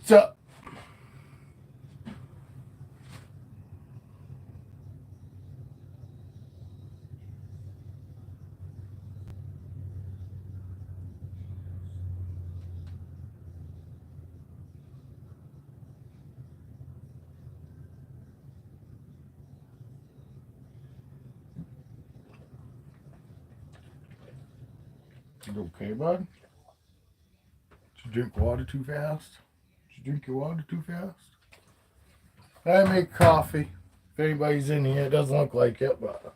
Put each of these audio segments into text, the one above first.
So, you okay, bud? Did you drink water too fast? Did you drink your water too fast? I make coffee. If anybody's in here, it doesn't look like it, but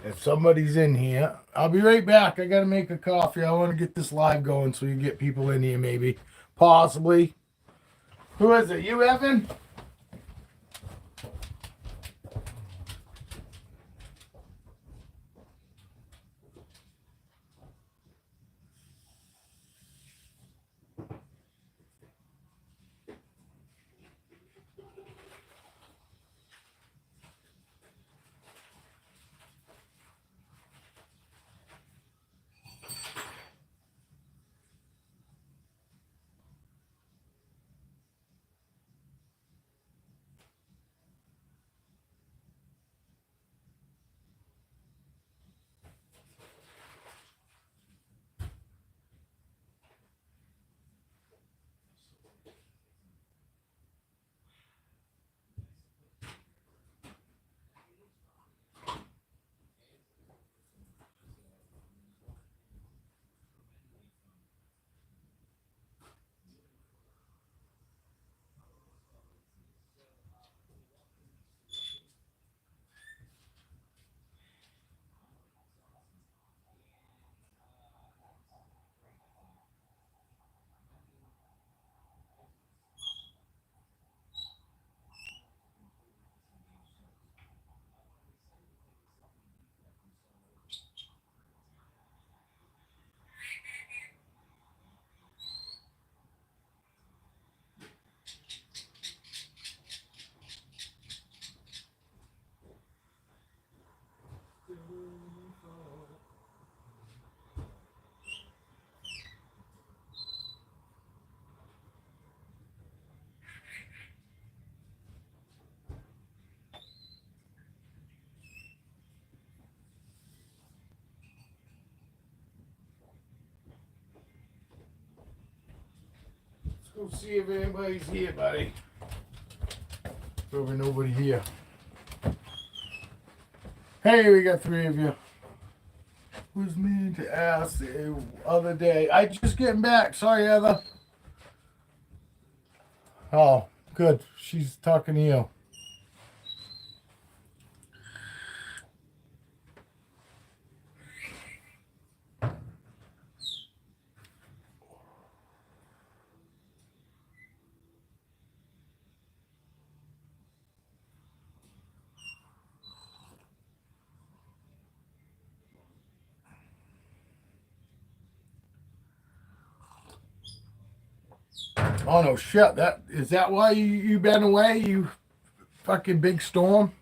if somebody's in here, I'll be right back. I gotta make a coffee. I want to get this live going so you get people in here, maybe. Possibly. Who is it? You, Evan? Let's go see if anybody's here, buddy. Probably nobody here. Hey, we got three of you. Was meaning to ask the other day. I just getting back. Sorry, Heather. Oh, good. She's talking to you. Oh no, shit! That is that why you been away? You fucking big storm.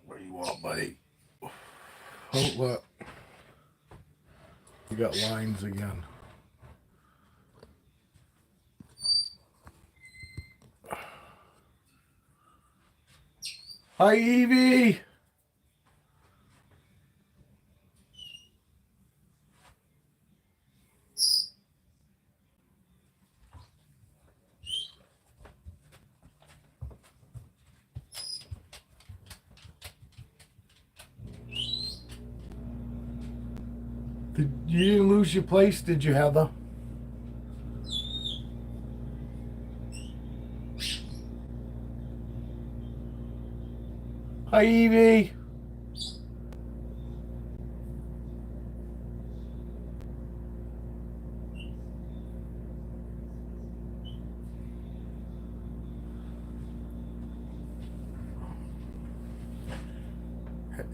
What do you want, buddy? Oh, look. You got lines again. Hi, Evie. You didn't lose your place, did you, Heather? Hi, Evie.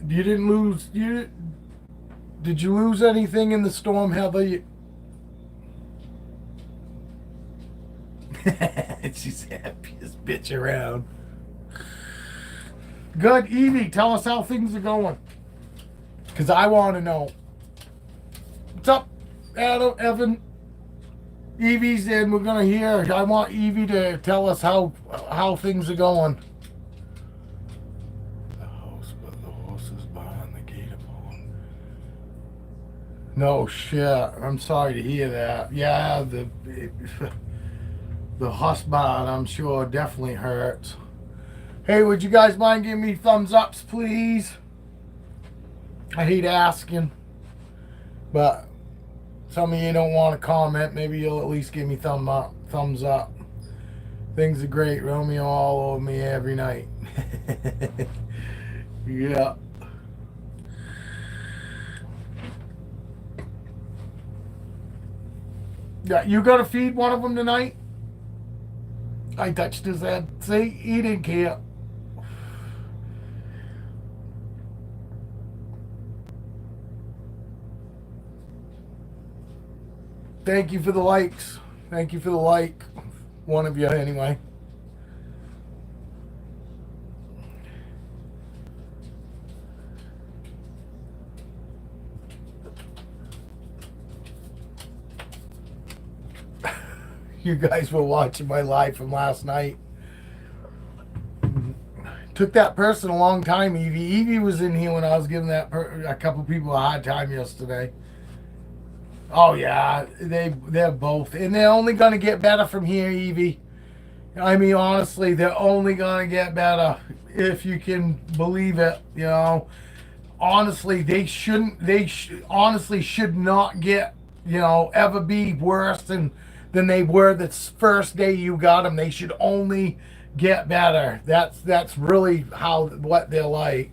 You didn't lose. Did you lose anything in the storm, Heather? She's happiest bitch around. Good. Evie, tell us how things are going. Because I want to know. What's up, Adam, Evan? Evie's in. We're going to hear. I want Evie to tell us how things are going. The house, but the horse is behind the gate upon. No shit. I'm sorry to hear that. Yeah, the husband, I'm sure, definitely hurts. Hey, would you guys mind giving me thumbs ups, please? I hate asking, but some of you don't want to comment. Maybe you'll at least give me thumbs up. Things are great. Romeo all over me every night. Yeah. Yeah, you gotta feed one of them tonight? I touched his head. See, he didn't care. Thank you for the likes. Thank you for the like. One of you, anyway. You guys were watching my live from last night. Took that person a long time, Evie. Evie was in here when I was giving a couple people a hard time yesterday. Oh yeah, they're both, and they're only gonna get better from here, Evie. I mean, honestly, they're only gonna get better if you can believe it. You know, honestly, they honestly should not get, ever be worse than they were the first day you got them. They should only get better. That's really what they're like.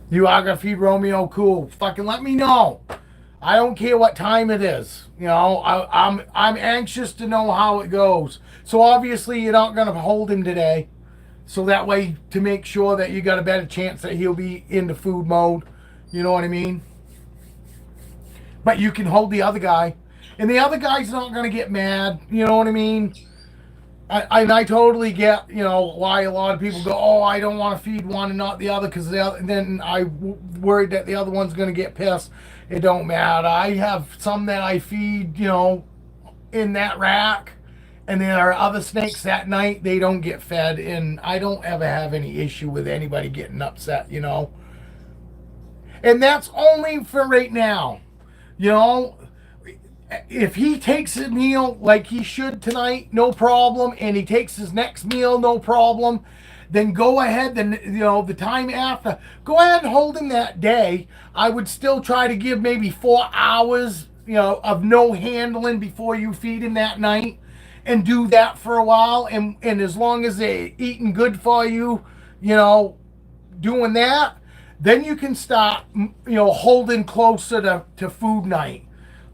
You are gonna feed Romeo? Cool. Fucking let me know. I don't care what time it is. I'm anxious to know how it goes. So obviously you're not gonna hold him today. So that way, to make sure that you got a better chance that he'll be into food mode. You know what I mean? But you can hold the other guy. And the other guy's not gonna get mad. You know what I mean? I totally get, why a lot of people go, oh, I don't want to feed one and not the other, because then I worried that the other one's going to get pissed. It don't matter. I have some that I feed, in that rack, and there are other snakes that night, they don't get fed, and I don't ever have any issue with anybody getting upset, And that's only for right now. If he takes a meal like he should tonight, no problem, and he takes his next meal, no problem, then go ahead, the time after, go ahead and hold him that day. I would still try to give maybe 4 hours, of no handling before you feed him that night, and do that for a while, and as long as they're eating good for you, doing that, then you can start, holding closer to food night.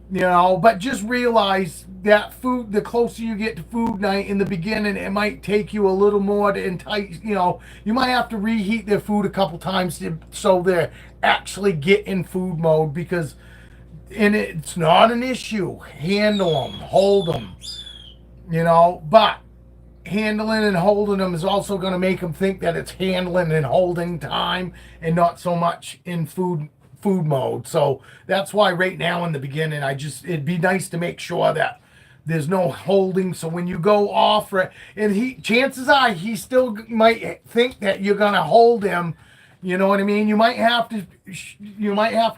But just realize that the closer you get to food night in the beginning, it might take you a little more to entice, you might have to reheat their food a couple times so they're actually get in food mode, and it's not an issue. Handle them, hold them, but handling and holding them is also going to make them think that it's handling and holding time and not so much in food mode. So that's why right now in the beginning, it'd be nice to make sure that there's no holding. So when you go off, and chances are he still might think that you're gonna hold him. You know what I mean? You might have to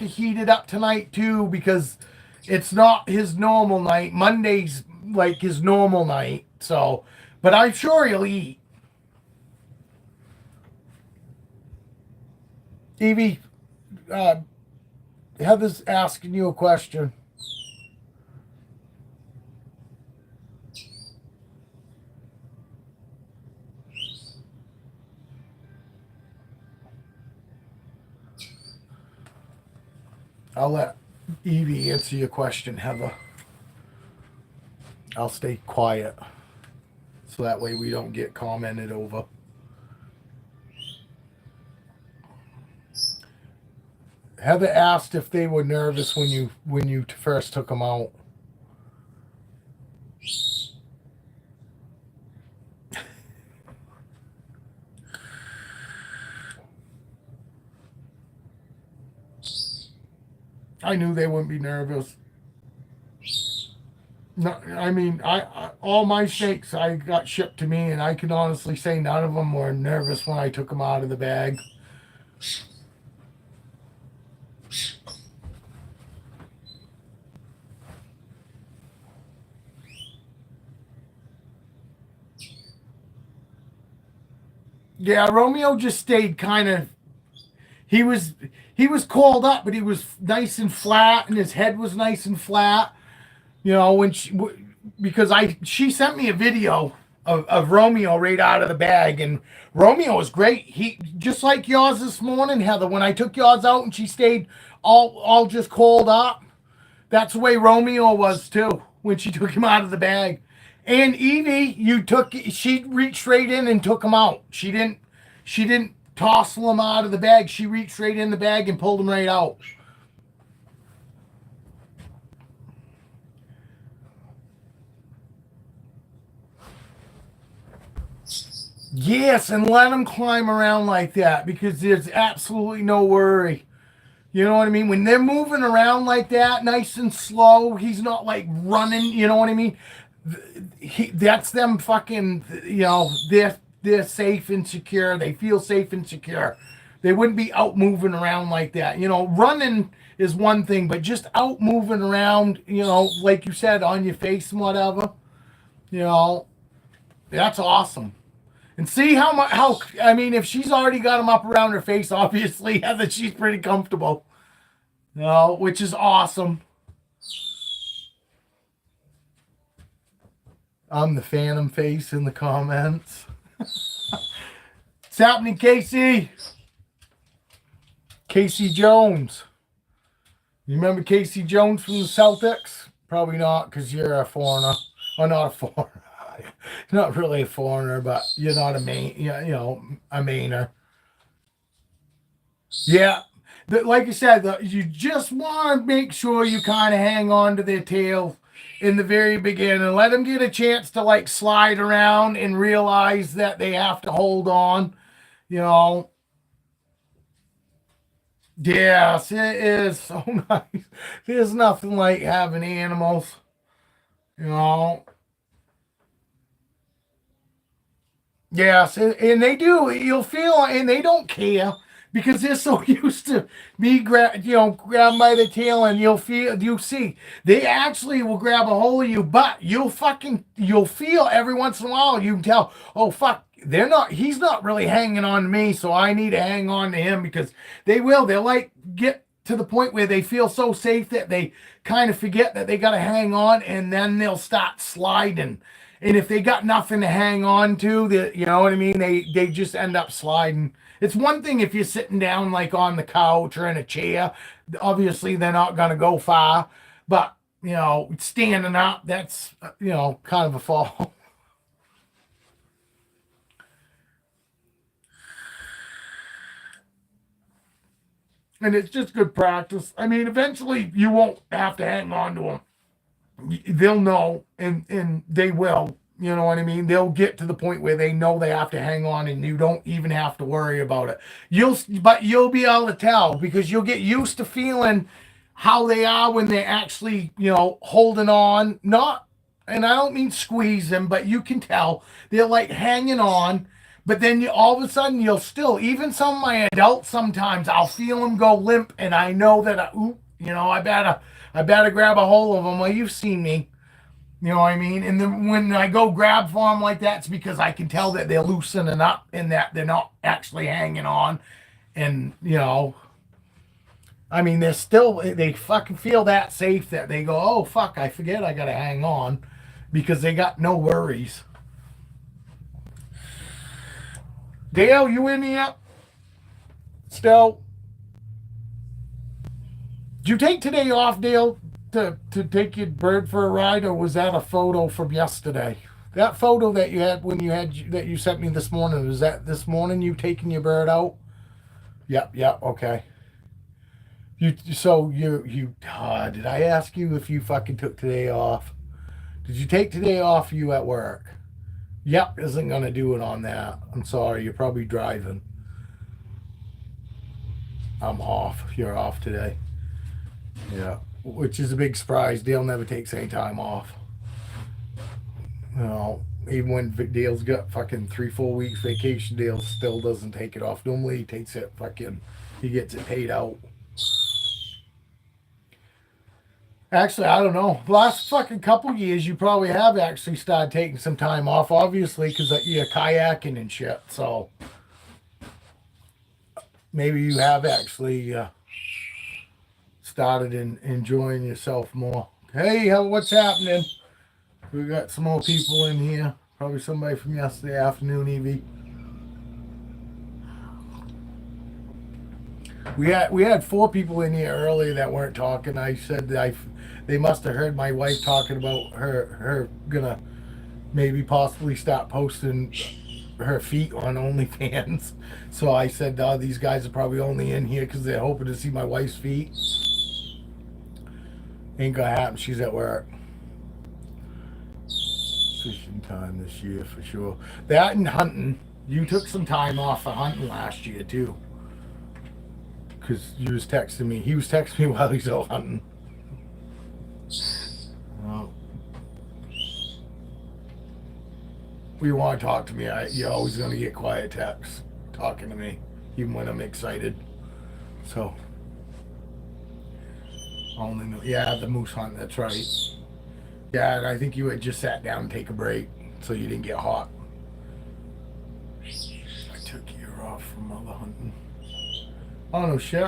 heat it up tonight too, because it's not his normal night. Monday's like his normal night. So, but I'm sure he'll eat. Evie, Heather's asking you a question. I'll let Evie answer your question, Heather. I'll stay quiet, so that way we don't get commented over. Heather asked if they were nervous when you first took them out. I knew they wouldn't be nervous. No, I mean, I all my snakes I got shipped to me, and I can honestly say none of them were nervous when I took them out of the bag. Yeah, Romeo just stayed kind of. He was he was called up, but he was nice and flat, and his head was nice and flat. You know, because she sent me a video of Romeo right out of the bag, and Romeo was great. He just like yours this morning, Heather. When I took yours out and she stayed all just called up. That's the way Romeo was too when she took him out of the bag. And Evie, she reached straight in and took him out. She didn't toss them out of the bag. She reached right in the bag and pulled them right out. Yes, and let them climb around like that because there's absolutely no worry. You know what I mean? When they're moving around like that, nice and slow, he's not like running. You know what I mean? That's them fucking. You know, they're safe and secure. They feel safe and secure. They wouldn't be out moving around like that. You know, running is one thing, but just out moving around, you know, like you said, on your face and whatever, you know, that's awesome. And see how I mean, if she's already got them up around her face, obviously, that she's pretty comfortable. You know, which is awesome. I'm the phantom face in the comments. What's happening, Casey? Casey Jones. You remember Casey Jones from the Celtics? Probably not, because you're a foreigner. Or not a foreigner. You're not really a foreigner, but you're not a Maine, you know, a Mainer. Yeah. Like I said, you just want to make sure you kind of hang on to their tail in the very beginning and let them get a chance to like slide around and realize that they have to hold on, you know. Yes, it is so nice. There's nothing like having animals, you know. Yes, and they do. You'll feel, and they don't care because they're so used to me grab by the tail, and you see, they actually will grab a hold of you, but you'll feel every once in a while, you can tell, oh fuck, he's not really hanging on to me, so I need to hang on to him because they'll like get to the point where they feel so safe that they kind of forget that they got to hang on, and then they'll start sliding. And if they got nothing to hang on to, you know what I mean? They just end up sliding. It's one thing if you're sitting down like on the couch or in a chair. Obviously, they're not going to go far. But, you know, standing up, that's, you know, kind of a fall. And it's just good practice. I mean, eventually you won't have to hang on to them. They'll know, and they will. You know what I mean? They'll get to the point where they know they have to hang on, and you don't even have to worry about it. But you'll be able to tell because you'll get used to feeling how they are when they're actually, you know, holding on. Not, and I don't mean squeeze them, but you can tell they're like hanging on. But then all of a sudden you'll still, even some of my adults, sometimes I'll feel them go limp, and I know that I better grab a hold of them. Well, you've seen me. You know what I mean? And then when I go grab for them like that, it's because I can tell that they're loosening up and that they're not actually hanging on. And, you know, I mean, they fucking feel that safe that they go, oh, fuck, I forget I got to hang on because they got no worries. Dale, you in yet? Still? Did you take today off, Dale, to take your bird for a ride, or was that a photo from yesterday? That photo that you had that you sent me this morning, was that this morning you taking your bird out? Yep, okay. Did I ask you if you fucking took today off? Did you take today off? Or you at work? Yep, isn't gonna do it on that. I'm sorry, you're probably driving. I'm off. You're off today. Yeah, which is a big surprise. Dale never takes any time off. You know, even when Dale's got fucking 3 4 weeks vacation, Dale still doesn't take it off. Normally he takes it fucking, he gets it paid out. Actually, I don't know. The last fucking couple years, you probably have actually started taking some time off, obviously, because you're kayaking and shit. So maybe you have actually started enjoying yourself more. Hey, what's happening? We got some more people in here. Probably somebody from yesterday afternoon, Evie. We had 4 people in here earlier that weren't talking. I said that they must have heard my wife talking about her gonna maybe possibly stop posting her feet on OnlyFans. So I said, oh, these guys are probably only in here because they're hoping to see my wife's feet. Ain't gonna happen. She's at work. Fishing time this year for sure. That and hunting. You took some time off for hunting last year too. Because you was texting me. He was texting me while he's out hunting. Well, when you want to talk to me, you're always going to get quiet texts talking to me, even when I'm excited. So, only know. Yeah, the moose hunt. That's right. Yeah, and I think you had just sat down and take a break, so you didn't get hot. I took a year off from other hunting. Oh no shit!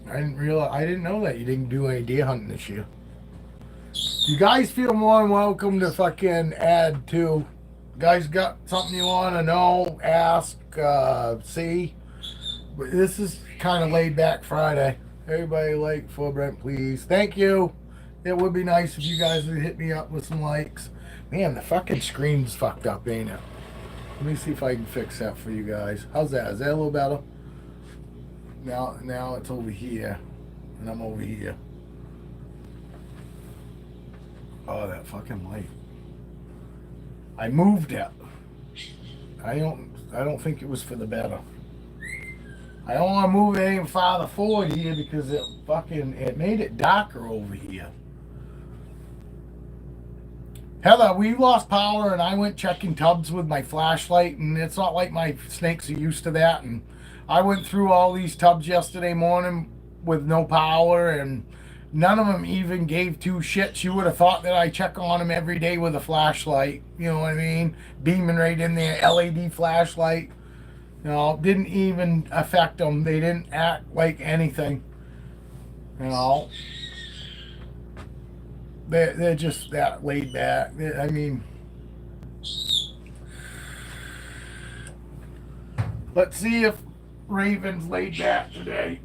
I didn't know that you didn't do any deer hunting this year. You guys feel more than welcome to fucking add to. You guys got something you want to know, ask, see. But this is kind of laid back Friday. Everybody like for Brent, please. Thank you. It would be nice if you guys would hit me up with some likes. Man, the fucking screen's fucked up, ain't it? Let me see if I can fix that for you guys. How's that? Is that a little better? Now it's over here, and I'm over here. Oh, that fucking light. I moved it. I don't think it was for the better. I don't want to move it any farther forward here because it made it darker over here. Heather, we lost power and I went checking tubs with my flashlight, and it's not like my snakes are used to that. And I went through all these tubs yesterday morning with no power, and none of them even gave 2 shits. You would have thought that I check on them every day with a flashlight. You know what I mean? Beaming right in there, LED flashlight. You know, didn't even affect them. They didn't act like anything. You know, they're just that laid back. I mean, let's see if Raven's laid back today.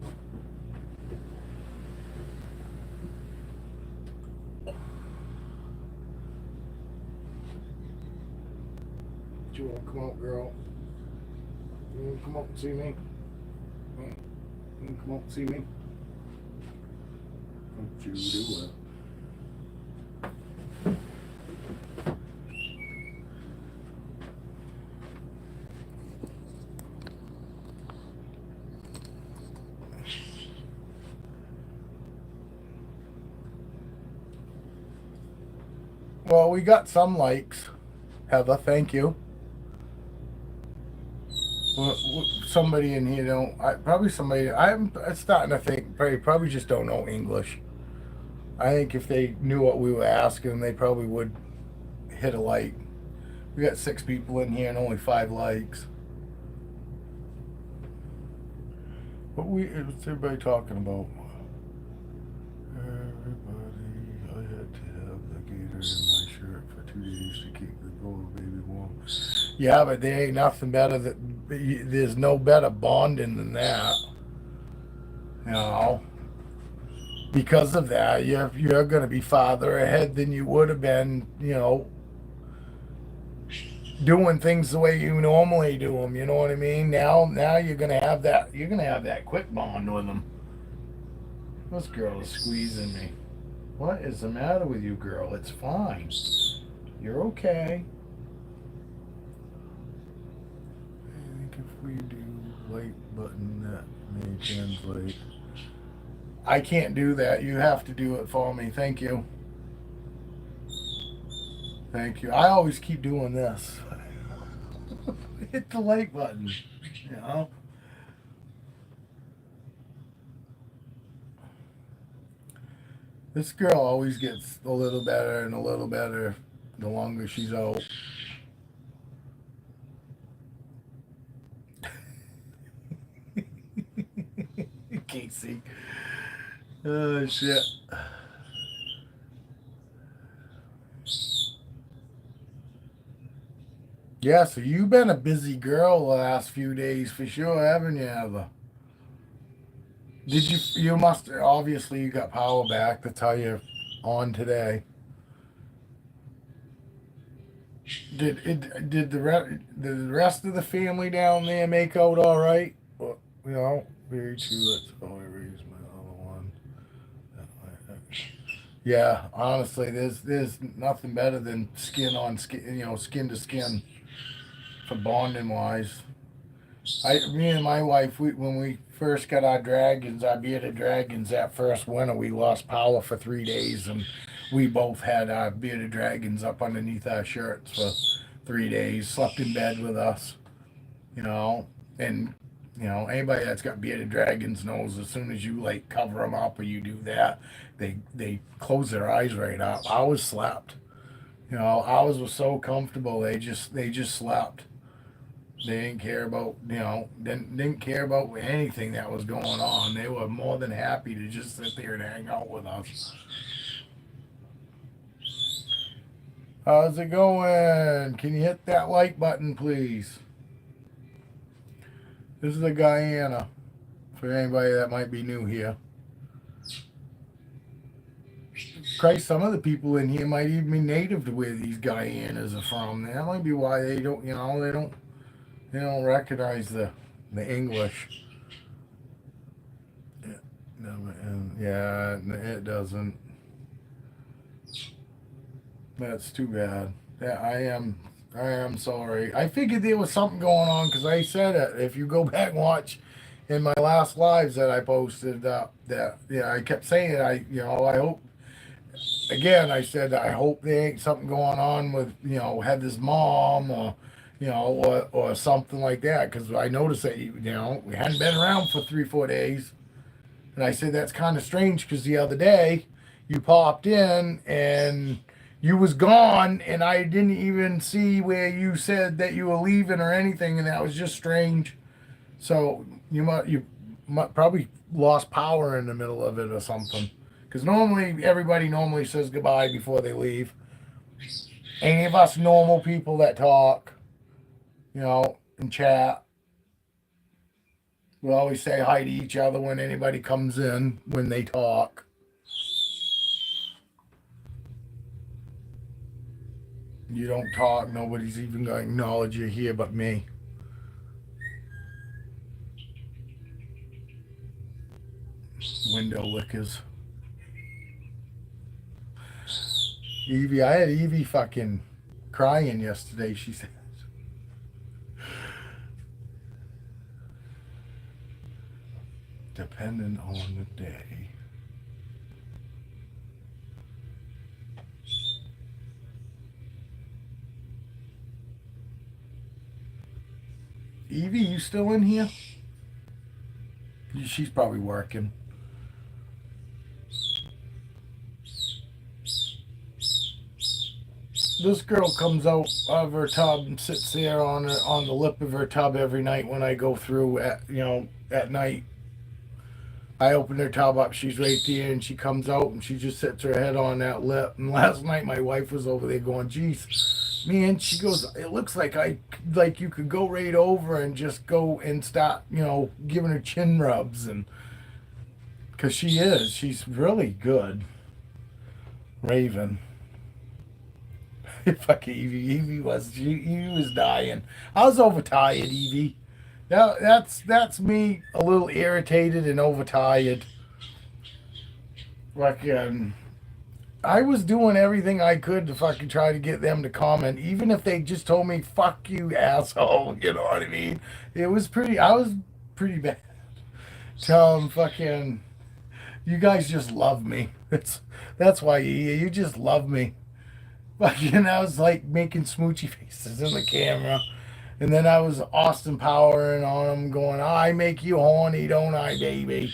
Do you want to come out, girl? You want to come up and see me? You want to come up and see me? Don't you do it. Well, we got some likes, Heather. Thank you. Somebody in here probably somebody. I'm starting to think they probably just don't know English. I think if they knew what we were asking, they probably would hit a like. We got 6 people in here and only 5 likes. What's everybody talking about? Everybody, I had to have the gator in my shirt for 2 days to keep the gold baby warm. Yeah, but there ain't nothing better there's no better bonding than that. You know, because of that, you're going to be farther ahead than you would have been. You know, doing things the way you normally do them. You know what I mean? Now you're gonna have that. You're gonna have that quick bond with them. This girl is squeezing me. What is the matter with you, girl? It's fine. You're okay. I think if we do light button that may translate. I can't do that. You have to do it for me. Thank you. Thank you. I always keep doing this. Hit the like button. You know? This girl always gets a little better and a little better the longer she's out. Casey. Oh, shit. Yeah, so you've been a busy girl the last few days for sure, haven't you, Ever? Did you must, obviously you got power back. That's how you're on today. Did the rest of the family down there make out all right? Well, you know, very true. Let's go raise my other one. Yeah, honestly, there's nothing better than skin on skin, skin to skin for bonding wise. Me and my wife, when we first got our dragons, our bearded dragons, that first winter, we lost power for 3 days, and we both had our bearded dragons up underneath our shirts for 3 days. Slept in bed with us, you know, and anybody that's got bearded dragons knows as soon as you like cover them up or you do that, they close their eyes right up. Ours slept, ours was so comfortable. They just slept. They didn't care about didn't care about anything that was going on. They were more than happy to just sit there and hang out with us. How's it going? Can you hit that like button, please? This is a Guyana for anybody that might be new here. Christ, some of the people in here might even be native to where these Guyanas are from. That might be why they don't, they don't recognize the English. Yeah, it doesn't. That's too bad. Yeah, I am sorry. I figured there was something going on because I said it. If you go back and watch in my last lives that I posted, that I kept saying I hope. Again, I said I hope there ain't something going on with Heather's mom or something like that because I noticed that we hadn't been around for 3 4 days, and I said that's kind of strange because the other day you popped in and you was gone and I didn't even see where you said that you were leaving or anything, and that was just strange. So you might probably lost power in the middle of it or something. Because normally everybody normally says goodbye before they leave. Any of us normal people that talk, and chat, we always say hi to each other when anybody comes in when they talk. You don't talk, nobody's even going to acknowledge you here but me. Window lickers. Evie, I had Evie fucking crying yesterday, she says. Depending on the day. Evie, you still in here? She's probably working. This girl comes out of her tub and sits there on the lip of her tub every night when I go through at night. I open her tub up, she's right there, and she comes out and she just sits her head on that lip. And last night my wife was over there going, "Geez, man," she goes, "It looks like you could go right over and just go and start, giving her chin rubs." And because she's really good, Raven. Fucking Evie was dying. I was overtired, Evie. That's me a little irritated and overtired. Fucking, I was doing everything I could to fucking try to get them to comment, even if they just told me "fuck you, asshole." You know what I mean? I was pretty bad. Tell them fucking, you guys just love me. That's why you just love me. Fucking, I was like making smoochy faces in the camera. And then I was Austin powering on them, going, "I make you horny, don't I, baby?"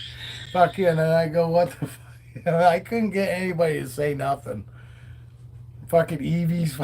Fucking, and I go, "What the fuck?" I couldn't get anybody to say nothing. Fucking Evie's.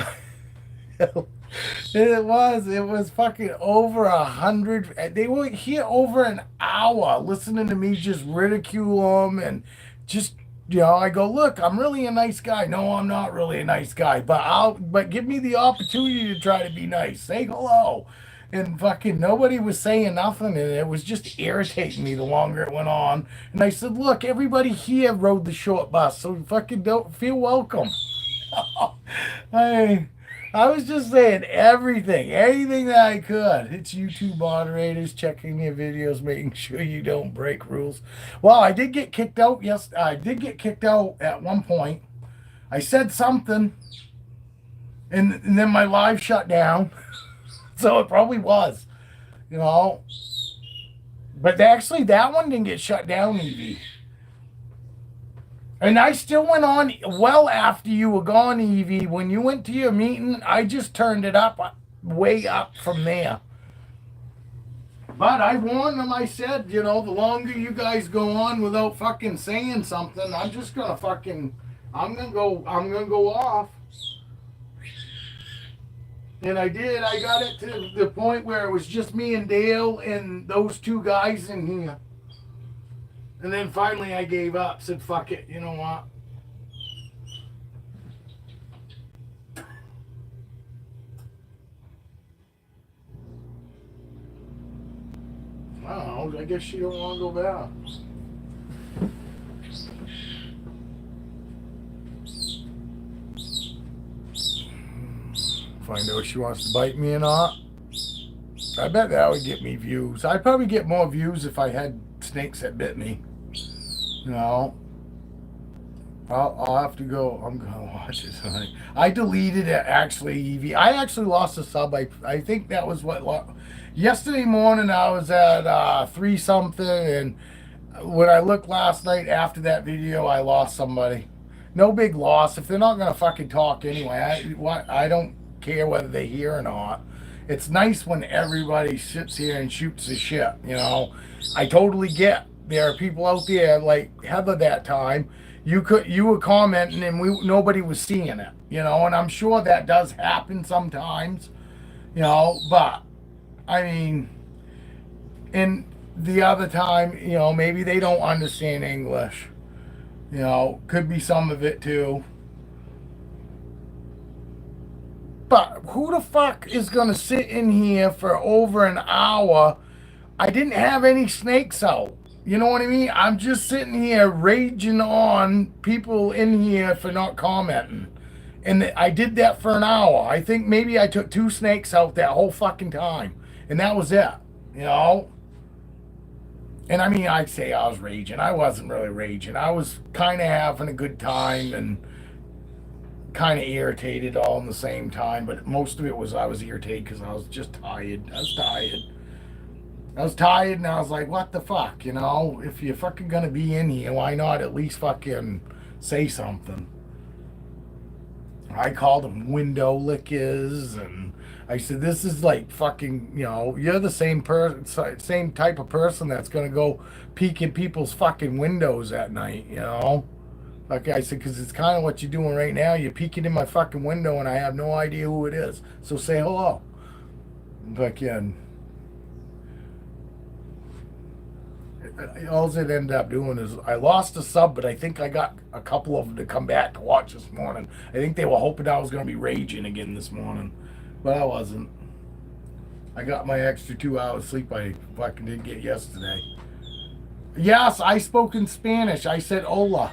It was fucking over 100. They were here over an hour listening to me just ridicule them and just, I go, "Look, I'm really a nice guy." "No, I'm not really a nice guy, but give me the opportunity to try to be nice. Say hello." And fucking nobody was saying nothing, and it was just irritating me the longer it went on. And I said, "Look, everybody here rode the short bus, so fucking don't feel welcome." I I was just saying anything that I could. It's YouTube moderators checking your videos, making sure you don't break rules. Well, I did get kicked out. Yes, I did get kicked out at one point. I said something, and then my live shut down. So it probably was, you know. But actually, that one didn't get shut down, Evie. And I still went on well after you were gone, Evie. When you went to your meeting, I just turned it up, way up from there. But I warned them. I said, the longer you guys go on without fucking saying something, I'm just gonna fucking, I'm gonna go off. And I did. I got it to the point where it was just me and Dale and those two guys in here. And then finally I gave up, said, "Fuck it, you know what?" I don't know. I guess she don't want to go back. Find out if she wants to bite me or not. I bet that would get me views. I'd probably get more views if I had snakes that bit me. I'll have to go. I'm gonna watch it tonight. I deleted it actually, Evie. I actually lost a sub. I think that was yesterday morning. I was at 3 something, and when I looked last night after that video, I lost somebody. No big loss. If they're not gonna fucking talk anyway, I don't care whether they hear or not. It's nice when everybody sits here and shoots the shit. I totally get. There are people out there like Heather that time. You were commenting and nobody was seeing it, and I'm sure that does happen sometimes, but I mean, and the other time, maybe they don't understand English, could be some of it too. But who the fuck is gonna sit in here for over an hour? I didn't have any snakes out. You know what I mean? I'm just sitting here raging on people in here for not commenting. And I did that for an hour. I think maybe I took 2 snakes out that whole fucking time. And that was it. And I mean, I'd say I was raging. I wasn't really raging. I was kind of having a good time and kind of irritated all in the same time. But most of it was I was irritated because I was just tired. I was tired and I was like, what the fuck, If you're fucking gonna be in here, why not at least fucking say something? I called them window lickers, and I said, this is like fucking, you're the same type of person that's gonna go peek in people's fucking windows at night, Like I said, because it's kind of what you're doing right now. You're peeking in my fucking window and I have no idea who it is. So say hello. Fucking. All it ended up doing is I lost a sub, but I think I got a couple of them to come back to watch this morning. I think they were hoping I was going to be raging again this morning, but I wasn't. I got my extra 2 hours sleep I fucking didn't get yesterday. Yes, I spoke in Spanish. I said hola.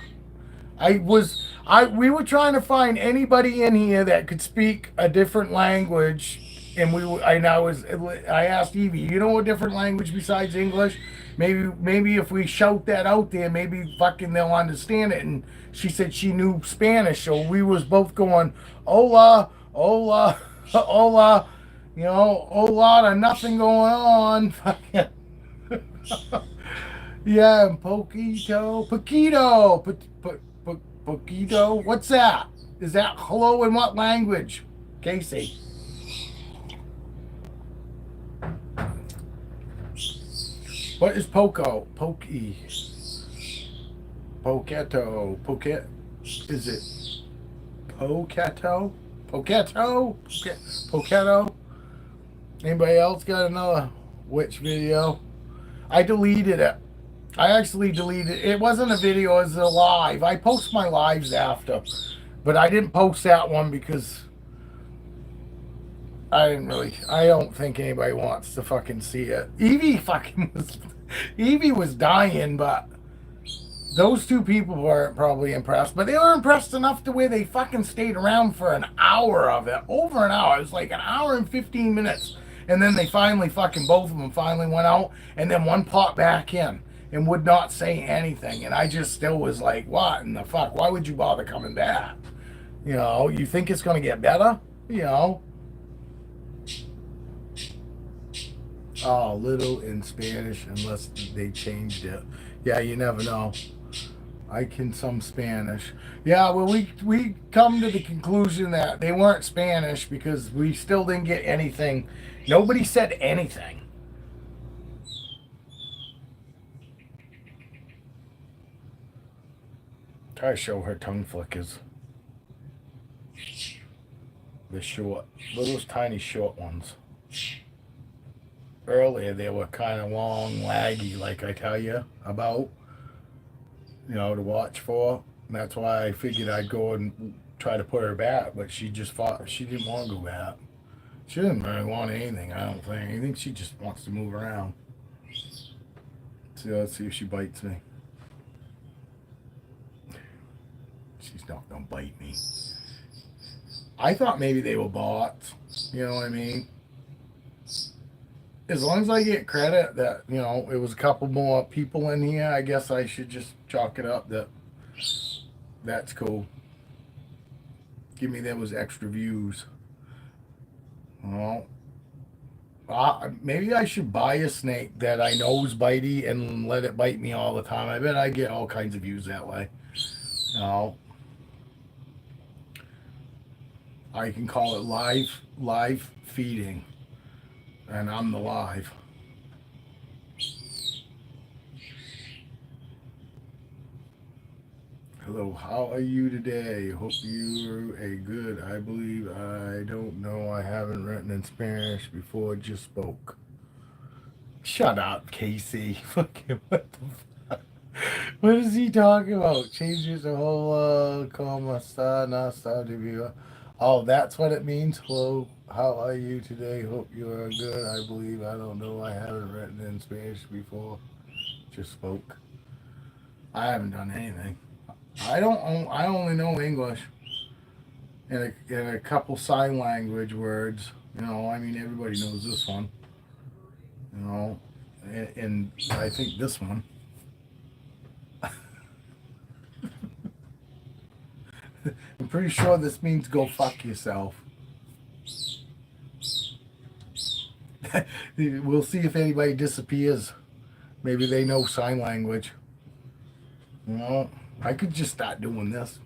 We were trying to find anybody in here that could speak a different language, and I asked Evie, you know a different language besides English? Maybe if we shout that out there, maybe fucking they'll understand it. And she said she knew Spanish, so we was both going, hola, hola, hola, hola, nothing going on. Yeah, poquito. What's that? Is that hello in what language, Casey? What is poco? Poqueto. Is it poqueto? Poqueto? Anybody else got another witch video? I deleted it. I actually deleted it. It wasn't a video, it was a live. I post my lives after. But I didn't post that one because I don't think anybody wants to fucking see it. Evie was dying, but those two people weren't probably impressed. But they were impressed enough to where they fucking stayed around for an hour of it. Over an hour. It was like an hour and 15 minutes. And then they finally both of them finally went out. And then one popped back in and would not say anything. And I just still was like, what in the fuck? Why would you bother coming back? You think it's going to get better? Oh, little in Spanish, unless they changed it. Yeah, you never know. I can some Spanish. Yeah, well, we come to the conclusion that they weren't Spanish because we still didn't get anything. Nobody said anything. Try to show her tongue flickers. The short, little tiny short ones. Earlier they were kind of long, laggy, like I tell you about, to watch for. And that's why I figured I'd go and try to put her back, but she just fought. She didn't want to go back. She didn't really want anything, I don't think. I think she just wants to move around. So let's see if she bites me. She's not going to bite me. I thought maybe they were bots. You know what I mean? As long as I get credit that, it was a couple more people in here, I guess I should just chalk it up that that's cool. Give me those extra views. Well, maybe I should buy a snake that I know is bitey and let it bite me all the time. I bet I get all kinds of views that way. I can call it live feeding. And I'm the live. Hello, how are you today? Hope you're a good. I believe I don't know. I haven't written in Spanish before. Just spoke. Shut up, Casey. Fucking what the fuck? What is he talking about? Changes the whole como está, no está de viva. Oh, that's what it means. Hello, how are you today? Hope you are good. I believe I don't know. I haven't written in Spanish before. Just spoke. I haven't done anything. I only know English and a couple sign language words. Everybody knows this one. And I think this one. I'm pretty sure this means go fuck yourself. We'll see if anybody disappears. Maybe they know sign language. I could just start doing this.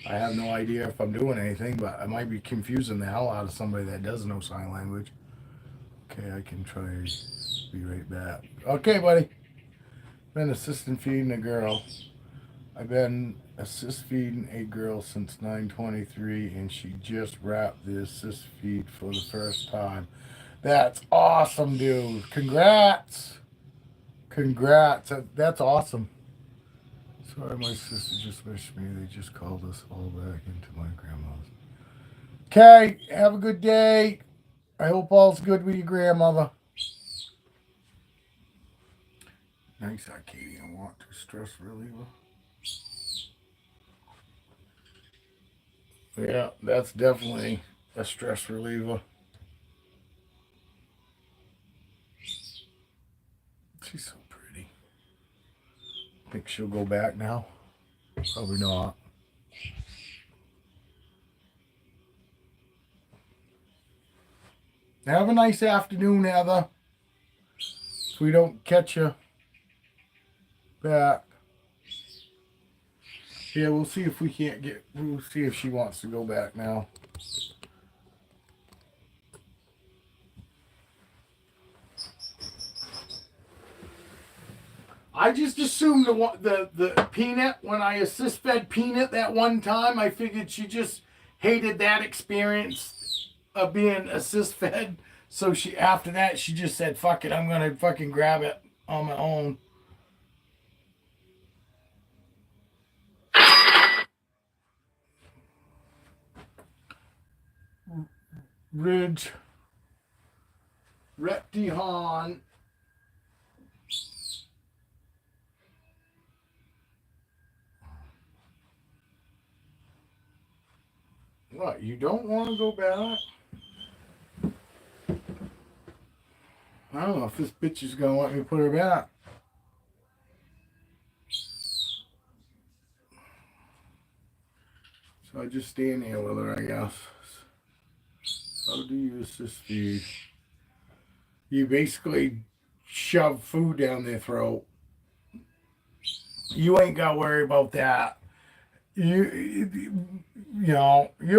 I have no idea if I'm doing anything, but I might be confusing the hell out of somebody that does know sign language. Okay, I can try. Be right back. Okay, buddy. Been assistant feeding a girl. I've been assist feeding a girl since 9/23, and she just wrapped the assist feed for the first time. That's awesome, dude. Congrats. That's awesome. Sorry, my sister just wished me. They just called us all back into my grandma's. Okay, have a good day. I hope all's good with your grandmother. Nice Arcadian water stress reliever. Yeah, that's definitely a stress reliever. She's so pretty. Think she'll go back now? Probably not. Have a nice afternoon, Heather. If we don't catch you back. Yeah, we'll see if we can't get. We'll see if she wants to go back now. I just assumed the Peanut, when I assist fed Peanut that one time, I figured she just hated that experience of being assist fed. So she, after that, she just said, "Fuck it, I'm gonna fucking grab it on my own." Ridge Reptihan. What, you don't want to go back? I don't know if this bitch is gonna let me put her back. So I just stand here with her, I guess. How do you assist feed? You basically shove food down their throat. You ain't got to worry about that. You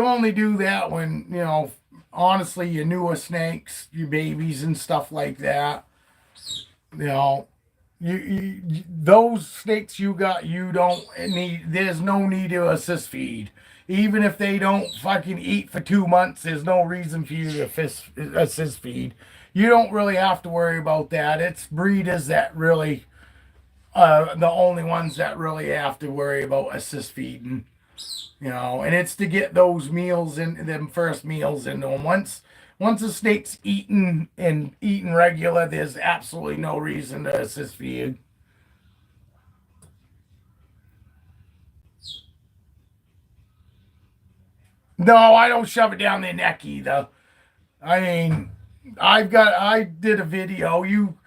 only do that when, honestly, your newer snakes, your babies and stuff like that. You know, those snakes you got, you don't need. There's no need to assist feed. Even if they don't fucking eat for 2 months, there's no reason for you to assist feed. You don't really have to worry about that. It's breeders that really, the only ones that really have to worry about assist feeding. And it's to get those meals in, them first meals into them. Once a snake's eating and eating regular, there's absolutely no reason to assist feed. No, I don't shove it down their neck either. I mean, I did a video. You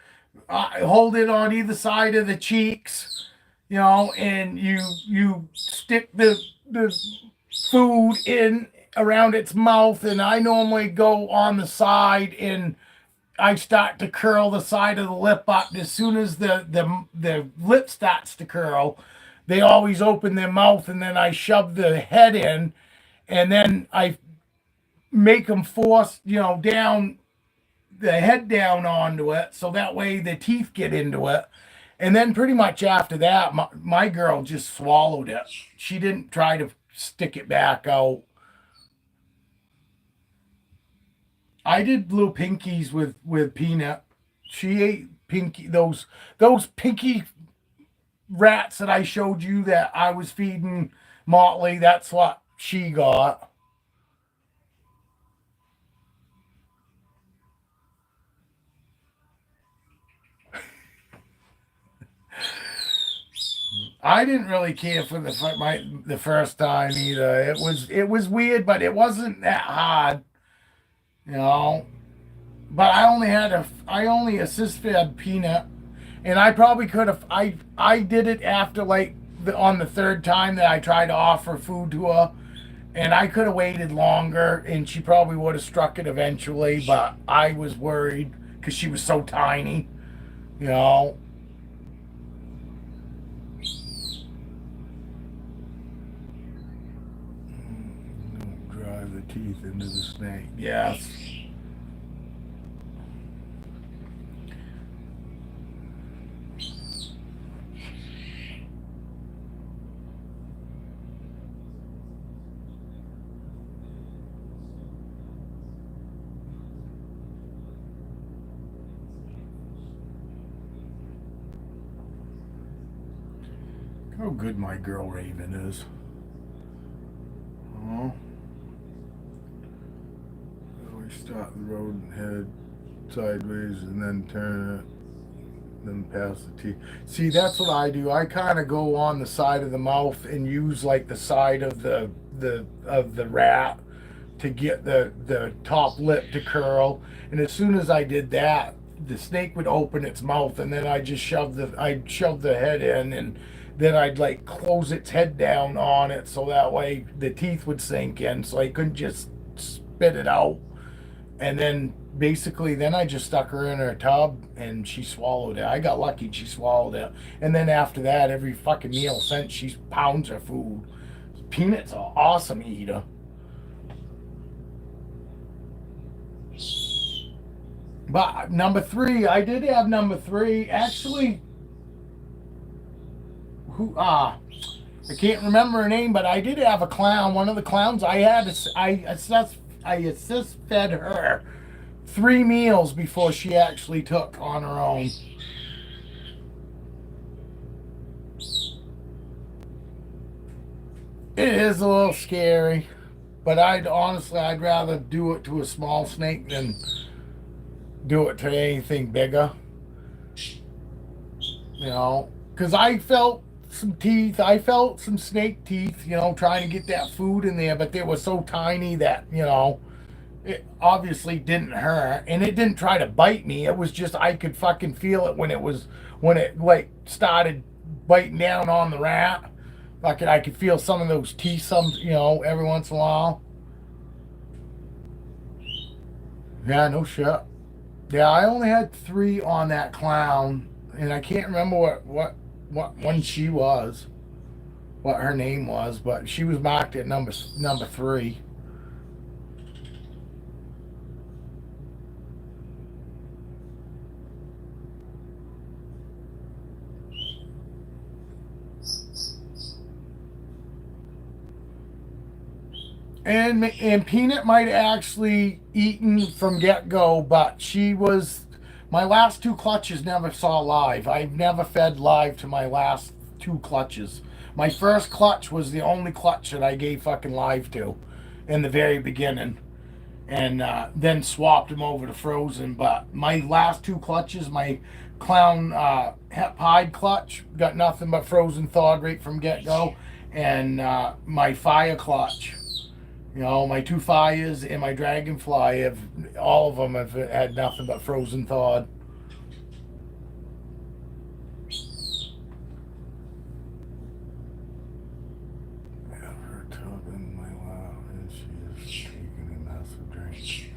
hold it on either side of the cheeks, and you stick the food in around its mouth, and I normally go on the side and I start to curl the side of the lip up. As soon as the lip starts to curl, they always open their mouth, and then I shove the head in, and then I make them force, down the head down onto it, so that way the teeth get into it. And then pretty much after that, my girl just swallowed it. She didn't try to stick it back out. I did blue pinkies with Peanut. She ate pinky those pinky rats that I showed you that I was feeding Motley. That's what she got. I didn't really care for the first time either. It was weird, but it wasn't that hard, you know. But I only assist fed Peanut, and I probably could have. I did it after like on the third time that I tried to offer food to her, and I could have waited longer, and she probably would have struck it eventually. But I was worried because she was so tiny, you know. Don't drive the teeth into the snake. Yes. How good my girl Raven is. Oh. We start the road and head sideways and then turn it. Then pass the teeth. See, that's what I do. I kind of go on the side of the mouth and use like the side of the rat to get the top lip to curl. And as soon as I did that, the snake would open its mouth, and then I'd shove the head in, and then I'd like close its head down on it so that way the teeth would sink in, so I couldn't just spit it out. And then basically, then I just stuck her in her tub and she swallowed it. I got lucky; she swallowed it. And then after that, every fucking meal since, she pounds her food. Peanut's an awesome eater. But number three, I did have number three. Actually, I can't remember her name, but I did have a clown. One of the clowns I had, I assist fed her 3 meals before she actually took on her own. It is a little scary, but I'd rather do it to a small snake than do it to anything bigger. You know, because I felt some teeth. I felt some snake teeth, trying to get that food in there, but they were so tiny that, it obviously didn't hurt. And it didn't try to bite me. It was just, I could fucking feel it when it like started biting down on the rat. I could feel some of those teeth, every once in a while. Yeah, no shit. Yeah, I only had 3 on that clown, and I can't remember what one she was, what her name was, but she was marked at number 3. And Peanut might actually eaten from get go, but she was my last 2 clutches never saw live. I've never fed live to my last 2 clutches. My first clutch was the only clutch that I gave fucking live to in the very beginning, and then swapped them over to frozen. But my last 2 clutches, my clown pied clutch, got nothing but frozen thawed right from get go, and my fire clutch. My 2 fires and my dragonfly all of them have had nothing but frozen thawed. I have her tub in my lap and she is taking a massive drink.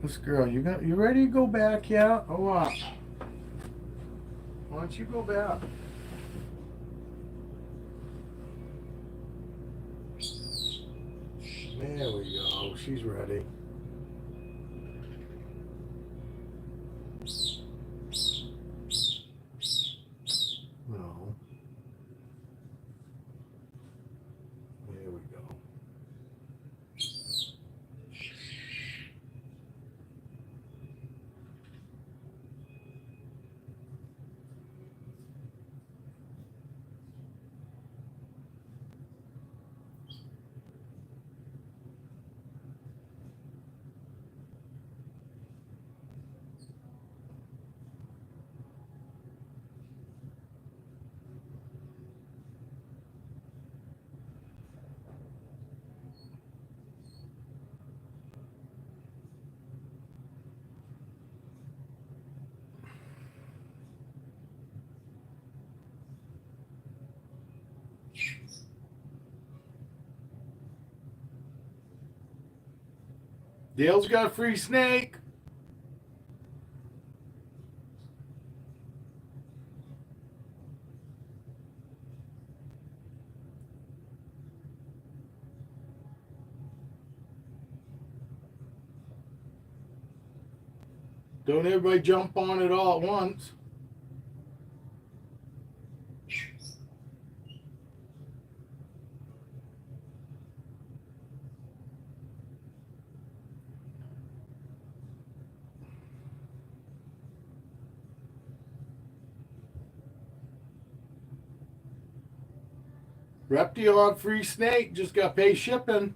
This girl, you ready to go back yet? Or what? Why don't you go back? There we go. She's ready. No. There we go. Dale's got a free snake. Don't everybody jump on it all at once. Reptile free snake, just got to pay shipping.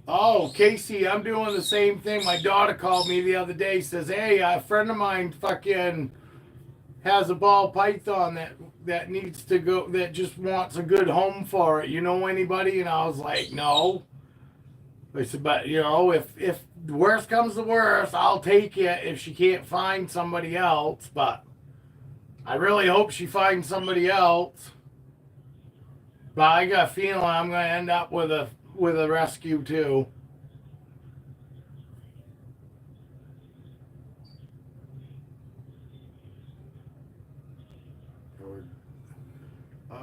Oh, Casey, I'm doing the same thing. My daughter called me the other day, says, hey, a friend of mine fucking has a ball python that needs to go, that just wants a good home for it. You know anybody? And I was like, no. I said, but you know, if worst comes to worst, I'll take it if she can't find somebody else. But I really hope she finds somebody else. But I got a feeling I'm gonna end up with a rescue too. Uh,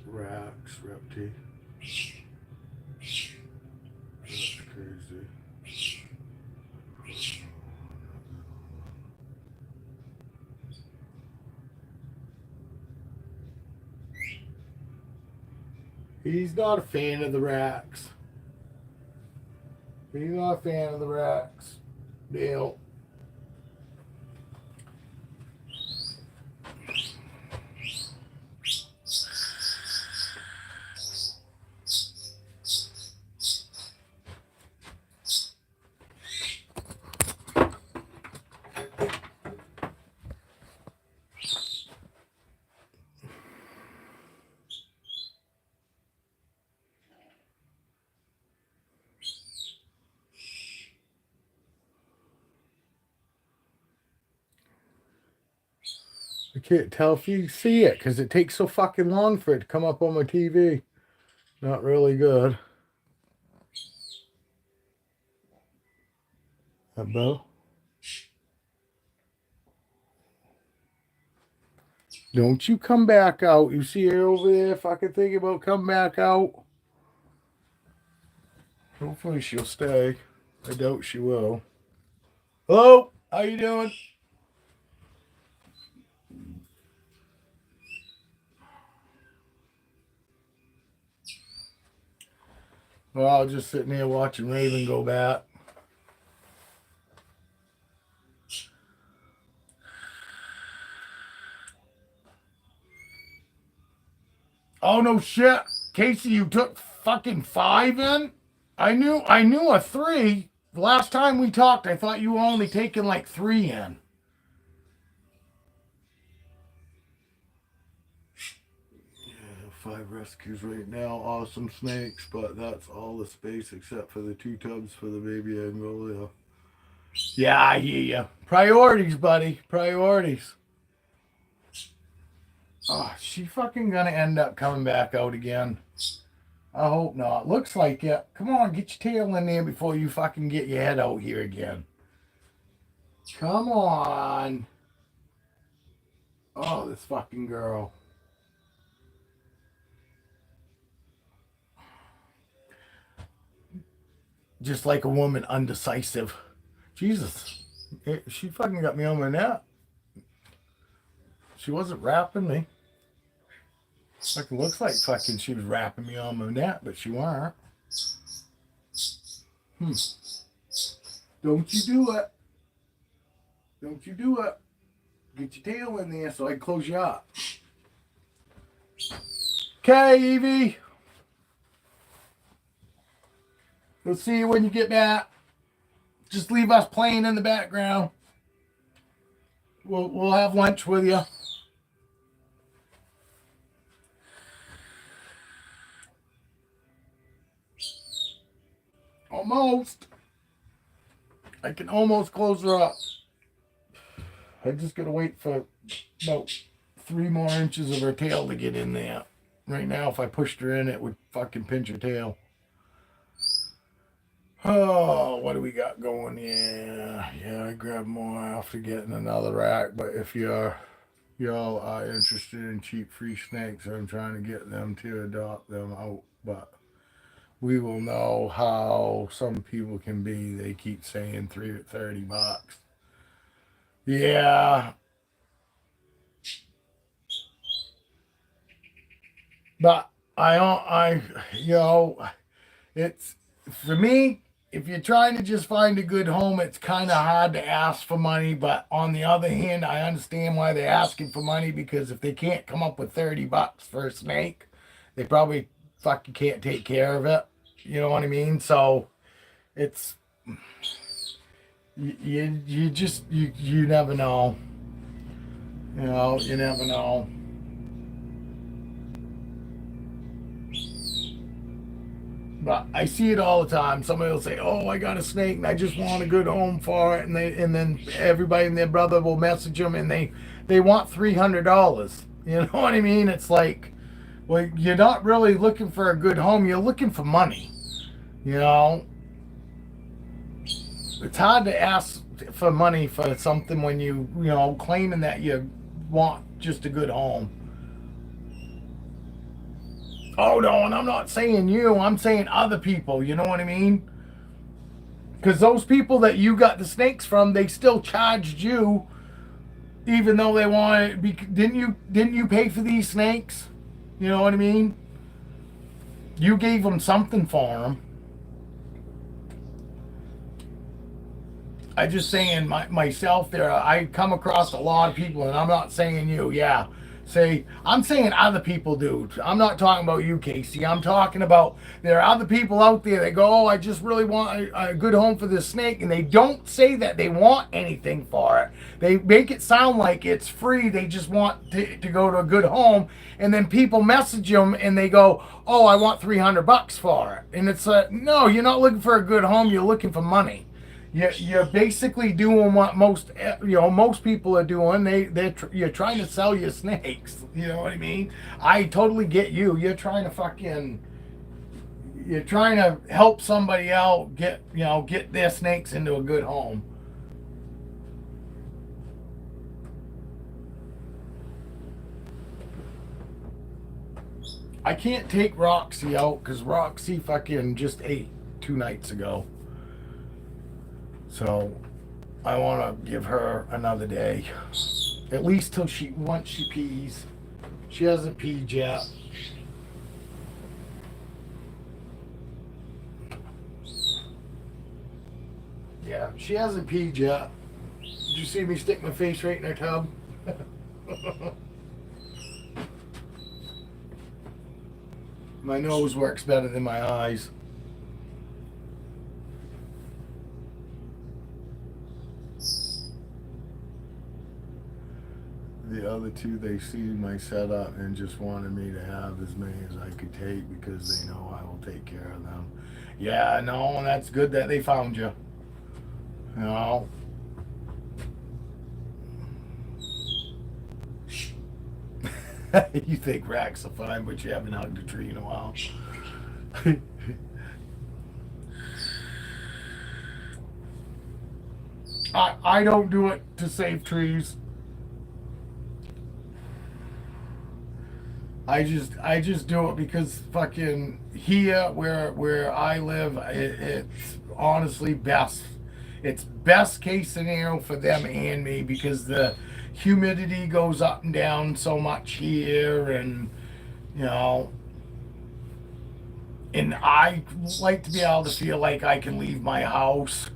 Rax, Repti. That's crazy. He's not a fan of the racks. He's not a fan of the racks. Dale. I can't tell if you see it because it takes so fucking long for it to come up on my TV. Not really good. That Bo? Don't you come back out. You see her over there fucking thinking about coming back out. Hopefully she'll stay. I doubt she will. Hello? How you doing? Well, I was just sitting there watching Raven go bat. Oh no shit. Casey, you took fucking 5 in? I knew a 3. The last time we talked, I thought you were only taking like 3 in. Yeah, 5 rescues right now. Awesome snakes, but that's all the space except for the 2 tubs for the baby Angola. Yeah, I hear you. Priorities, buddy. Priorities. Oh, she fucking gonna end up coming back out again. I hope not. Looks like it. Come on, get your tail in there before you fucking get your head out here again. Come on. Oh, this fucking girl. Just like a woman, undecisive. Jesus. She fucking got me on my net. She wasn't wrapping me. Fucking looks like fucking she was wrapping me on my net, but she weren't. Don't you do it. Don't you do it. Get your tail in there so I can close you up. Okay, Evie. We'll see you when you get back. Just leave us playing in the background. We'll have lunch with you. Almost. I can almost close her up. I just gotta wait for about 3 more inches of her tail to get in there. Right now, if I pushed her in, it would fucking pinch her tail. Oh, what do we got going? Yeah, I grabbed more after getting another rack. But if y'all are interested in cheap free snakes, I'm trying to get them to adopt them out. But we will know how some people can be. They keep saying $30. Yeah, but it's for me. If you're trying to just find a good home, it's kind of hard to ask for money. But on the other hand, I understand why they're asking for money because if they can't come up with $30 for a snake, They probably fucking can't take care of it. You know what I mean? So it's you just you never know. You know, you never know. But I see it all the time. Somebody will say, "Oh, I got a snake, and I just want a good home for it," and then everybody and their brother will message them, and they want $300. You know what I mean? It's like, well, you're not really looking for a good home. You're looking for money. You know, it's hard to ask for money for something when you know claiming that you want just a good home. Oh no, and I'm not saying you. I'm saying other people. You know what I mean? Because those people that you got the snakes from, they still charged you, even though they wanted. Didn't you pay for these snakes? You know what I mean? You gave them something for them. I just saying myself there. I come across a lot of people, and I'm not saying you. Yeah, I'm saying other people do. I'm not talking about you, Casey. I'm talking about there are other people out there that go, oh, I just really want a good home for this snake, and they don't say that they want anything for it. They make it sound like it's free. They just want to go to a good home, and then people message them and they go, oh, I want $300 for it, and it's no, you're not looking for a good home. You're looking for money. You're basically doing what most people are doing. You're trying to sell your snakes. You know what I mean? I totally get you. You're trying to help somebody out get their snakes into a good home. I can't take Roxy out because Roxy fucking just ate 2 nights ago. So I want to give her another day, at least till once she pees. She hasn't peed yet. Yeah, she hasn't peed yet. Did you see me stick my face right in her tub? My nose works better than my eyes. The other two, they see my setup and just wanted me to have as many as I could take because they know I will take care of them. Yeah, no, and that's good that they found you. You know. You think racks are fine, but you haven't hugged a tree in a while. I don't do it to save trees. I just do it because fucking here where I live, it's honestly best. It's best case scenario for them and me because the humidity goes up and down so much here, and you know, and I like to be able to feel like I can leave my house,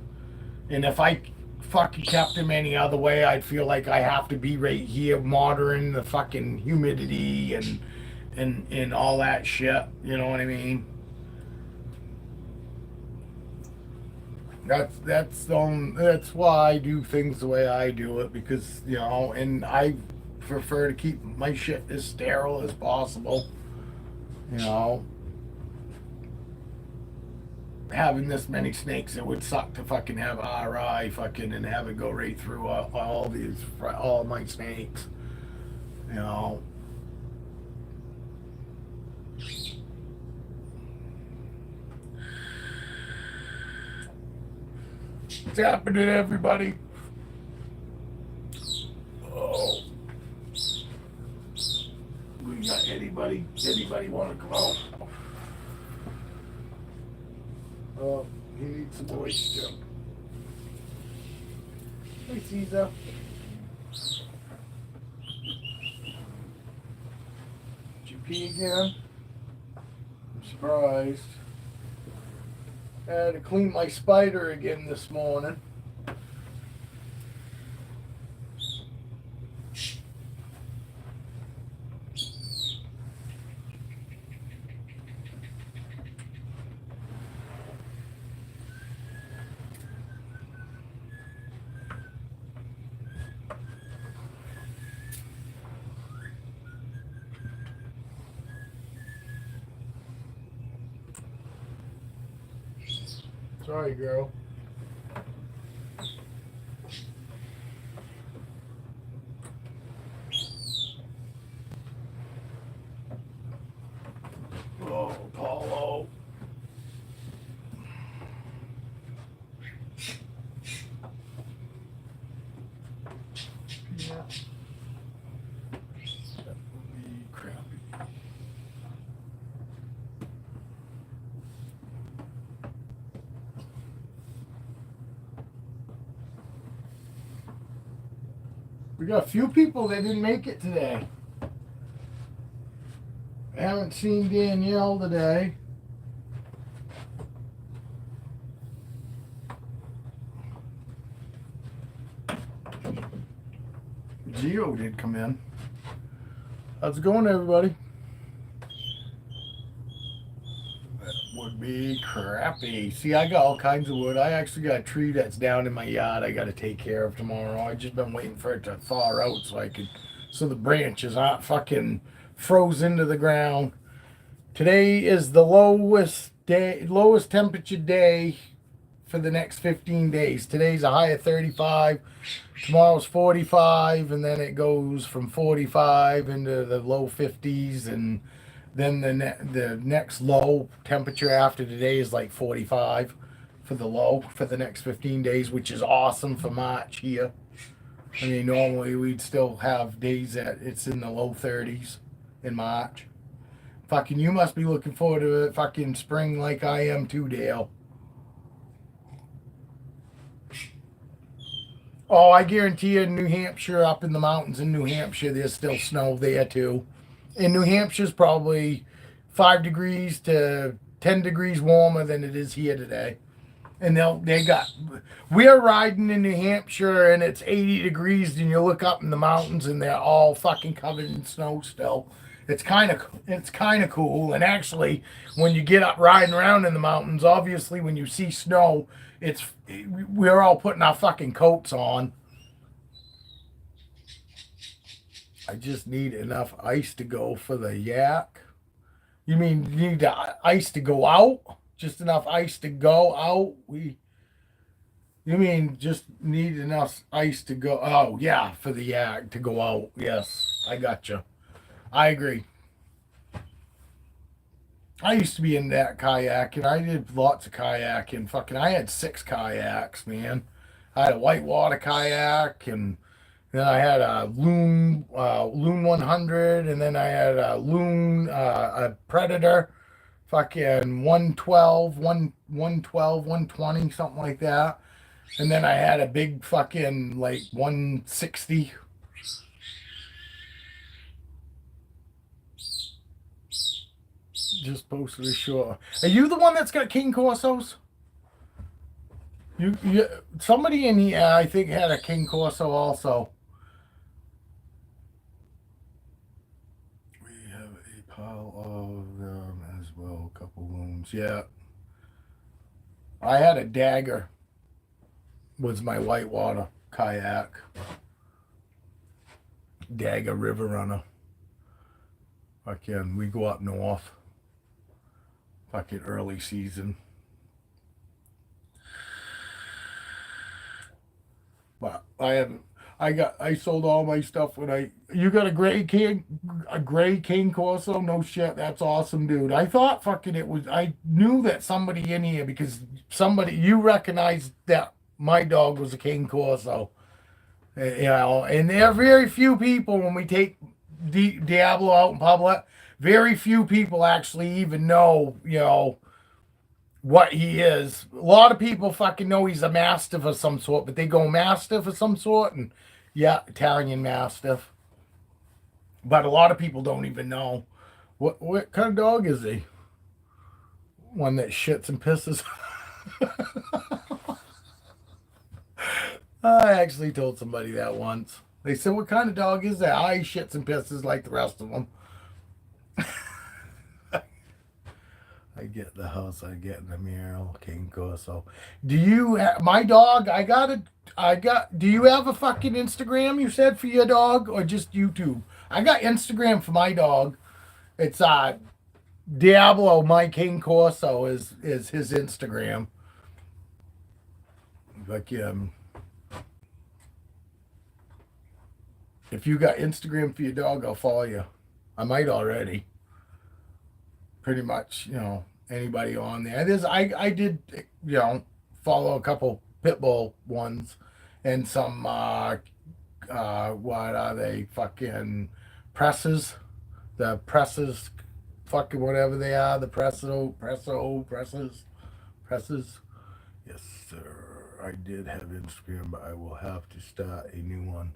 and if I fucking kept him any other way, I'd feel like I have to be right here monitoring the fucking humidity and all that shit. You know what I mean? That's why I do things the way I do it because and I prefer to keep my shit as sterile as possible. You know, having this many snakes, it would suck to fucking have RI fucking and have it go right through all my snakes. You know. What's happening, everybody? Oh, we got anybody want to come out? Oh, he needs some moisture. Hey, Caesar. Did you pee again? I'm surprised. I had to clean my spider again this morning. Sorry, girl. Oh, Paulo. Yeah. That would be crappy. We got a few people that didn't make it today. I haven't seen Danielle today. Gio did come in. How's it going, everybody? That would be crappy. See, I got all kinds of wood. I actually got a tree that's down in my yard I got to take care of tomorrow. I just been waiting for it to thaw out so the branches aren't fucking froze into the ground. Today is the lowest temperature day for the next 15 days. Today's a high of 35. Tomorrow's 45, and then it goes from 45 into the low 50s, and then the next low temperature after today is like 45 for the low for the next 15 days, which is awesome for March here. I mean, normally we'd still have days that it's in the low 30s in March. Fucking, you must be looking forward to it, fucking spring like I am too, Dale. Oh, I guarantee you in New Hampshire, up in the mountains in New Hampshire, there's still snow there too. In New Hampshire's probably 5 degrees to 10 degrees warmer than it is here today. And we're riding in New Hampshire and it's 80 degrees and you look up in the mountains and they're all fucking covered in snow still. It's kind of cool. And actually, when you get up riding around in the mountains, obviously when you see snow, we're all putting our fucking coats on. I just need enough ice to go for the yak. You mean you need the ice to go out? Just enough ice to go out? You mean just need enough ice to go? Oh yeah, for the yak to go out. Yes, I gotcha. I agree. I used to be in that kayaking. I did lots of kayaking. Fucking, I had 6 kayaks, man. I had a whitewater kayak, and then I had a Loon 100, and then I had a Loon a Predator, fucking 112, 120, something like that. And then I had a big fucking like 160. Just posted a short. Are you the one that's got King Corsos? You somebody in here I think had a King Corso also. We have a pile of them as well. A couple wounds. Yeah. I had a Dagger. Was my whitewater kayak. Dagger River Runner. Again, we go up north. Fucking early season. But I sold all my stuff when you got a gray King Corso? No shit, that's awesome, dude. I thought fucking I knew that somebody in here because you recognized that my dog was a King Corso. And there are very few people when we take Diablo out in public. Very few people actually even know, what he is. A lot of people fucking know he's a Mastiff of some sort, but they go Mastiff of some sort, and yeah, Italian Mastiff. But a lot of people don't even know. What kind of dog is he? One that shits and pisses. I actually told somebody that once. They said, "What kind of dog is that?" He shits and pisses like the rest of them. I get the house, I get the mural, King Corso. Do you my dog? Do you have a fucking Instagram? You said for your dog, or just YouTube? I got Instagram for my dog. It's Diablo. My King Corso is his Instagram. Like, if you got Instagram for your dog, I'll follow you. I might already. Pretty much, anybody on there. I did, follow a couple pit bull ones and some, what are they, fucking presses. The presses, fucking whatever they are, the presses. Yes, sir. I did have Instagram, but I will have to start a new one.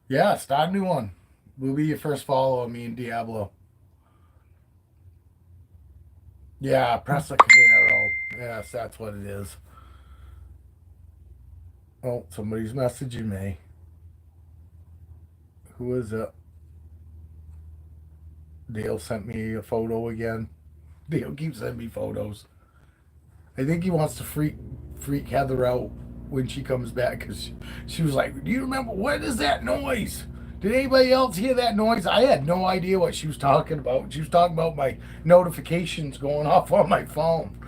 Yeah, start a new one. We'll be your first follower, me and Diablo. Yeah, Pressa Camaro. Yes, that's what it is. Oh, somebody's messaging me. Who is it? Dale sent me a photo again. Dale keeps sending me photos. I think he wants to freak Heather out when she comes back because she was like, "Do you remember what is that noise? Did anybody else hear that noise?" I had no idea what she was talking about. She was talking about my notifications going off on my phone,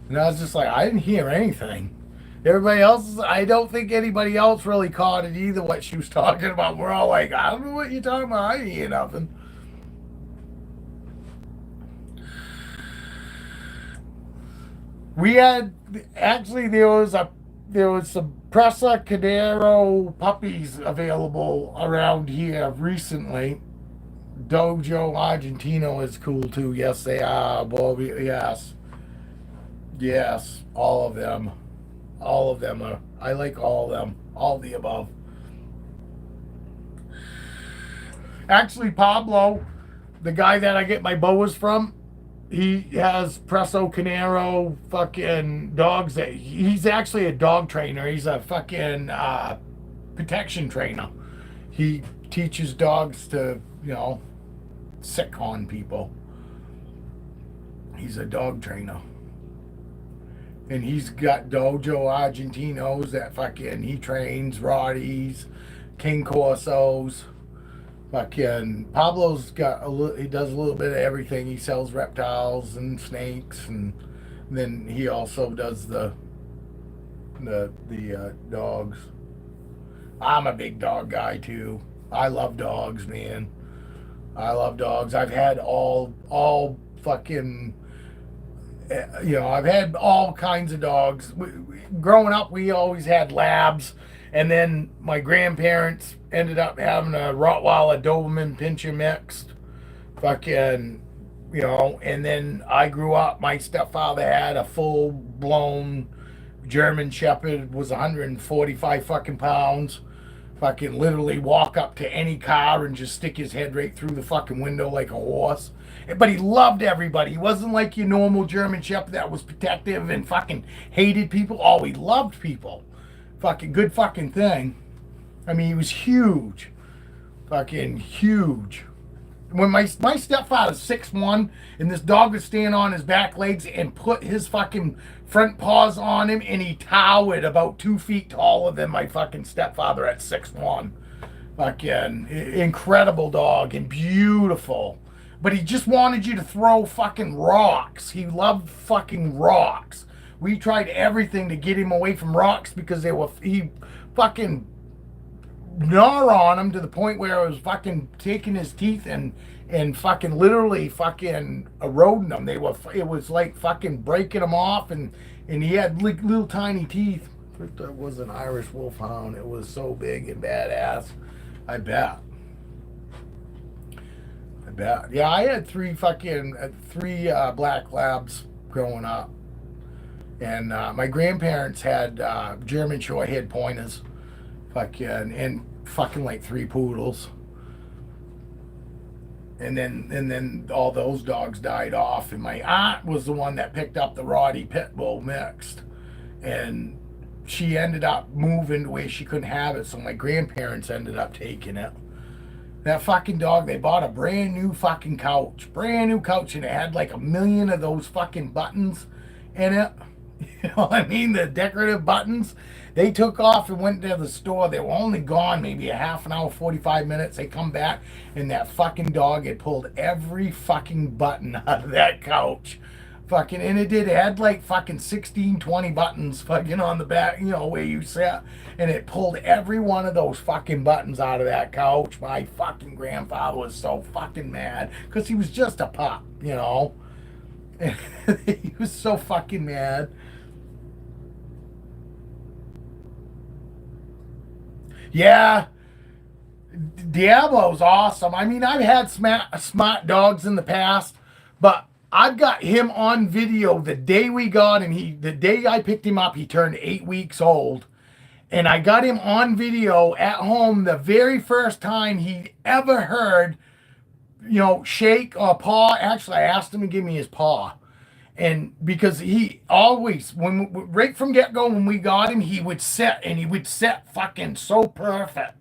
and I was just like, I didn't hear anything. Everybody else, I don't think anybody else really caught it either. What she was talking about, we're all like, I don't know what you're talking about. I didn't hear nothing. We had actually there was some Presa Cadero puppies available around here recently. Dojo Argentino is cool too. Yes, they are. Bobby, yes, yes, all of them. All of them are. I like all of them. All the above. Actually, Pablo, the guy that I get my Boas from, he has Presso Canero fucking dogs. He's actually a dog trainer. He's a fucking protection trainer. He teaches dogs to, sick on people. He's a dog trainer. And he's got Dojo Argentinos that fucking he trains, Rotties, King Corsos. Fucking Pablo's got he does a little bit of everything. He sells reptiles and snakes, and then he also does the dogs. I'm a big dog guy too. I love dogs, man. I love dogs. I've had all fucking I've had all kinds of dogs. Growing up, we always had labs, and then my grandparents ended up having a Rottweiler Doberman Pinscher mixed. Fucking, and then I grew up. My stepfather had a full blown German Shepherd, was 145 fucking pounds. Fucking literally walk up to any car and just stick his head right through the fucking window like a horse. But he loved everybody. He wasn't like your normal German Shepherd that was protective and fucking hated people. Oh, he loved people. Fucking good fucking thing. I mean, he was huge. Fucking huge. When my stepfather's 6'1", and this dog would stand on his back legs and put his fucking front paws on him, and he towered about 2 feet taller than my fucking stepfather at 6'1". Fucking incredible dog and beautiful. But he just wanted you to throw fucking rocks. He loved fucking rocks. We tried everything to get him away from rocks because he fucking gnaw on him to the point where it was fucking taking his teeth and fucking literally fucking eroding them. It was like fucking breaking them off, and he had little tiny teeth. That was an Irish Wolfhound. It was so big and badass. I bet. Yeah, I had three black labs growing up, and my grandparents had German Shorthair pointers, and fucking like 3 poodles, and then all those dogs died off, and my aunt was the one that picked up the Roddy Pit Bull mixed, and she ended up moving to where she couldn't have it, so my grandparents ended up taking it. That fucking dog, they bought a brand new fucking couch, and it had like 1 million of those fucking buttons in it. You know what I mean? The decorative buttons. They took off and went to the store. They were only gone maybe a half an hour, 45 minutes. They come back, and that fucking dog had pulled every fucking button out of that couch. Fucking, and it had like fucking 16, 20 buttons fucking on the back, where you sit. And it pulled every one of those fucking buttons out of that couch. My fucking grandfather was so fucking mad because he was just a pup, And he was so fucking mad. Yeah, Diablo's awesome. I mean, I've had smart dogs in the past, but I've got him on video the day we got him. The day I picked him up, he turned 8 weeks old. And I got him on video at home the very first time he ever heard, shake or paw. Actually, I asked him to give me his paw. And because he always, right from get-go, when we got him, he would sit, and he would sit fucking so perfect.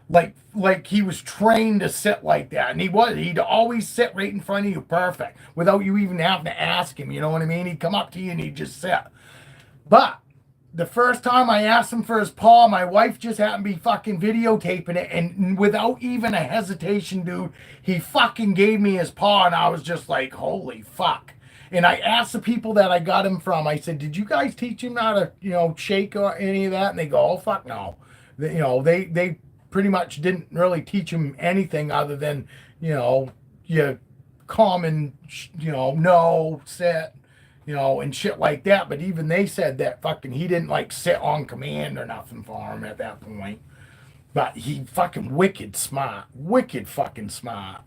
Like he was trained to sit like that. And he'd always sit right in front of you perfect without you even having to ask him. You know what I mean? He'd come up to you and he'd just sit. But the first time I asked him for his paw, my wife just happened to be fucking videotaping it, and without even a hesitation, dude, he fucking gave me his paw, and I was just like, holy fuck. And I asked the people that I got him from, I said, did you guys teach him how to, shake or any of that? And they go, oh, fuck no. They pretty much didn't really teach him anything other than, your common, no, sit, and shit like that. But even they said that fucking he didn't like sit on command or nothing for him at that point. But he fucking wicked fucking smart.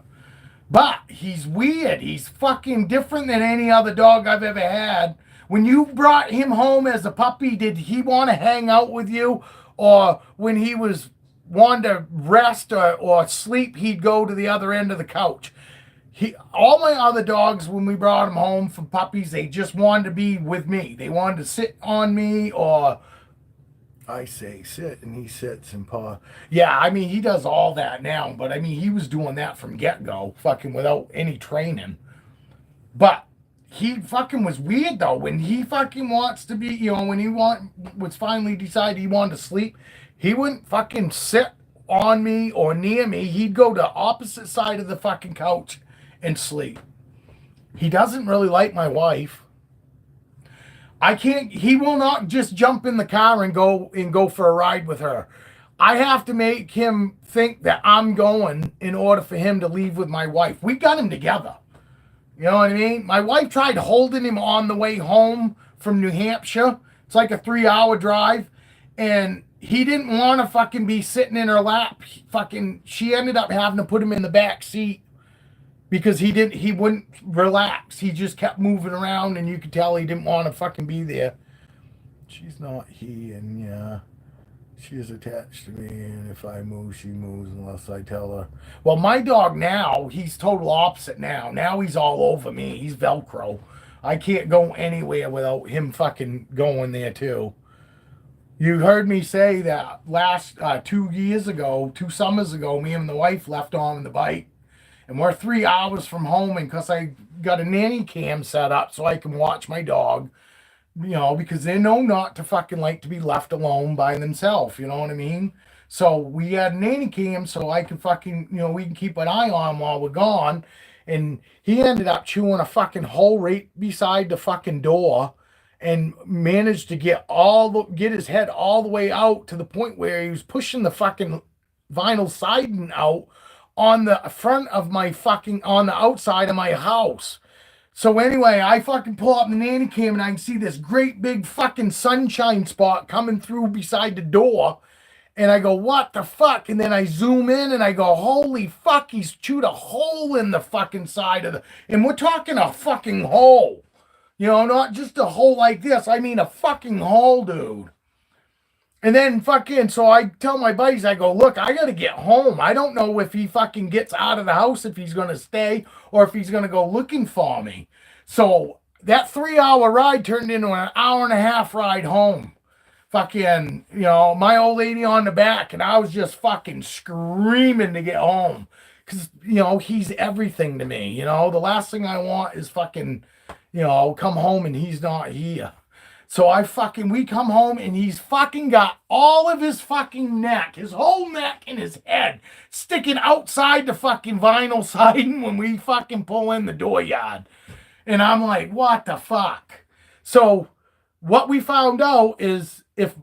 But he's weird. He's fucking different than any other dog I've ever had. When you brought him home as a puppy, did he want to hang out with you? Or when he wanted to rest or sleep, he'd go to the other end of the couch? All my other dogs, when we brought them home from puppies, they just wanted to be with me. They wanted to sit on me, or I say sit and he sits and paw. Yeah, I mean, he does all that now, but I mean, he was doing that from get-go, fucking without any training. But he fucking was weird, though. When he fucking wants to be, when he was finally decided he wanted to sleep, he wouldn't fucking sit on me or near me. He'd go to opposite side of the fucking couch and sleep. He doesn't really like my wife. He will not just jump in the car and go for a ride with her. I have to make him think that I'm going in order for him to leave with my wife. We got him together. You know what I mean? My wife tried holding him on the way home from New Hampshire. It's like a 3-hour drive. And he didn't want to fucking be sitting in her lap. She ended up having to put him in the back seat because he wouldn't relax. He just kept moving around, and you could tell he didn't want to fucking be there. She's not he, and yeah, she is attached to me, and if I move, she moves unless I tell her. Well, my dog now, he's total opposite now. Now he's all over me. He's Velcro. I can't go anywhere without him fucking going there too. You heard me say that last 2 summers ago, me and the wife left on the bike. And we're 3 hours from home, and because I got a nanny cam set up so I can watch my dog, because they know not to fucking like to be left alone by themselves, you know what I mean? So we had a nanny cam so I could fucking, we can keep an eye on him while we're gone. And he ended up chewing a fucking hole right beside the fucking door and managed to get his head all the way out to the point where he was pushing the fucking vinyl siding out on the front of on the outside of my house. So anyway, I fucking pull up the nanny cam and I can see this great big fucking sunshine spot coming through beside the door. And I go, what the fuck? And then I zoom in and I go, holy fuck, he's chewed a hole in the fucking side of and we're talking a fucking hole. Not just a hole like this. I mean a fucking hole, dude. And then so I tell my buddies, I go, look, I got to get home. I don't know if he fucking gets out of the house, if he's going to stay, or if he's going to go looking for me. So that 3-hour ride turned into an 1.5-hour ride home. Fucking, my old lady on the back, and I was just fucking screaming to get home. Because, he's everything to me. The last thing I want is fucking, come home and he's not here. So we come home and he's fucking got all of his fucking neck, his whole neck and his head sticking outside the fucking vinyl siding when we fucking pull in the dooryard. And I'm like, what the fuck? So what we found out is if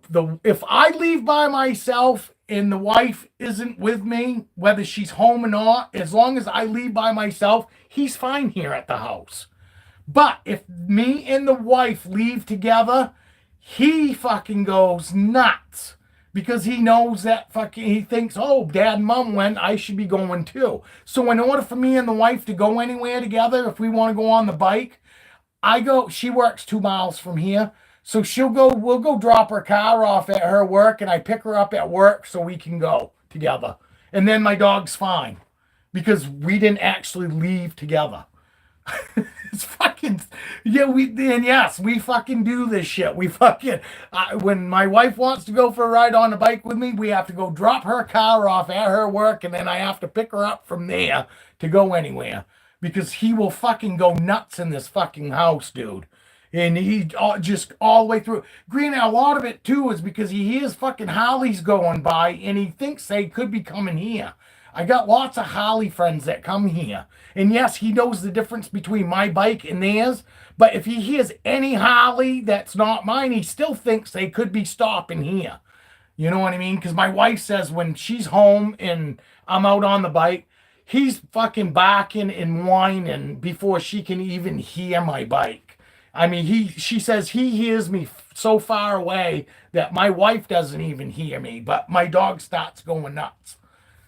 I leave by myself and the wife isn't with me, whether she's home or not, as long as I leave by myself, he's fine here at the house. But if me and the wife leave together, he fucking goes nuts because he knows that fucking he thinks, oh, dad and mom went, I should be going too. So in order for me and the wife to go anywhere together, if we want to go on the bike, I go, she works 2 miles from here. So we'll go drop her car off at her work and I pick her up at work so we can go together. And then my dog's fine because we didn't actually leave together. It's fucking, yeah, we fucking do this shit. We fucking, when my wife wants to go for a ride on a bike with me, we have to go drop her car off at her work and then I have to pick her up from there to go anywhere because he will fucking go nuts in this fucking house, dude. And he just all the way through. Green, a lot of it too is because he hears fucking Hollies going by and he thinks they could be coming here. I got lots of Holly friends that come here. And yes, he knows the difference between my bike and theirs. But if he hears any Holly that's not mine, he still thinks they could be stopping here. You know what I mean? Because my wife says when she's home and I'm out on the bike, he's fucking barking and whining before she can even hear my bike. I mean, she says he hears me so far away that my wife doesn't even hear me, but my dog starts going nuts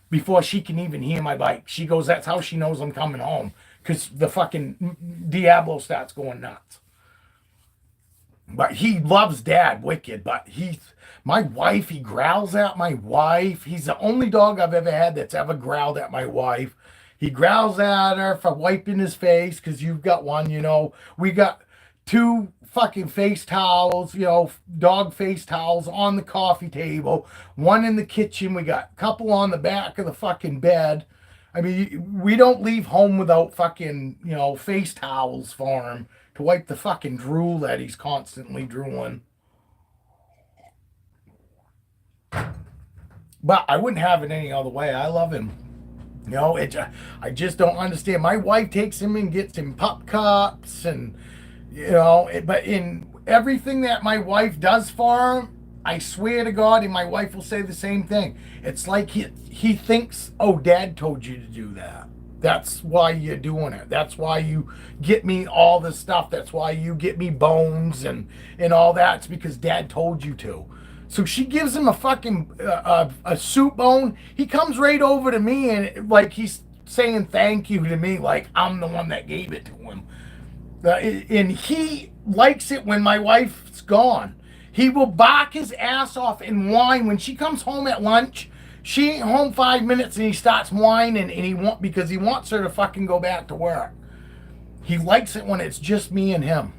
before she can even hear my bike. She goes, that's how she knows I'm coming home. Because the fucking Diablo starts going nuts. But he loves dad wicked. But my wife, he growls at my wife. He's the only dog I've ever had that's ever growled at my wife. He growls at her for wiping his face because you've got one, you know. We got 2 fucking face towels, you know, dog face towels on the coffee table, one in the kitchen. We got a couple on the back of the fucking bed. I mean, we don't leave home without fucking, you know, face towels for him to wipe the fucking drool that he's constantly drooling. But I wouldn't have it any other way. I love him. You know, I just don't understand. My wife takes him and gets him pup cups and, you know, but in everything that my wife does for him, I swear to God, and my wife will say the same thing. It's like he thinks, oh, dad told you to do that. That's why you're doing it. That's why you get me all this stuff. That's why you get me bones and all that. It's because dad told you to. So she gives him a fucking a soup bone. He comes right over to me and like he's saying thank you to me, like I'm the one that gave it to him. And he likes it when my wife's gone. He will bark his ass off and whine when she comes home at lunch. She ain't home 5 minutes and he starts whining and because he wants her to fucking go back to work. He likes it when it's just me and him.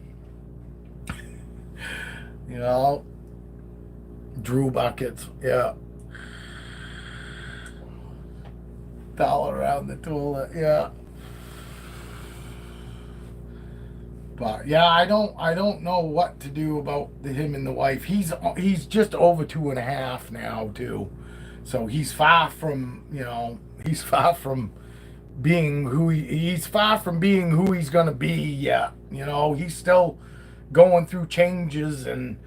You know, Drew buckets, yeah. Towel around the toilet, yeah. But yeah, I don't know what to do about him and the wife. He's just over 2.5 now too, so he's far from he's far from being he's far from being who he's gonna be yet. You know, he's still going through changes and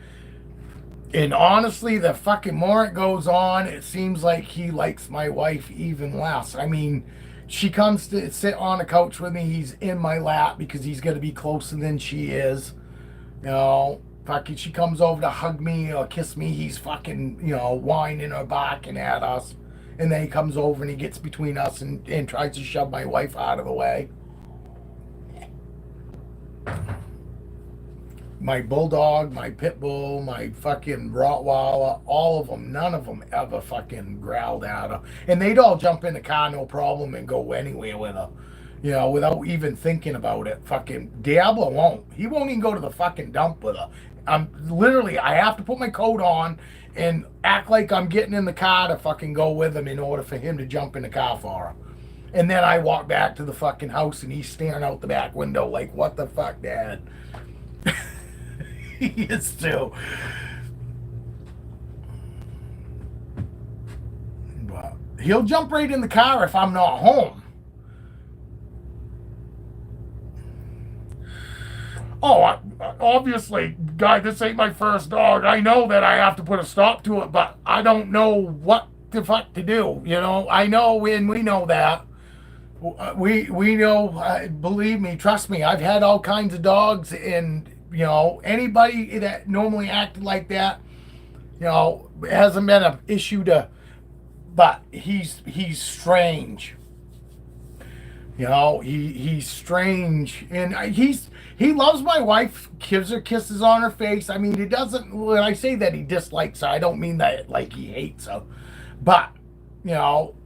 honestly, the fucking more it goes on, it seems like he likes my wife even less. I mean, she comes to sit on the couch with me. He's in my lap because he's going to be closer than she is. You know, fucking, she comes over to hug me or kiss me. He's fucking, you know, whining or barking at us. And then he comes over and he gets between us and tries to shove my wife out of the way. My bulldog, my pit bull, my fucking Rottweiler, all of them, none of them ever fucking growled at her. And they'd all jump in the car, no problem, and go anywhere with her. You know, without even thinking about it. Fucking Diablo won't. He won't even go to the fucking dump with her. I have to put my coat on and act like I'm getting in the car to fucking go with him in order for him to jump in the car for her. And then I walk back to the fucking house and he's staring out the back window like, what the fuck, Dad? He is too. But he'll jump right in the car if I'm not home. Oh, obviously, guy, this ain't my first dog. I know that I have to put a stop to it, but I don't know what the fuck to do. You know, I know, and we know that. We know. Believe me, trust me. I've had all kinds of dogs, and anybody that normally acted like that, it hasn't been an issue to. But he's strange. He's strange, and he loves my wife, gives her kisses on her face. I mean, he doesn't. When I say that he dislikes her, I don't mean that like he hates her, but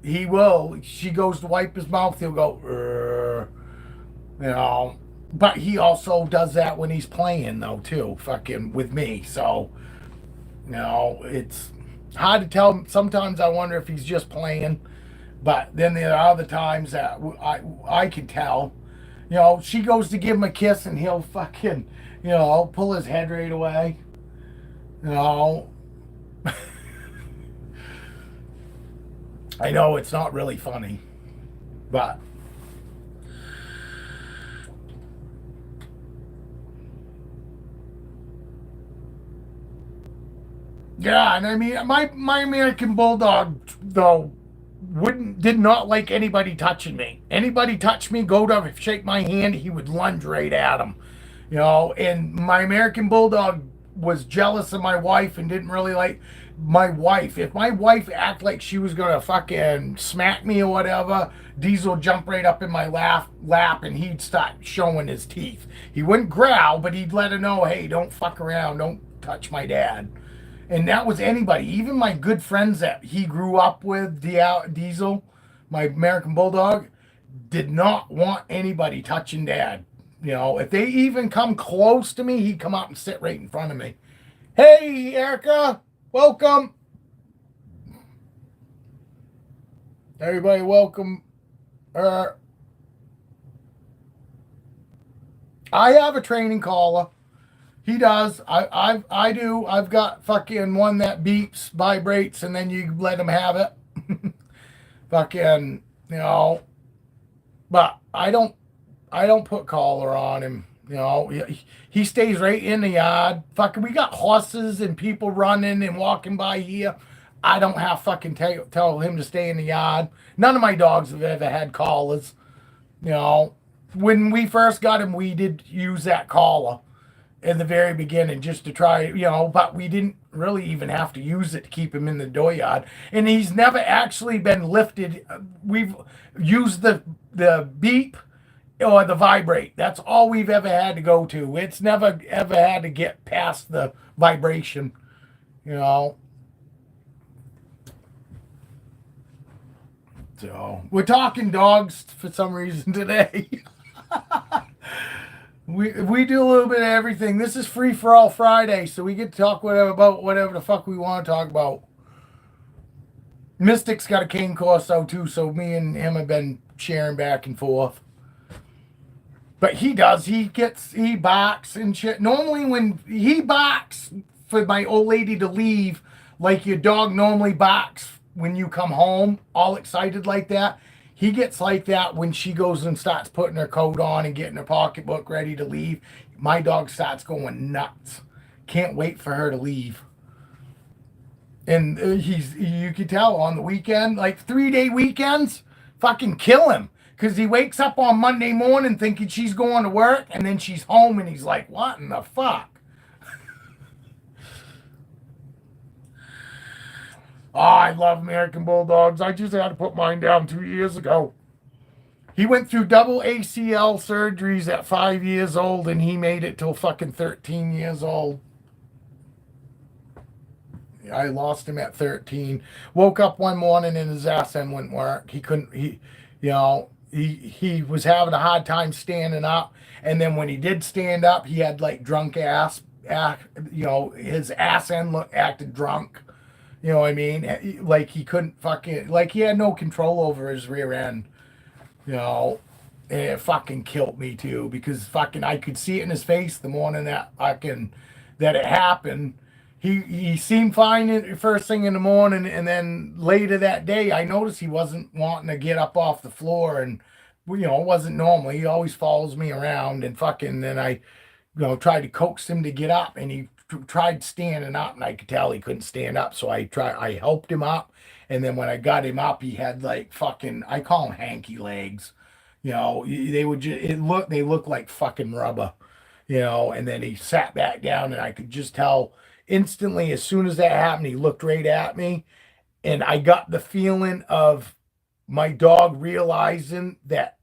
he will. She goes to wipe his mouth, he'll go, But he also does that when he's playing, though, too, fucking with me. So, it's hard to tell. Sometimes I wonder if he's just playing. But then there are other times that I can tell. She goes to give him a kiss and he'll fucking, pull his head right away. You know. I know it's not really funny, but yeah, and I mean my American Bulldog though did not like anybody touching me. Anybody touch me, go to shake my hand, he would lunge right at him. And my American Bulldog was jealous of my wife and didn't really like my wife. If my wife act like she was gonna fucking smack me or whatever, Diesel would jump right up in my lap and he'd start showing his teeth. He wouldn't growl, but he'd let her know, hey, don't fuck around, don't touch my dad. And that was anybody, even my good friends that he grew up with, Diesel, my American Bulldog, did not want anybody touching dad. If they even come close to me, he'd come up and sit right in front of me. Hey, Erica, welcome. Everybody, welcome. I have a training collar. He does. I do. I've got fucking one that beeps, vibrates, and then you let him have it. Fucking, But I don't put collar on him. He stays right in the yard. Fucking, we got horses and people running and walking by here. I don't have fucking tell him to stay in the yard. None of my dogs have ever had collars. When we first got him, we did use that collar in the very beginning just to try, but we didn't really even have to use it to keep him in the dooryard. And he's never actually been lifted. We've used the beep or the vibrate. That's all we've ever had to go to. It's never ever had to get past the vibration, So we're talking dogs for some reason today. We do a little bit of everything. This is Free for All Friday, so we get to talk about whatever the fuck we want to talk about. Mystic's got a cane corso too, so me and him have been sharing back and forth. But he does. He barks and shit. Normally when he barks for my old lady to leave, like your dog normally barks when you come home, all excited like that. He gets like that when she goes and starts putting her coat on and getting her pocketbook ready to leave. My dog starts going nuts. Can't wait for her to leave. And you can tell on the weekend, like 3-day weekends, fucking kill him. Because he wakes up on Monday morning thinking she's going to work, and then she's home and he's like, what in the fuck? Oh, I love American Bulldogs. I just had to put mine down 2 years ago. He went through double ACL surgeries at 5 years old, and he made it till fucking 13 years old. I lost him at 13. Woke up one morning and his ass end wouldn't work. He couldn't, he was having a hard time standing up. And then when he did stand up, he had like drunk ass, his ass end acted drunk. You know what I mean? Like he couldn't fucking, like he had no control over his rear end. And it fucking killed me too, because fucking I could see it in his face the morning that it happened. He seemed fine first thing in the morning, and then later that day I noticed he wasn't wanting to get up off the floor, and it wasn't normal. He always follows me around, and fucking then I tried to coax him to get up, and he tried standing up, and I could tell he couldn't stand up. So I helped him up, and then when I got him up, he had like fucking, I call them hanky legs. They would just they look like fucking rubber. And then he sat back down, and I could just tell instantly as soon as that happened, he looked right at me, and I got the feeling of my dog realizing that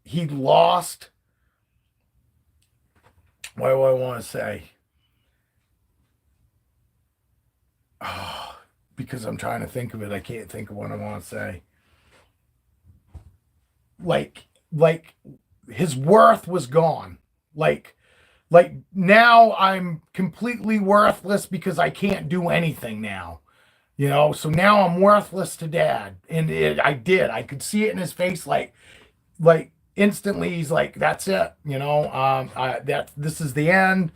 he'd lost. What do I want to say? Oh, because I'm trying to think of it. I can't think of what I want to say. Like his worth was gone. Like now I'm completely worthless because I can't do anything now. So now I'm worthless to Dad. And I could see it in his face, like instantly he's like, that's it. This is the end.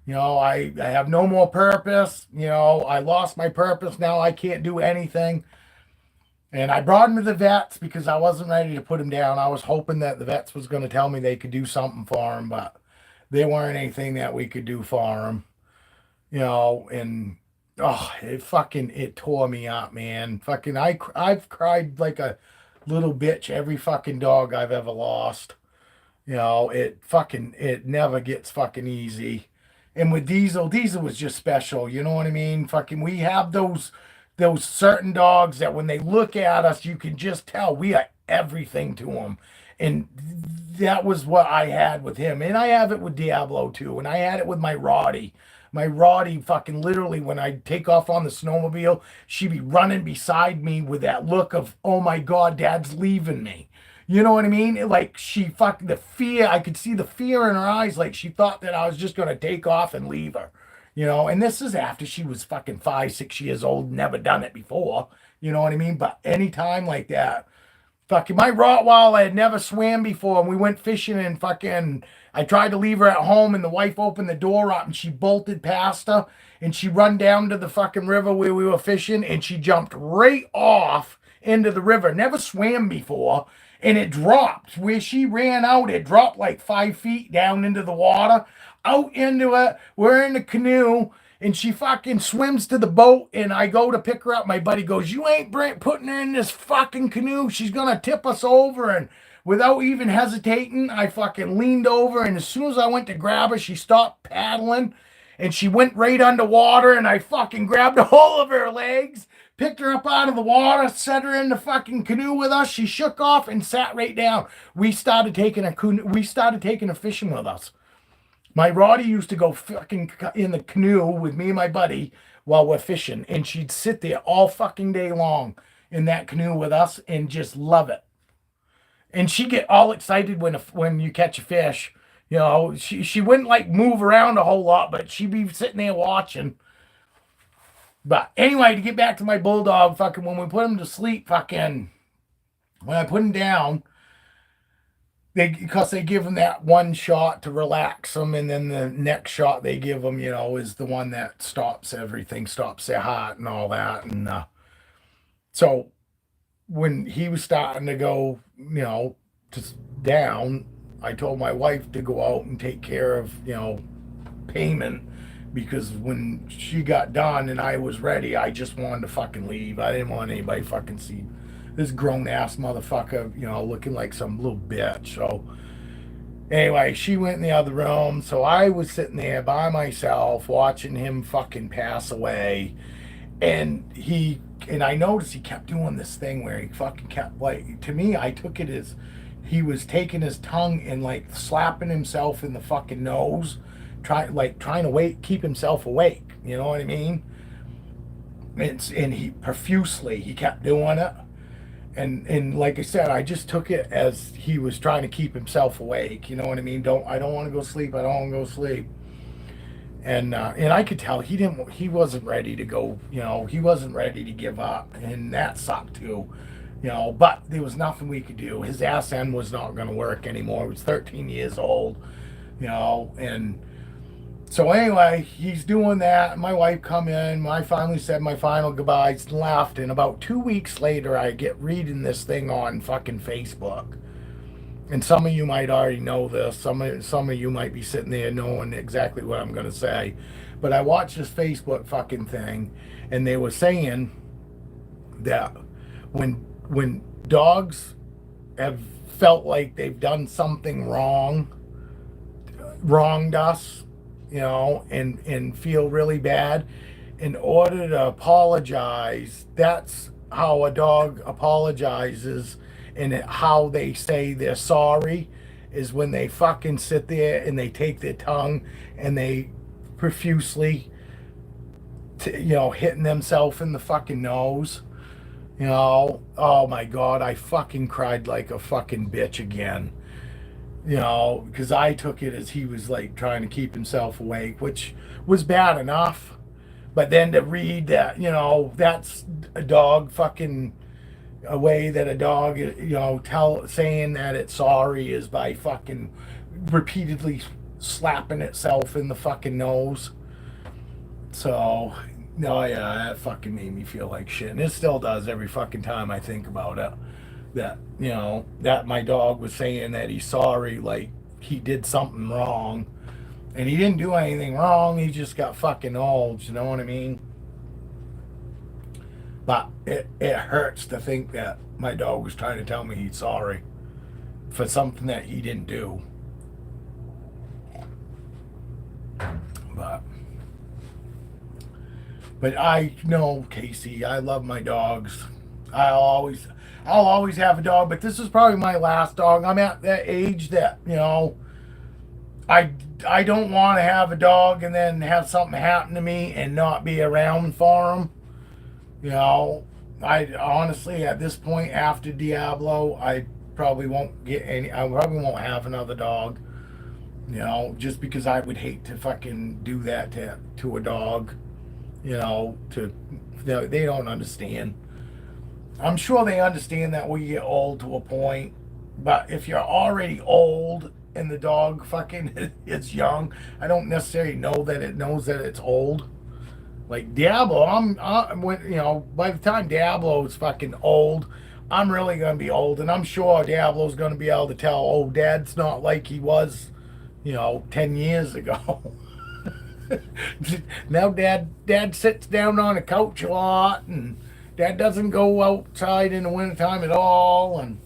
I have no more purpose. I lost my purpose. Now I can't do anything. And I brought him to the vets because I wasn't ready to put him down. I was hoping that the vets was going to tell me they could do something for him, but they weren't anything that we could do for him. And it tore me up, man. I've cried like a little bitch every fucking dog I've ever lost. It never gets fucking easy. And with Diesel was just special. You know what I mean? We have those certain dogs that when they look at us, you can just tell we are everything to them. And that was what I had with him. And I have it with Diablo too. And I had it with my Roddy. My Roddy fucking literally, when I take off on the snowmobile, she'd be running beside me with that look of, oh my God, Dad's leaving me. You know what I mean? Like the fear, I could see the fear in her eyes. Like she thought that I was just going to take off and leave her. And this is after she was fucking 5, 6 years old, never done it before. You know what I mean? But anytime like that, my Rottweiler had never swam before, and we went fishing, and I tried to leave her at home, and the wife opened the door up, and she bolted past her, and she run down to the fucking river where we were fishing, and she jumped right off into the river. Never swam before, and it dropped. Where she ran out, it dropped like 5 feet down into the water, out into it. We're in the canoe, and she fucking swims to the boat, and I go to pick her up. My buddy goes, you ain't putting her in this fucking canoe. She's going to tip us over. And without even hesitating, I fucking leaned over, and as soon as I went to grab her, she stopped paddling, and she went right underwater, and I fucking grabbed a hold of her legs, picked her up out of the water, set her in the fucking canoe with us. She shook off and sat right down. We started taking her fishing with us. My Roddy used to go fucking in the canoe with me and my buddy while we're fishing, and she'd sit there all fucking day long in that canoe with us and just love it. And she'd get all excited when you catch a fish. She wouldn't like move around a whole lot, but she'd be sitting there watching. But anyway, to get back to my bulldog, when we put him to sleep, when I put him down, because they give them that one shot to relax them, and then the next shot they give them, is the one that stops everything, stops their heart and all that. And so when he was starting to go, down, I told my wife to go out and take care of, payment, because when she got done and I was ready, I just wanted to fucking leave. I didn't want anybody fucking see this grown-ass motherfucker, looking like some little bitch. So anyway, she went in the other room. So I was sitting there by myself watching him fucking pass away. And I noticed he kept doing this thing where he fucking kept, like, to me, I took it as he was taking his tongue and, like, slapping himself in the fucking nose, trying to keep himself awake. You know what I mean? And he profusely, he kept doing it. And like I said, I just took it as he was trying to keep himself awake. You know what I mean? I don't want to go sleep. I don't want to go sleep. And I could tell he wasn't ready to go. He wasn't ready to give up, and that sucked too. But there was nothing we could do. His ass end was not going to work anymore. He was 13 years old. And so anyway, he's doing that. My wife come in. I finally said my final goodbyes and left. And about 2 weeks later, I get reading this thing on fucking Facebook. and some of you might already know this. Some of you might be sitting there knowing exactly what I'm going to say. But I watched this Facebook fucking thing, and they were saying that when dogs have felt like they've done something wronged us, and feel really bad, in order to apologize, that's how a dog apologizes, and how they say they're sorry is when they fucking sit there and they take their tongue and they profusely, hitting themselves in the fucking nose. Oh my God, I fucking cried like a fucking bitch again. Because I took it as he was like trying to keep himself awake, which was bad enough. But then to read that, that's a dog fucking a way that a dog, saying that it's sorry is by fucking repeatedly slapping itself in the fucking nose. So, no, yeah, that fucking made me feel like shit. And it still does every fucking time I think about it. That my dog was saying that he's sorry, like he did something wrong. And he didn't do anything wrong, he just got fucking old, you know what I mean? But it hurts to think that my dog was trying to tell me he's sorry for something that he didn't do. But I know, Casey, I love my dogs. I'll always have a dog, but this is probably my last dog. I'm at that age that, I don't want to have a dog and then have something happen to me and not be around for him. I honestly, at this point after Diablo, I probably won't get any. I probably won't have another dog. Just because I would hate to fucking do that to a dog. They don't understand. I'm sure they understand that we get old to a point, but if you're already old and the dog fucking is young, I don't necessarily know that it knows that it's old. Like Diablo, by the time Diablo is fucking old, I'm really gonna be old, and I'm sure Diablo's gonna be able to tell, oh, Dad's not like he was, 10 years ago. Now Dad sits down on a couch a lot, and Dad doesn't go outside in the wintertime at all, and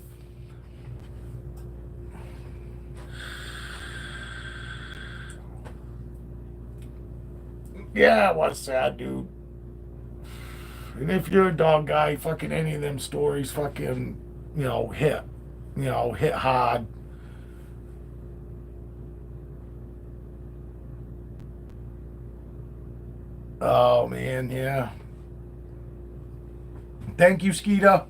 yeah, it was sad, dude. And if you're a dog guy, fucking any of them stories fucking, hit hard. Oh man, yeah. Thank you, Skeeta.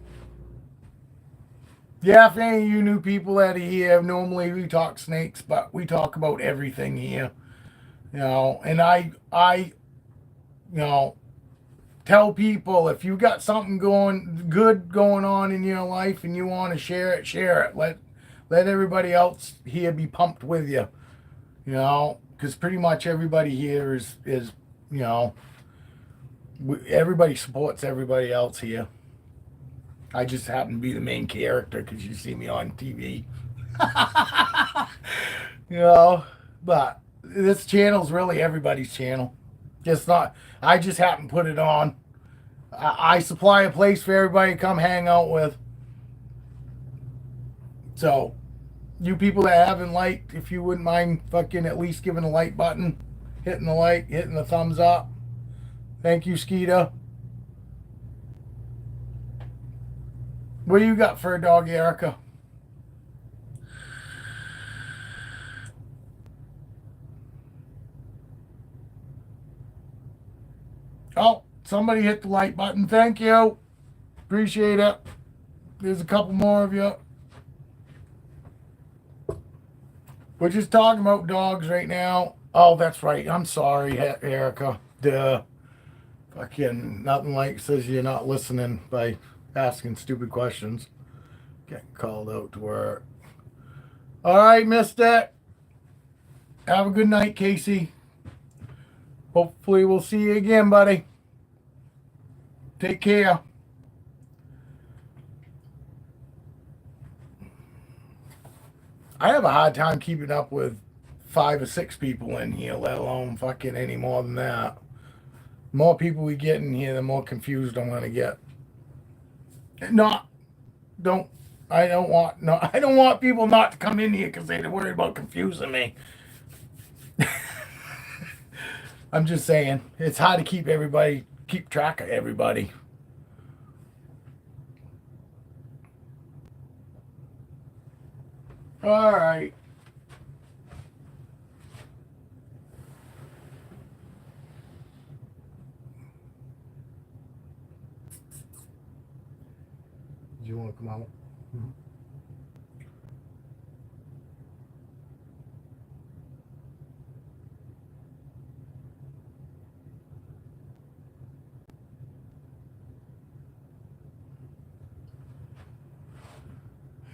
Yeah, if any of you new people out of here, normally we talk snakes, but we talk about everything here. And I, you know, tell people if you got something going on in your life and you want to share it, share it. Let everybody else here be pumped with you. Because pretty much everybody here is you know everybody supports everybody else here. I just happen to be the main character because you see me on TV. you know, but this channel's really everybody's channel. Just not. I just happen to put it on. I supply a place for everybody to come hang out with. So, you people that haven't liked, if you wouldn't mind fucking at least giving a like button, hitting the like, hitting the thumbs up. Thank you, Skeeta. What do you got for a dog, Erica? Oh, somebody hit the like button. Thank you. Appreciate it. There's a couple more of you. We're just talking about dogs right now. Oh, that's right. I'm sorry, Erica. Duh. Fucking nothing like says you're not listening by asking stupid questions. Getting called out to work. All right, missed it. Have a good night, Casey. Hopefully we'll see you again, buddy. Take care. I have a hard time keeping up with 5 or 6 people in here, let alone fucking any more than that. The more people we get in here, the more confused I'm gonna get. Not don't I don't want no I don't want people not to come in here because they're worried about confusing me. I'm just saying it's hard to keep track of everybody. All right. Do you want to come out? Mm-hmm.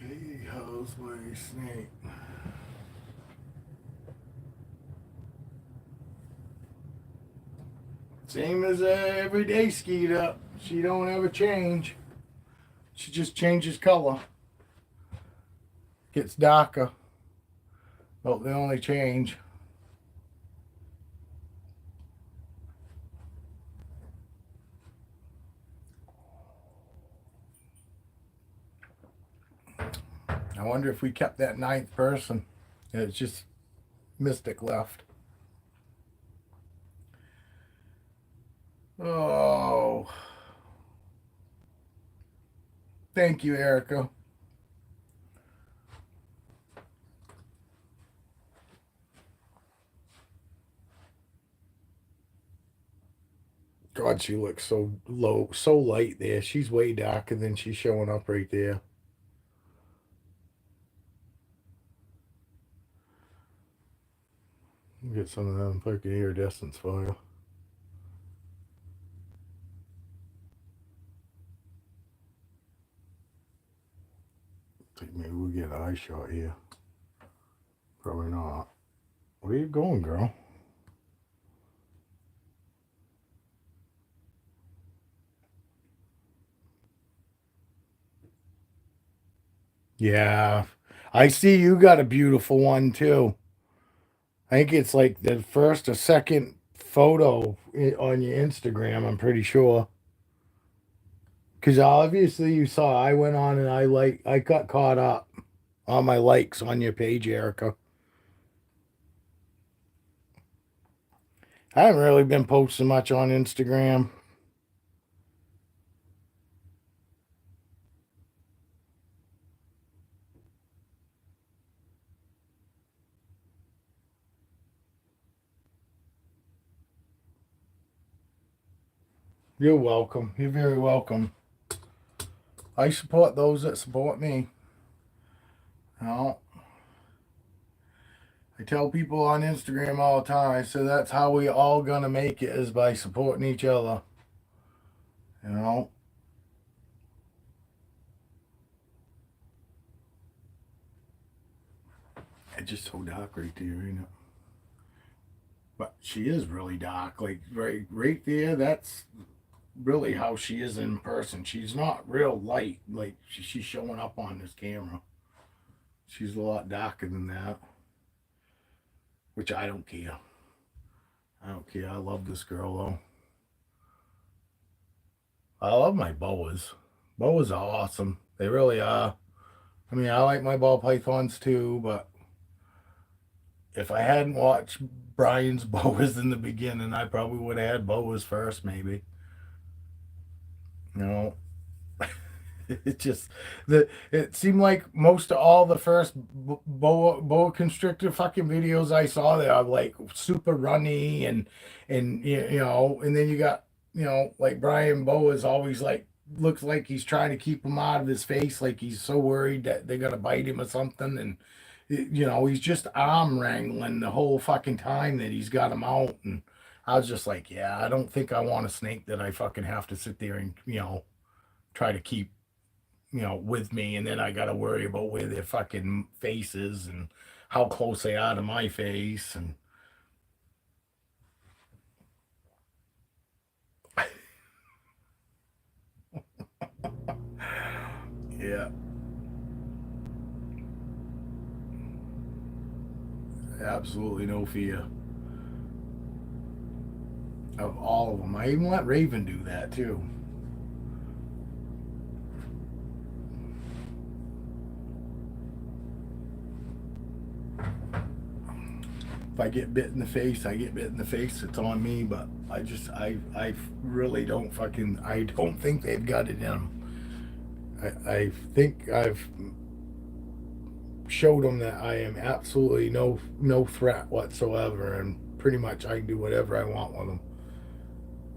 Hey, how's my snake? Same as every day, Skeeta. She don't ever change. She just changes color. Gets darker. Well, the only change. I wonder if we kept that 9th person. It's just Mystic left. Oh. Thank you, Erica. God, she looks so low, so light there. She's way darker than she's showing up right there. Get some of them fucking iridescence for you. Think maybe we'll get an eye shot here. Probably not. Where you going, girl? Yeah. I see you got a beautiful one too. I think it's like the first or second photo on your Instagram, I'm pretty sure. Because obviously you saw I went on and I got caught up on my likes on your page, Erica. I haven't really been posting much on Instagram. You're welcome. You're very welcome. I support those that support me. You know, I tell people on Instagram all the time, I say that's how we all gonna make it is by supporting each other. You know? It's just so dark right there, ain't it? But she is really dark. Like right there, that's really how she is in person. She's not real light like she's showing up on this camera. She's a lot darker than that. Which I don't care. I don't care. I love this girl though. I love my boas. Boas are awesome. They really are. I mean, I like my ball pythons too, but if I hadn't watched Brian's boas in the beginning, I probably would have had boas first, maybe. You know, it just it seemed like most of all the first boa constrictor fucking videos I saw there are like super runny and you know, and then you got like Brian Boas always like looks like he's trying to keep him out of his face, like he's so worried that they're gonna bite him or something, and he's just arm wrangling the whole fucking time that he's got him out, and I was just like, yeah, I don't think I want a snake that I fucking have to sit there and try to keep with me, and then I got to worry about where their fucking face is and how close they are to my face, and yeah, absolutely no fear of all of them. I even let Raven do that too. If I get bit in the face, I get bit in the face. It's on me. But I really don't fucking. I don't think they've got it in them. I think I've showed them that I am absolutely no threat whatsoever, and pretty much I can do whatever I want with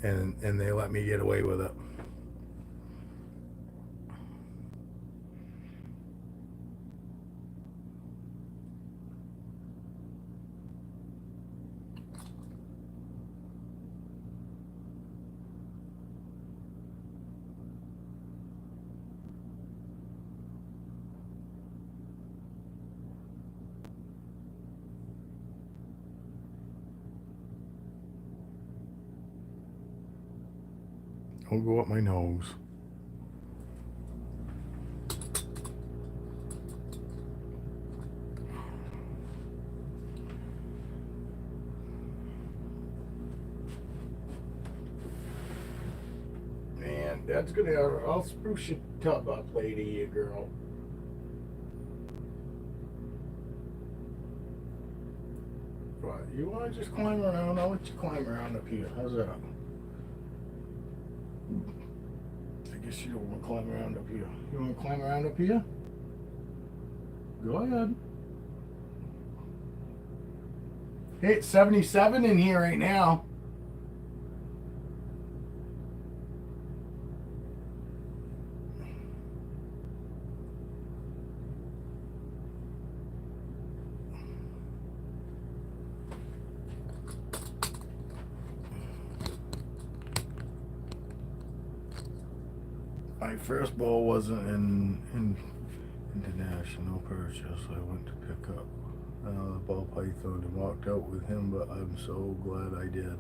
them, and they let me get away with it. Don't go up my nose. Man, that's gonna. I'll spruce your tub up, lady, you girl. What? You want to just climb around? I'll let you climb around up here. How's that? I guess you don't want to climb around up here. You want to climb around up here? Go ahead. Hey, it's 77 in here right now. My first ball wasn't in international purchase. I went to pick up the ball python and walked out with him, but I'm so glad I did.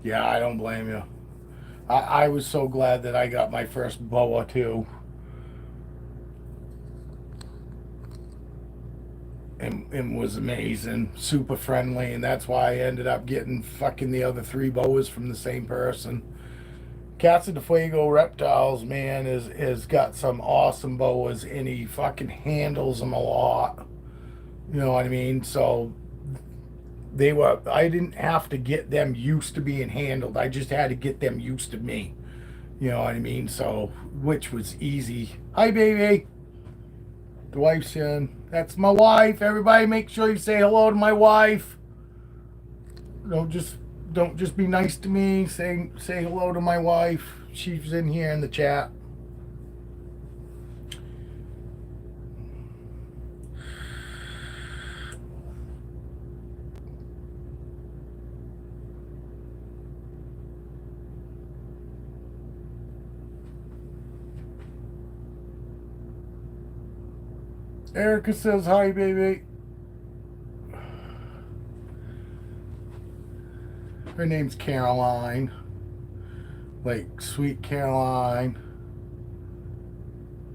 Yeah, I don't blame you. I was so glad that I got my first boa too. And was amazing, super friendly, and that's why I ended up getting fucking the other 3 boas from the same person. Casa de Fuego Reptiles, man, is got some awesome boas, and he fucking handles them a lot. You know what I mean? So I didn't have to get them used to being handled. I just had to get them used to me. You know what I mean? So, which was easy. Hi, baby. The wife's in. That's my wife. Everybody make sure you say hello to my wife. Don't just be nice to me. Say hello to my wife. She's in here in the chat. Erica says hi, baby. Her name's Caroline. Like Sweet Caroline.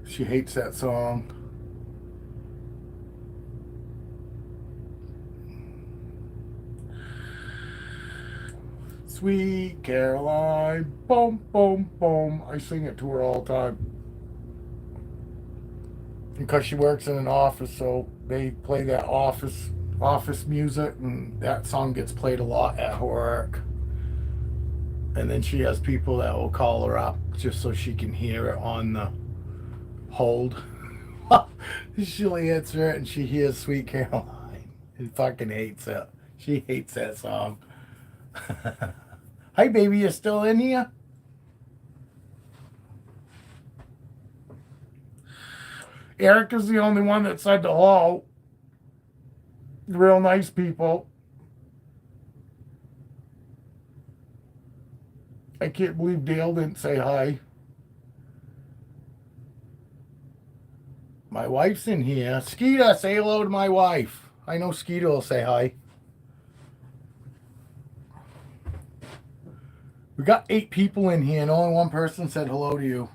She hates that song. Sweet Caroline. Boom, boom, boom. I sing it to her all the time. Because she works in an office, so they play that office music, and that song gets played a lot at her work. And then she has people that will call her up just so she can hear it on the hold. She'll answer it, and she hears Sweet Caroline and fucking hates it. She hates that song. Hi, baby, you still in here? Erica's the only one that said hello. Real nice people. I can't believe Dale didn't say hi. My wife's in here. Skeeta, say hello to my wife. I know Skeeta will say hi. We got 8 people in here and only one person said hello to you.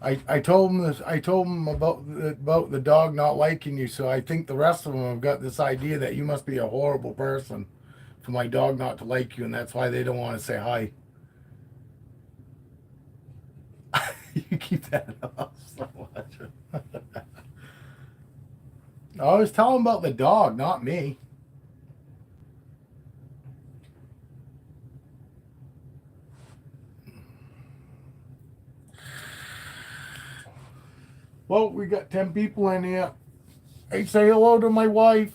I told him this. I told him about the dog not liking you. So I think the rest of them have got this idea that you must be a horrible person for my dog not to like you, and that's why they don't want to say hi. You keep that up so much. I was telling about the dog, not me. Well, we got 10 people in here. Hey, say hello to my wife.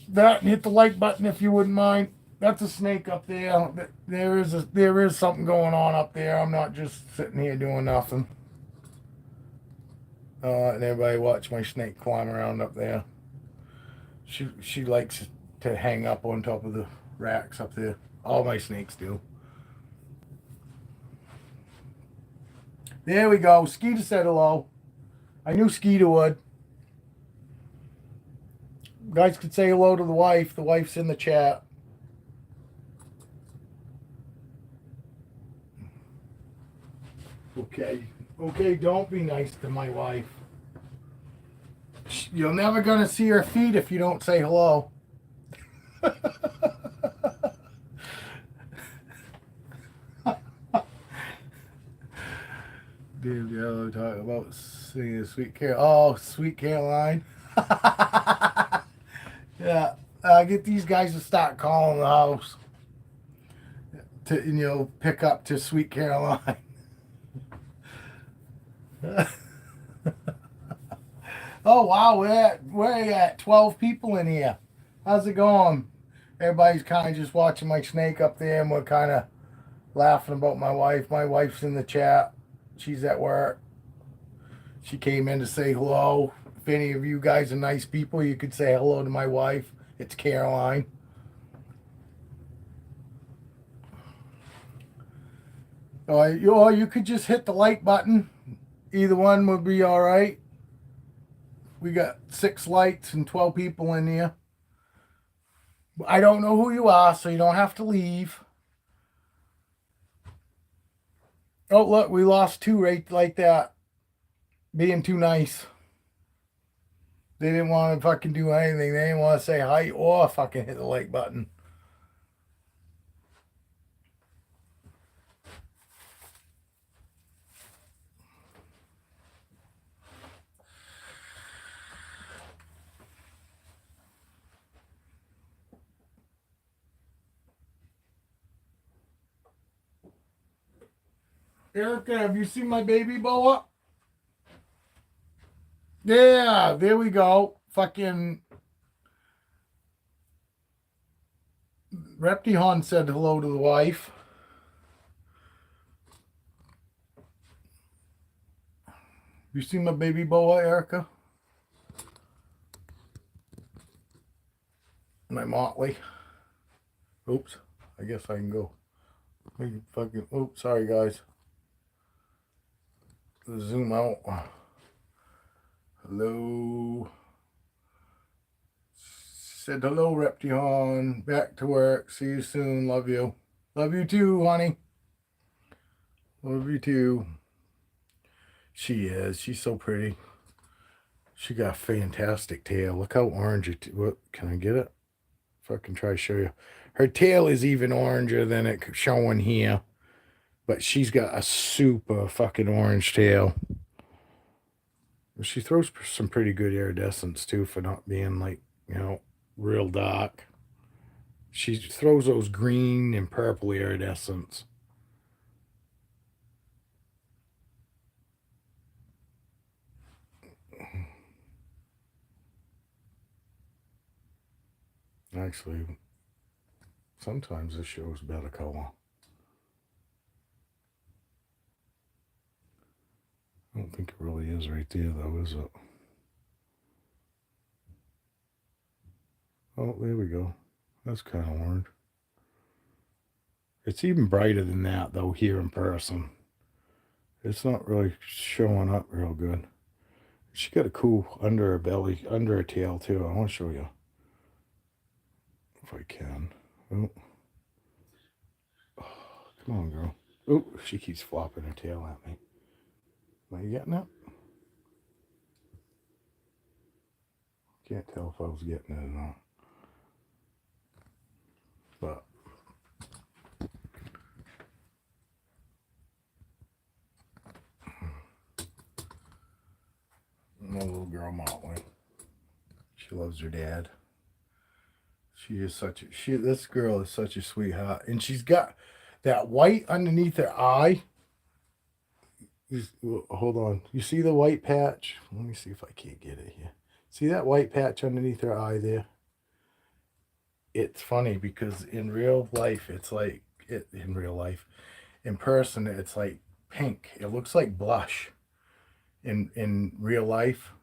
That and hit the like button if you wouldn't mind. That's a snake up there. There is something going on up there. I'm not just sitting here doing nothing. And everybody watch my snake climb around up there. She likes to hang up on top of the racks up there. All my snakes do. There we go. Skeeter said hello. I knew Skeeter would. You guys could say hello to the wife. The wife's in the chat. Okay. Okay, don't be nice to my wife. You're never going to see her feet if you don't say hello. Dave Yellow talk about singing Sweet Caroline. Oh, Sweet Caroline. Yeah. Get these guys to start calling the house to pick up to Sweet Caroline. Oh wow, we're at 12 people in here. How's it going? Everybody's kind of just watching my snake up there, and we're kind of laughing about my wife. My wife's in the chat. She's at work. She came in to say hello. If any of you guys are nice people, you could say hello to my wife. It's Caroline. Or you could just hit the like button. Either one would be all right. We got 6 likes and 12 people in here. I don't know who you are, so you don't have to leave. Oh, look, we lost 2 right like that. Being too nice. They didn't want to fucking do anything. They didn't want to say hi or fucking hit the like button. Erica, have you seen my baby Boa? Yeah, there we go. Fucking Reptihon said hello to the wife. You seen my baby Boa, Erica? My Motley. Oops. I guess I can go. Fucking. Oops. Sorry, guys. Zoom out. Hello. Said hello, Reptihon. Back to work. See you soon. Love you. Love you too, honey. Love you too. She is. She's so pretty. She got a fantastic tail. Look how orange it. What? Can I get it? Fucking try to show you. Her tail is even oranger than it showing here. But she's got a super fucking orange tail. She throws some pretty good iridescence too for not being like, real dark. She throws those green and purple iridescence. Actually, sometimes this shows better color. I don't think it really is right there, though, is it? Oh, there we go. That's kind of orange. It's even brighter than that, though, here in person. It's not really showing up real good. She got a cool under her belly, under her tail, too. I want to show you. If I can. Oh. Oh, come on, girl. Oh, she keeps flopping her tail at me. Am I getting it? Can't tell if I was getting it or not. But my little girl Molly, she loves her dad. She is such a this girl is such a sweetheart. And she's got that white underneath her eye. Hold on. You see the white patch? Let me see if I can't get it here. See that white patch underneath her eye there? It's funny because in real life, it's like in real life. In person, it's like pink. It looks like blush. In real life,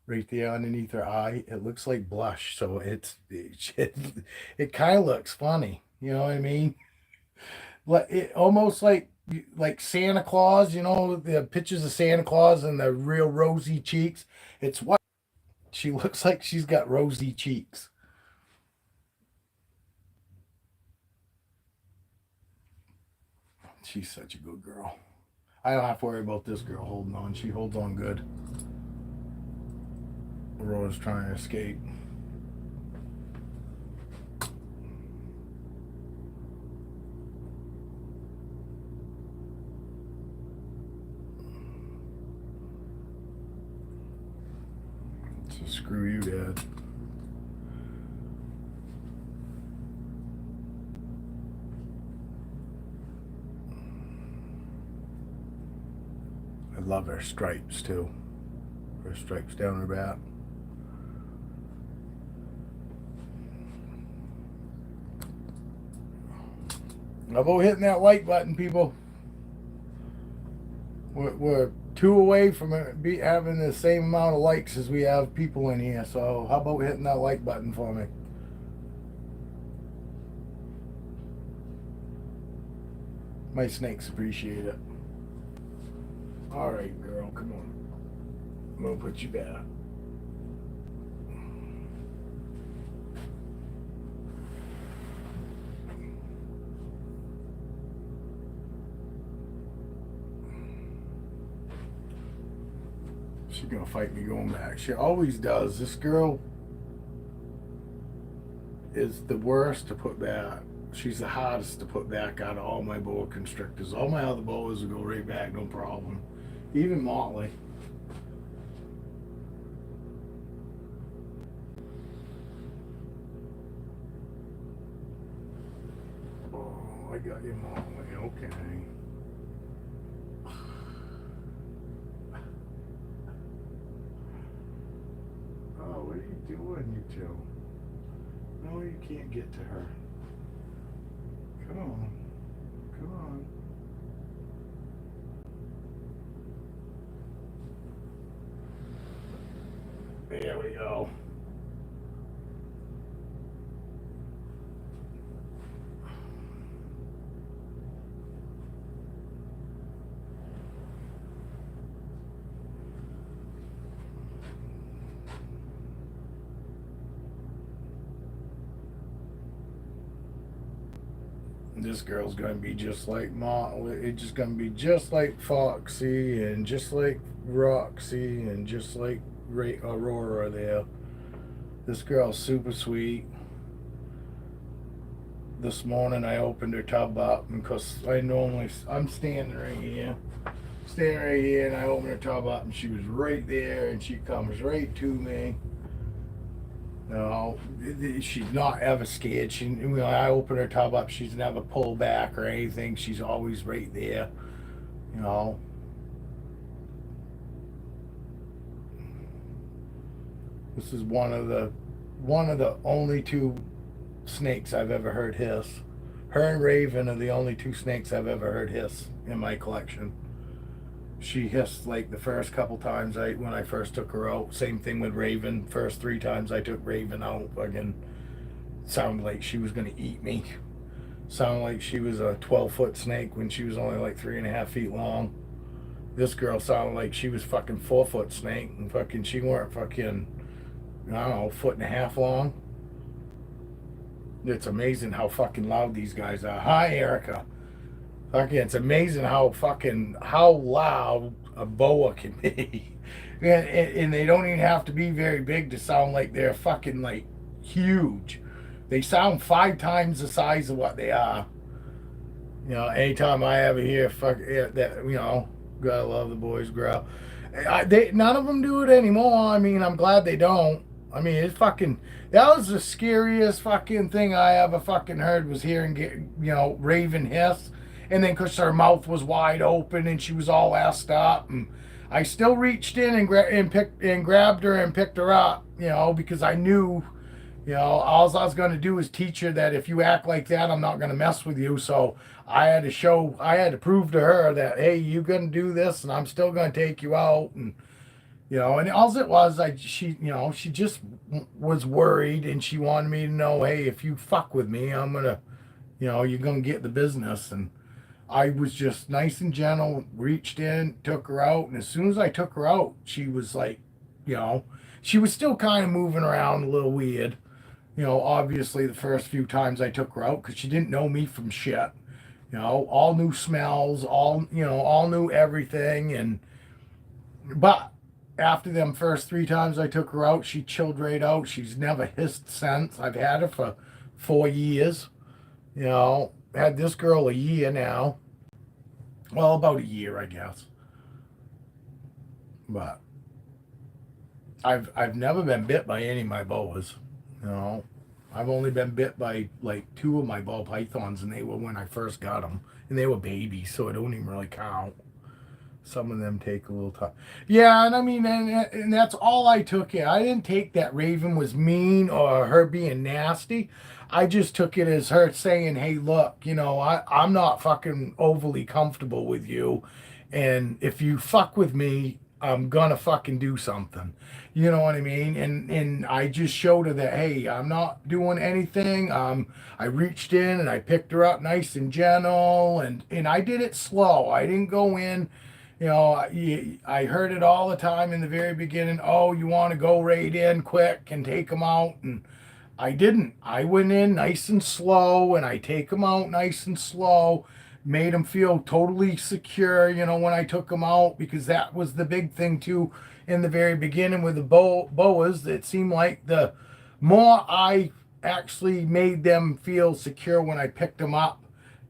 right there underneath her eye, it looks like blush. So it kind of looks funny. You know what I mean? It almost like Santa Claus. You know the pictures of Santa Claus and the real rosy cheeks. It's what she looks like. She's got rosy cheeks. She's such a good girl. I don't have to worry about this girl holding on. She holds on good. Aurora's trying to escape. So screw you, Dad. I love her stripes too. Her stripes down her back. How about hitting that like button, people? We're 2 away from having the same amount of likes as we have people in here. So how about hitting that like button for me? My snakes appreciate it. All right, girl, come on. I'm gonna put you back. She's gonna fight me going back. She always does. This girl is the worst to put back. She's the hardest to put back out of all my boa constrictors. All my other boas will go right back, no problem. Even Motley. Oh, I got you, Motley. Okay. Oh, what are you doing, you two? No, you can't get to her. Come on. Come on. There we go. This girl's gonna be just like it's just gonna be just like Foxy and just like Roxy and just like Aurora there. This girl's super sweet. This morning I opened her tub up because I'm standing right here, and I opened her tub up and she was right there and she comes right to me. No, she's not ever scared. When I open her tub up, she's never pulled back or anything. She's always right there. You know. This is one of the only 2 snakes I've ever heard hiss. Her and Raven are the only 2 snakes I've ever heard hiss in my collection. She hissed like the first couple times when I first took her out. Same thing with Raven. First 3 times I took Raven out, again, sounded like she was gonna eat me. Sounded like she was a 12-foot snake when she was only like 3.5 feet long. This girl sounded like she was fucking 4-foot snake, and fucking she weren't fucking, I don't know, 1.5 feet long. It's amazing how fucking loud these guys are. Hi, Erica. Fucking, it's amazing how loud a boa can be. And they don't even have to be very big to sound like they're fucking like huge. They sound 5 times the size of what they are. Anytime I ever hear that, gotta love the boys growl. None of them do it anymore. I mean, I'm glad they don't. I mean, that was the scariest fucking thing I ever fucking heard was hearing, Raven hiss. And then because her mouth was wide open and she was all assed up. And I still reached in and grabbed her and picked her up, because I knew, all I was going to do is teach her that if you act like that, I'm not going to mess with you. So I had to prove to her that, hey, you're going to do this and I'm still going to take you out. And all it was, she just was worried and she wanted me to know, hey, if you fuck with me, I'm going to, you're going to get the business. And I was just nice and gentle, reached in, took her out. And as soon as I took her out, she was like, she was still kind of moving around a little weird. Obviously the first few times I took her out because she didn't know me from shit. All new smells, all new everything. But after them first 3 times I took her out, she chilled right out. She's never hissed since. I've had her for 4 years. Had this girl a year now. Well, about a year, I guess. But I've never been bit by any of my boas. You know, I've only been bit by like 2 of my ball pythons, and they were when I first got them, and they were babies, so it don't even really count. Some of them take a little time. Yeah, and I mean, and that's all I took it. I didn't take that Raven was mean or her being nasty. I just took it as her saying, hey, look, I'm not fucking overly comfortable with you. And if you fuck with me, I'm gonna fucking do something. You know what I mean? And I just showed her that, hey, I'm not doing anything. I reached in and I picked her up nice and gentle, and I did it slow. I didn't go in. I heard it all the time in the very beginning. Oh, you want to go right in quick and take them out, and I didn't. I went in nice and slow, and I take them out nice and slow. Made them feel totally secure, when I took them out, because that was the big thing too in the very beginning with the boas. It seemed like the more I actually made them feel secure when I picked them up,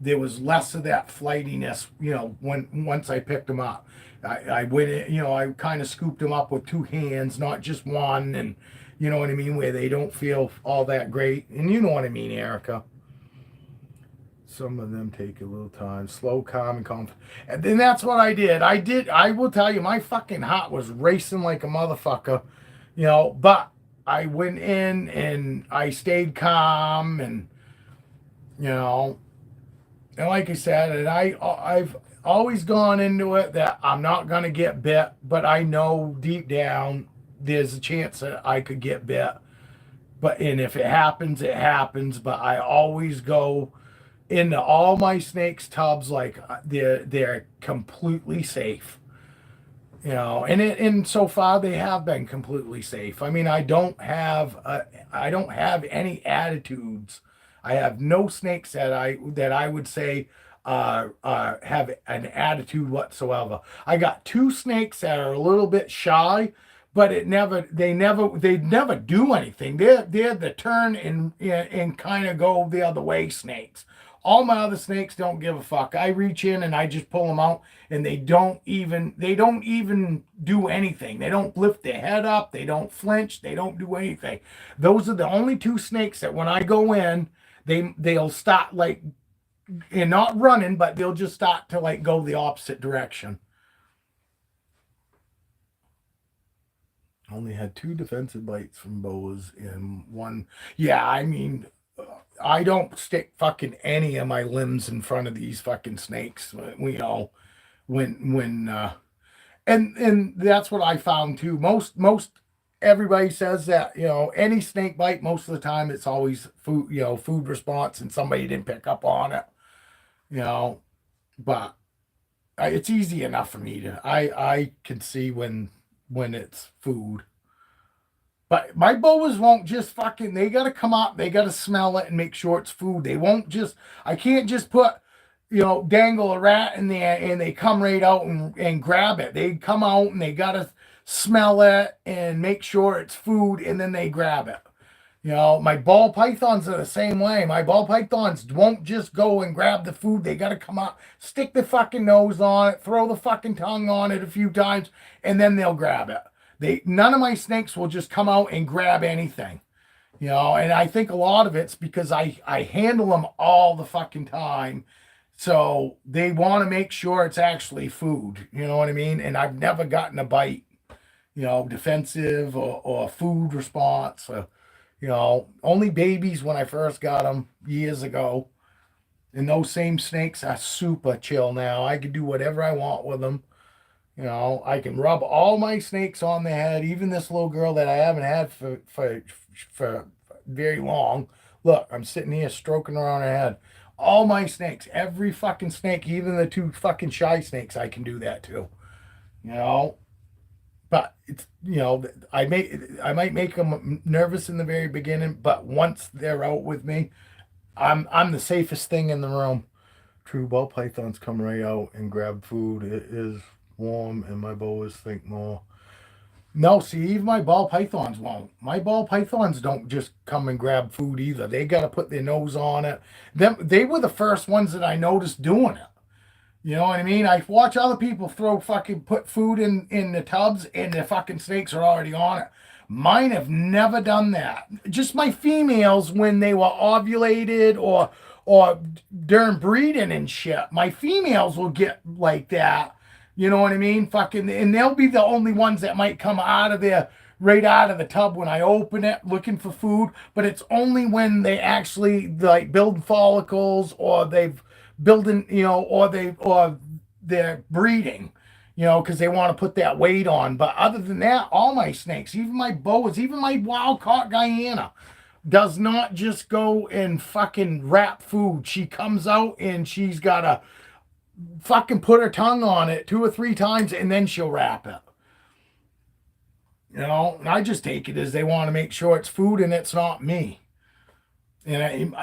there was less of that flightiness, once I picked them up. I went in, I kind of scooped them up with 2 hands, not just one, and you know what I mean, where they don't feel all that great. And you know what I mean, Erica. Some of them take a little time. Slow, calm, and confident. And then that's what I did. I will tell you, my fucking heart was racing like a motherfucker, but I went in and I stayed calm and, and like I said, and I've always gone into it that I'm not going to get bit, but I know deep down there's a chance that I could get bit. And if it happens, it happens. But I always go into all my snakes tubs like they're completely safe. And so far they have been completely safe. I mean, I don't have any attitudes. I have no snakes that I would say have an attitude whatsoever. I got 2 snakes that are a little bit shy, but they never do anything. They're the turn and kind of go the other way snakes. All my other snakes don't give a fuck. I reach in and I just pull them out, and they don't even do anything. They don't lift their head up. They don't flinch. They don't do anything. Those are the only 2 snakes that when I go in, they'll start like, and not running, but they'll just start to like go the opposite direction. Only had 2 defensive bites from boas and 1. Yeah, I mean, I don't stick fucking any of my limbs in front of these fucking snakes. When and that's what I found too. Most everybody says that, any snake bite, most of the time it's always food response, and somebody didn't pick up on it. But it's easy enough for me to I can see when it's food. But my boas won't just they got to come up, they got to smell it and make sure it's food. They won't just, I can't just put, dangle a rat in there and they come right out and grab it. They come out and they got to smell it and make sure it's food and then they grab it. My ball pythons are the same way. My ball pythons won't just go and grab the food. They got to come out, stick the fucking nose on it, throw the fucking tongue on it a few times, and then they'll grab it. None of my snakes will just come out and grab anything. And I think a lot of it's because I handle them all the fucking time. So they want to make sure it's actually food. You know what I mean? And I've never gotten a bite, defensive or food response. Only babies when I first got them years ago. And those same snakes are super chill now. I can do whatever I want with them. I can rub all my snakes on the head, even this little girl that I haven't had for very long. Look, I'm sitting here stroking her on her head. All my snakes, every fucking snake, even the 2 fucking shy snakes, I can do that too. But it's I might make them nervous in the very beginning, but once they're out with me, I'm the safest thing in the room. True ball pythons come right out and grab food. It is warm, and my boas think more. No, see, even my ball pythons won't. My ball pythons don't just come and grab food either. They got to put their nose on it. They were the first ones that I noticed doing it. You know what I mean? I watch other people put food in the tubs and the fucking snakes are already on it. Mine have never done that. Just my females when they were ovulated or during breeding and shit. My females will get like that. You know what I mean? And they'll be the only ones that might come right out of the tub when I open it looking for food. But it's only when they actually build follicles or they've building, or they're breeding, because they want to put that weight on. But other than that, all my snakes, even my boas, even my wild caught Guyana, does not just go and fucking wrap food. She comes out and she's got to fucking put her tongue on it 2 or 3 times and then she'll wrap it. And I just take it as they want to make sure it's food and it's not me. And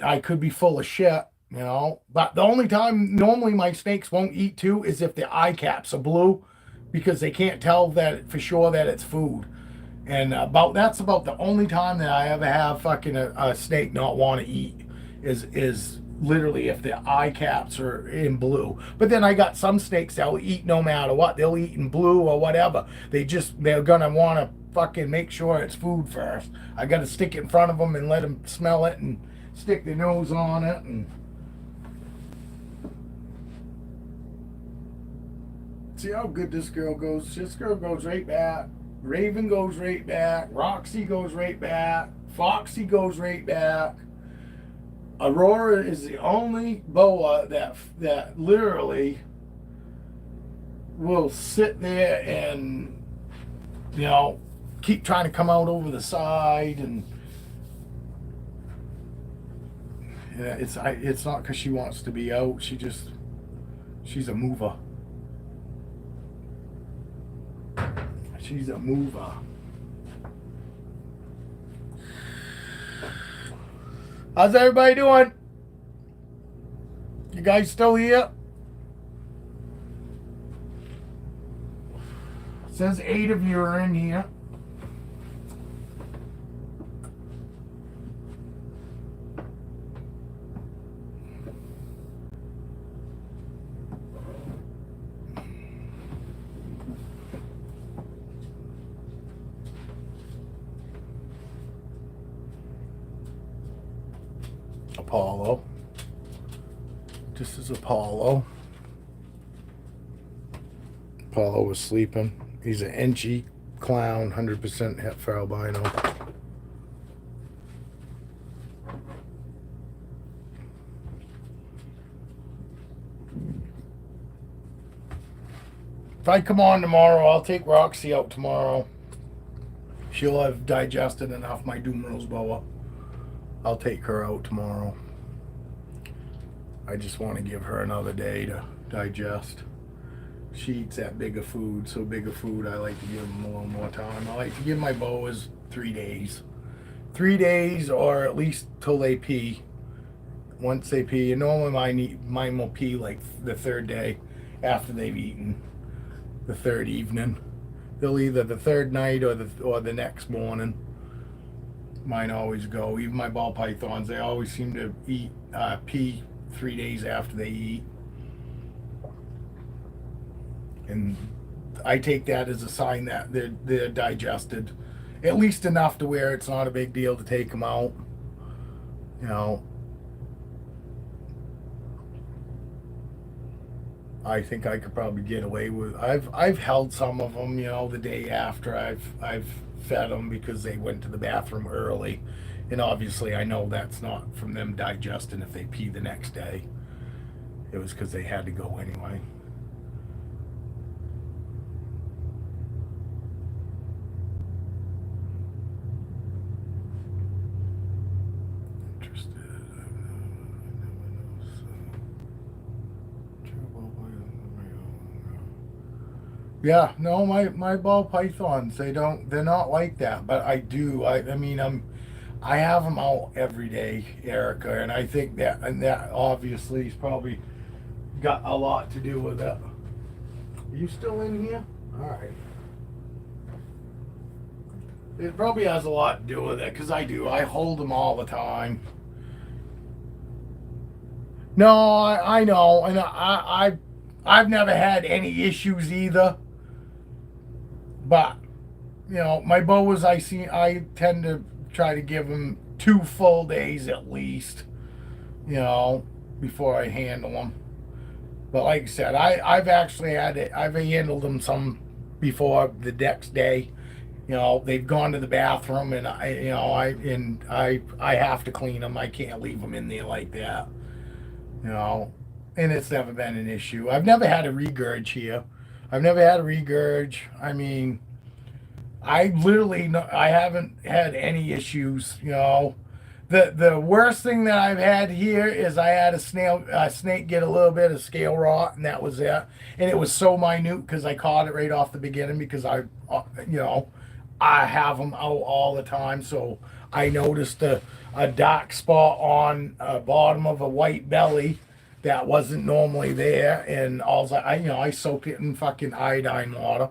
I could be full of shit. But the only time normally my snakes won't eat too is if the eye caps are blue, because they can't tell that for sure that it's food. And that's about the only time that I ever have fucking a snake not want to eat is literally if the eye caps are in blue. But then I got some snakes that'll eat no matter what. They'll eat in blue or whatever. They're gonna want to fucking make sure it's food first. I got to stick it in front of them and let them smell it and stick their nose on it. And see how good this girl goes. This girl goes right back. Raven goes right back. Roxy goes right back. Foxy goes right back. Aurora is the only boa that literally will sit there and keep trying to come out over the side, and it's not because she wants to be out. She's a mover. She's a mover. How's everybody doing? You guys still here? It says 8 of you are in here. Apollo. This is Apollo. Apollo was sleeping. He's an inchy clown, 100% het for albino. If I come on tomorrow, I'll take Roxy out tomorrow. She'll have digested enough my Doom-Rose boa. I'll take her out tomorrow. I just want to give her another day to digest. She eats that big of food, so big of food I like to give them a little more time. I like to give my boas 3 days. 3 days, or at least till they pee. once they pee. And normally mine will pee like the third day after they've eaten, the third evening. They'll either the third night or the next morning. Mine always go. Even my ball pythons, they always seem to pee 3 days after they eat. And I take that as a sign that they're digested, at least enough to where it's not a big deal to take them out. You know, I think I could probably get away with. I've held some of them, you know, the day after I've fed them because they went to the bathroom early, and obviously I know that's not from them digesting if they pee the next day. It was because they had to go anyway. Interested. Yeah, no, my ball pythons, they're not like that, but I mean, I have them out every day, Erica, and I think that obviously has probably got a lot to do with it. Are you still in here? All right. It probably has a lot to do with it because I hold them all the time. No, I know, and I've never had any issues either. But you know, my Boas, I tend to try to give them 2 full days at least. You know, before I handle them. But like I said, I've actually I've handled them some before the next day. You know, they've gone to the bathroom, and I have to clean them. I can't leave them in there like that. You know, and it's never been an issue. I've never had a regurg here. I've never had a regurg. I mean, I haven't had any issues. You know, the worst thing that I've had here is I had a snake get a little bit of scale rot, and that was it. And it was so minute because I caught it right off the beginning because you know, I have them out all the time. So I noticed a dark spot on the bottom of a white belly that wasn't normally there, and I soaked it in fucking iodine water.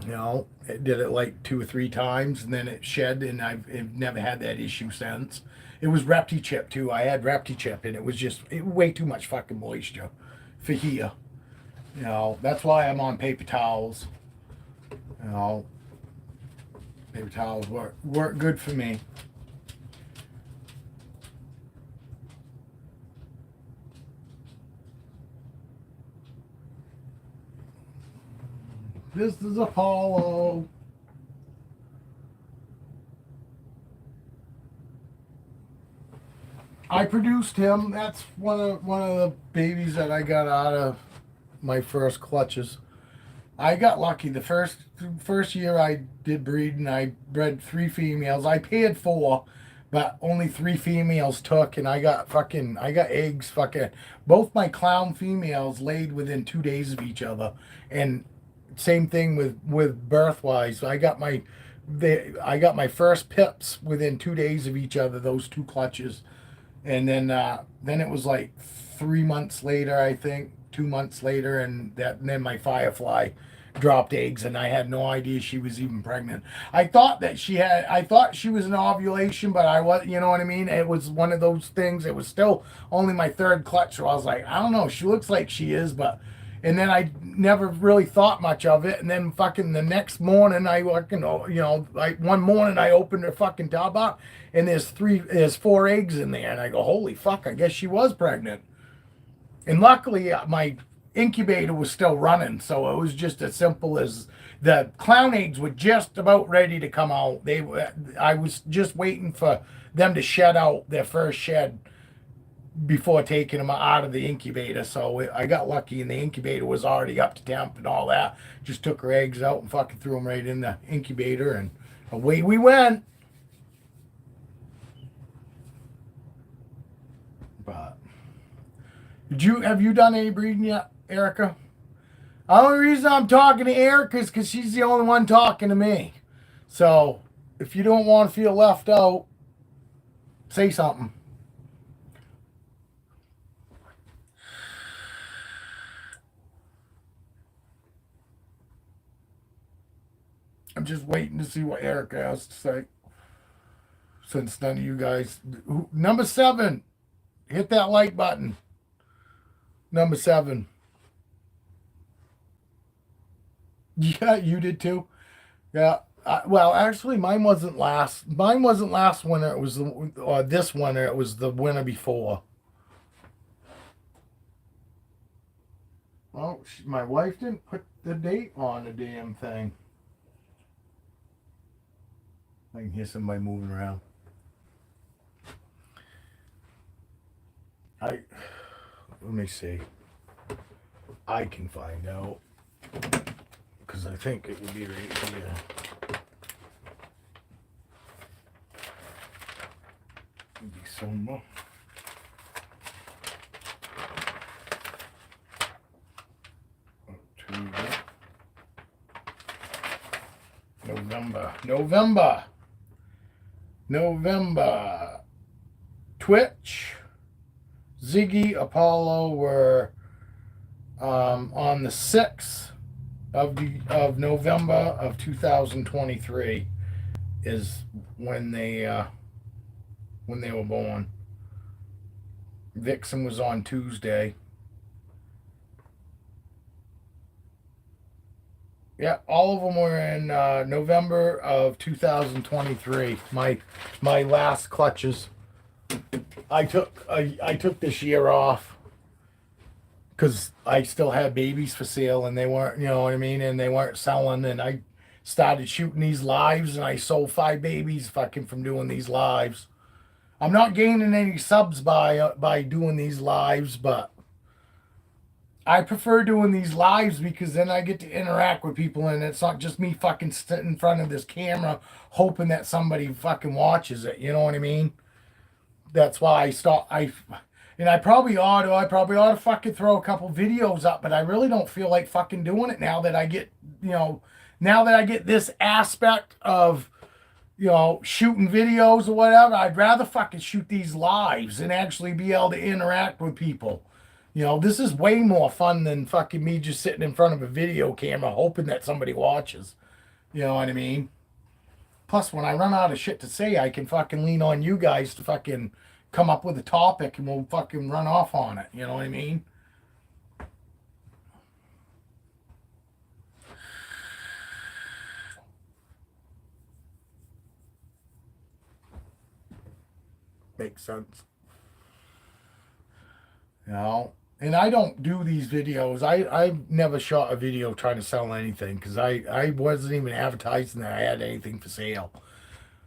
You know, it did it like 2 or 3 times, and then it shed, and I've never had that issue since. It was Repti Chip too. I had Repti Chip, and it was just way too much fucking moisture for here. You know, that's why I'm on paper towels. You know, paper towels work good for me. This is Apollo. I produced him. That's one of the babies that I got out of my first clutches. I got lucky. The first year I did breeding, I bred 3 females. I paired 4, but only 3 females took, and I got eggs. Both my clown females laid within 2 days of each other, and same thing with birthwise. I got my first pips within 2 days of each other. Those 2 clutches, and then it was like 3 months later, I think 2 months later, and then my firefly dropped eggs, and I had no idea she was even pregnant. I thought she was an ovulation, but I was, you know what I mean? It was one of those things. It was still only my 3rd clutch, so I was like, I don't know. She looks like she is, but. And then I never really thought much of it. And then fucking the next morning, one morning I opened her fucking tub up, and there's 4 eggs in there. And I go, holy fuck, I guess she was pregnant. And luckily, my incubator was still running. So it was just as simple as the clown eggs were just about ready to come out. I was just waiting for them to shed out their first shed before taking them out of the incubator. So I got lucky, and the incubator was already up to temp and all that. Just took her eggs out and fucking threw them right in the incubator, and away we went. But have you done any breeding yet, Erica? The only reason I'm talking to Erica is because she's the only one talking to me. So if you don't want to feel left out, say something. I'm just waiting to see what Erica has to say. Since none of you guys, number 7, hit that like button. Number 7. Yeah, you did too. Yeah. Well, actually, mine wasn't last. Mine wasn't last winter. It was this winter. It was the winter before. Well, my wife didn't put the date on the damn thing. I can hear somebody moving around. Let me see. I can find out because I think it would be right here. It'd be somewhere. November. Twitch, Ziggy, Apollo were on the 6th of November of 2023 is when they were born. Vixen was on Tuesday. Yeah, all of them were in November of 2023. My last clutches. I took this year off because I still had babies for sale and they weren't, you know what I mean, and they weren't selling. And I started shooting these lives and I sold 5 babies fucking from doing these lives. I'm not gaining any subs by doing these lives, but I prefer doing these lives because then I get to interact with people and it's not just me fucking sitting in front of this camera hoping that somebody fucking watches it. You know what I mean? That's why I probably ought to fucking throw a couple videos up, but I really don't feel like fucking doing it now that I get, now that I get this aspect of, shooting videos or whatever. I'd rather fucking shoot these lives and actually be able to interact with people. This is way more fun than fucking me just sitting in front of a video camera hoping that somebody watches. You know what I mean? Plus, when I run out of shit to say, I can fucking lean on you guys to fucking come up with a topic and we'll fucking run off on it. You know what I mean? Makes sense. And I don't do these videos. I've never shot a video trying to sell anything because I wasn't even advertising that I had anything for sale.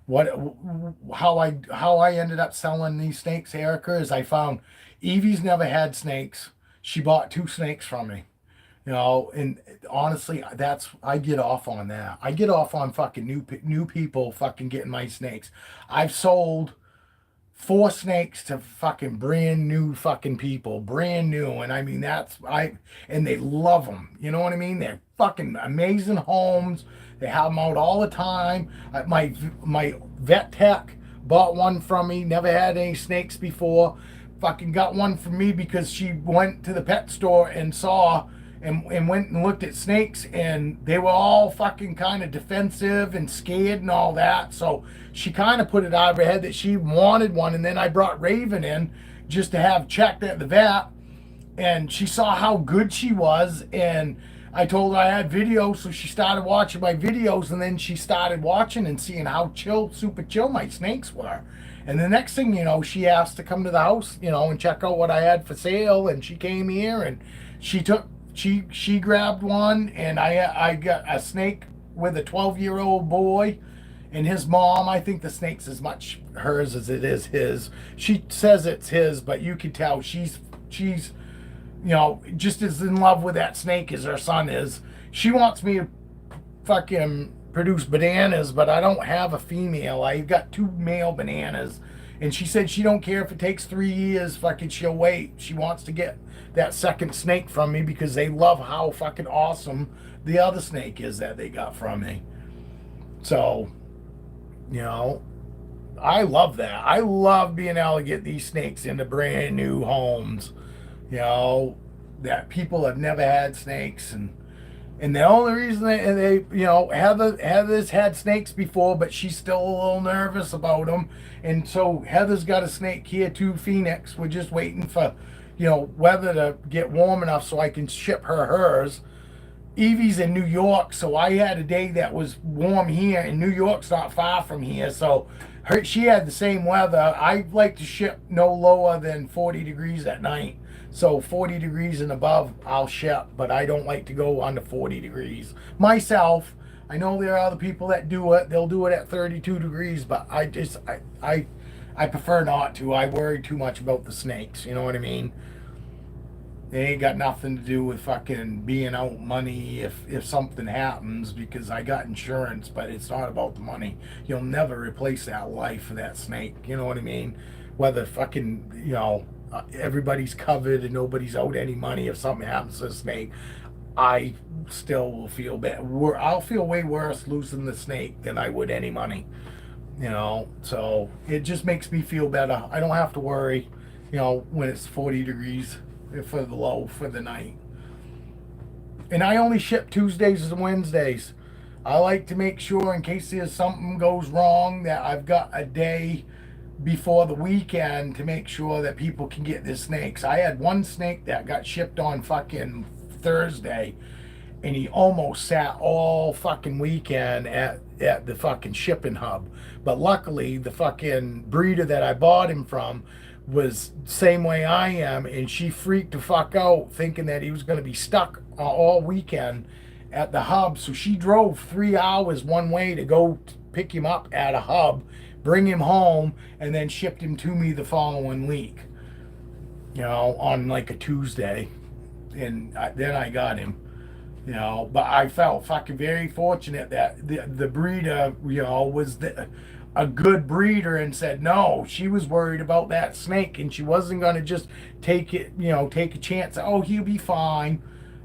How I ended up selling these snakes, Erica, is I found Evie's never had snakes. She bought 2 snakes from me. And honestly, I get off on that. I get off on fucking new people fucking getting my snakes. I've sold 4 snakes to fucking brand new fucking people, brand new, and I mean and they love them. You know what I mean? They're fucking amazing homes. They have them out all the time. My vet tech bought one from me. Never had any snakes before. Fucking got one from me because she went to the pet store and saw and went and looked at snakes and they were all fucking kind of defensive and scared and all that. So she kind of put it out of her head that she wanted one. And then I brought Raven in just to have checked at the vet. And she saw how good she was. And I told her I had videos. So she started watching my videos. And then she started watching and seeing how super chill my snakes were. And the next thing you know, she asked to come to the house, and check out what I had for sale. And she came here and she grabbed one, and I got a snake with a 12-year-old boy and his mom. I think the snake's as much hers as it is his. She says it's his, but you can tell she's just as in love with that snake as her son is. She wants me to fucking produce bananas, but I don't have a female. I've got 2 male bananas. And she said she don't care if it takes 3 years, fucking she'll wait. She wants to get that second snake from me because they love how fucking awesome the other snake is that they got from me. So, I love that. I love being able to get these snakes into brand new homes, that people have never had snakes. And And the only reason they you know, Heather's had snakes before, but she's still a little nervous about them. And so Heather's got a snake here too, Phoenix. We're just waiting for, you know, weather to get warm enough so I can ship her hers. Evie's in New York, so I had a day that was warm here, and New York's not far from here, so she had the same weather. I like to ship no lower than 40 degrees at night. So 40 degrees and above, I'll ship, but I don't like to go under 40 degrees. Myself, I know there are other people that do it. They'll do it at 32 degrees, but I prefer not to. I worry too much about the snakes, you know what I mean? They ain't got nothing to do with fucking being out money if something happens, because I got insurance, but it's not about the money. You'll never replace that life for that snake. You know what I mean? Whether fucking, you know, everybody's covered and nobody's out any money if something happens to a snake, I still will feel bad. I'll feel way worse losing the snake than I would any money. You know, so it just makes me feel better. I don't have to worry, you know, when it's 40 degrees for the low for the night. And I only ship Tuesdays and Wednesdays. I like to make sure in case there's something goes wrong that I've got a day before the weekend to make sure that people can get their snakes. I had one snake that got shipped on fucking Thursday, and he almost sat all fucking weekend at the fucking shipping hub. But luckily, the fucking breeder that I bought him from was same way I am, and she freaked the fuck out thinking that he was going to be stuck all weekend at the hub. So she drove 3 hours one way to go pick him up at a hub, bring him home, and then shipped him to me the following week, you know, on like a Tuesday. And then I got him. You know, but I felt fucking very fortunate that the breeder, you know, was a good breeder, and said no. She was worried about that snake, and she wasn't going to just take it, you know, take a chance. Oh, he'll be fine.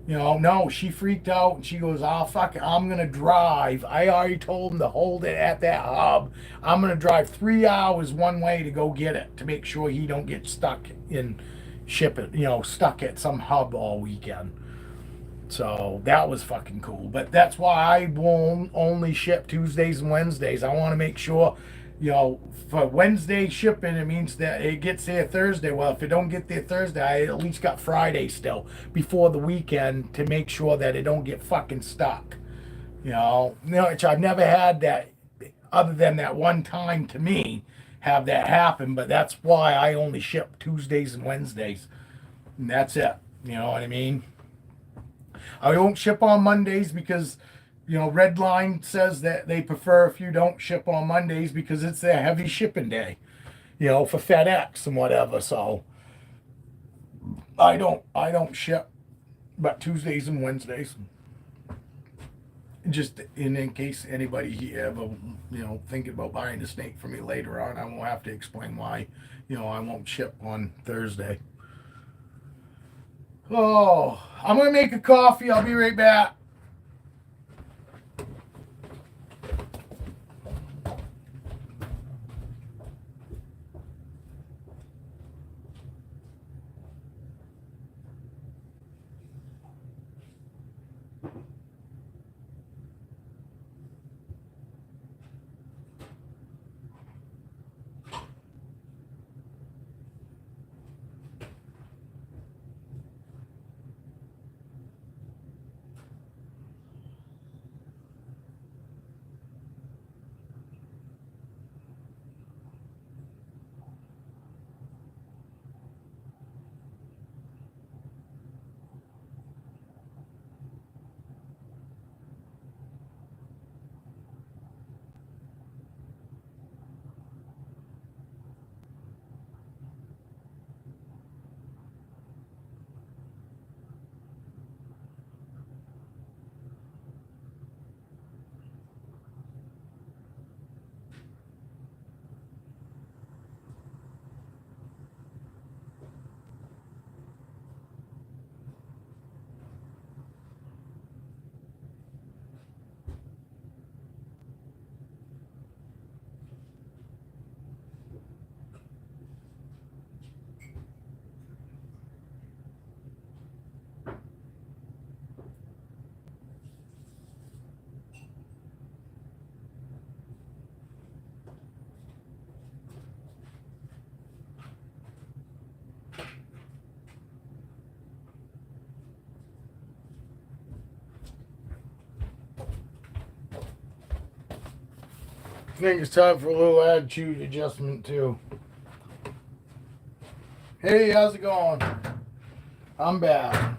You know, no, she freaked out, and she goes, oh, fuck it, I'm going to drive. I already told him to hold it at that hub. I'm going to drive 3 hours one way to go get it, to make sure he don't get stuck in ship it, you know, stuck at some hub all weekend. So that was fucking cool. But that's why I won't only ship Tuesdays and Wednesdays. I want to make sure, you know, for Wednesday shipping, it means that it gets there Thursday. Well, if it don't get there Thursday, I at least got Friday still before the weekend to make sure that it don't get fucking stuck. Which I've never had that, other than that one time to me, have that happen. But that's why I only ship Tuesdays and Wednesdays. And that's it. You know what I mean? I won't ship on Mondays because, you know, Redline says that they prefer if you don't ship on Mondays because it's their heavy shipping day, you know, for FedEx and whatever. So I don't ship, but Tuesdays and Wednesdays. Just in case anybody ever, you know, thinking about buying a snake for me later on, I won't have to explain why, you know, I won't ship on Thursday. Oh, I'm going to make a coffee. I'll be right back. I think it's time for a little attitude adjustment too. Hey, how's it going? I'm back.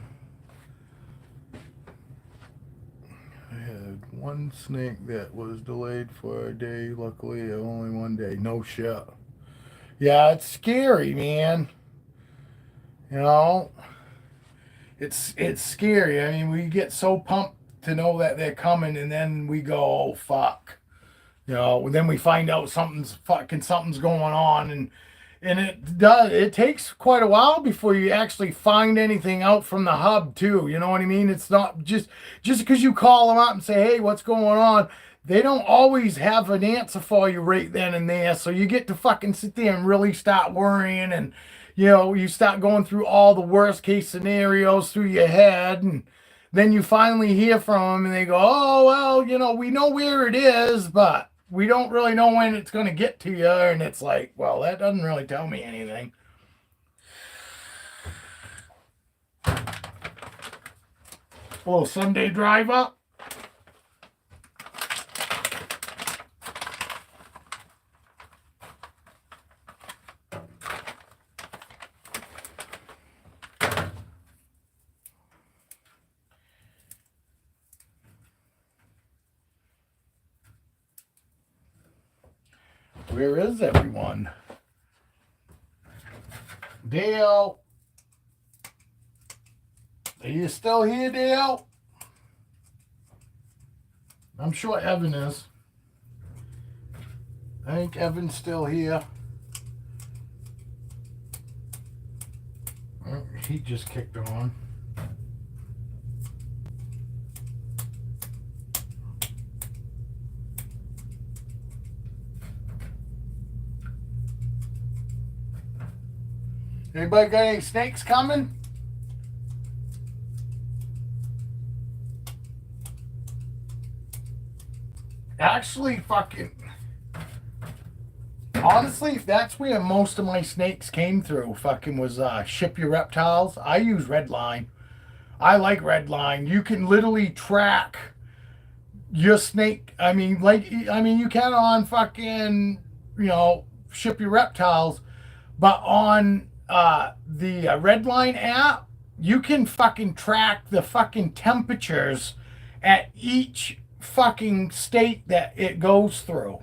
I had one snake that was delayed for a day. Luckily, only one day. No shit. Yeah, it's scary, man. You know, it's scary. I mean, we get so pumped to know that they're coming, and then we go, oh fuck. You know, then we find out something's going on, and it takes quite a while before you actually find anything out from the hub too. You know what I mean? It's not just because you call them up and say, hey, what's going on? They don't always have an answer for you right then and there. So you get to fucking sit there and really start worrying, and you know, you start going through all the worst case scenarios through your head, and then you finally hear from them and they go, oh, well, you know, we know where it is, but we don't really know when it's going to get to you. And it's like, well, that doesn't really tell me anything. A little Sunday drive up. Where is everyone? Dale. Are you still here, Dale? I'm sure Evan is. I think Evan's still here. He just kicked on. Anybody got any snakes coming? Actually, honestly, that's where most of my snakes came through. Was Ship Your Reptiles. I use Redline. I like Redline. You can literally track your snake. I mean, you can on Ship Your Reptiles, but on the Redline app, you can fucking track the fucking temperatures at each fucking state that it goes through.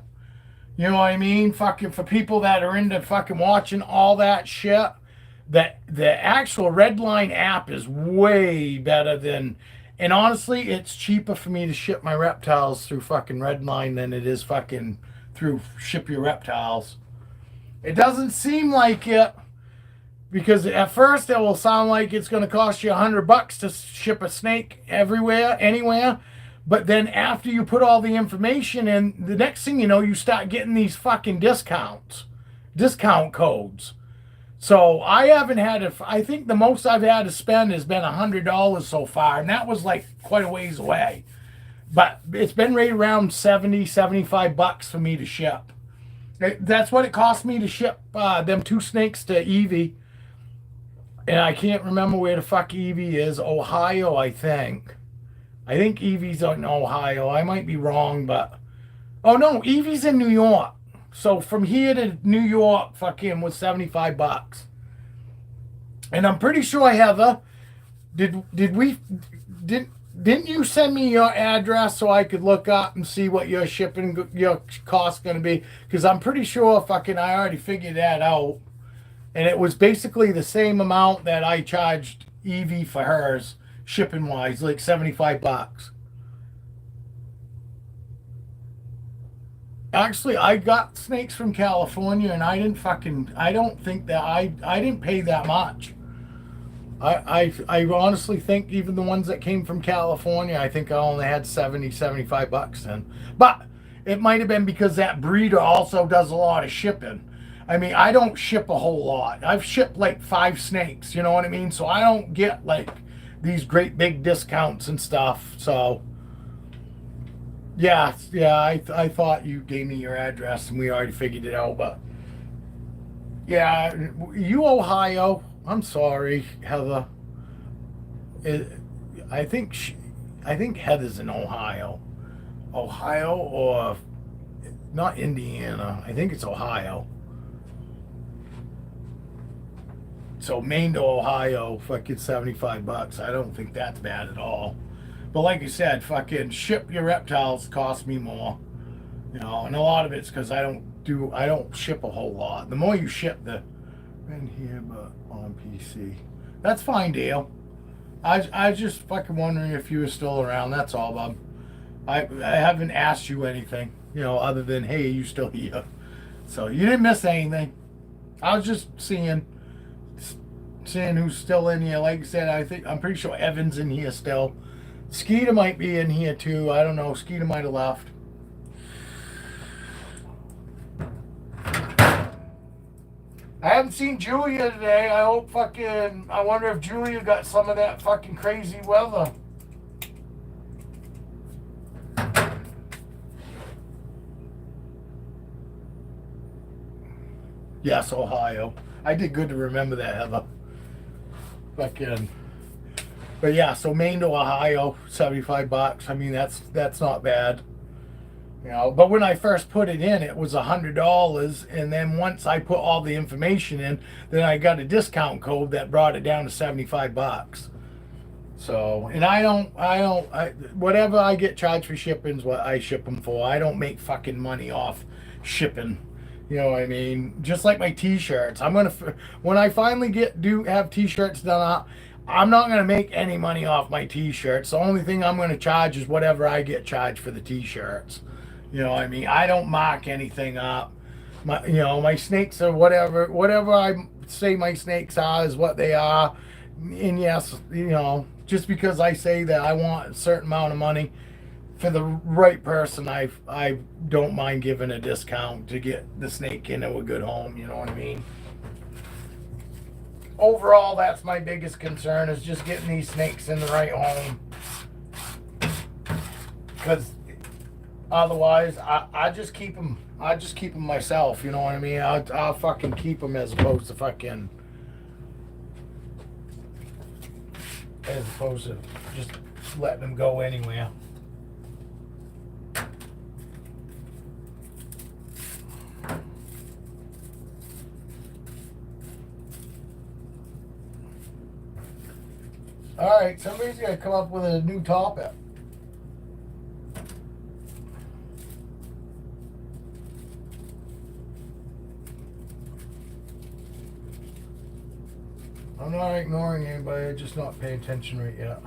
You know what I mean? Fucking for people that are into fucking watching all that shit, that the actual Redline app is way better than, and honestly, it's cheaper for me to ship my reptiles through fucking Redline than it is fucking through Ship Your Reptiles. It doesn't seem like it, because at first it will sound like it's going to cost you $100 to ship a snake everywhere, anywhere. But then after you put all the information in, the next thing you know, you start getting these fucking discount codes. So I haven't had I think the most I've had to spend has been $100 so far, and that was like quite a ways away. But it's been right around $75 for me to ship. That's what it cost me to ship them 2 snakes to Evie. And I can't remember where the fuck Evie is. Ohio, I think. I think Evie's in Ohio. I might be wrong, but... Oh, no, Evie's in New York. So from here to New York, fucking was $75. And I'm pretty sure, Heather, didn't you send me your address so I could look up and see what your cost going to be? Because I'm pretty sure I already figured that out. And it was basically the same amount that I charged Evie for hers, shipping wise, like $75. Actually, I got snakes from California, and I didn't pay that much. I honestly think even the ones that came from California, I think I only had $75 in. But it might have been because that breeder also does a lot of shipping. I mean, I don't ship a whole lot. I've shipped like 5 snakes, you know what I mean? So I don't get like these great big discounts and stuff. So yeah, I thought you gave me your address and we already figured it out, but yeah, you Ohio. I'm sorry, Heather. I think Heather's in Ohio. Ohio, or not Indiana. I think it's Ohio. So Maine to Ohio, fucking $75. I don't think that's bad at all. But like you said, fucking ship your reptiles cost me more. You know, and a lot of it's because I don't ship a whole lot. The more you ship, the in here, but on PC. That's fine, Dale. I was just fucking wondering if you were still around. That's all, Bob. I haven't asked you anything, you know, other than hey, are you still here? So you didn't miss anything. I was just seeing who's still in here. Like I said, I'm pretty sure Evan's in here still. Skeeter might be in here too. I don't know. Skeeter might have left. I haven't seen Julia today. I wonder if Julia got some of that fucking crazy weather. Yes, Ohio. I did good to remember that, Heather. Fucking. But yeah, so Maine to Ohio, $75. I mean, that's not bad. You know, but when I first put it in, it was $100, and then once I put all the information in, then I got a discount code that brought it down to $75. So, and whatever I get charged for shipping is what I ship them for. I don't make fucking money off shipping. You know what I mean? Just like my T-shirts. When I finally have T-shirts done up, I'm not gonna make any money off my T-shirts. The only thing I'm gonna charge is whatever I get charged for the T-shirts. You know what I mean? I don't mark anything up. My snakes are whatever I say my snakes are is what they are. And yes, you know, just because I say that I want a certain amount of money for the right person, I don't mind giving a discount to get the snake into a good home. You know what I mean? Overall, that's my biggest concern is just getting these snakes in the right home. Because otherwise, I just keep them. I just keep them myself. You know what I mean? I'll fucking keep them as opposed to just letting them go anywhere. All right, somebody's got to come up with a new topic. I'm not ignoring anybody, I'm just not paying attention right yet.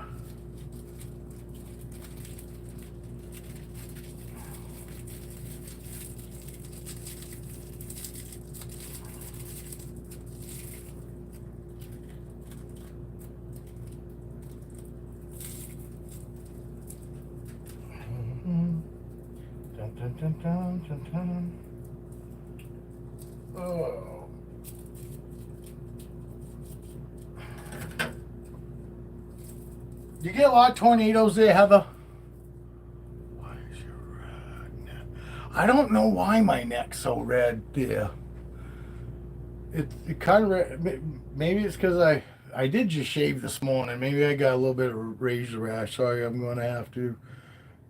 Dun, dun, dun, dun, dun, dun. Oh. You get a lot of tornadoes there, Heather? Why is your neck? I don't know why my neck's so red there. It kind of maybe it's because I did just shave this morning. Maybe I got a little bit of razor rash. Sorry, I'm going to have to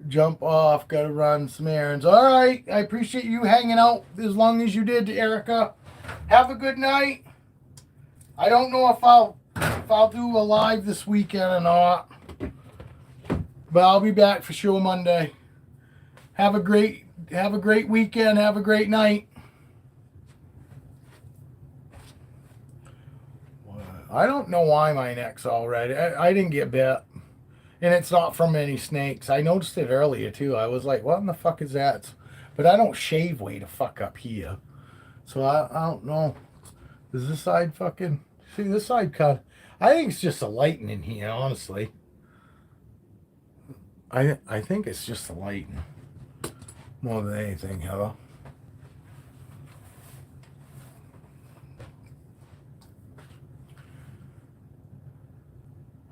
jump off. Got to run some errands. All right, I appreciate you hanging out as long as you did, Erica. Have a good night. I don't know if I'll do a live this weekend or not. But I'll be back for sure Monday. Have a great weekend. Have a great night. I don't know why my neck's all red. I didn't get bit. And it's not from any snakes. I noticed it earlier too. I was like, what in the fuck is that? But I don't shave way to fuck up here. So I don't know. Does this side fucking... See, this side cut... I think it's just the lighting in here, honestly. I think it's just the lighting more than anything, Heather.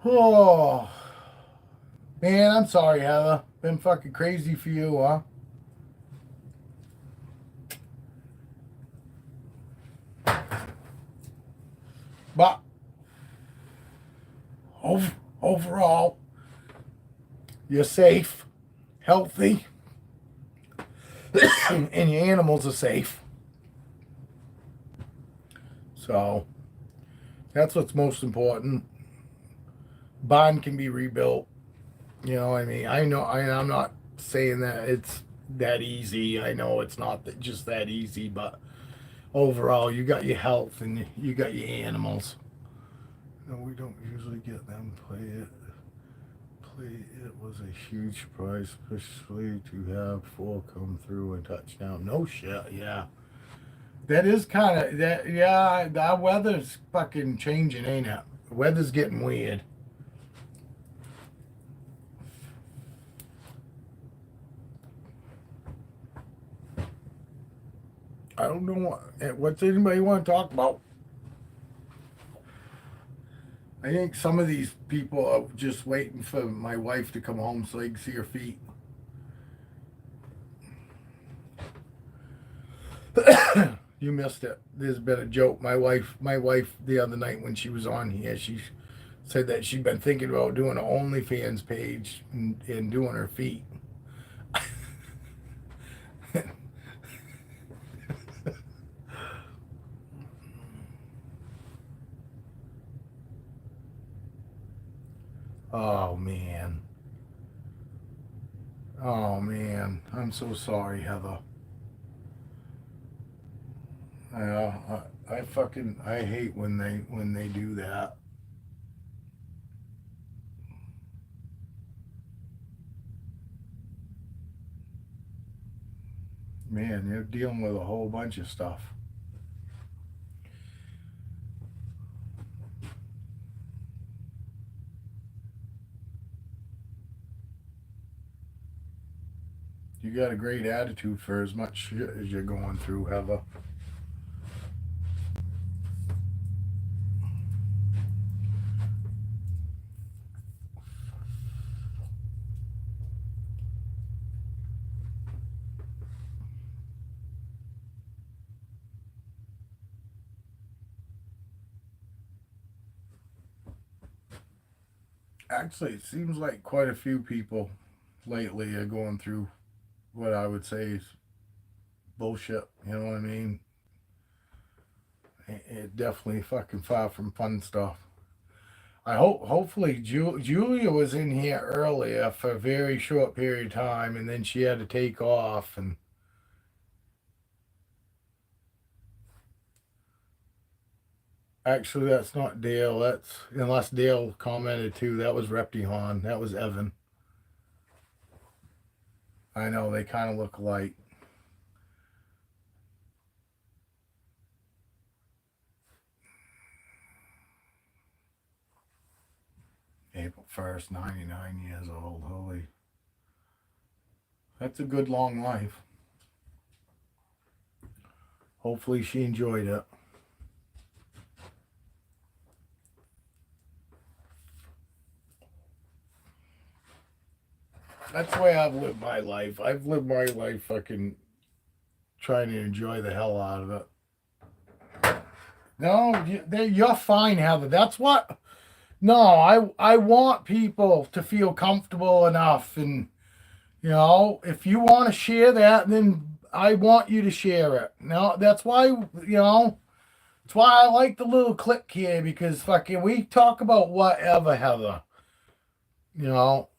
Oh, man, I'm sorry, Heather. Been fucking crazy for you, huh? But overall, you're safe, healthy. and your animals are safe. So that's what's most important. Barn can be rebuilt. You know what I mean? I'm not saying that it's that easy. I know it's not just that easy, but overall, you got your health and you got your animals. No, we don't usually get them play it. It was a huge surprise, especially to have 4 come through and touchdown. No shit, yeah. That is kind of that. Yeah, the weather's fucking changing, ain't it? The weather's getting weird. I don't know what's anybody want to talk about. I think some of these people are just waiting for my wife to come home so they can see her feet. You missed it. There's been a joke. My wife, the other night when she was on here, she said that she'd been thinking about doing an OnlyFans page and doing her feet. Oh man. Oh man. I'm so sorry, Heather. I fucking I hate when they do that. Man, they're dealing with a whole bunch of stuff. You got a great attitude for as much shit as you're going through, Heather. Actually, it seems like quite a few people lately are going through what I would say is bullshit. You know what I mean? It definitely fucking far from fun stuff. Hopefully Julia was in here earlier for a very short period of time, and then she had to take off. And actually, that's not Dale. That's unless Dale commented too. That was Reptihan. That was Evan. I know they kind of look alike. April 1st, 99 years old. Holy, that's a good long life. Hopefully, she enjoyed it. That's the way I've lived my life. I've lived my life fucking trying to enjoy the hell out of it. No, you're fine, Heather. That's what. No, I want people to feel comfortable enough, and if you want to share that, then I want you to share it. No, that's why that's why I like the little click here because fucking we talk about whatever, Heather. You know,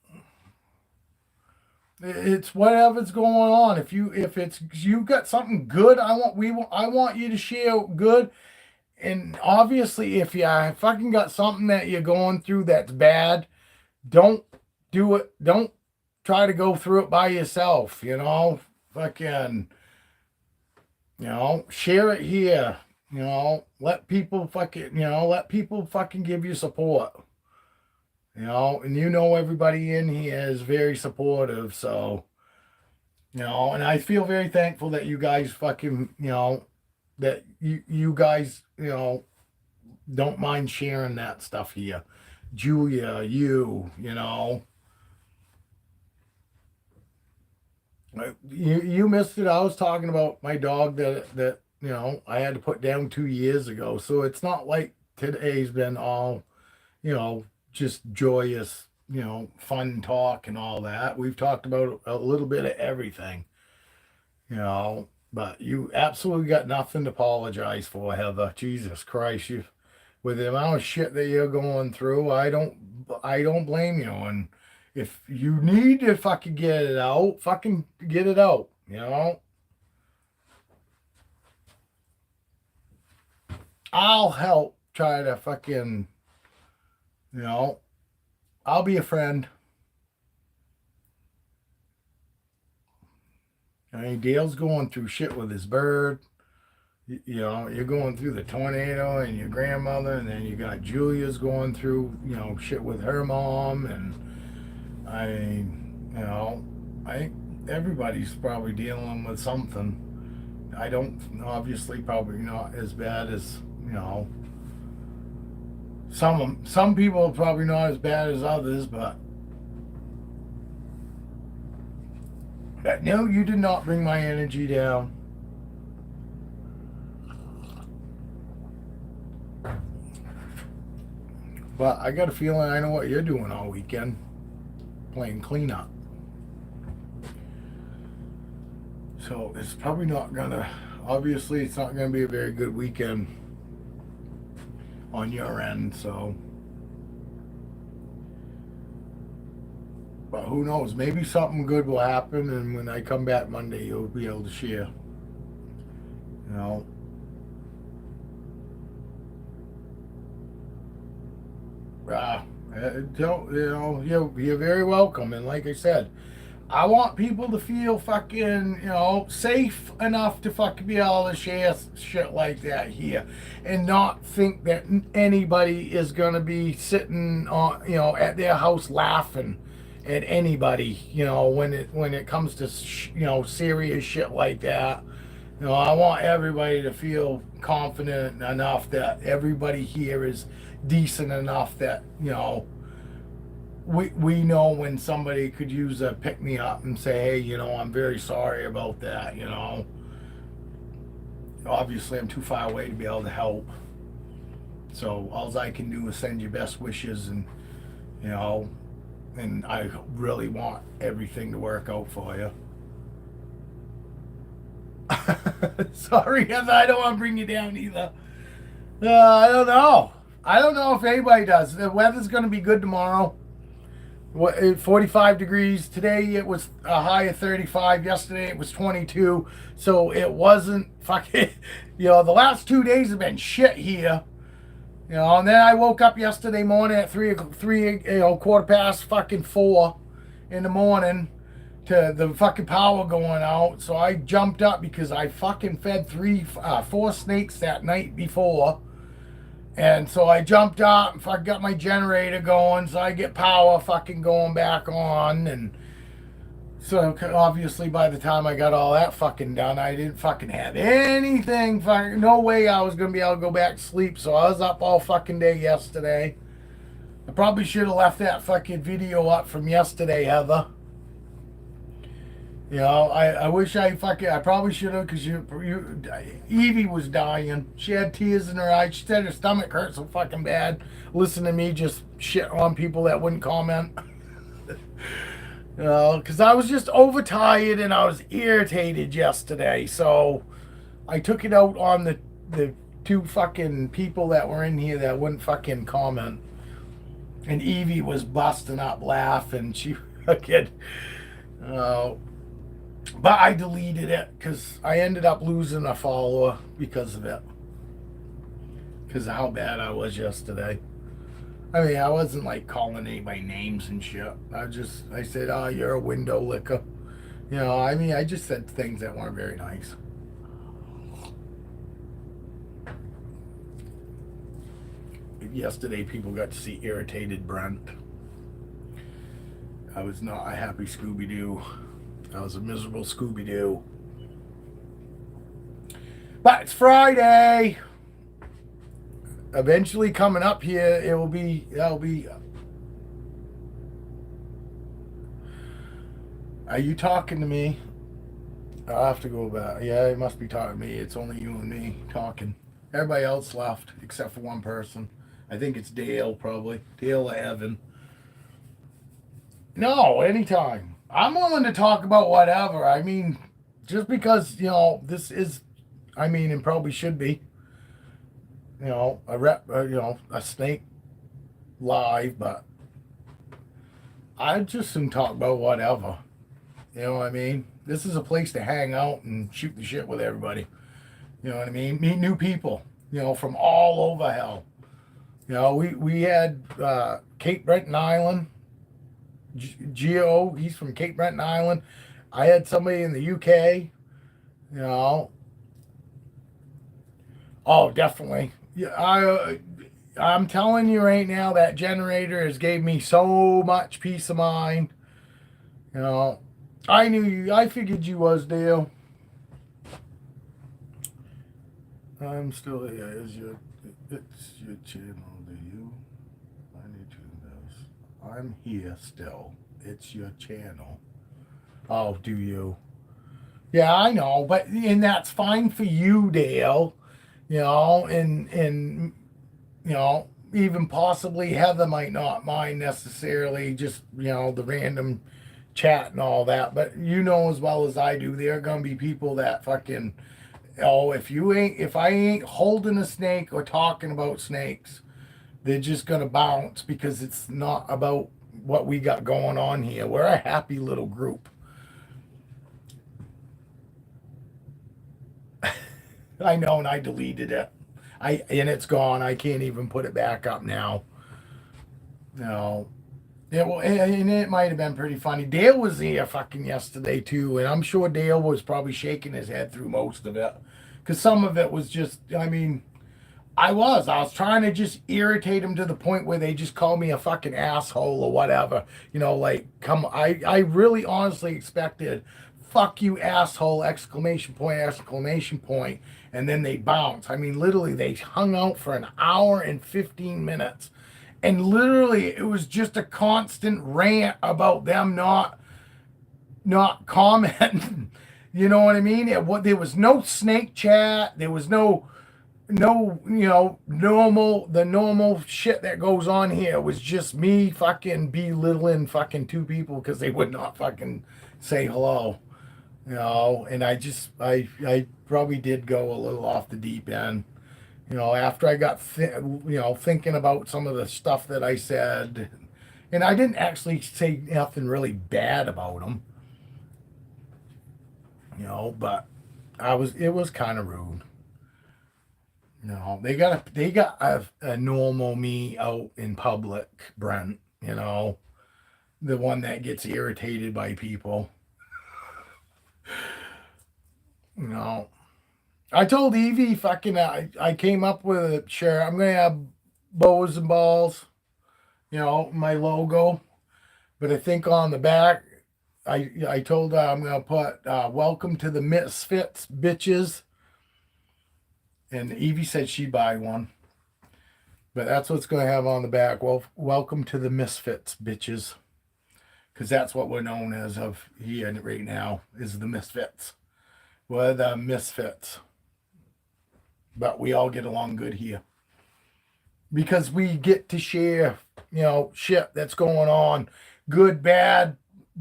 it's whatever's going on. If you got something good, I want you to share good. And obviously, if you fucking got something that you're going through that's bad, don't do it. Don't try to go through it by yourself. Fucking, share it here. Let people fucking give you support. And everybody in here is very supportive. So, and I feel very thankful that you guys fucking, that you guys, don't mind sharing that stuff here. Julia, you missed it. I was talking about my dog that I had to put down 2 years ago. So it's not like today's been all just joyous, fun talk and all that. We've talked about a little bit of everything. You know, but you absolutely got nothing to apologize for, Heather. Jesus Christ, you with the amount of shit that you're going through, I don't blame you. And if you need to fucking get it out, fucking get it out. You know, I'll help try to fucking, you know, I'll be a friend. I mean, Dale's going through shit with his bird. You know, you're going through the tornado and your grandmother, and then you got Julia's going through, shit with her mom. And I think everybody's probably dealing with something. I don't, obviously, probably not as bad as, some people are probably not as bad as others, but no, you did not bring my energy down. But I got a feeling I know what you're doing all weekend. Playing cleanup. So it's probably not gonna, obviously it's not gonna be a very good weekend on your end, so. But who knows, maybe something good will happen, and when I come back Monday, you'll be able to share. You know. Don't, you're very welcome. And like I said, I want people to feel fucking, safe enough to fucking be able to share shit like that here, and not think that anybody is gonna be sitting on, at their house laughing at anybody, when it comes to serious shit like that. I want everybody to feel confident enough that everybody here is decent enough that we know when somebody could use a pick me up and say, hey, I'm very sorry about that. Obviously I'm too far away to be able to help, so all I can do is send you best wishes, and and I really want everything to work out for you. Sorry, Heather, I don't want to bring you down either. I don't know. I don't know if anybody does. The weather's going to be good tomorrow. 45 degrees. Today it was a high of 35. Yesterday it was 22. So it wasn't fucking, the last 2 days have been shit here. And then I woke up yesterday morning at 3, quarter past fucking 4 in the morning to the fucking power going out. So I jumped up because I fucking fed 4 snakes that night before. And so I jumped up and fucking got my generator going, so I get power fucking going back on. And so obviously by the time I got all that fucking done, I didn't fucking have anything. No way I was going to be able to go back to sleep. So I was up all fucking day yesterday. I probably should have left that fucking video up from yesterday, Heather. I wish I probably should have, because Evie was dying. She had tears in her eyes. She said her stomach hurt so fucking bad. Listen to me just shit on people that wouldn't comment. Because I was just overtired and I was irritated yesterday. So I took it out on the 2 fucking people that were in here that wouldn't fucking comment. And Evie was busting up laughing. She fucking... But I deleted it because I ended up losing a follower because of it. Because of how bad I was yesterday. I mean, I wasn't like calling anybody names and shit. I said, oh, you're a window licker. I just said things that weren't very nice. Yesterday, people got to see irritated Brent. I was not a happy Scooby-Doo. I was a miserable Scooby-Doo. But it's Friday. Eventually coming up here, that'll be... Are you talking to me? I'll have to go back. Yeah, it must be talking to me. It's only you and me talking. Everybody else left, except for one person. I think it's Dale, probably. Dale or Evan. No, anytime. I'm willing to talk about whatever. I mean, just because, you know, this is, I mean, and probably should be, you know, a snake live, but I just soon talk about whatever. You know what I mean? This is a place to hang out and shoot the shit with everybody. You know what I mean? Meet new people, you know, from all over hell. You know, we had Cape Breton Island, Geo, he's from Cape Breton Island. I had somebody in the UK, you know. Oh, definitely. Yeah, I'm telling you right now, that generator has gave me so much peace of mind. You know, I knew you. I figured you was, Dale. I'm still here. It's your channel, do you? I need to invest. I'm here still. It's your channel. Oh, do you? Yeah, I know, but and that's fine for you, Dale. You know, and you know, even possibly Heather might not mind necessarily just, you know, the random chat and all that. But you know as well as I do, there are gonna be people that fucking, oh, if I ain't holding a snake or talking about snakes, they're just gonna bounce because it's not about what we got going on here. We're a happy little group. I know, and I deleted it. And it's gone. I can't even put it back up now. You know. Yeah, well, and it might have been pretty funny. Dale was here fucking yesterday too, and I'm sure Dale was probably shaking his head through most of it, because some of it was just, I mean, I was trying to just irritate him to the point where they just call me a fucking asshole or whatever. You know, like, come, I really honestly expected, fuck you asshole, exclamation point, exclamation point, and then they bounce. I mean, literally, they hung out for an hour and 15 minutes. And literally, it was just a constant rant about them not commenting. You know what I mean? There was no snake chat. There was no, you know, the normal shit that goes on here. It was just me fucking belittling fucking two people because they would not fucking say hello. You know, and I probably did go a little off the deep end. You know, after I got, you know, thinking about some of the stuff that I said, and I didn't actually say nothing really bad about them, you know, but it was kind of rude. You know, they got a normal me out in public, Brent, you know, the one that gets irritated by people, you know. I told Evie fucking I came up with a sure I'm gonna have bows and balls, you know, my logo. But I think on the back I told her I'm gonna put welcome to the Misfits bitches. And Evie said she'd buy one. But that's what's gonna have on the back. Well, welcome to the Misfits bitches. Because that's what we're known as of here right now, is the Misfits. We're the Misfits. But we all get along good here because we get to share, you know, shit that's going on, good, bad.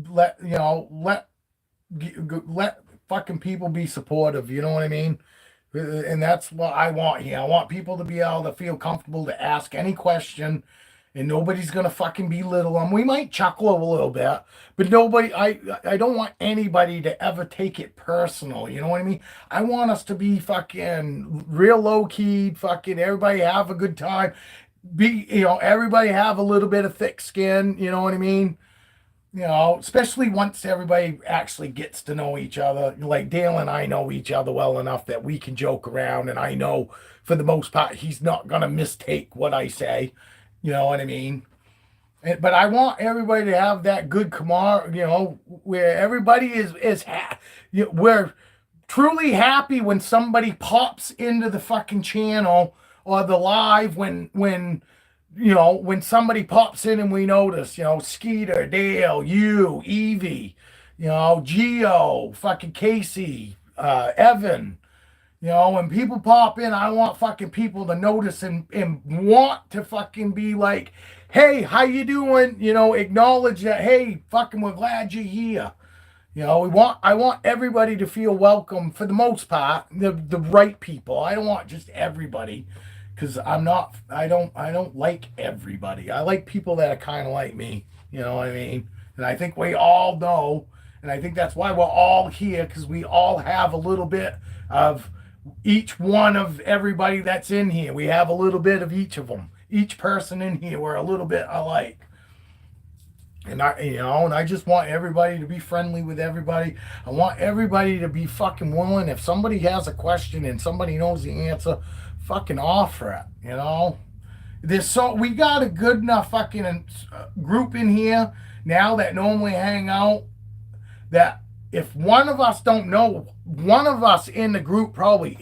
Let fucking people be supportive. You know what I mean? And that's what I want here. I want people to be able to feel comfortable to ask any question, and nobody's gonna fucking belittle them. We might chuckle a little bit, but nobody. I don't want anybody to ever take it personal. You know what I mean? I want us to be fucking real low key. Fucking everybody have a good time. Everybody have a little bit of thick skin. You know what I mean? You know, especially once everybody actually gets to know each other. Like Dale and I know each other well enough that we can joke around, and I know for the most part he's not gonna mistake what I say. You know what I mean? But I want everybody to have that good camaraderie, you know, where everybody we're truly happy when somebody pops into the fucking channel or the live when somebody pops in and we notice, you know, Skeeter, Dale, you, Evie, you know, Geo, fucking Casey, Evan. You know, when people pop in, I want fucking people to notice and want to fucking be like, hey, how you doing? You know, acknowledge that, hey, fucking we're glad you're here. You know, I want everybody to feel welcome for the most part, the right people. I don't want just everybody, because I don't like everybody. I like people that are kind of like me. You know what I mean? And I think we all know, and I think that's why we're all here, because we all have a little bit of each one of everybody that's in here. We have a little bit of each of them. Each person in here, we're a little bit alike. And I just want everybody to be friendly with everybody. I want everybody to be fucking willing. If somebody has a question and somebody knows the answer, fucking offer it. We got a good enough fucking group in here now that normally hang out, that if one of us don't know, one of us in the group probably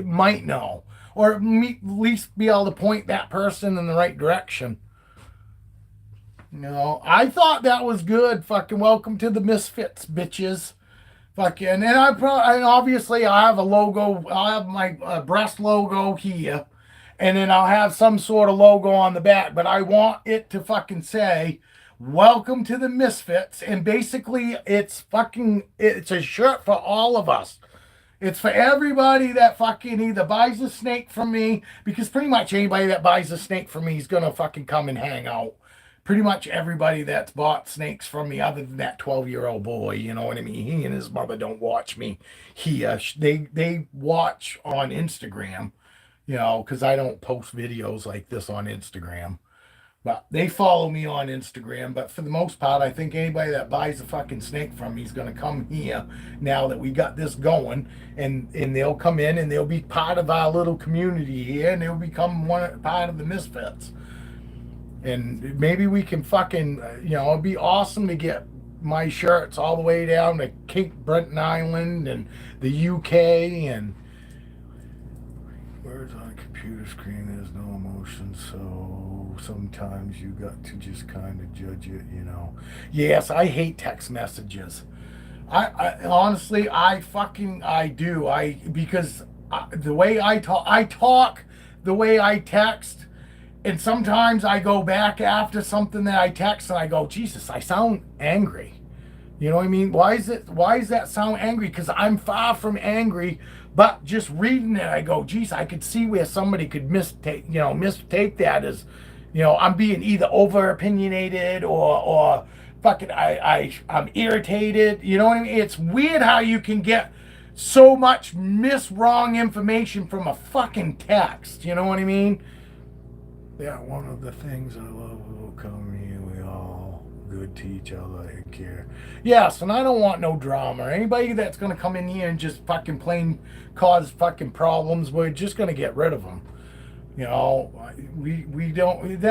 might know, or at least be able to point that person in the right direction. I thought that was good. Fucking welcome to the Misfits, bitches. Fucking, and and obviously I have a logo. I'll have my breast logo here, and then I'll have some sort of logo on the back. But I want it to fucking say, "Welcome to the Misfits," and basically it's a shirt for all of us. It's for everybody that fucking either buys a snake from me, because pretty much anybody that buys a snake from me is gonna fucking come and hang out. Pretty much everybody that's bought snakes from me, other than that 12-year-old boy, you know what I mean? He and his mother don't watch me here. They watch on Instagram, because I don't post videos like this on Instagram. But they follow me on Instagram. But for the most part, I think anybody that buys a fucking snake from me is going to come here now that we got this going. And they'll come in and they'll be part of our little community here. And they'll become part of the Misfits. And maybe we can fucking, it'd be awesome to get my shirts all the way down to Cape Breton Island and the UK. And words on a computer screen, there's no emotion, so sometimes you got to just kind of judge it, Yes, I hate text messages. I honestly, I do. Because the way I talk the way I text. And sometimes I go back after something that I text and I go, Jesus, I sound angry. You know what I mean? Why does that sound angry? Because I'm far from angry, but just reading it, I go, geez, I could see where somebody could mistake that as, I'm being either over opinionated or fucking I'm irritated. You know what I mean? It's weird how you can get so much wrong information from a fucking text. You know what I mean? Yeah, one of the things I love about coming here, we all good to each other and care. Yes, and I don't want no drama. Anybody that's going to come in here and just fucking cause fucking problems, we're just going to get rid of them. We don't,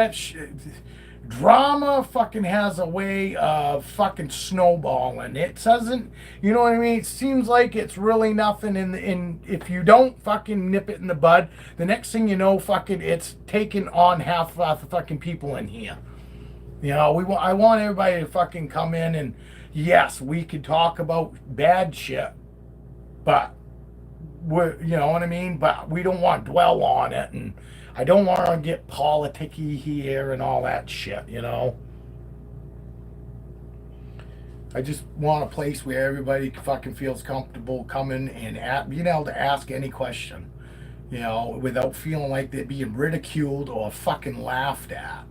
drama fucking has a way of fucking snowballing. It doesn't, you know what I mean? It seems like it's really nothing in if you don't fucking nip it in the bud, the next thing you know, fucking it's taking on half the fucking people in here. I want everybody to fucking come in, and yes, we could talk about bad shit, but you know what I mean? But we don't want to dwell on it, and I don't want to get politicky here and all that shit, I just want a place where everybody fucking feels comfortable coming and being able to ask any question, without feeling like they're being ridiculed or fucking laughed at.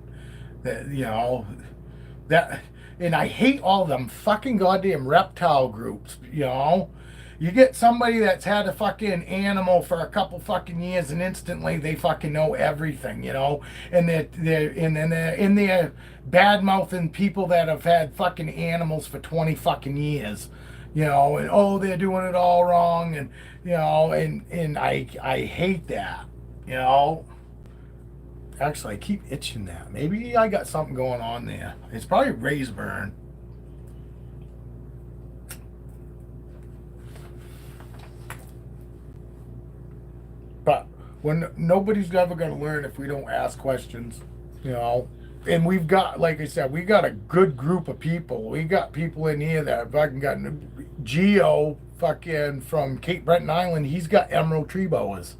And I hate all them fucking goddamn reptile groups, You get somebody that's had a fucking animal for a couple fucking years, and instantly they fucking know everything, And they're in there bad mouthing people that have had fucking animals for 20 fucking years, and they're doing it all wrong, and and I hate that, Actually, I keep itching that. Maybe I got something going on there. It's probably raised burn. But nobody's ever going to learn if we don't ask questions, And we've got, like I said, we got a good group of people. We got people in here that fucking got Geo fucking from Cape Breton Island. He's got emerald tree boas.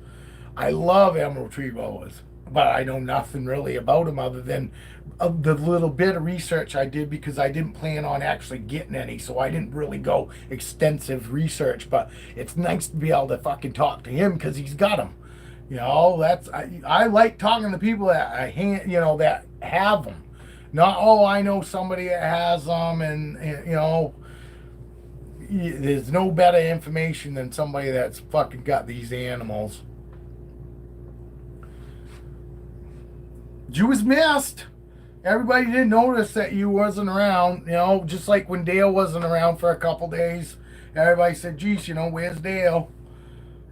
I love emerald tree boas, but I know nothing really about them other than of the little bit of research I did, because I didn't plan on actually getting any, so I didn't really go extensive research. But it's nice to be able to fucking talk to him because he's got them. You know, I like talking to people that that have them. Not, oh, I know somebody that has them, and there's no better information than somebody that's fucking got these animals. You was missed. Everybody didn't notice that you wasn't around. Just like when Dale wasn't around for a couple days, everybody said, "Geez, where's Dale?"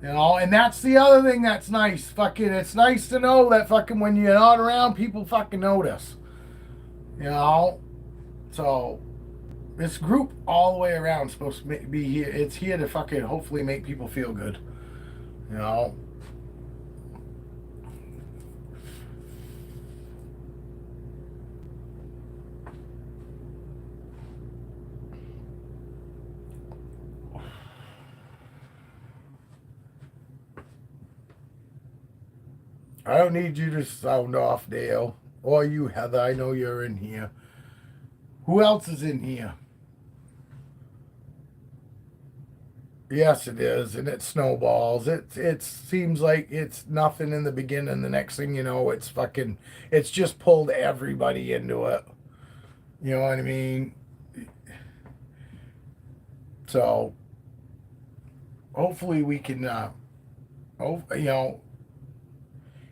And that's the other thing that's nice. Fucking, it's nice to know that fucking when you're not around, people fucking notice. So this group all the way around is supposed to be here. It's here to fucking hopefully make people feel good. You know. I don't need you to sound off, Dale. Or you, Heather. I know you're in here. Who else is in here? Yes, it is, and it snowballs. It seems like it's nothing in the beginning. The next thing you know, it's just pulled everybody into it. You know what I mean? So hopefully we can.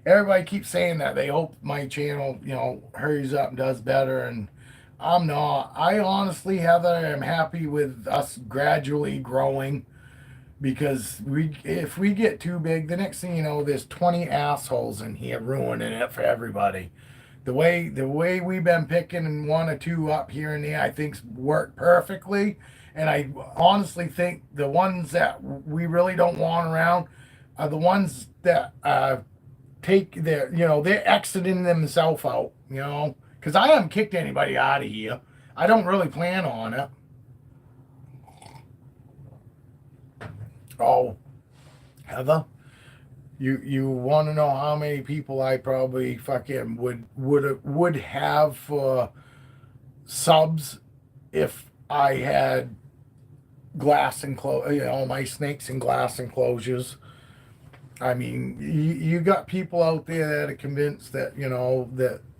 Everybody keeps saying that they hope my channel, hurries up and does better, and I'm not. I honestly, Heather, am happy with us gradually growing. Because if we get too big, the next thing you know, there's 20 assholes in here ruining it for everybody. The way we've been picking one or two up here and there, I think work perfectly. And I honestly think the ones that we really don't want around are the ones that they're exiting themselves out. Because I haven't kicked anybody out of here. I don't really plan on it. Oh, Heather, you want to know how many people I probably fucking would have for subs if I had my snakes in glass enclosures. I mean, you got people out there that are convinced that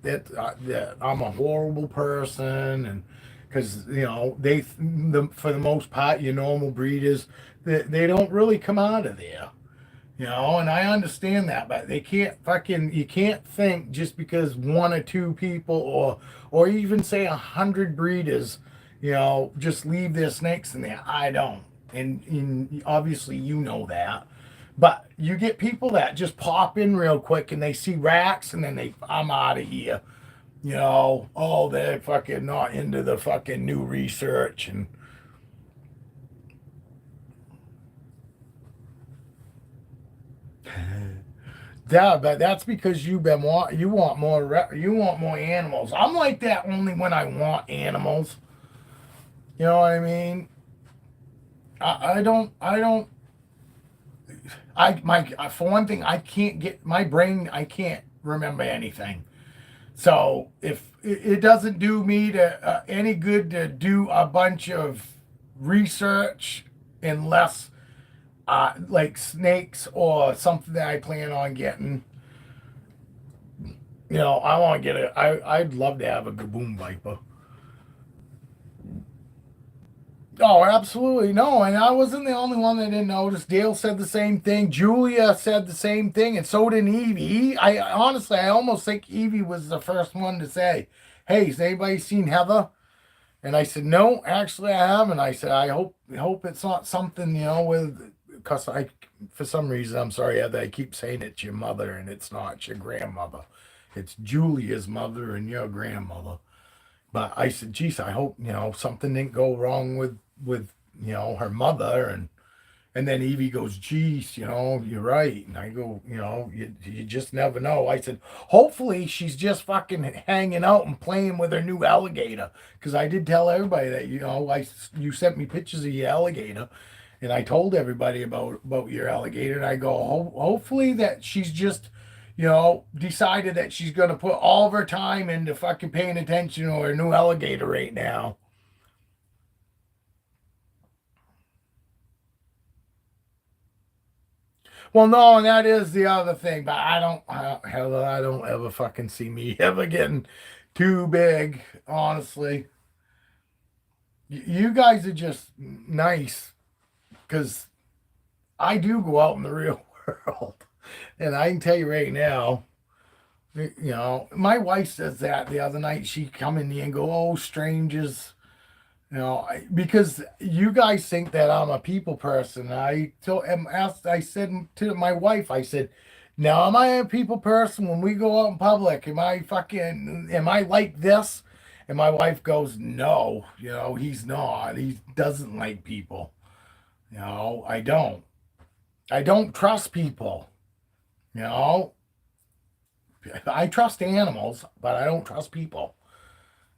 that I'm a horrible person, and because for the most part, your normal breeders, they don't really come out of there. And I understand that, but you can't think just because one or two people or even say 100 breeders, just leave their snakes in there. I don't. And obviously you know that. But you get people that just pop in real quick and they see racks and then I'm out of here. They're fucking not into the fucking new research and yeah, but that's because you want more animals. I'm like that only when I want animals. You know what I mean? For one thing, I can't get my brain. I can't remember anything. So if it doesn't do me any good to do a bunch of research unless like snakes or something that I plan on getting. I want to get I'd love to have a Gaboon Viper. Oh, absolutely. No, and I wasn't the only one that didn't notice. Dale said the same thing. Julia said the same thing, and so did Evie. I honestly, I almost think Evie was the first one to say, "Hey, has anybody seen Heather?" And I said, "No, actually, I haven't." I said, "I hope it's not something, because for some reason, I'm sorry, Heather, I keep saying it's your mother, and it's not. It's your grandmother. It's Julia's mother and your grandmother." But I said, "Geez, I hope something didn't go wrong with her mother." And then Evie goes, "Geez, you're right." And I go, you just never know." I said, "Hopefully she's just fucking hanging out and playing with her new alligator." Because I did tell everybody that, you sent me pictures of your alligator. And I told everybody about your alligator. And I go, hopefully that she's just, decided that she's going to put all of her time into fucking paying attention to her new alligator right now. Well, no, and that is the other thing, but I don't ever fucking see me ever getting too big, honestly. You guys are just nice because I do go out in the real world. And I can tell you right now, my wife says that the other night. She come in here and go, "Oh, strangers," because you guys think that I'm a people person. I said to my wife, I said, "Now, am I a people person when we go out in public? Am I like this?" And my wife goes, "No, he's not. He doesn't like people. I don't. I don't trust people. You know, I trust animals, but I don't trust people."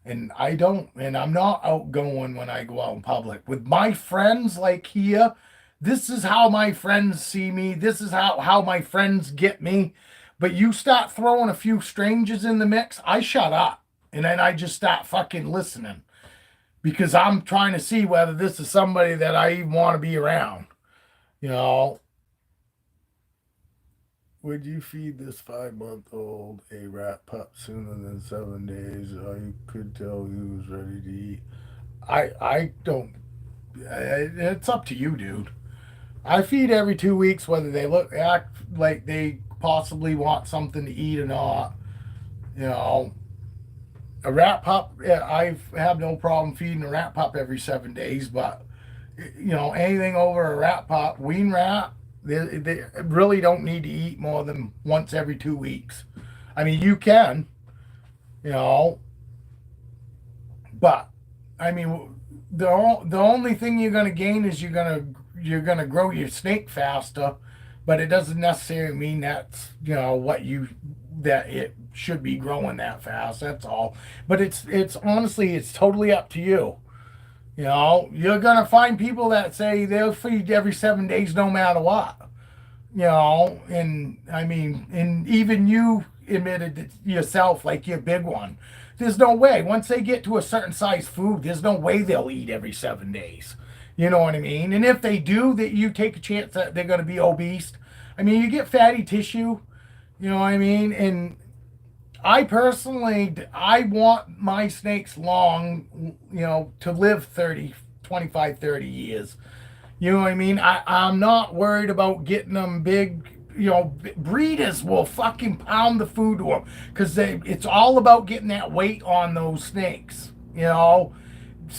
And I'm not outgoing when I go out in public. With my friends like here, this is how my friends see me. This is how my friends get me. But you start throwing a few strangers in the mix, I shut up. And then I just start fucking listening. Because I'm trying to see whether this is somebody that I even want to be around. You know, would you feed this 5-month-old a rat pup sooner than 7 days? I could tell he was ready to eat. I don't. It's up to you, dude. I feed every 2 weeks, whether they act like they possibly want something to eat or not. You know, a rat pup. I have no problem feeding a rat pup every 7 days, but anything over a rat pup, wean rat, they really don't need to eat more than once every 2 weeks. I mean, you can, you know, but I mean, the only thing you're gonna gain is you're gonna grow your snake faster, but it doesn't necessarily mean that's that it should be growing that fast. That's all. But it's honestly it's totally up to you. You're gonna find people that say they'll feed every 7 days no matter what. And I mean, and even you admitted it yourself, like your big one. There's no way. Once they get to a certain size food, there's no way they'll eat every 7 days. You know what I mean? And if they do, that you take a chance that they're going to be obese. I mean, you get fatty tissue. You know what I mean? And I personally, I want my snakes long, to live 30, 25, 30 years. You know what I mean? I'm not worried about getting them big. Breeders will fucking pound the food to them because it's all about getting that weight on those snakes.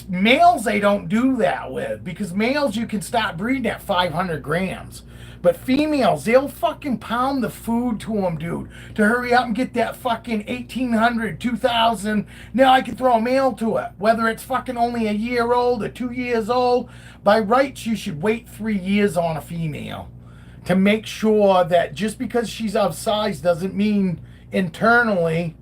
Males they don't do that with because males you can start breeding at 500 grams. But females, they'll fucking pound the food to them, dude, to hurry up and get that fucking 1,800, 2,000. Now I can throw a male to it. Whether it's fucking only a year old or 2 years old, by rights, you should wait 3 years on a female to make sure that just because she's of size doesn't mean internally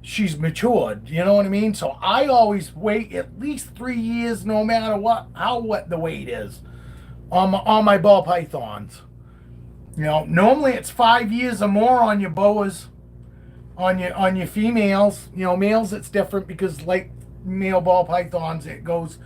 she's matured. You know what I mean? So I always wait at least 3 years no matter what the weight is on my ball pythons. Normally it's 5 years or more on your boas, on your females. Males it's different because like male ball pythons, it goes.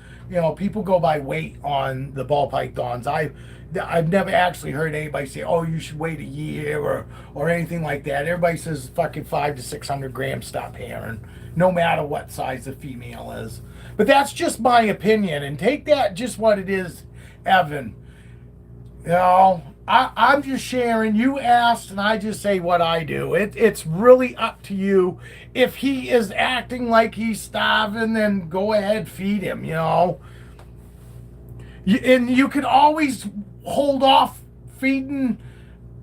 People go by weight on the ball pythons. I've never actually heard anybody say, "Oh, you should wait a year" or anything like that. Everybody says fucking 500 to 600 grams stop pairing, no matter what size the female is. But that's just my opinion, and take that just what it is, Evan. I'm just sharing. You asked, and I just say what I do. It's really up to you. If he is acting like he's starving, then go ahead, feed him, and you can always hold off feeding,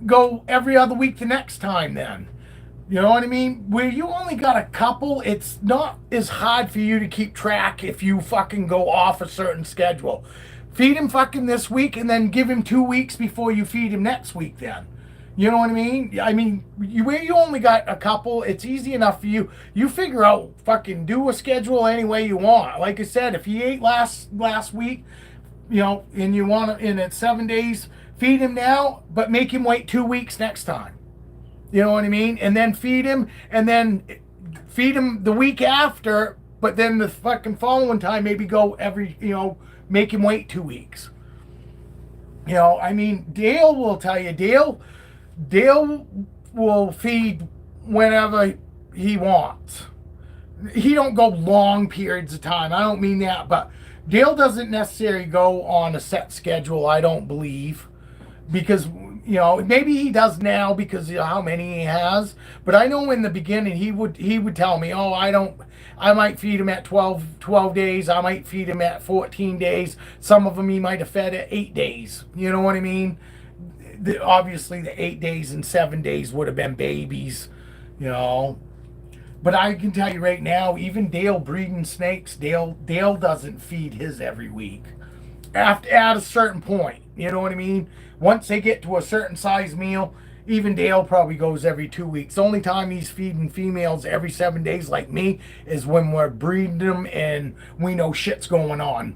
go every other week the next time then. You know what I mean? Where you only got a couple, it's not as hard for you to keep track if you fucking go off a certain schedule. Feed him fucking this week and then give him 2 weeks before you feed him next week then. You know what I mean? I mean, where you only got a couple, it's easy enough for you. You figure out, fucking do a schedule any way you want. Like I said, if he ate last week, and you want to, and it's 7 days, feed him now, but make him wait 2 weeks next time. You know what I mean? And then feed him, and then feed him the week after, but then the fucking following time maybe go every, make him wait 2 weeks. I mean, Dale will tell you, Dale will feed whenever he wants. He don't go long periods of time. I don't mean that, but Dale doesn't necessarily go on a set schedule, I don't believe. Because, maybe he does now because of how many he has. But I know in the beginning he would tell me, oh, I might feed him at 12 days. I might feed him at 14 days. Some of them he might have fed at 8 days. You know what I mean? Obviously the 8 days and 7 days would have been babies, you know. But I can tell you right now, even Dale breeding snakes, Dale doesn't feed his every week. At a certain point, you know what I mean? Once they get to a certain size meal, even Dale probably goes every 2 weeks. The only time he's feeding females every 7 days like me is when we're breeding them and we know shit's going on.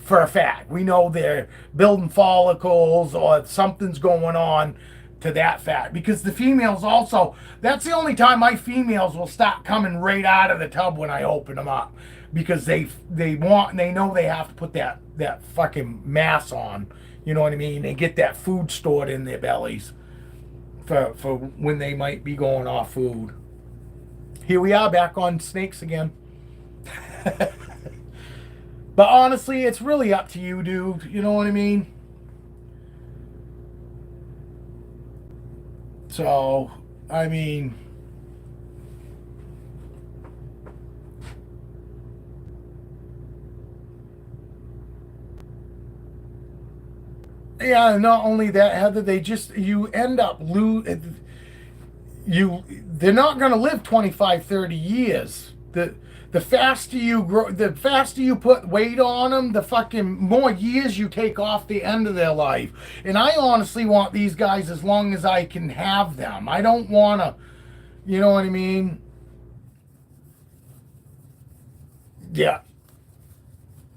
For a fact. We know they're building follicles or something's going on to that fact. Because the females also, that's the only time my females will stop coming right out of the tub when I open them up. Because they know they have to put that fucking mass on. You know what I mean? They get that food stored in their bellies for when they might be going off food. Here we are back on snakes again. But honestly, it's really up to you, dude. You know what I mean? So, I mean, yeah, not only that, Heather, you end up they're not going to live 25, 30 years. The faster you grow, the faster you put weight on them, the fucking more years you take off the end of their life. And I honestly want these guys as long as I can have them. I don't want to, you know what I mean? Yeah.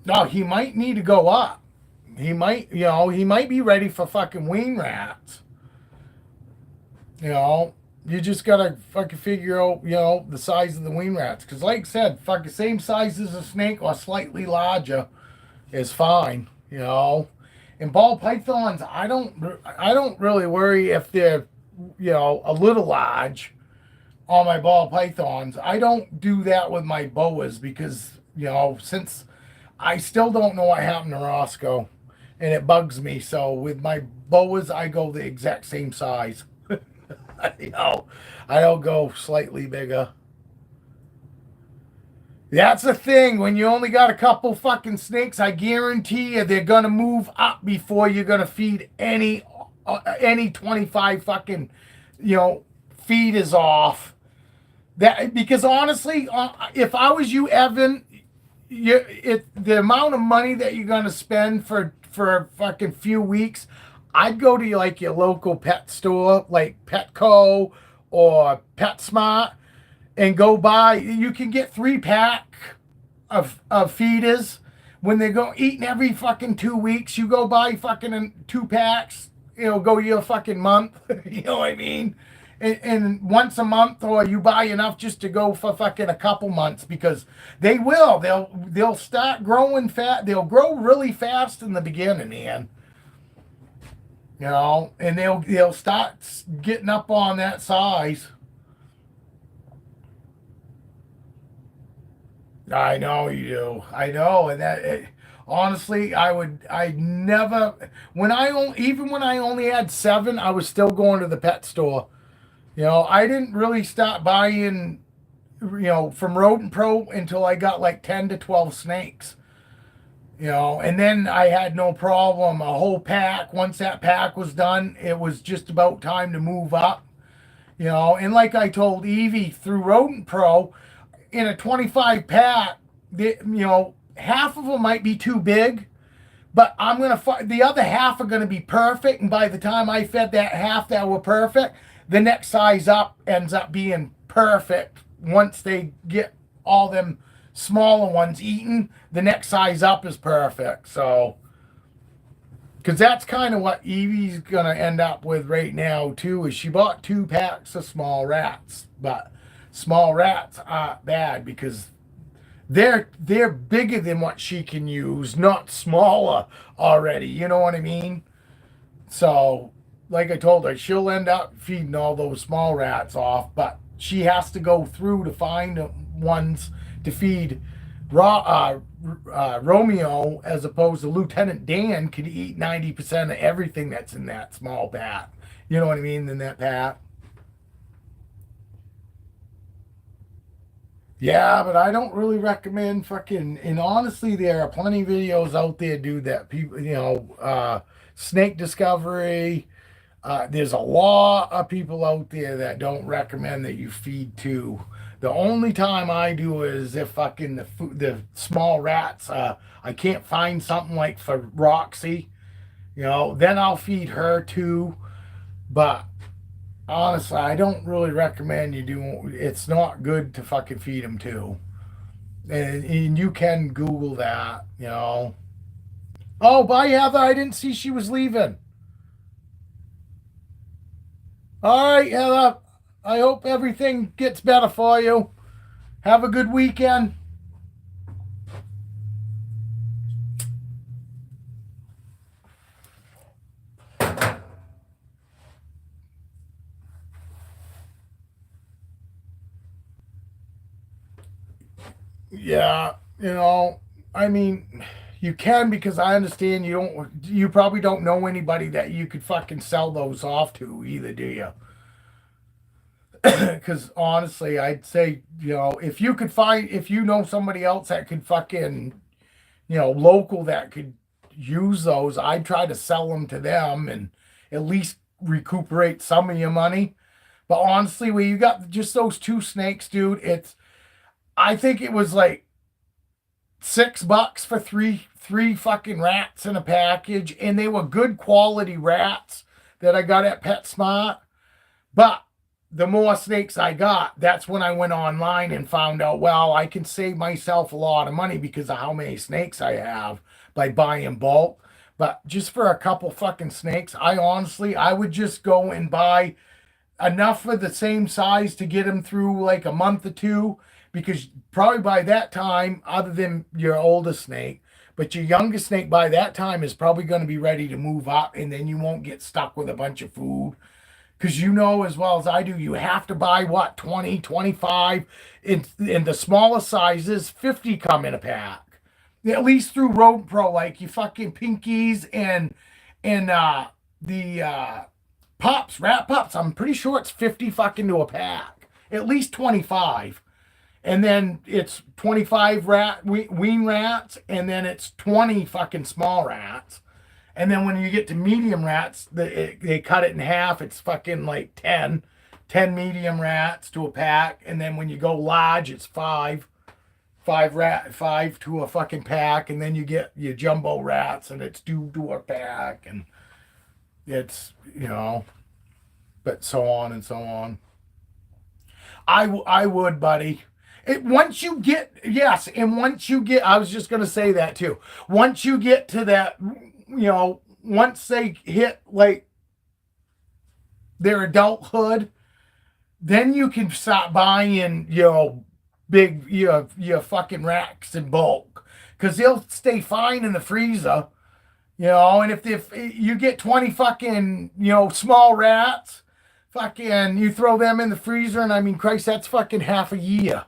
No, he might need to go up. He might be ready for fucking wean rats. You just gotta fucking figure out, the size of the wean rats. Because like I said, fucking same size as a snake or slightly larger is fine, And ball pythons, I don't really worry if they're, a little large on my ball pythons. I don't do that with my boas because, since I still don't know what happened to Roscoe. And it bugs me. So with my boas, I go the exact same size. I don't go slightly bigger. That's the thing. When you only got a couple fucking snakes, I guarantee you they're gonna move up before you're gonna feed any 25 fucking, feed is off. That because honestly, if I was you, Evan, the amount of money that you're gonna spend for a fucking few weeks, I'd go to like your local pet store, like Petco or PetSmart, and go buy. You can get 3-pack of feeders. When they go eating every fucking 2 weeks, you go buy fucking 2 packs. Go your fucking month. You know what I mean? And once a month, or you buy enough just to go for fucking a couple months, because they'll start growing fat. They'll grow really fast in the beginning, man. And they'll start getting up on that size. I know you do. I know, and honestly, I never, even when I only had 7, I was still going to the pet store. I didn't really start buying, from Rodent Pro until I got like 10 to 12 snakes. And then I had no problem. A whole pack. Once that pack was done, it was just about time to move up. And like I told Evie, through Rodent Pro, in a 25 pack, half of them might be too big, but the other half are gonna be perfect. And by the time I fed that half that were perfect, the next size up ends up being perfect. Once they get all them smaller ones eaten, the next size up is perfect. So Because that's kind of what Evie's going to end up with right now, too, is she bought 2 packs of small rats. But small rats aren't bad because they're bigger than what she can use, not smaller already. You know what I mean? So, like I told her, she'll end up feeding all those small rats off, but she has to go through to find ones to feed Romeo, as opposed to Lieutenant Dan could eat 90% of everything that's in that small pat. You know what I mean? In that pat. Yeah, but I don't really recommend fucking. And honestly, there are plenty of videos out there, dude, that people, snake discovery. There's a lot of people out there that don't recommend that you feed two. The only time I do is if fucking the small rats. I can't find something like for Roxy, then I'll feed her too. But honestly, I don't really recommend you do. It's not good to fucking feed them too. And you can Google that. Oh, bye, Heather. I didn't see she was leaving. All right, Heather. I hope everything gets better for you. Have a good weekend. Yeah, I mean, you can, because I understand you probably don't know anybody that you could fucking sell those off to either, do you? Because honestly, I'd say, if you know somebody else that could fucking, local that could use those, I'd try to sell them to them and at least recuperate some of your money. But honestly, where you got just those 2 snakes, dude, I think it was like $6 for three fucking rats in a package, and they were good quality rats that I got at PetSmart. But the more snakes I got, that's when I went online and found out, well, I can save myself a lot of money because of how many snakes I have by buying bulk. But just for a couple fucking snakes, I would just go and buy enough for the same size to get them through like a month or two, because probably by that time, other than your oldest snake, but your youngest snake by that time is probably going to be ready to move up, and then you won't get stuck with a bunch of food. Because you know as well as I do, you have to buy what, 20, 25, in the smallest sizes, 50 come in a pack. At least through Road Pro, like you fucking pinkies and the pups, rat pups. I'm pretty sure it's 50 fucking to a pack. At least 25. And then it's 25 wean rats, and then it's 20 fucking small rats. And then when you get to medium rats, they cut it in half. It's fucking like 10 medium rats to a pack. And then when you go large, it's five to a fucking pack. And then you get your jumbo rats, and it's 2 to a pack. And it's, but so on and so on. I would, buddy. Once you get, yes, and once you get, I was just going to say that too. Once you get to that, once they hit like their adulthood, then you can start buying, big, your fucking racks in bulk, because they'll stay fine in the freezer, and if you get 20 fucking, small rats, fucking, you throw them in the freezer, and I mean, Christ, that's fucking half a year.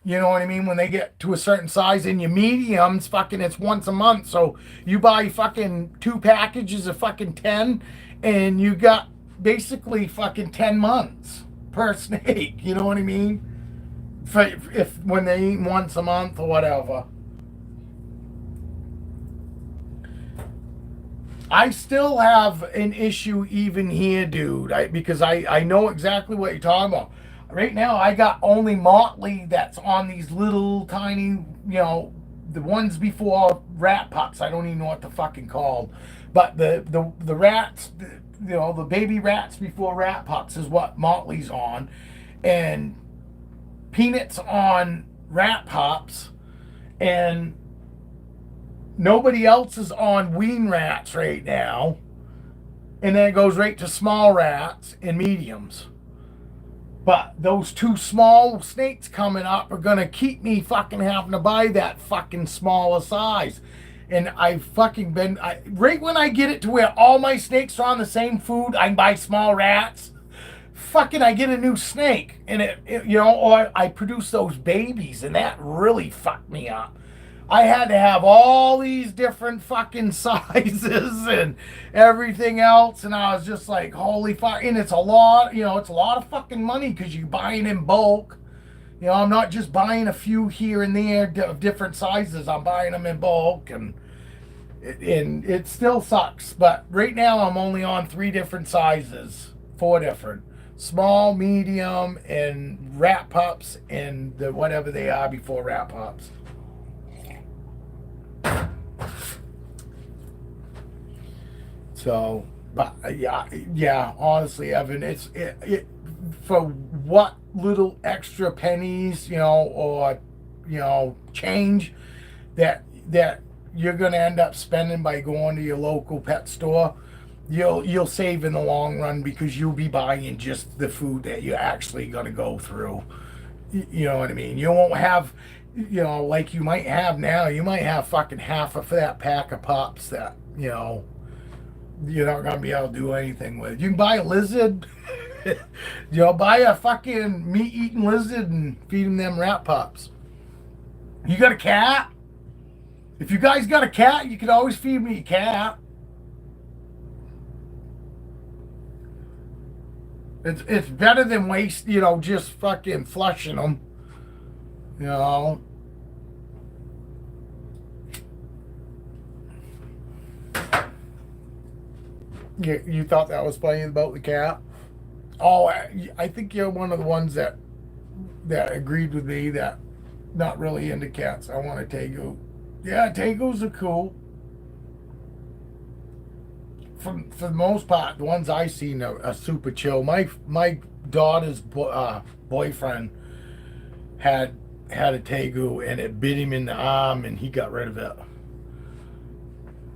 You know what I mean? When they get to a certain size, and your mediums, fucking, it's once a month. So you buy fucking 2 packages of fucking 10, and you got basically fucking 10 months per snake. You know what I mean? If when they eat once a month or whatever. I still have an issue even here, dude, because I know exactly what you're talking about. Right now, I got only Motley that's on these little tiny, the ones before rat pups. I don't even know what they're fucking called. But the rats, the baby rats before rat pups is what Motley's on. And Peanut's on rat pups. And Nobody else is on wean rats right now. And then it goes right to small rats and mediums. But those two small snakes coming up are gonna keep me fucking having to buy that fucking smaller size. And I've fucking been right when I get it to where all my snakes are on the same food, I buy small rats. Fucking, I get a new snake, and or I produce those babies, and that really fucked me up. I had to have all these different fucking sizes and everything else, and I was just like, holy fuck! And it's a lot, it's a lot of fucking money because you're buying in bulk. I'm not just buying a few here and there of different sizes. I'm buying them in bulk, and it still sucks. But right now, I'm only on 3 different sizes, 4 different: small, medium, and rat pups, and the whatever they are before rat pups. So, but yeah. Honestly, Evan, it for what little extra pennies, or change that you're gonna end up spending by going to your local pet store. You'll save in the long run because you'll be buying just the food that you're actually gonna go through. You know what I mean? You won't have, like you might have now. You might have fucking half of that pack of pups that you're not gonna be able to do anything with. You can buy a lizard, buy a fucking meat-eating lizard and feed them rat pups. You got a cat? If you guys got a cat, you can always feed me a cat. It's better than waste, just fucking flushing them. You know. You thought that was funny about the cat? Oh, I think you're one of the ones that agreed with me that not really into cats. I want a Tegu. Yeah, Tegus are cool. For the most part, the ones I seen are super chill. My daughter's boyfriend had a Tegu, and it bit him in the arm, and he got rid of it.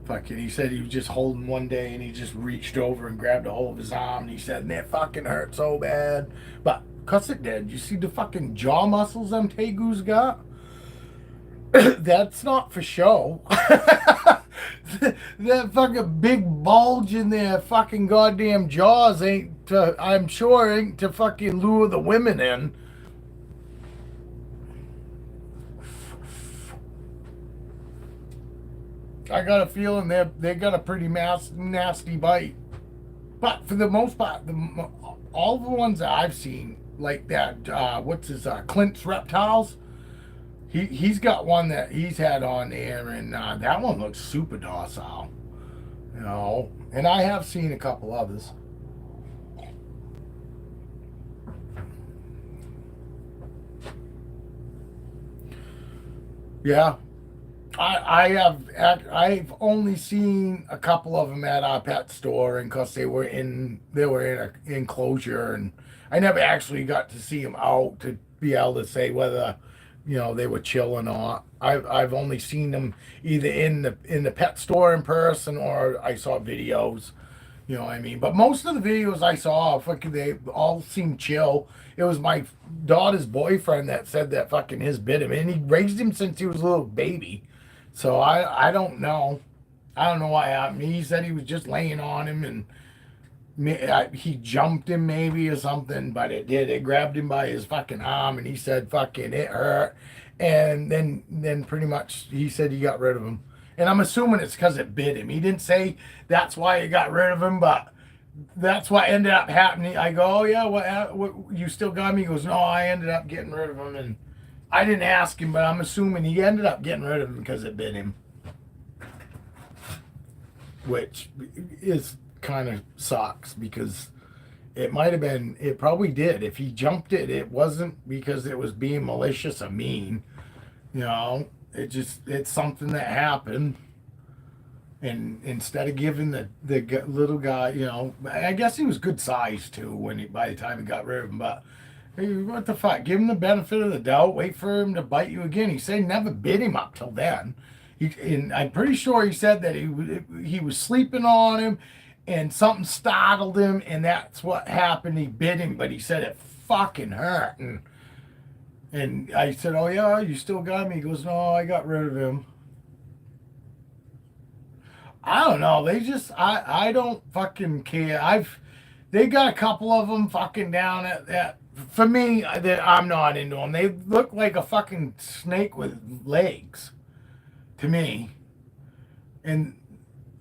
Fucking, he said he was just holding one day, and he just reached over and grabbed a hold of his arm, and he said, and it fucking hurt so bad. But, cause it did. You see the fucking jaw muscles them Tegus got? That's not for show. That fucking big bulge in their fucking goddamn jaws ain't to, I'm sure ain't to fucking lure the women in. I got a feeling they got a pretty nasty bite. But for the most part, all the ones that I've seen, like that, what's his, Clint's Reptiles, he's got one that he's had on there, and that one looks super docile. And I have seen a couple others. Yeah, I've only seen a couple of them at our pet store, and because they were in an enclosure, and I never actually got to see them out to be able to say whether they were chill or not. I've only seen them either in the pet store in person, or I saw videos. You know what I mean? But most of the videos I saw, fucking, they all seemed chill. It was my daughter's boyfriend that said that fucking his bit him, and he raised him since he was a little baby. So I don't know. I don't know what happened. He said he was just laying on him, and he jumped him maybe or something, but it did. It grabbed him by his fucking arm, and he said fucking it hurt. And then pretty much he said he got rid of him. And I'm assuming it's because it bit him. He didn't say that's why he got rid of him, but that's what ended up happening. I go, oh yeah, what you still got me? He goes, no, I ended up getting rid of him, and I didn't ask him, but I'm assuming he ended up getting rid of him because it bit him, which is kind of sucks because it might have been, it probably did. If he jumped it, it wasn't because it was being malicious or mean. It's something that happened. And instead of giving the little guy, I guess he was good size too by the time he got rid of him. But hey, what the fuck? Give him the benefit of the doubt. Wait for him to bite you again. He said he never bit him up till then. And I'm pretty sure he said that he was sleeping on him, and something startled him, and that's what happened. He bit him, but he said it fucking hurt. And I said, "Oh yeah, you still got me?" He goes, "No, I got rid of him." I don't know. I don't fucking care. They got a couple of them fucking down at that. For me, I'm not into them. They look like a fucking snake with legs to me. And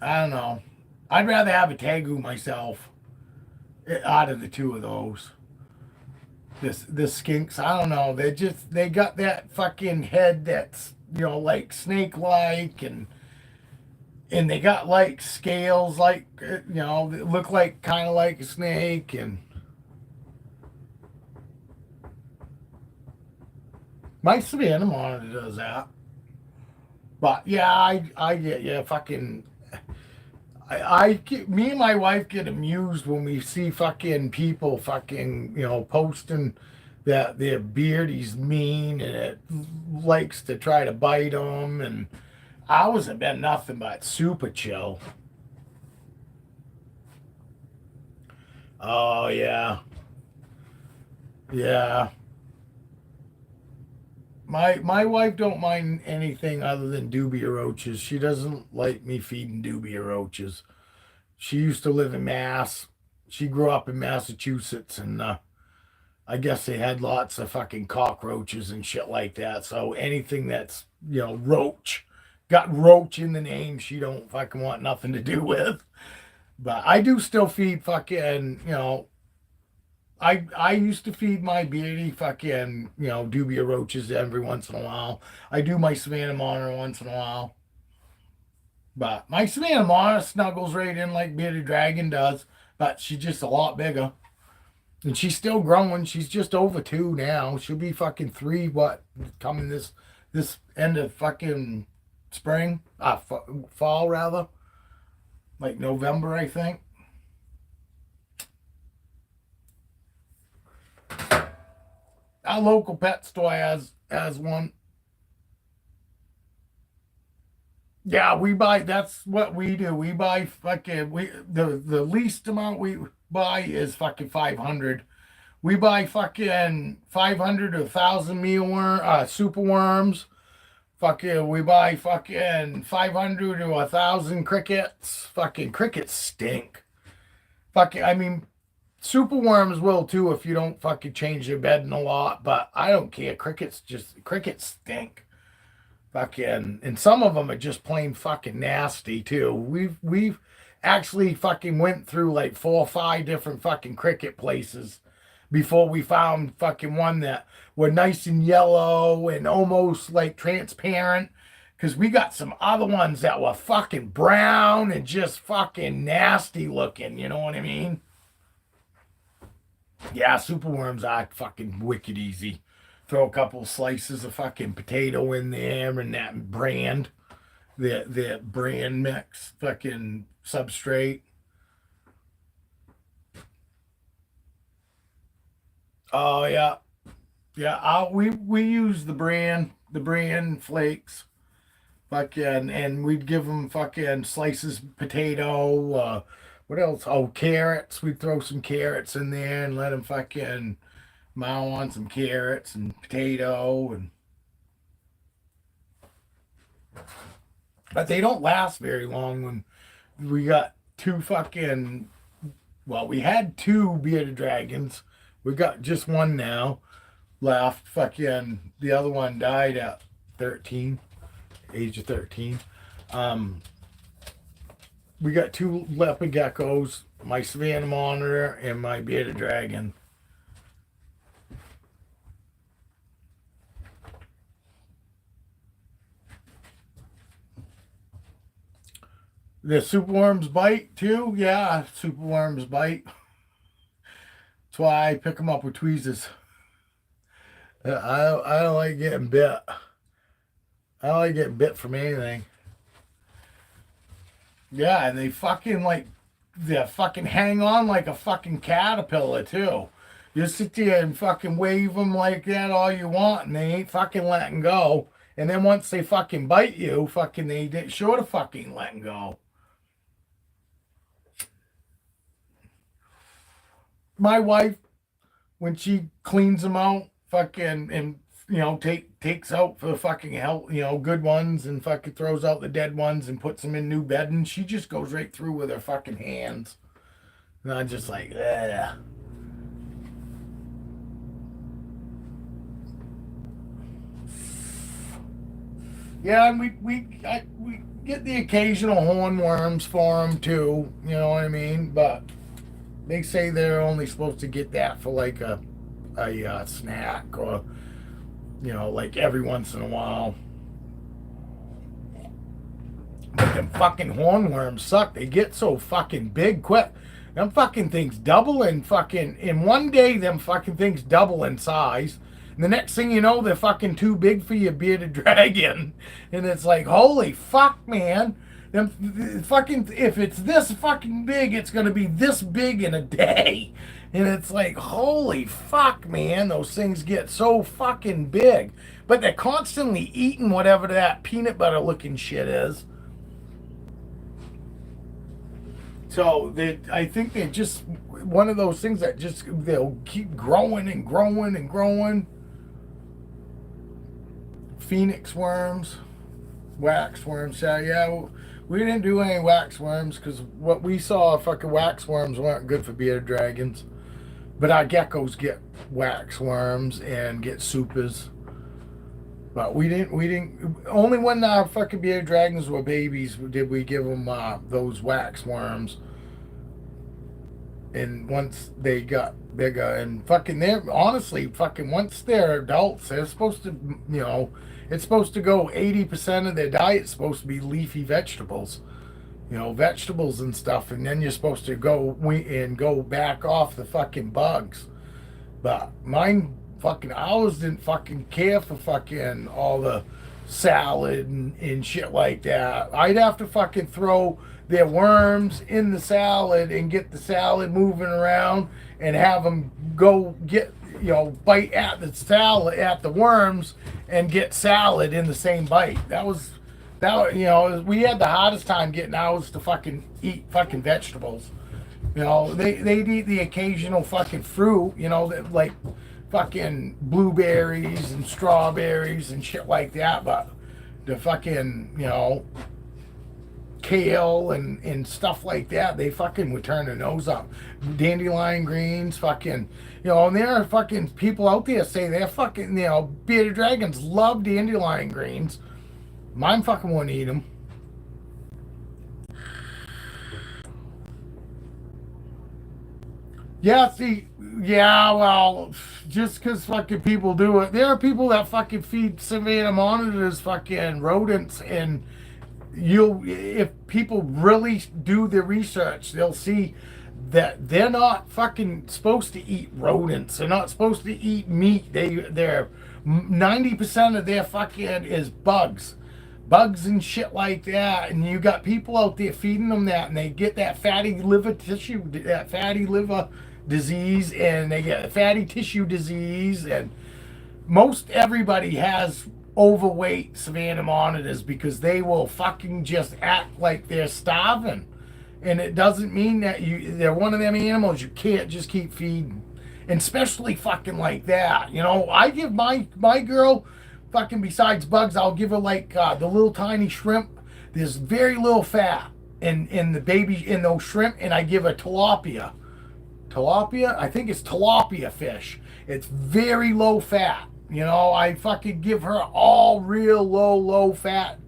I don't know. I'd rather have a tegu myself out of the two of those. This skinks, I don't know. They got that fucking head that's like snake like, and they got like scales like that look like kind of like a snake. And my Savannah monitor does that. But yeah, I get fucking. Me and my wife get amused when we see fucking people fucking posting that their beard is mean and it likes to try to bite them, and ours have been nothing but super chill. Oh yeah, yeah. My wife don't mind anything other than dubia roaches. She doesn't like me feeding dubia roaches. She used to live in Mass. She grew up in Massachusetts, and I guess they had lots of fucking cockroaches and shit like that. So anything that's roach, got roach in the name, she don't fucking want nothing to do with. But I do still feed fucking I used to feed my beardy fucking dubia roaches every once in a while. I do my Savannah monitor once in a while. But my Savannah monitor snuggles right in like bearded dragon does, but she's just a lot bigger. And she's still growing. She's just over 2 now. She'll be fucking 3 coming this end of fucking spring, fall rather, like November I think. Our local pet store has one. Yeah, we buy. That's what we do. We buy fucking. The least amount we buy is fucking 500. We buy fucking 500 to 1,000 super worms. Fucking, we buy fucking 500 to 1,000 crickets. Fucking crickets stink. Fucking, I mean, super worms will too if you don't fucking change your bedding a lot. But I don't care. Crickets stink. Fucking, and some of them are just plain fucking nasty too. We've actually fucking went through like 4 or 5 different fucking cricket places before we found fucking one that were nice and yellow and almost like transparent. Because we got some other ones that were fucking brown and just fucking nasty looking. You know what I mean? Yeah, super worms are fucking wicked easy. Throw a couple slices of fucking potato in there and that brand, the brand mix fucking substrate. Oh yeah, yeah. We use the brand flakes, fucking, and we'd give them fucking slices of potato. What else? Oh, carrots. We'd throw some carrots in there and let them fucking mow on some carrots and potato, and but they don't last very long. When we got 2 fucking, well, we had 2 bearded dragons. We got just one now left. Fucking the other one died at 13, age of 13. Um, we got 2 leopard geckos, my Savannah monitor, and my bearded dragon. The superworms bite too. Yeah, superworms bite. That's why I pick them up with tweezers. I don't like getting bit. I don't like getting bit from anything. Yeah, and they fucking hang on like a fucking caterpillar too. You sit there and fucking wave them like that all you want, and they ain't fucking letting go. And then once they fucking bite you, fucking they get short of fucking letting go. My wife, when she cleans them out, fucking, and takes out for the fucking hell, good ones, and fucking throws out the dead ones and puts them in new bedding, she just goes right through with her fucking hands. And I'm just like, ugh. Yeah, and we get the occasional hornworms for them too. You know what I mean? But they say they're only supposed to get that for like a snack, or like every once in a while. But them fucking hornworms suck. They get so fucking big quick. Them fucking things double in one day. Them fucking things double in size. And the next thing you know, they're fucking too big for your bearded dragon. And it's like, holy fuck, man. Them fucking, if it's this fucking big, it's gonna be this big in a day. And it's like, holy fuck, man. Those things get so fucking big. But they're constantly eating whatever that peanut butter looking shit is. So I think they're just one of those things that just they'll keep growing and growing and growing. Phoenix worms, wax worms. Yeah, we didn't do any wax worms because what we saw, fucking wax worms weren't good for bearded dragons. But our geckos get wax worms and get supers. But we didn't. Only when our fucking bearded dragons were babies did we give them those wax worms. And once they got bigger and fucking, they're honestly fucking, once they're adults, they're supposed to, it's supposed to go 80% of their diet's supposed to be leafy vegetables, vegetables and stuff. And then you're supposed to go back off the fucking bugs. But ours didn't fucking care for fucking all the salad and shit like that. I'd have to fucking throw their worms in the salad and get the salad moving around and have them go get, bite at the salad, at the worms, and get salad in the same bite. We had the hardest time getting ours to fucking eat fucking vegetables. They'd eat the occasional fucking fruit, like fucking blueberries and strawberries and shit like that, but the fucking, kale and stuff like that, they fucking would turn their nose up. Dandelion greens, fucking, and there are fucking people out there say they're fucking, bearded dragons love dandelion greens. Mine fucking wouldn't eat them. Yeah, see, yeah, well, just because fucking people do it. There are people that fucking feed Savannah monitors fucking rodents, and if people really do their research, they'll see that they're not fucking supposed to eat rodents. They're not supposed to eat meat. They're 90% of their fucking is bugs and shit like that. And you got people out there feeding them that, and they get that fatty liver disease, and they get fatty tissue disease, and most everybody has overweight Savannah monitors because they will fucking just act like they're starving. And it doesn't mean that they're one of them animals you can't just keep feeding. And especially fucking like that. I give my girl fucking, besides bugs, I'll give her like the little tiny shrimp. There's very little fat in the baby, in those shrimp, and I give her tilapia. I think it's tilapia fish. It's very low fat. I fucking give her all real low fat.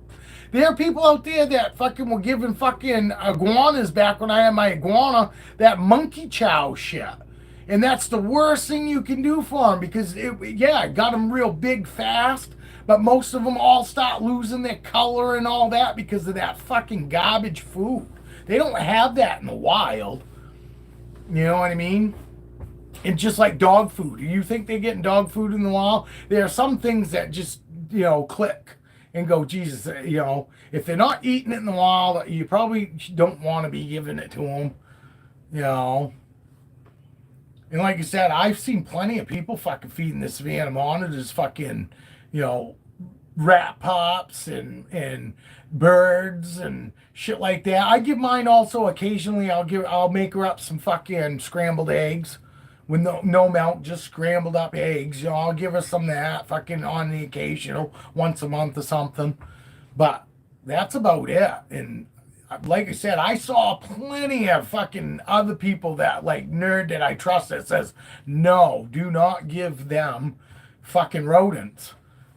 There are people out there that fucking were giving fucking iguanas back when I had my iguana that monkey chow shit. And that's the worst thing you can do for them because it got them real big fast. But most of them all start losing their color and all that because of that fucking garbage food. They don't have that in the wild. You know what I mean? And just like dog food. You think they're getting dog food in the wild? There are some things that just, click and go, Jesus, if they're not eating it in the wild, you probably don't want to be giving it to them, And like I said, I've seen plenty of people fucking feeding the Savannah monitors fucking, rat pops and birds and shit like that. I give mine also occasionally. I'll make her up some fucking scrambled eggs with no milk, just scrambled up eggs. You know, I'll give her some of that fucking on the occasional once a month or something. But that's about it. And like I said, I saw plenty of fucking other people that like nerd that I trust that says, no, do not give them fucking rodents.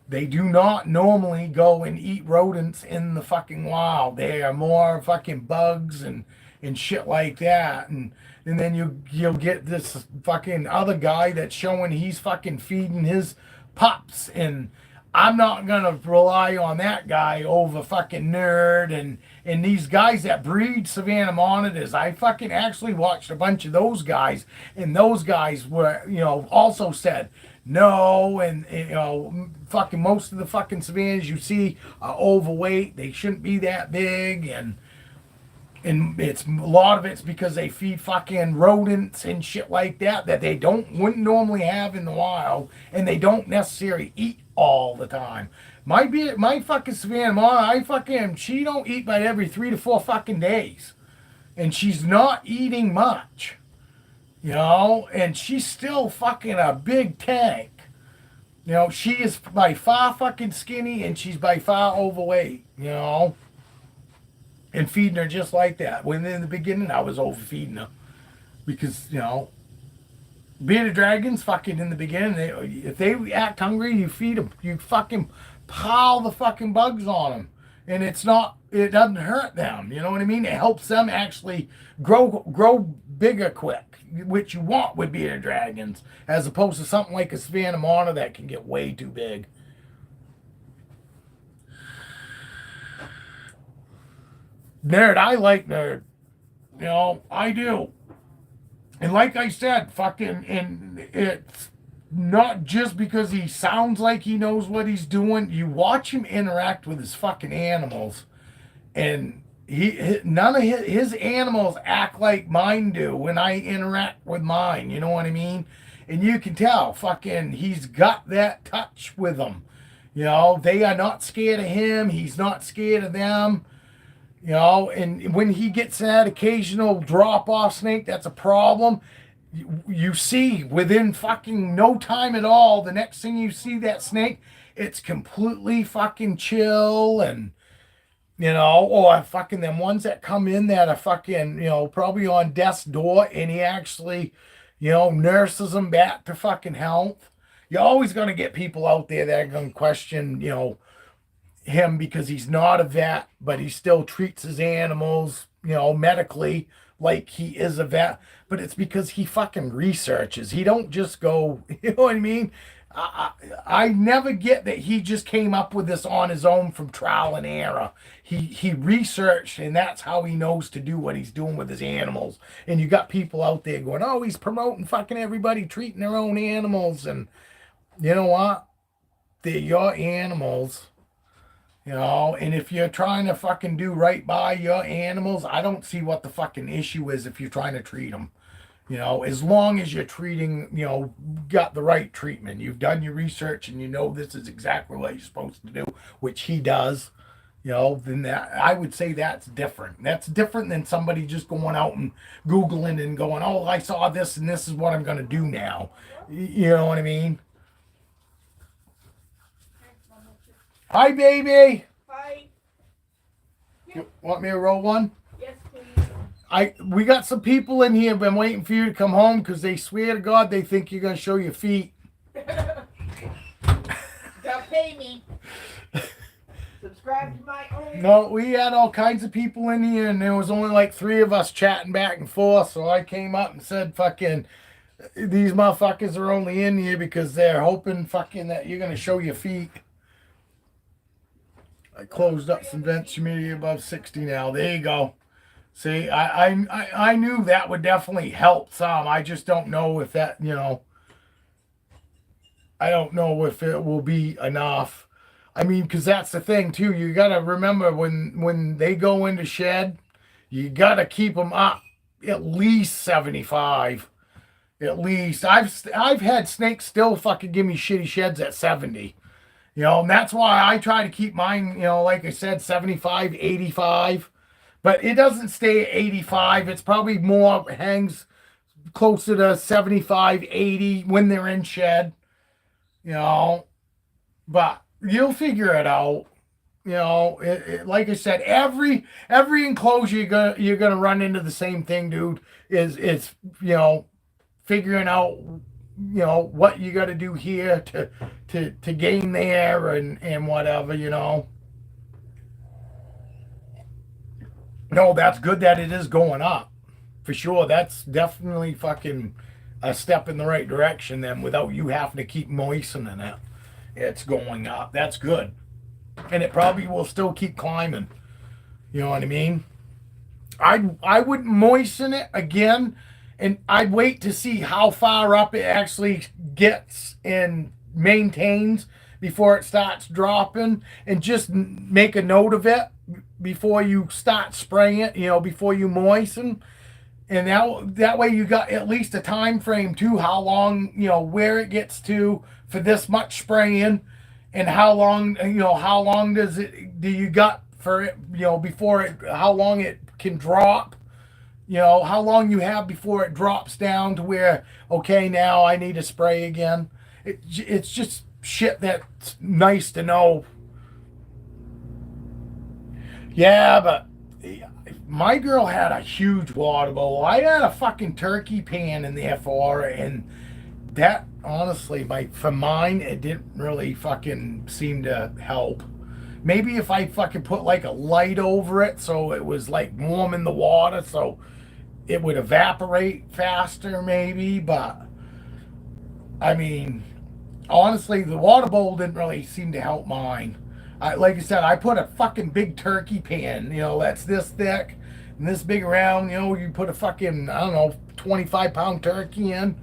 They do not normally go and eat rodents in the fucking wild. They are more fucking bugs and shit like that. And then you'll get this fucking other guy that's showing he's fucking feeding his pups, and I'm not gonna rely on that guy over fucking nerd and these guys that breed Savannah monitors. I fucking actually watched a bunch of those guys, and those guys were, you know, also said no, and you know, fucking most of the fucking Savannahs you see are overweight. They shouldn't be that big, and it's a lot of it's because they feed fucking rodents and shit like that they wouldn't normally have in the wild, and they don't necessarily eat all the time. My fucking Savannah mom, she don't eat by every 3 to 4 fucking days, and she's not eating much, you know, and she's still fucking a big tank. You know, she is by far fucking skinny, and she's by far overweight, you know. And feeding her just like that. When in the beginning, I was overfeeding her. Because, you know, bearded dragons, fucking in the beginning, if they act hungry, you feed them. You fucking pile the fucking bugs on them. And it doesn't hurt them. You know what I mean? It helps them actually grow bigger quick, which you want with bearded dragons, as opposed to something like a Savannah monitor that can get way too big. Nerd, I like nerd. You know, I do. And like I said, fucking, and it's not just because he sounds like he knows what he's doing. You watch him interact with his fucking animals, and none of his animals act like mine do when I interact with mine. You know what I mean? And you can tell, fucking, he's got that touch with them. You know, they are not scared of him. He's not scared of them. You know, and when he gets that occasional drop-off snake, that's a problem. You see within fucking no time at all, the next thing you see that snake, it's completely fucking chill, and, you know, or fucking them ones that come in that are fucking, you know, probably on death's door, and he actually, you know, nurses them back to fucking health. You're always going to get people out there that are going to question, you know, him because he's not a vet, but he still treats his animals, you know, medically like he is a vet. But it's because he fucking researches. He don't just go, you know what I mean? I never get that he just came up with this on his own from trial and error. He researched, and that's how he knows to do what he's doing with his animals. And you got people out there going, oh, he's promoting fucking everybody treating their own animals. And you know what? They're your animals. You know, and if you're trying to fucking do right by your animals, I don't see what the fucking issue is if you're trying to treat them. You know, as long as you're treating, you know, got the right treatment. You've done your research and you know this is exactly what you're supposed to do, which he does. You know, then that, I would say that's different. That's different than somebody just going out and Googling and going, oh, I saw this and this is what I'm going to do now. You know what I mean? Hi, baby. Hi. You want me to roll one? Yes, please. We got some people in here been waiting for you to come home because they swear to God they think you're going to show your feet. Don't pay me. Subscribe to my own. No, we had all kinds of people in here, and there was only like 3 of us chatting back and forth, so I came up and said, fucking, these motherfuckers are only in here because they're hoping fucking that you're going to show your feet. I closed up some vents, humidity above 60 now. There you go. See, I knew that would definitely help some. I just don't know if that, you know, I don't know if it will be enough. I mean, because that's the thing, too. You got to remember when they go into shed, you got to keep them up at least 75. At least. I've had snakes still fucking give me shitty sheds at 70. You know, and that's why I try to keep mine, you know, like I said, 75, 85. But it doesn't stay at 85. It's probably more, hangs closer to 75, 80 when they're in shed, you know. But you'll figure it out. You know, like I said, every enclosure you're gonna run into the same thing, dude. Is you know, figuring out, you know, what you got to do here to gain there and whatever, you know. No, that's good that it is going up for sure. That's definitely fucking a step in the right direction. Then without you having to keep moistening it, it's going up. That's good, and it probably will still keep climbing. You know what I mean? I would moisten it again, and I'd wait to see how far up it actually gets and maintains before it starts dropping, and just make a note of it before you start spraying it. You know, before you moisten, and that way you got at least a time frame too, how long, you know, where it gets to for this much spraying, and how long do you got for it, you know, before it, how long it can drop, you know, how long you have before it drops down to where, okay, now I need to spray again. It's just shit that's nice to know. Yeah, but my girl had a huge water bowl. I had a fucking turkey pan in there for her, and that honestly, for mine, it didn't really fucking seem to help. Maybe if I fucking put like a light over it so it was like warm in the water so it would evaporate faster, maybe. But I mean, honestly, the water bowl didn't really seem to help mine. Like I said, I put a fucking big turkey pan, you know, that's this thick and this big around. You know, you put a fucking, I don't know, 25-pound turkey in.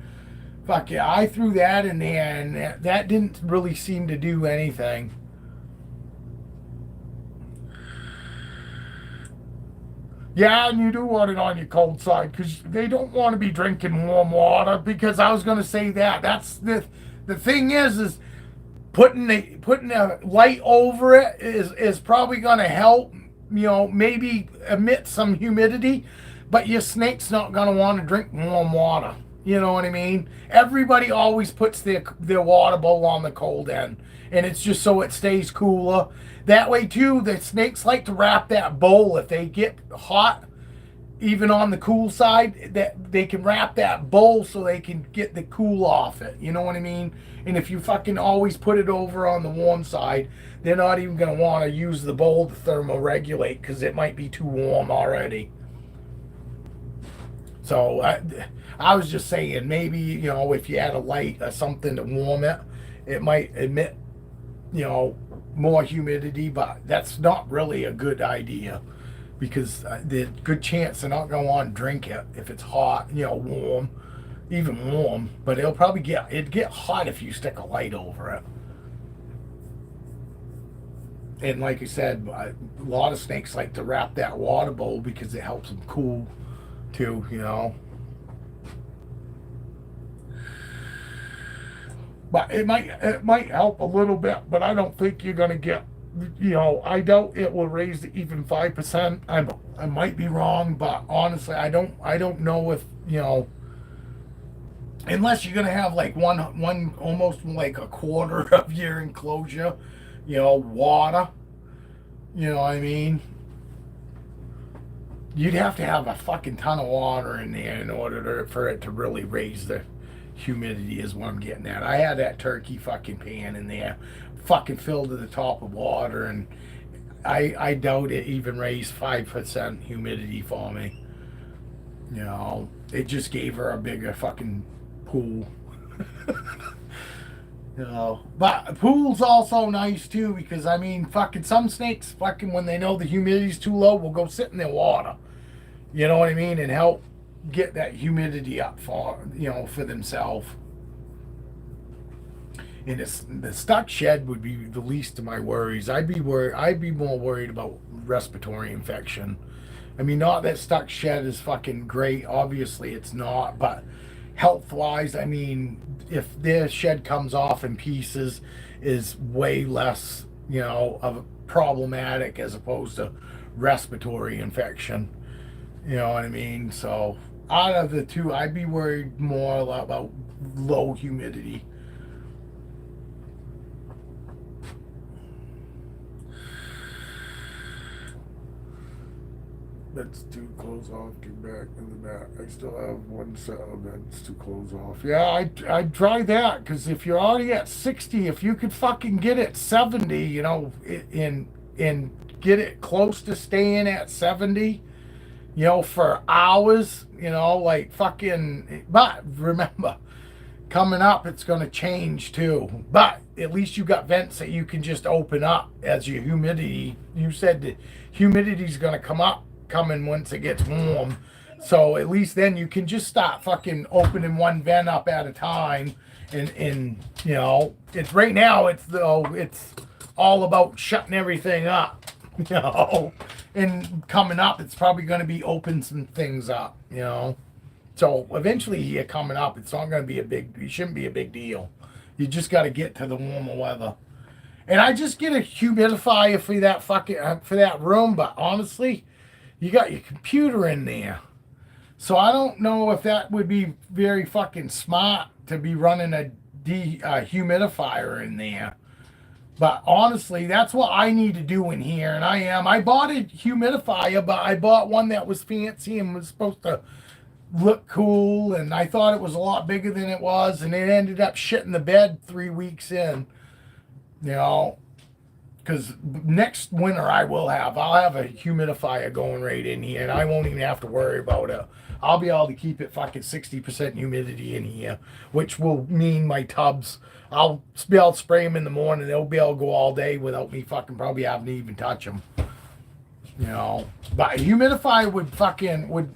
Fuck yeah, I threw that in there, and that didn't really seem to do anything. Yeah, and you do want it on your cold side because they don't want to be drinking warm water. Because I was going to say that. That's the thing is putting a light over it is probably going to help. You know, maybe emit some humidity, but your snake's not going to want to drink warm water. You know what I mean? Everybody always puts their water bowl on the cold end, and it's just so it stays cooler. That way too, the snakes like to wrap that bowl if they get hot, even on the cool side, that they can wrap that bowl so they can get the cool off it. You know what I mean? And if you fucking always put it over on the warm side, they're not even going to want to use the bowl to thermoregulate because it might be too warm already. So I was just saying, maybe, you know, if you had a light or something to warm it, it might emit, you know, more humidity, but that's not really a good idea because the good chance they're not going to want to drink it if it's hot, you know, warm, even warm. But it'd get hot if you stick a light over it. And like I said, a lot of snakes like to wrap that water bowl because it helps them cool too, you know. But it might help a little bit, but I don't think you're gonna get, you know, I doubt it will raise to even 5%. I might be wrong, but honestly, I don't know if, you know, unless you're gonna have like one almost like a quarter of your enclosure, you know, water. You know what I mean? You'd have to have a fucking ton of water in there in order for it to really raise the humidity, is what I'm getting at. I had that turkey fucking pan in there, fucking filled to the top of water, and I doubt it even raised 5% humidity for me. You know, it just gave her a bigger fucking pool. You know, but a pool's also nice too because I mean, fucking some snakes, fucking when they know the humidity's too low, will go sit in their water. You know what I mean, and help get that humidity up for, you know, for themselves. And the stuck shed would be the least of my worries. I'd be more worried about respiratory infection. I mean, not that stuck shed is fucking great. Obviously, it's not, but health-wise, I mean, if their shed comes off in pieces, is way less, of problematic as opposed to respiratory infection. You know what I mean? So out of the two, I'd be worried more about low humidity. That's two close off, get back in the back. I still have one set of vents to close off. Yeah, I'd try that, because if you're already at 60, if you could fucking get it 70, and get it close to staying at 70, for hours, like fucking. But remember, coming up, it's going to change too. But at least you got vents that you can just open up as your humidity. You said that humidity's going to coming once it gets warm. So at least then you can just start fucking opening one vent up at a time. And it's right now, it's all about shutting everything up. And coming up, it's probably going to be open some things up, So eventually here coming up, it's not going to be it shouldn't be a big deal. You just got to get to the warmer weather. And I just get a humidifier for that room, but honestly, you got your computer in there. So I don't know if that would be very fucking smart to be running a humidifier in there. But honestly, that's what I need to do in here. And I bought a humidifier, but I bought one that was fancy and was supposed to look cool. And I thought it was a lot bigger than it was. And it ended up shitting the bed 3 weeks in. Because next winter I'll have a humidifier going right in here. And I won't even have to worry about it. I'll be able to keep it fucking 60% humidity in here. Which will mean my tubs, I'll be able to spray them in the morning. They'll be able to go all day without me fucking probably having to even touch them. But a humidifier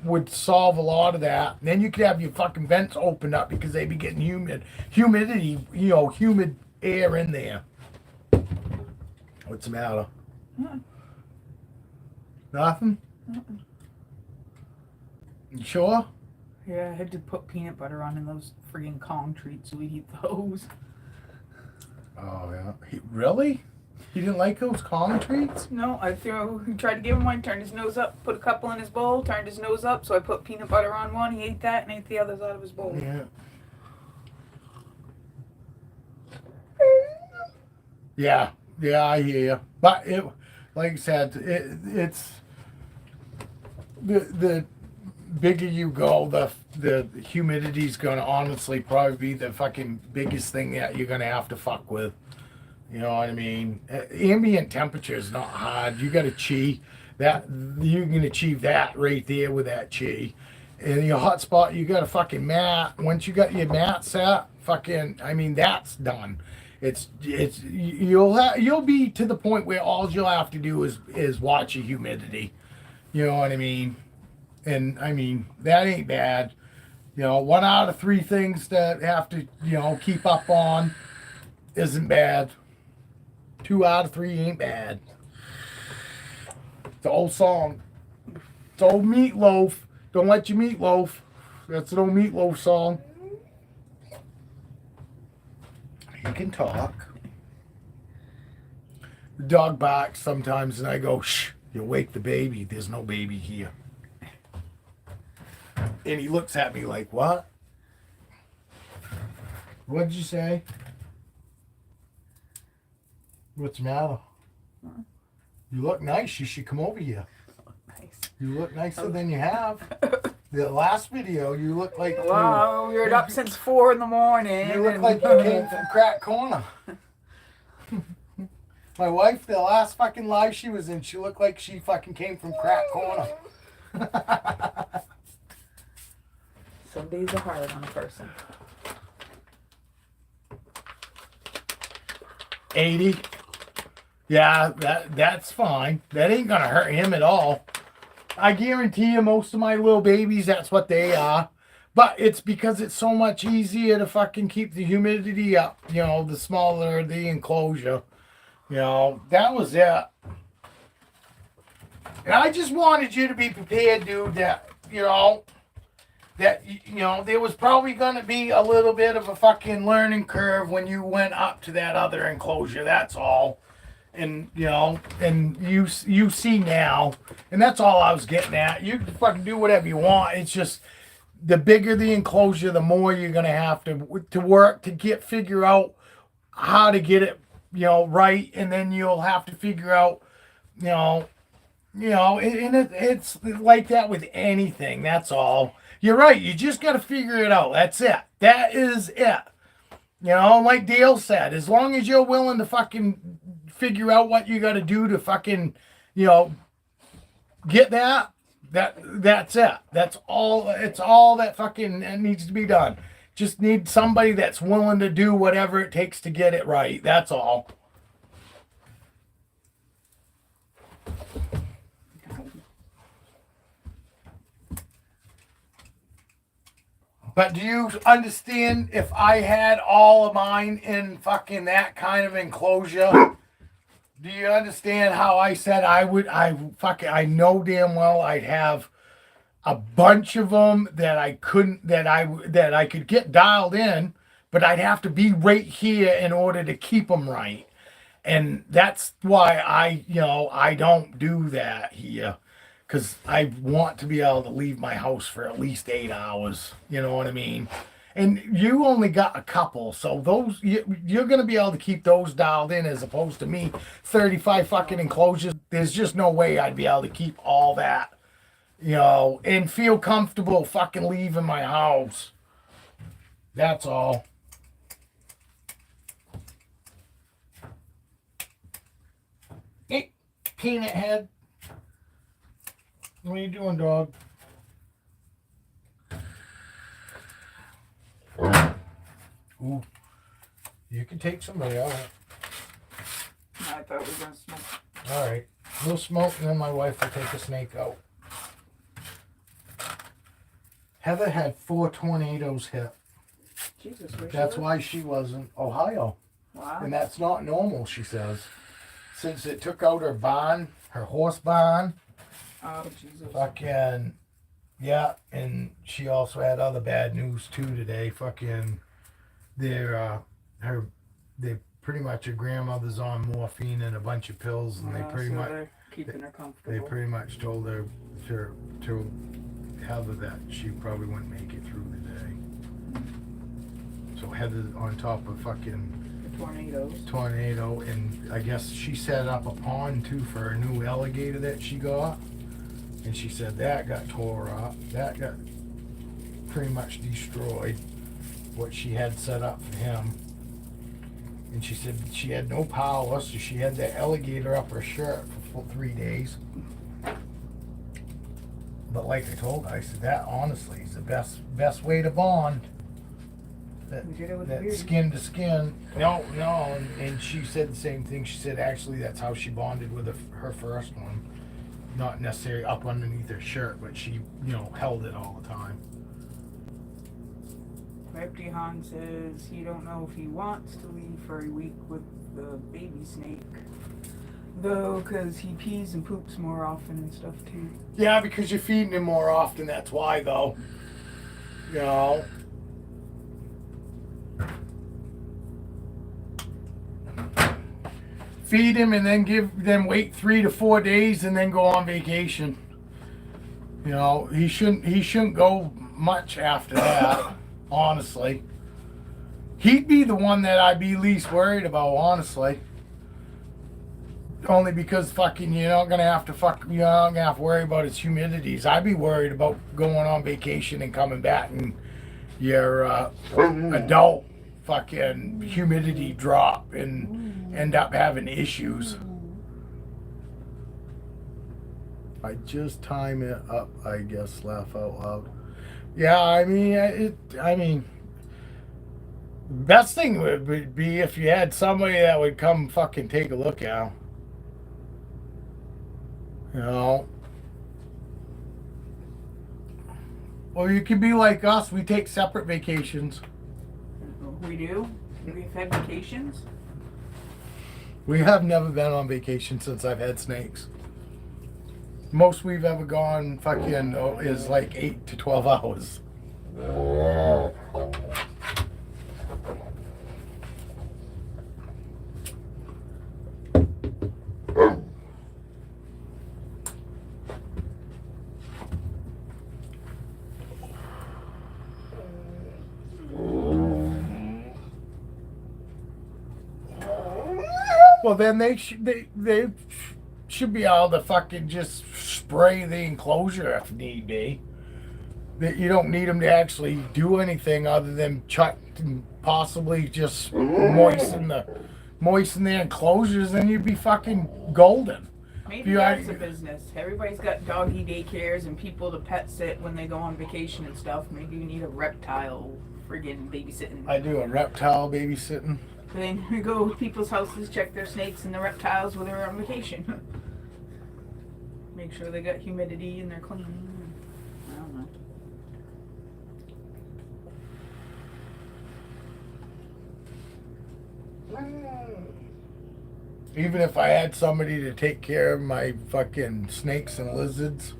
would solve a lot of that. And then you could have your fucking vents opened up because they'd be getting humidity, humid air in there. What's the matter? Mm-mm. Nothing? Mm-mm. You sure? Yeah, I had to put peanut butter on in those friggin' Kong treats, so we eat those. Oh, yeah. Really? You didn't like those Kong treats? No, he tried to give him one, turned his nose up, put a couple in his bowl, turned his nose up, so I put peanut butter on one, he ate that, and ate the others out of his bowl. Yeah. Yeah. Yeah, I hear you. But it, like I said, it's the bigger you go, the humidity's gonna honestly probably be the fucking biggest thing that you're gonna have to fuck with. You know what I mean? Ambient temperature is not hard. You got a chi that you can achieve that right there with that chi. In your hot spot, you got a fucking mat. Once you got your mat set, that's done. You'll be to the point where all you'll have to do is watch your humidity. You know what I mean? And that ain't bad. 1 out of 3 things that have to keep up on isn't bad. 2 out of 3 ain't bad. It's an old song. It's old Meatloaf. Don't let your meatloaf. That's an old Meatloaf song. You can talk. The dog barks sometimes and I go, shh, you'll wake the baby. There's no baby here. And he looks at me like, what? What'd you say? What's the matter? Huh? You look nice. You should come over here. Nice. You look nicer than you have. The last video, you look like... Wow, we were up since 4 in the morning. You look like you came from Crack Corner. My wife, the last fucking live she was in, she looked like she fucking came from Crack Corner. Some days are hard on a person. 80. Yeah, that's fine. That ain't gonna hurt him at all. I guarantee you most of my little babies, that's what they are. But it's because it's so much easier to fucking keep the humidity up. The smaller the enclosure. That was it. And I just wanted you to be prepared, dude, that, that you know there was probably going to be a little bit of a fucking learning curve when you went up to that other enclosure. That's all. And you know, and you see now, and that's all I was getting at. You can fucking do whatever you want. It's just the bigger the enclosure, the more you're gonna have to work to figure out how to get it, you know, right, and then you'll have to figure out, it's like that with anything. That's all. You're right. You just got to figure it out. That's it. That is it. You know, like Dale said, as long as you're willing to fucking figure out what you got to do to fucking, get that's it. That's all. It's all that fucking needs to be done. Just need somebody that's willing to do whatever it takes to get it right. That's all. But do you understand if I had all of mine in fucking that kind of enclosure? Do you understand how I said I know damn well I'd have a bunch of them that I could get dialed in, but I'd have to be right here in order to keep them right. And that's why I don't do that here. Because I want to be able to leave my house for at least 8 hours. You know what I mean? And you only got a couple. So those you're going to be able to keep those dialed in as opposed to me. 35 fucking enclosures. There's just no way I'd be able to keep all that. And feel comfortable fucking leaving my house. That's all. Hey, peanut head. What are you doing, dog? Ooh. You can take somebody out. I thought we were going to smoke. Alright. We'll smoke and then my wife will take a snake out. Heather had 4 tornadoes hit. Jesus, that's why she was in Ohio. Wow. And that's not normal, she says. Since it took out her barn, her horse barn. Oh, Jesus. Fucking, yeah, and she also had other bad news too today. Fucking, they pretty much her grandmother's on morphine and a bunch of pills, and they pretty much keeping her comfortable. They pretty much told her to Heather that she probably wouldn't make it through the day. So Heather's on top of fucking tornado, and I guess she set up a pond too for a new alligator that she got. And she said that got tore up. That got pretty much destroyed, what she had set up for him. And she said she had no power, so she had that alligator up her shirt for 3 days. But like I told her, I said that honestly is the best way to bond. That skin to skin. No, and she said the same thing. She said actually that's how she bonded with her first one. Not necessarily up underneath her shirt, but she, held it all the time. Repty Han says he don't know if he wants to leave for a week with the baby snake. Though, because he pees and poops more often and stuff too. Yeah, because you're feeding him more often, that's why though. Feed him and then wait 3 to 4 days and then go on vacation. He shouldn't go much after that, honestly. He'd be the one that I'd be least worried about, honestly. Only because fucking you're not gonna have to worry about his humidities. I'd be worried about going on vacation and coming back and your adult fucking humidity drop and end up having issues. I just time it up, I guess, laugh out loud. Yeah, I mean, best thing would be if you had somebody that would come fucking take a look at him. Or you could be like us, we take separate vacations. We do? We've had vacations? We have never been on vacation since I've had snakes. Most we've ever gone fucking is like 8 to 12 hours. Well, then they should be able to fucking just spray the enclosure if need be. That you don't need them to actually do anything other than chuck and possibly just moisten the enclosures, and you'd be fucking golden. Maybe that's a business. Everybody's got doggy daycares and people to pet sit when they go on vacation and stuff. Maybe you need a reptile friggin' babysitting. I do a reptile babysitting. Then we go to people's houses, check their snakes and the reptiles when they're on vacation. Make sure they got humidity and they're clean. I don't know. Even if I had somebody to take care of my fucking snakes and lizards,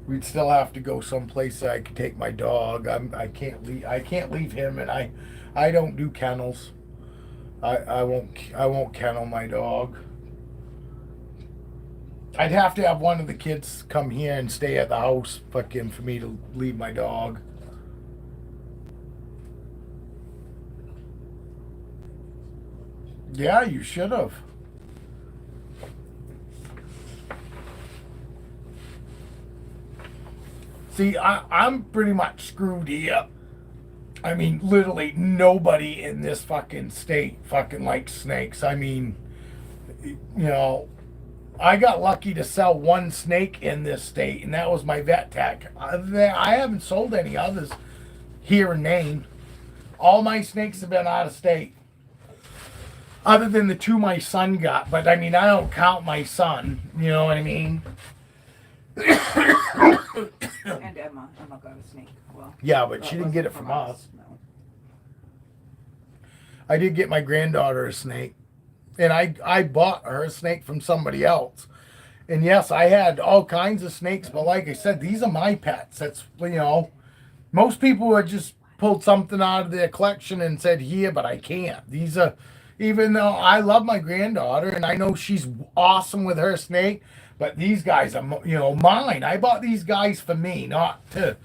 we'd still have to go someplace that I could take my dog. I can't leave him, and I don't do kennels. I won't kennel my dog. I'd have to have one of the kids come here and stay at the house fucking for me to leave my dog. Yeah, you should have. See, I'm pretty much screwed here. I mean, literally nobody in this fucking state fucking likes snakes. I mean, you know, I got lucky to sell one snake in this state, and that was my vet tech. I haven't sold any others here in Maine. All my snakes have been out of state. Other than the two my son got, but I mean, I don't count my son. You know what I mean? And Emma got a snake. Well, yeah, but she didn't get it from us. No. I did get my granddaughter a snake, and I bought her a snake from somebody else. And yes, I had all kinds of snakes, but like I said, these are my pets. That's, you know, most people would just pulled something out of their collection and said here, but I can't. These are, even though I love my granddaughter and I know she's awesome with her snake, but these guys are, you know, mine. I bought these guys for me, not to,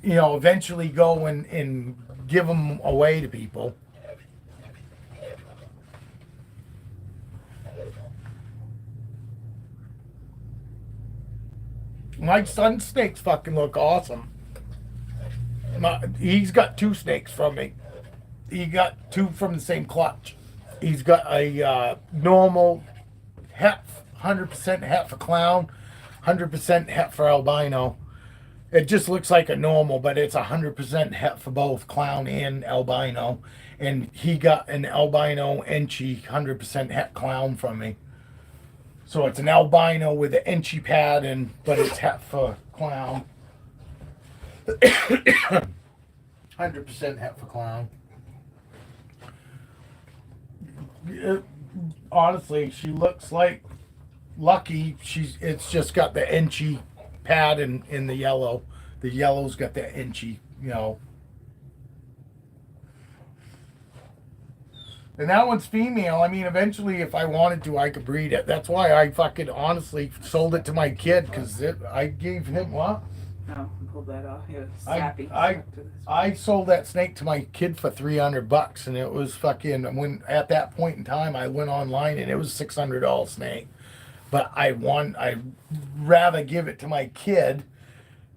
you know, eventually go and give them away to people. My son's snakes fucking look awesome. He's got two snakes from me. He got two from the same clutch. He's got a normal het, 100% het for clown, 100% het for albino. It just looks like a normal, but it's 100% het for both clown and albino. And he got an albino Enchi 100% het clown from me. So it's an albino with an Enchi pad, but it's het for clown. 100% het for clown. Honestly, she looks like Lucky. It's just got the Enchi pad in the yellow. The yellow's got the Enchi, you know. And that one's female. I mean, eventually, if I wanted to, I could breed it. That's why I fucking honestly sold it to my kid, because I gave him what? No, pulled that off. It was sappy. I sold that snake to my kid for $300, and it was fucking, when at that point in time I went online and it was a $600 snake. But I'd rather give it to my kid,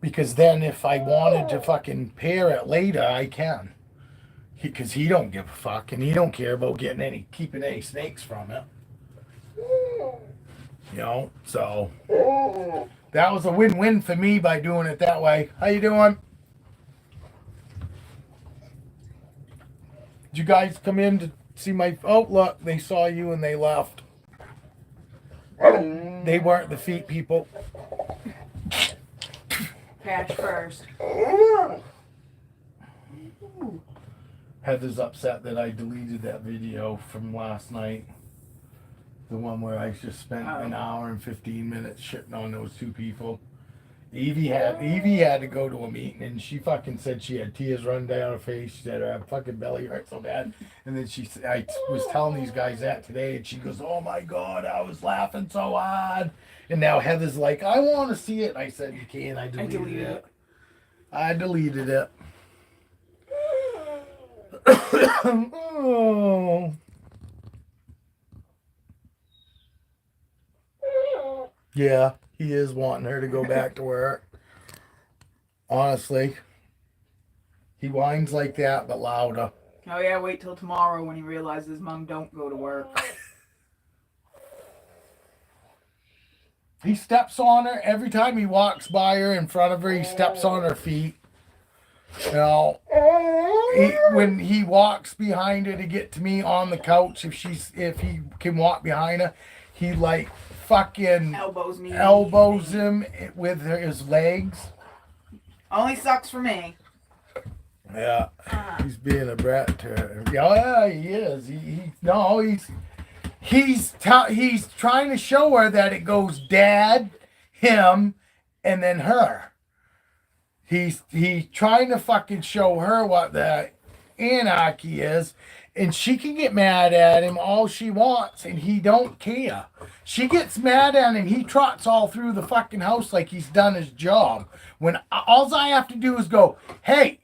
because then if I wanted to fucking pair it later, I can. Because he don't give a fuck, and he don't care about keeping any snakes from it. You know, so that was a win-win for me by doing it that way. How you doing? Did you guys come in to see my... Oh, look, they saw you and they left. They weren't the feet people. Cash first. Heather's upset that I deleted that video from last night. The one where I just spent an hour and 15 minutes shitting on those two people. Evie had to go to a meeting, and she fucking said she had tears running down her face. She said her fucking belly hurt so bad, and then I was telling these guys that today, and she goes, "Oh my god, I was laughing so hard." And now Heather's like, "I want to see it." I said, "You can't." I deleted it. I deleted it. Oh. Yeah, he is wanting her to go back to work. Honestly. He whines like that, but louder. Oh yeah, wait till tomorrow when he realizes Mom don't go to work. He steps on her every time he walks by her in front of her. He steps on her feet. You know, when he walks behind her to get to me on the couch, if he can walk behind her, he like fucking elbows him with his legs. Only sucks for me. Yeah, he's being a brat to her. Oh yeah, he is. He's trying to show her that it goes dad, him, and then her. He's trying to fucking show her what the anarchy is, and she can get mad at him all she wants, and he don't care. She gets mad at him. He trots all through the fucking house like he's done his job. When all I have to do is go, "Hey,"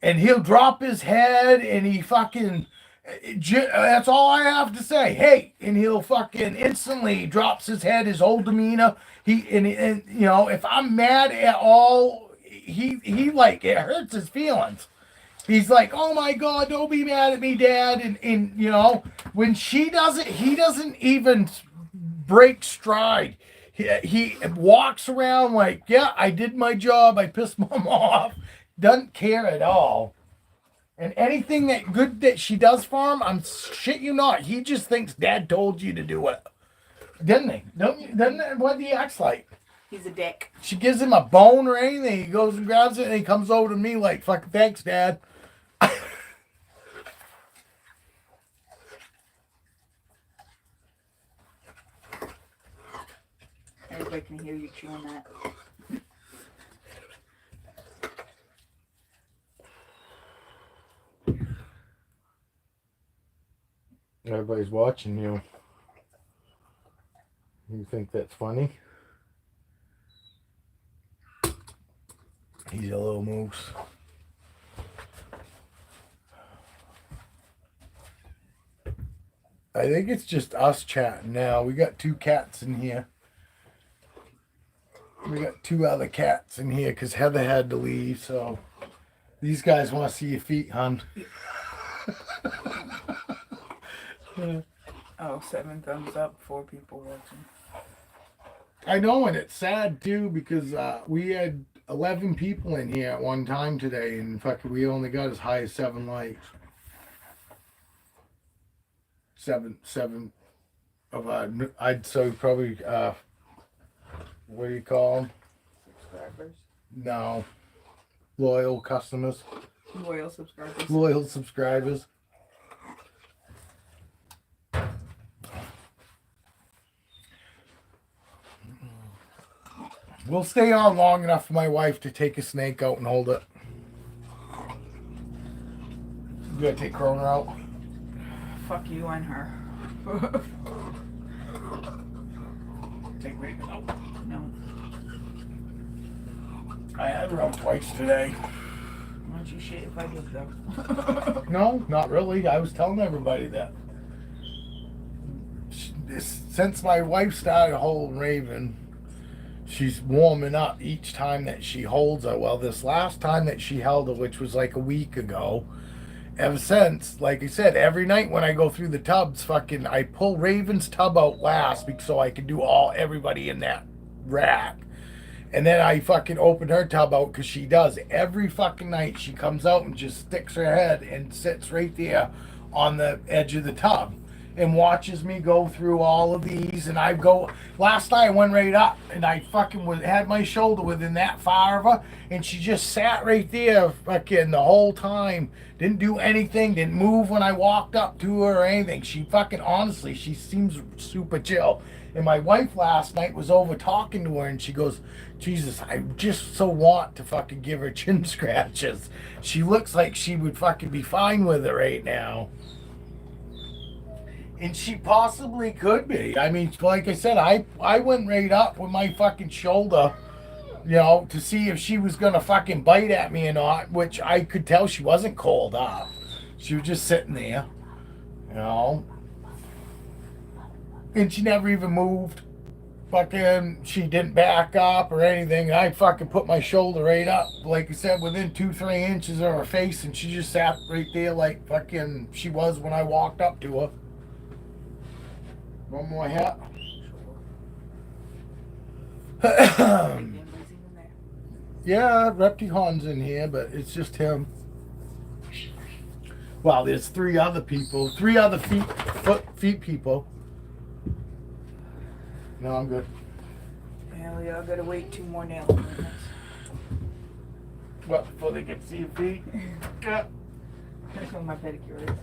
and he'll drop his head, and he fucking. That's all I have to say. "Hey," and he'll fucking instantly drops his head, his whole demeanor. And you know, if I'm mad at all. He like it hurts his feelings. He's like, "Oh my god, don't be mad at me, Dad." And you know, when she does it, he doesn't even break stride. He walks around like, "Yeah, I did my job. I pissed Mom off." Doesn't care at all. And anything that she does for him, I'm shit you not. He just thinks Dad told you to do it. Didn't he? Doesn't that what he acts like? He's a dick. She gives him a bone or anything. He goes and grabs it, and he comes over to me like, "Fucking thanks, Dad." Everybody can hear you chewing that. Everybody's watching you. You think that's funny? He's a little moose. I think it's just us chatting now. We got 2 cats in here. We got 2 other cats in here because Heather had to leave. So these guys want to see your feet, hon. Oh, 7 thumbs up, 4 people watching. I know, and it's sad too because we had 11 people in here at one time today, and fucking we only got as high as 7 likes. Seven of I'd say probably what do you call them? Subscribers? No, loyal customers. Loyal subscribers. Loyal subscribers. We'll stay on long enough for my wife to take a snake out and hold it. You gotta take Corona out. Fuck you and her. Take Raven out. No. I had her out twice today. Why don't you shit if I did though? No, not really. I was telling everybody that. Since my wife started holding Raven, she's warming up each time that she holds her. Well, this last time that she held her, which was like a week ago, ever since, like I said, every night when I go through the tubs, fucking, I pull Raven's tub out last so I can do everybody in that rack. And then I fucking open her tub out because she does. Every fucking night she comes out and just sticks her head and sits right there on the edge of the tub. and watches me go through all of these. And I go, last night I went right up and I fucking had my shoulder within that far of her. And she just sat right there fucking the whole time. Didn't do anything, didn't move when I walked up to her or anything. She fucking, honestly, she seems super chill. And my wife last night was over talking to her and she goes, Jesus, I just so want to fucking give her chin scratches. She looks like she would fucking be fine with it right now. And she possibly could be. I mean, like I said, I went right up with my fucking shoulder, you know, to see if she was going to fucking bite at me or not, which I could tell she wasn't coiled up. She was just sitting there, you know. And she never even moved. Fucking, she didn't back up or anything. I fucking put my shoulder right up, like I said, within 2-3 inches of her face, and she just sat right there like fucking she was when I walked up to her. One more hat. Yeah, Reptihan's in here, but it's just him. Well, there's 3 other people, 3 other feet people. No, I'm good. Hell yeah, I gotta wait 2 more nail appointments. What, before they get to see your feet? Yeah. That's when my pedicure is.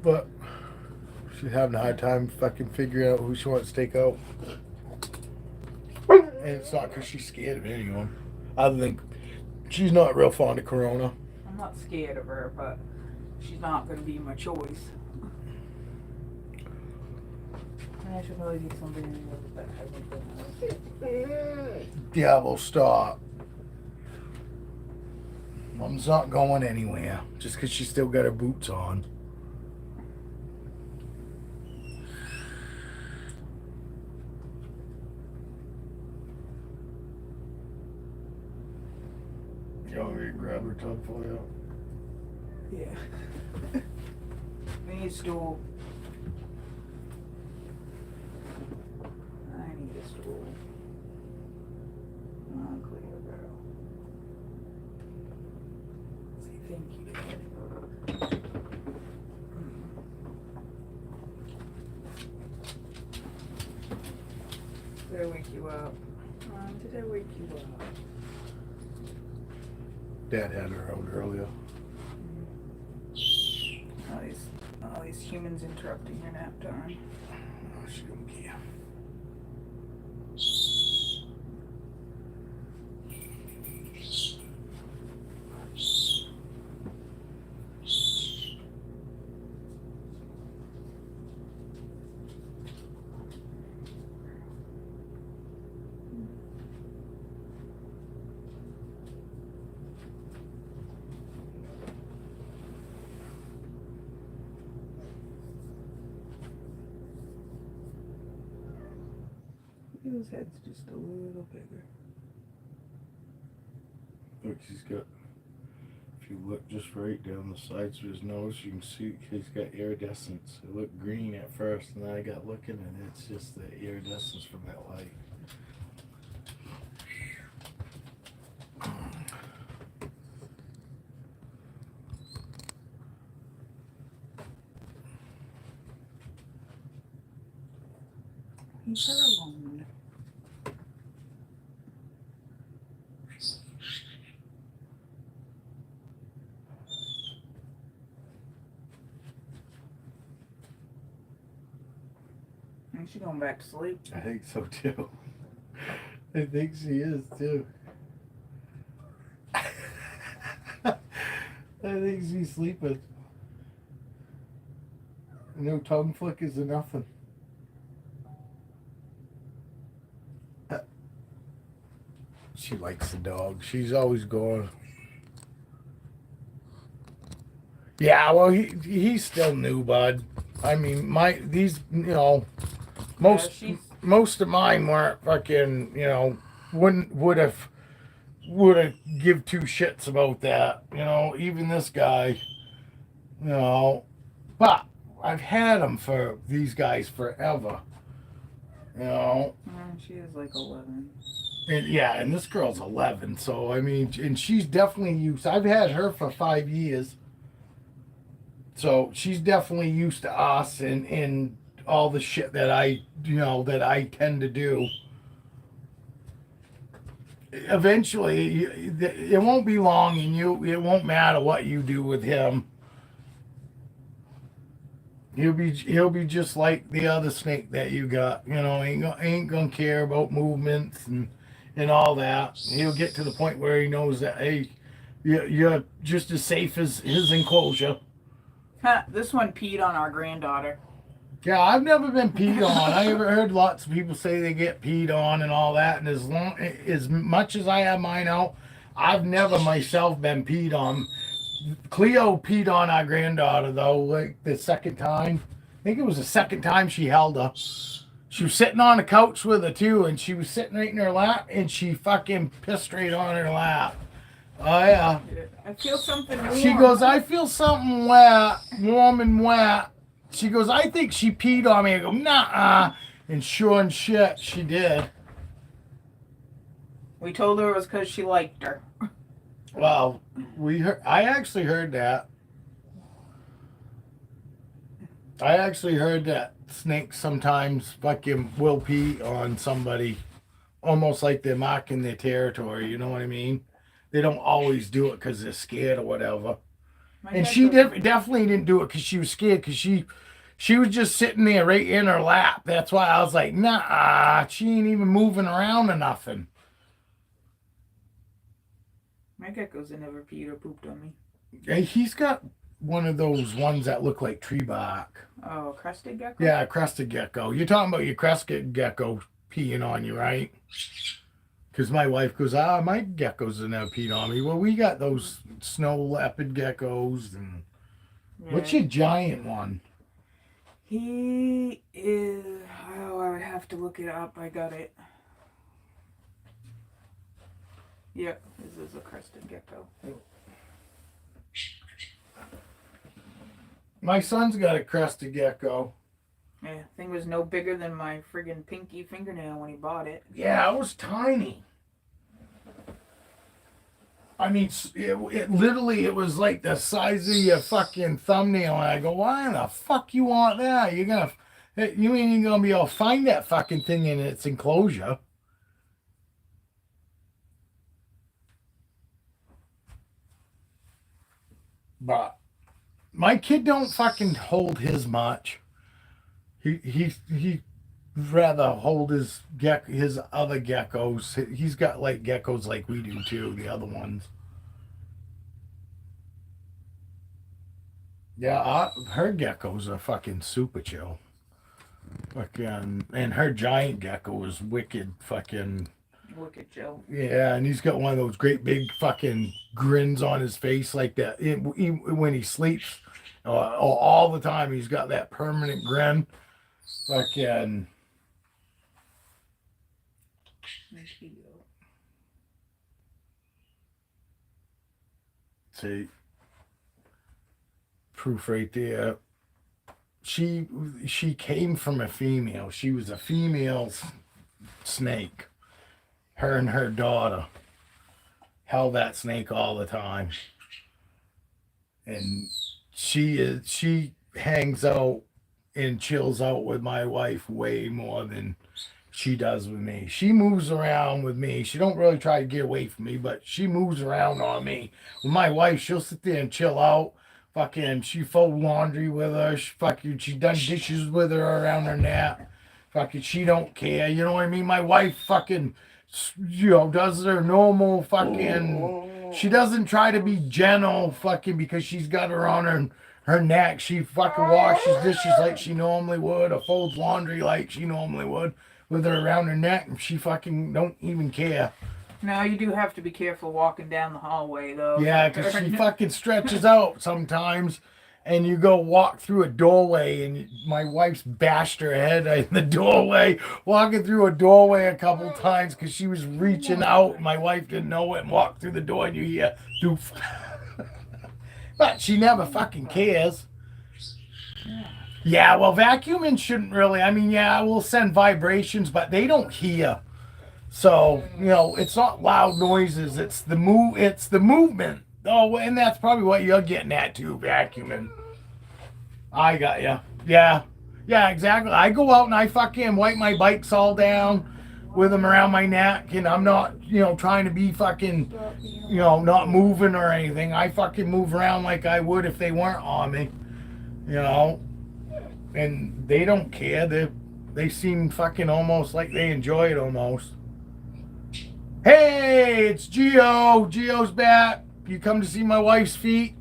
But she's having a hard time fucking figuring out who she wants to take out. And it's not because she's scared of anyone. Other than she's not real fond of Corona. I'm not scared of her, but she's not gonna be my choice. I should probably get somebody to go back. Diablo, stop. Mom's not going anywhere just because she's still got her boots on. You want me to grab her tub for you? Yeah. We need a stool. I need a stool. Oh, clear, girl. Say thank you, Dad. Did I wake you up? Did I wake you up? Dad had her out earlier. All these humans interrupting your nap time. Oh, she don't care. His head's just a little bigger. Look, he's got, if you look just right down the sides of his nose, you can see he's got iridescence. It looked green at first, and then I got looking, and it's just the iridescence from that light. He's her alone. Is she going back to sleep? I think so too. I think she is too. I think she's sleeping. No tongue flickers or nothing. She likes the dog. She's always going. Yeah, well, he's still new, bud. I mean, these, you know, most of mine weren't fucking, you know, would have give 2 shits about that, you know. Even this guy, you know. But I've had them for these guys forever, you know. She is like 11. And yeah, and this girl's 11, so I mean, and she's definitely used. I've had her for 5 years, so she's definitely used to us and all the shit that that I tend to do. Eventually, it won't be long, and it won't matter what you do with him. He'll be just like the other snake that you got. You know, ain't gonna care about movements and all that. He'll get to the point where he knows that, hey, you're just as safe as his enclosure. This one peed on our granddaughter. Yeah, I've never been peed on. I ever heard lots of people say they get peed on and all that. And as much as I have mine out, I've never myself been peed on. Cleo peed on our granddaughter though, like the second time. I think it was the second time she held her. She was sitting on the couch with her too, and she was sitting right in her lap, and she fucking pissed right on her lap. Oh yeah. I feel something warm. She goes, I feel something wet, warm and wet. She goes, I think she peed on me. I go, nah. And sure and shit, she did. We told her it was because she liked her. Well, I actually heard that. I actually heard that snakes sometimes fucking will pee on somebody, almost like they're marking their territory. You know what I mean? They don't always do it because they're scared or whatever. And she definitely didn't do it because she was scared, because she was just sitting there right in her lap. That's why I was like, nah, she ain't even moving around or nothing. My geckos have never peed or pooped on me. Hey, he's got one of those ones that look like tree bark. Oh, crested gecko? Yeah, crested gecko. You're talking about your crested gecko peeing on you, right? Because my wife goes, my geckos have never peed on me. Well, we got those snow leopard geckos. And Yeah. What's your giant one? He is... Oh, I would have to look it up. I got it. Yep, this is a crested gecko. My son's got a crested gecko. Yeah, thing was no bigger than my friggin' pinky fingernail when he bought it. Yeah, it was tiny. I mean, it literally, it was like the size of your fucking thumbnail. And I go, why the fuck you want that? You ain't even gonna be able to find that fucking thing in its enclosure. But my kid don't fucking hold his much. He rather hold his other geckos. He's got like geckos like we do too, the other ones. Yeah, her geckos are fucking super chill. Fucking, and her giant gecko is wicked fucking. Wicked chill. Yeah, and he's got one of those great big fucking grins on his face like that. When he sleeps, all the time, he's got that permanent grin. Fucking. See, proof right there. She came from a female. She was a female snake. Her and her daughter held that snake all the time, and she hangs out and chills out with my wife way more than she does with me. She moves around with me. She don't really try to get away from me, but she moves around on me. With my wife, she'll sit there and chill out. Fucking, she fold laundry with her. She done dishes with her around her neck. Fucking, she don't care. You know what I mean? My wife fucking, does her normal fucking. She doesn't try to be gentle fucking because she's got her on her neck. She fucking washes dishes like she normally would, or folds laundry like she normally would, with her around her neck, and she fucking don't even care. No, you do have to be careful walking down the hallway, though. Yeah, because she fucking stretches out sometimes, and you go walk through a doorway, and my wife's bashed her head in the doorway, walking through a doorway a couple times because she was reaching out. My wife didn't know it and walked through the door, and you hear doof. But she never fucking cares. Yeah, well, vacuuming shouldn't really. I mean, yeah, we'll send vibrations, but they don't hear. So, it's not loud noises. It's the move. It's the movement. Oh, and that's probably what you're getting at too, vacuuming. I got you. Yeah, yeah, exactly. I go out and I fucking wipe my bikes all down with them around my neck, and I'm not, trying to be fucking, not moving or anything. I fucking move around like I would if they weren't on me, and they don't care. They seem fucking almost like they enjoy it almost. Hey, it's Gio. Gio's back. You come to see my wife's feet?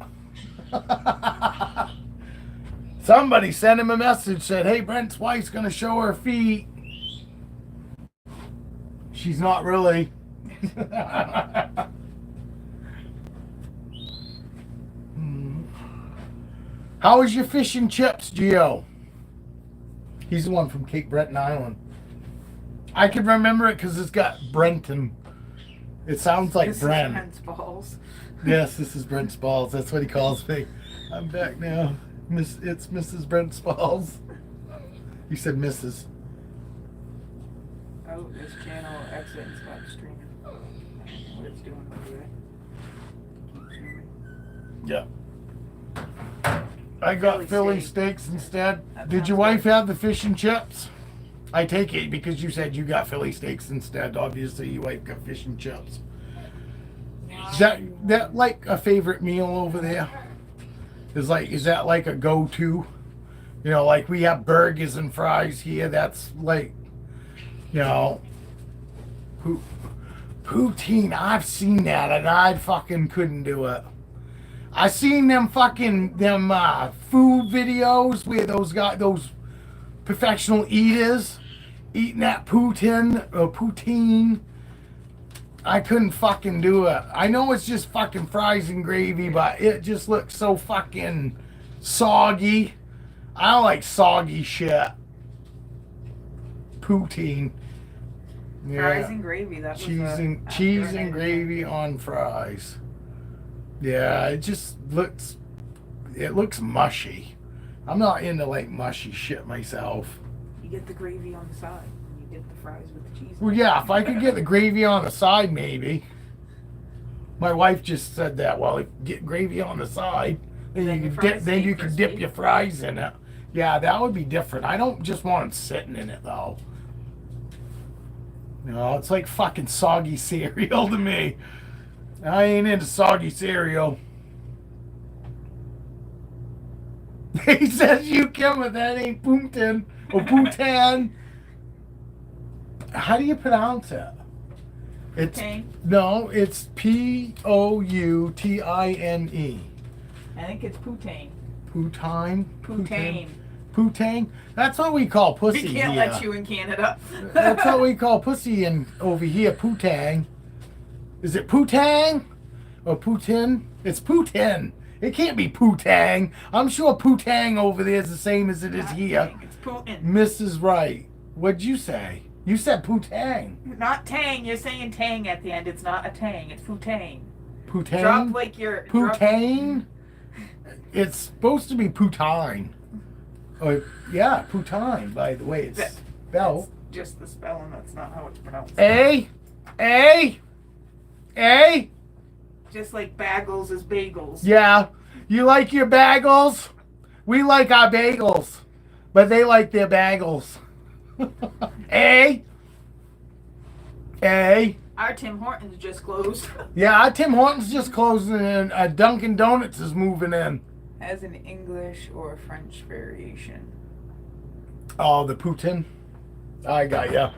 Somebody sent him a message, said, hey, Brent's wife's going to show her feet. She's not really. How is your fish and chips, Gio? He's the one from Cape Breton Island. I can remember it because it's got Brenton. It sounds like This Brent. is Brent's balls. Yes, this is Brent Spalls. That's what he calls me. I'm back now. It's Mrs. Brent Spalls. You said Mrs. Oh, this channel exit and stop streaming. What it's doing over there. Keep streaming. Yeah. I got Philly steaks instead. Did your wife have the fish and chips? I take it because you said you got Philly steaks instead. Obviously, your wife got fish and chips. Is that like a favorite meal over there? Is that like a go-to? Like we have burgers and fries here. That's like, poutine. I've seen that and I fucking couldn't do it. I seen them food videos where those professional eaters eating that poutine. I couldn't fucking do it. I know it's just fucking fries and gravy, but it just looks so fucking soggy. I don't like soggy shit. Poutine. Yeah. Fries and gravy. That was cheese and gravy on fries. Yeah, it looks mushy. I'm not into like mushy shit myself. You get the gravy on the side. And you get the fries with the cheese. Well, yeah, if I could get the gravy on the side, maybe. My wife just said that. Well, if you get gravy on the side, then you could dip your fries in it. Yeah, that would be different. I don't just want them sitting in it though. It's like fucking soggy cereal to me. I ain't into soggy cereal. He says you Kim, but that ain't Putin or Putin. How do you pronounce it? No, it's Poutine. I think it's poutine. Poutine. Poutine. Poutine. That's what we call pussy. We can't here. let you in Canada. That's what we call pussy over here. Poutine. Is it Poutine or Putin? It's Putin. It can't be Poutine. I'm sure Poutine over there is the same as it is here. Tang, it's Putin. Mrs. Wright, what'd you say? You said Poutine. Not tang. You're saying tang at the end. It's not a tang. It's poutine. Poutine? Drop like your... Poutine? It's supposed to be Poutine. Yeah, Poutine, by the way. It's spelled. That's just the spelling. That's not how it's pronounced. A? Just like bagels is bagels. Yeah. You like your bagels? We like our bagels. But they like their bagels. A? Our Tim Hortons just closed. Yeah, our Tim Hortons just closing and Dunkin' Donuts is moving in. As an English or French variation. Oh, the Putin? I got ya.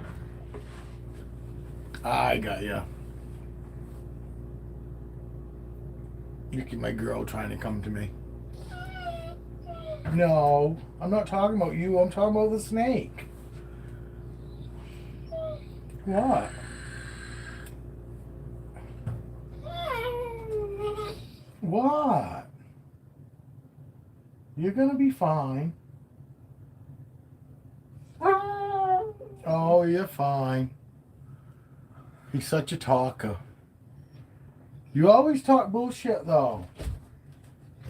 Look at my girl trying to come to me. No, I'm not talking about you. I'm talking about the snake. What? What? You're gonna be fine. Oh, you're fine. He's such a talker. You always talk bullshit, though.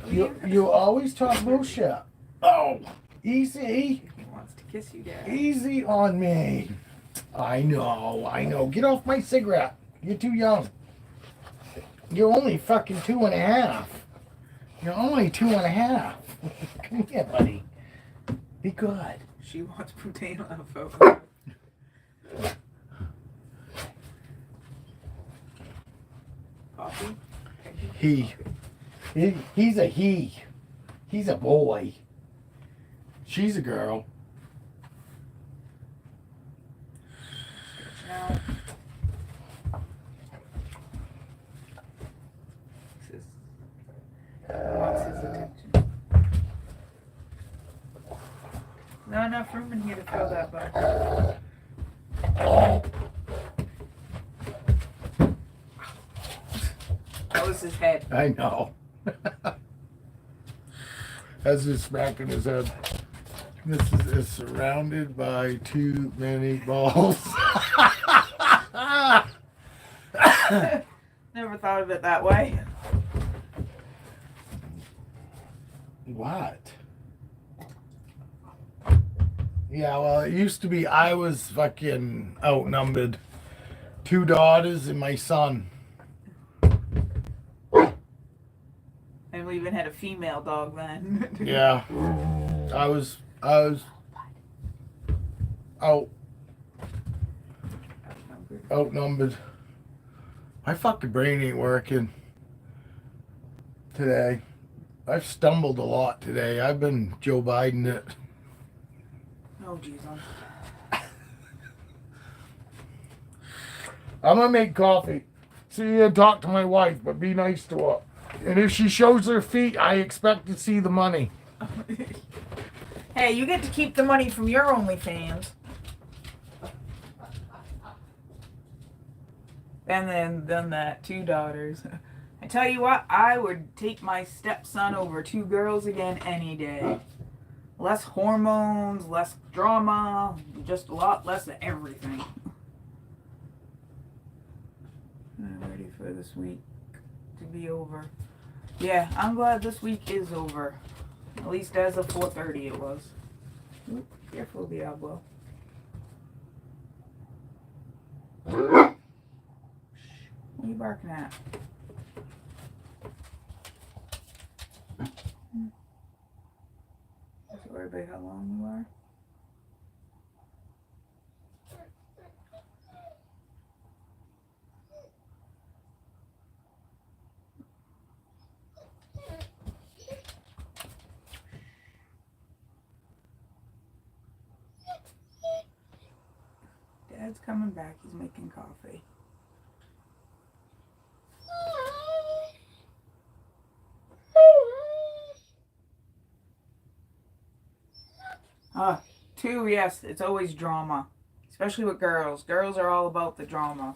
You always talk bullshit. Oh, easy. He wants to kiss you, Dad. Easy on me. I know. Get off my cigarette. You're too young. You're only fucking 2.5. You're only 2.5. Come here, buddy. Be good. She wants potato on a photo. Coffee? He's a he. He's a boy. She's a girl. Now, wants his attention. Not enough room in here to fill that bucket. That was his head. I know. That's just smacking his head. This is surrounded by too many balls. Never thought of it that way. What? Yeah, well, it used to be I was fucking outnumbered. 2 daughters and my son. And we even had a female dog then. Yeah. I was outnumbered. My fucking brain ain't working today. I've stumbled a lot today. I've been Joe Biden it. Oh, jeez. I'm gonna make coffee. See you and talk to my wife, but be nice to her. And if she shows her feet, I expect to see the money. Hey, you get to keep the money from your OnlyFans. And then that 2 daughters. I tell you what, I would take my stepson over 2 girls again any day. Less hormones, less drama, just a lot less of everything. I'm ready for this week to be over. Yeah, I'm glad this week is over. At least as of 4:30 it was. Oop, careful, Diablo. What are you barking at? Just worry about how long you are. Dad's coming back. He's making coffee. Two, yes, it's always drama. Especially with girls. Girls are all about the drama.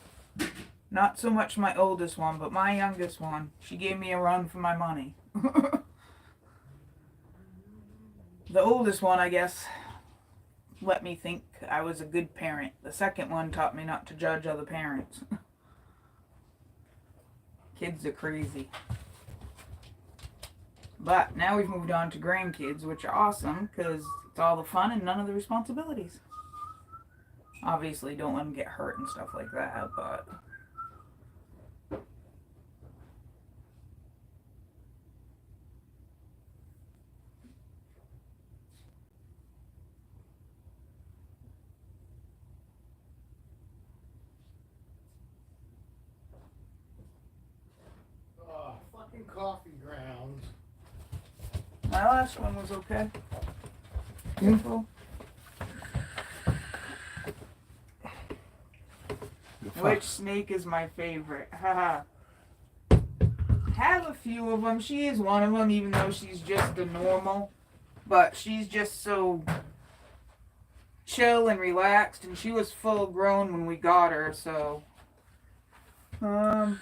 Not so much my oldest one, but my youngest one. She gave me a run for my money. The oldest one, I guess, let me think I was a good parent. The second one taught me not to judge other parents. Kids are crazy. But now we've moved on to grandkids, which are awesome because it's all the fun and none of the responsibilities. Obviously, don't let them get hurt and stuff like that, but... Fucking coffee grounds. My last one was okay. Careful. Which snake is my favorite? Haha. Have a few of them. She is one of them, even though she's just a normal. But she's just so chill and relaxed, and she was full grown when we got her, so... Of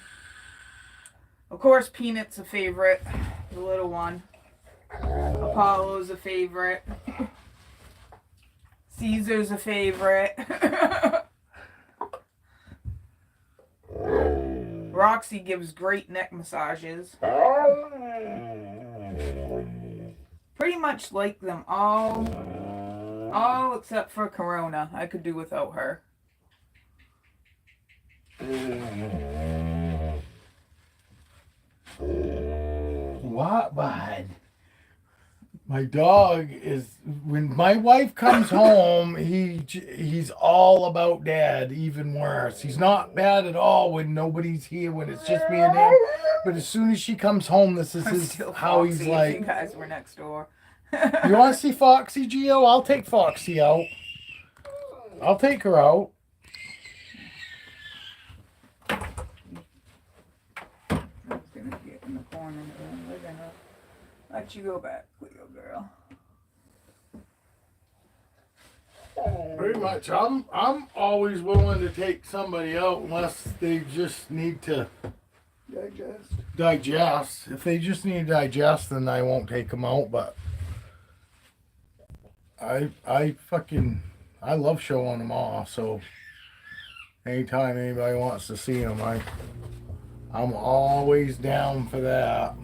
course, Peanut's a favorite, the little one. Apollo's a favorite. Caesar's a favorite. Roxy gives great neck massages. Pretty much like them all except for Corona. I could do without her. What, bud? My dog is, when my wife comes home, he's all about dad, even worse. He's not bad at all when nobody's here, when it's just me and him. But as soon as she comes home, this is how he's like. You guys were next door. You want to see Foxy, Gio? I'll take Foxy out. I'll take her out. I was gonna get in the corner and we're gonna let you go back, little girl. Pretty much, I'm always willing to take somebody out unless they just need to digest. If they just need to digest, then I won't take them out. But I love showing them off. So anytime anybody wants to see them, I'm always down for that.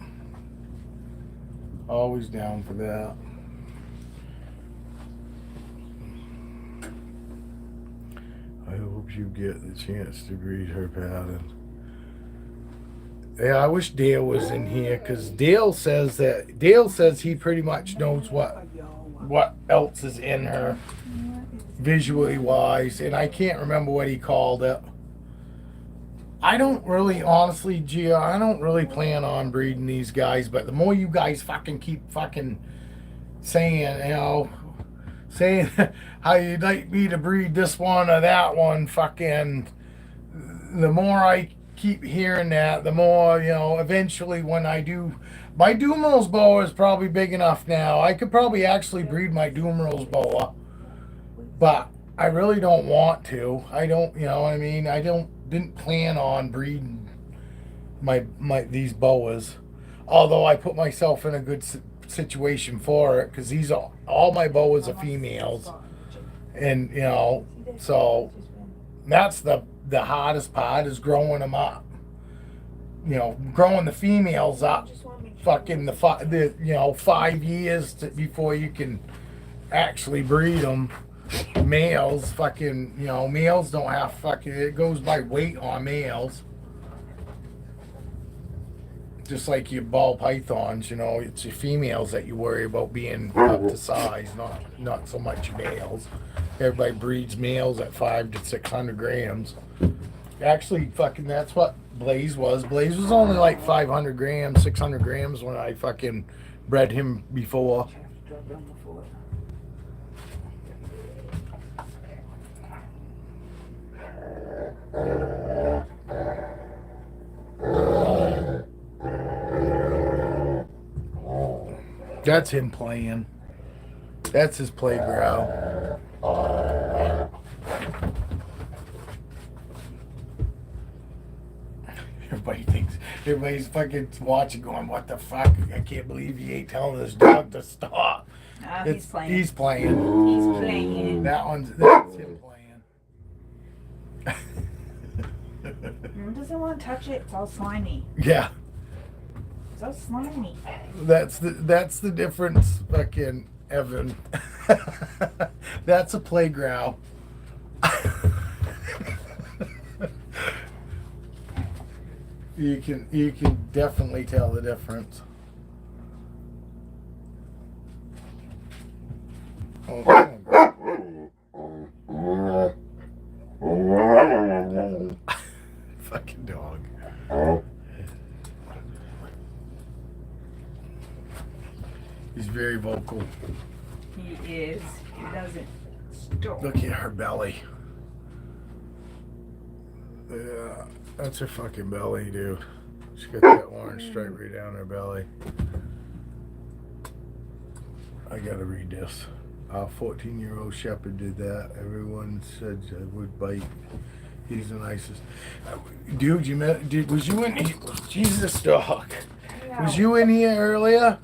Always down for that. I hope you get the chance to breed her pattern. Yeah, I wish Dale was in here because Dale says he pretty much knows what else is in her visually wise, and I can't remember what he called it. I don't really, honestly, Gia, I don't really plan on breeding these guys, but the more you guys keep saying, saying how you'd like me to breed this one or that one, the more I keep hearing that, the more, eventually when I do, my Dumeral's boa is probably big enough now. I could probably actually breed my Dumeral's boa, but I really don't want to. I don't, you know what I mean? Didn't plan on breeding these boas, although I put myself in a good situation for it because these are all my boas are females, and so that's the hardest part is growing them up. Growing the females up, 5 years before you can actually breed them. Males, males don't have it goes by weight on males. Just like your ball pythons, it's your females that you worry about being up to size, not so much males. Everybody breeds males at 500 to 600 grams. Actually, that's what Blaze was. Blaze was only like 500 grams, 600 grams when I bred him before. That's him playing. That's his playground. Everybody's watching going, what the fuck? I can't believe he ain't telling this dog to stop. No, he's playing. He's playing. He's playing. That's him playing. He doesn't want to touch it. It's all slimy. Yeah. It's all slimy. That's the difference, Evan. That's a playground. You can definitely tell the difference. Fucking dog. He's very vocal. He is. He doesn't stop. Look at her belly. Yeah, that's her fucking belly, dude. She got that orange stripe right down her belly. I gotta read this. A 14-year-old shepherd did that. Everyone said I would bite. He's the nicest. Dude, was you in? Jesus, dog. Was you in here earlier?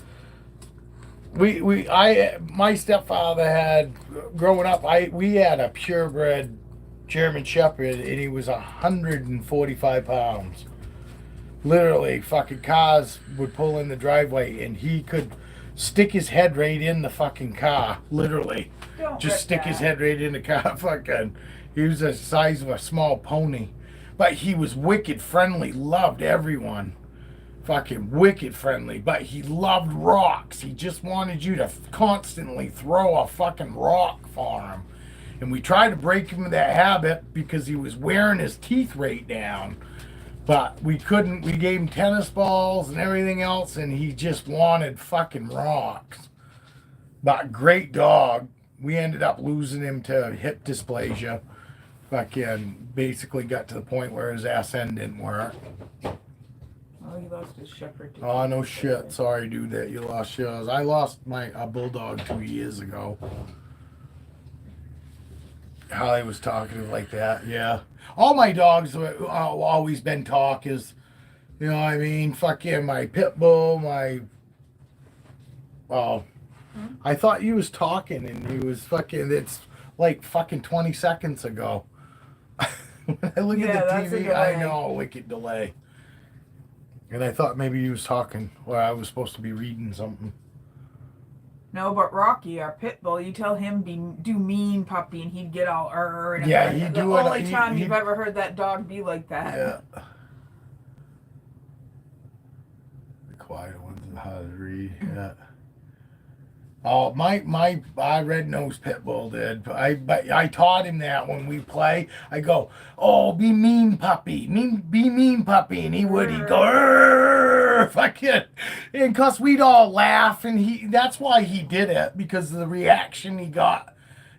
My stepfather had, growing up, we had a purebred German Shepherd, and he was 145 pounds. Literally, fucking cars would pull in the driveway and he could stick his head right in the fucking car. Literally. Don't Just rip stick his that. head right in the car. Fucking. He was the size of a small pony. But he was wicked friendly. Loved everyone. Fucking wicked friendly. But he loved rocks. He just wanted you to constantly throw a fucking rock for him. And we tried to break him of that habit because he was wearing his teeth right down. But we couldn't. We gave him tennis balls and everything else, and he just wanted fucking rocks. But great dog. We ended up losing him to hip dysplasia. Fucking basically got to the point where his ass end didn't work. Oh, he lost his shepherd. to Oh, no cancer. shit. Sorry, dude, that you lost yours. I lost a bulldog 2 years ago. Holly was talkative like that, yeah. All my dogs have always been talkers. You know what I mean? Fucking my pit bull, my... Oh. I thought you was talking and he was fucking... It's like fucking 20 seconds ago. When I look Yeah, at that's the a TV, I delay. know, wicked delay. And I thought maybe you was talking, or I was supposed to be reading something. No, but Rocky, our pit bull, you tell him do mean puppy, and he'd get all and Yeah, the he'd do it. only time He- you've ever heard that dog be like that. Yeah. The quiet ones are hard to read. Yeah. Oh, my red-nosed pit bull did. But I taught him that when we play. I go, oh, be mean puppy, be mean puppy, and he'd go, "Arr!" Fucking, and cause we'd all laugh, and that's why he did it, because of the reaction he got.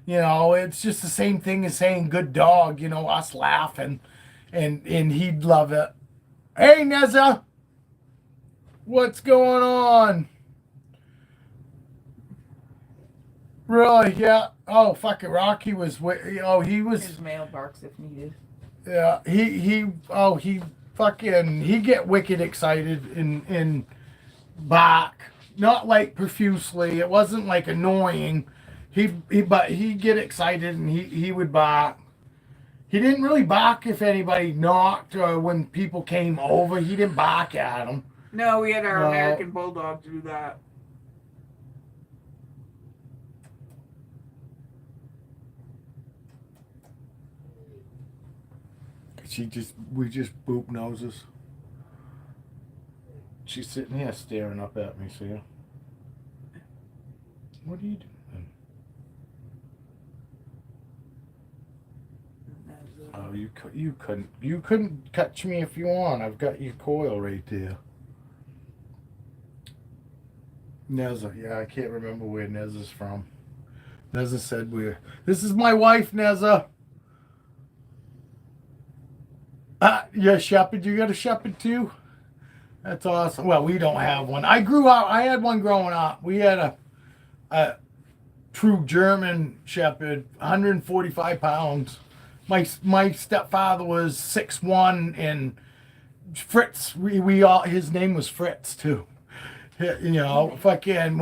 You know, it's just the same thing as saying good dog. You know, us laughing, and he'd love it. Hey, Neza, what's going on? Really? Yeah. Oh, fucking Rocky was. He was. His male barks if needed. Yeah. He get wicked excited and bark. Not like profusely. It wasn't like annoying. But he'd get excited and he would bark. He didn't really bark if anybody knocked or when people came over. He didn't bark at them. No, we had our No. American bulldog do that. We just boop noses. She's sitting here staring up at me, see? What are you doing? Oh, you couldn't catch me if you want. I've got your coil right there. Neza, yeah, I can't remember where Neza's from. Neza said this is my wife, Neza. Yeah, shepherd. You got a shepherd too? That's awesome. Well, we don't have one. I had one growing up. We had a true German shepherd, 145 pounds. My stepfather was 6'1", and Fritz. His name was Fritz too. You know, fucking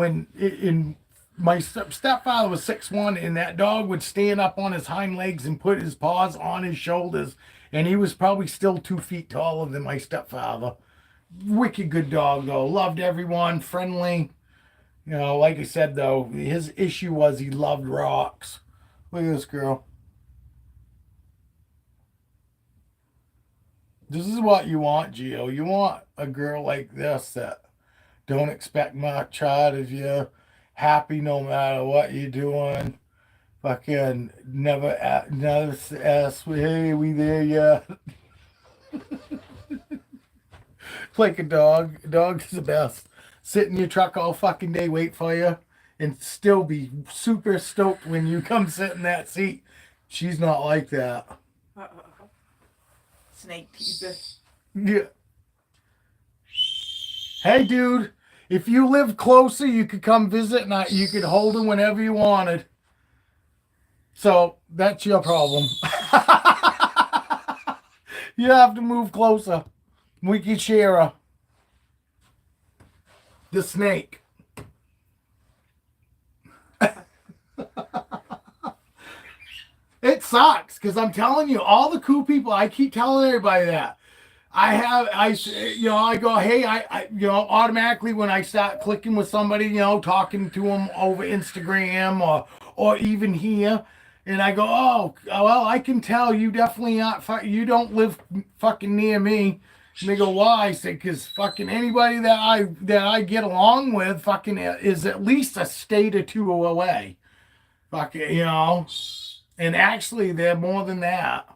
my stepfather was 6'1", and that dog would stand up on his hind legs and put his paws on his shoulders. And he was probably still 2 feet taller than my stepfather. Wicked good dog, though. Loved everyone, friendly. You know, like I said, though, his issue was he loved rocks. Look at this girl. This is what you want, Gio. You want a girl like this that don't expect much out of you. Happy no matter what you're doing. Fucking never ask, hey, we there yet? Like a dog. A dog's the best. Sit in your truck all fucking day, wait for you, and still be super stoked when you come sit in that seat. She's not like that. Snake teaser. Yeah. Hey, dude, if you live closer, you could come visit and you could hold him whenever you wanted. So that's your problem. You have to move closer. We can share her. The snake. It sucks because I'm telling you, all the cool people, I keep telling everybody that. I go, hey, automatically when I start clicking with somebody, talking to them over Instagram or even here, and I go, oh, well, I can tell you definitely not, you don't live fucking near me. And they go, why? I say, because fucking anybody that I get along with fucking is at least a state or two away. Fucking, and actually they're more than that.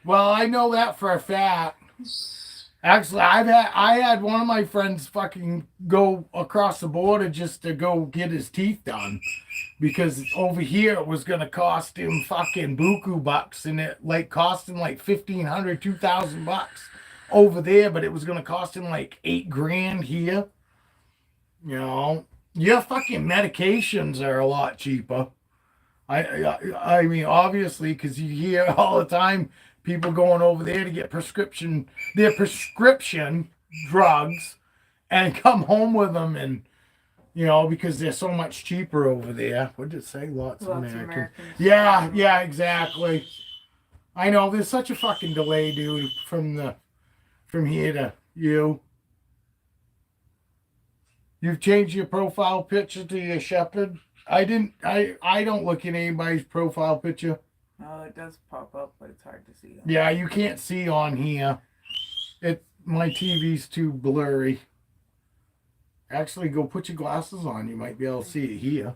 Well, I know that for a fact. Actually, I had one of my friends fucking go across the border just to go get his teeth done because over here it was gonna cost him fucking buku bucks, and it like cost him like $1,500, $2,000 over there, but it was gonna cost him like $8,000 here. Your fucking medications are a lot cheaper. I mean, obviously, because you hear all the time people going over there to get their prescription drugs and come home with them, and because they're so much cheaper over there. What did it say? Lots of Americans. Yeah, exactly. I know there's such a fucking delay, dude, from here to you. You've changed your profile picture to your shepherd. I don't look at anybody's profile picture. Oh, it does pop up, but it's hard to see. Yeah, you can't see on here. My TV's too blurry. Actually, go put your glasses on. You might be able to see it here.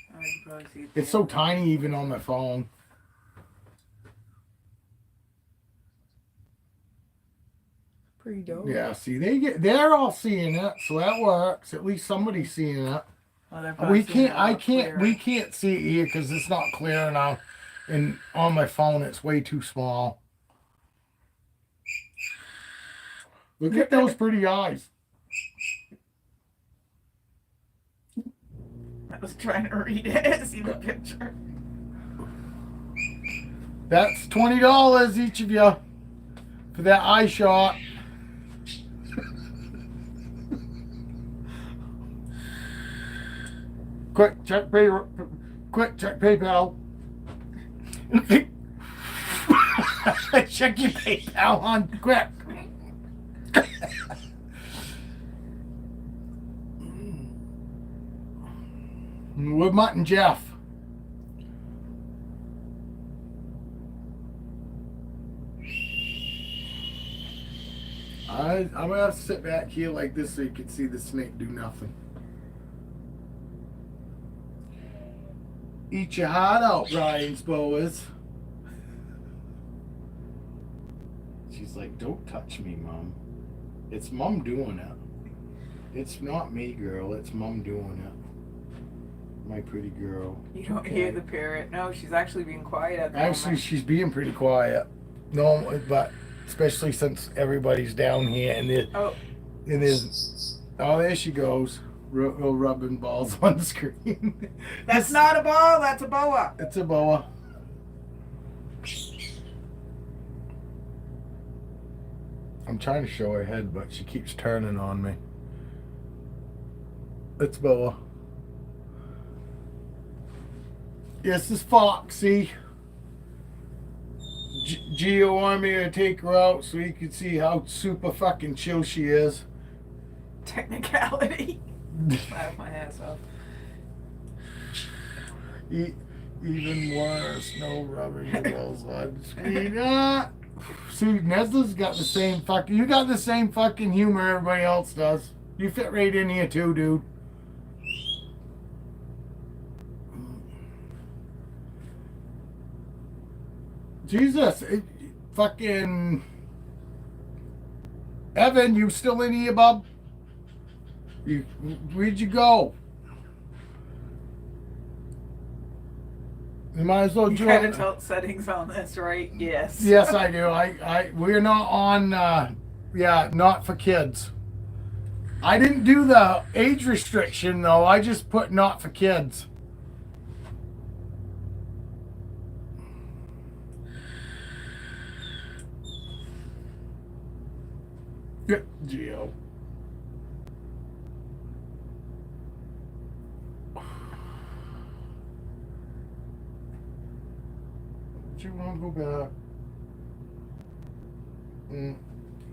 I can probably see it. It's so tiny even on my phone. Pretty dope. Yeah, see, they're all seeing it, so that works. At least somebody's seeing it. Well, We can't see it here because it's not clear enough, and on my phone it's way too small. Look at those pretty eyes. I was trying to read it, see the picture. That's $20 each of you for that eye shot. Quick, check PayPal. Check your PayPal on quick. With Mutt and Jeff. I'm gonna have to sit back here like this so you can see the snake do nothing. Eat your heart out, Ryan's Boas. She's like, don't touch me, Mom. It's Mom doing it. It's not me, girl. It's Mom doing it. My pretty girl. You don't hear the parrot. No, she's actually being quiet at the Actually, moment. she's being pretty quiet. No, but especially since everybody's down here and there she goes. Rubbing balls on the screen. That's not a ball, that's a boa. It's a boa. I'm trying to show her head, but she keeps turning on me. It's boa. This is Foxy. Gio wanted me to take her out so you can see how super fucking chill she is. Technicality. Laugh my ass off. Even worse, no rubbing your balls on the screen. Ah. See, Nesla's got the same fucking. You got the same fucking humor everybody else does. You fit right in here too, dude. Jesus, fucking Evan, you still in here, bub? Where'd you go? You might as well You join. got adult settings on this, right? Yes. Yes, I do. We're not on. Not for kids. I didn't do the age restriction though. I just put not for kids. Yeah, Gio. you want to go back.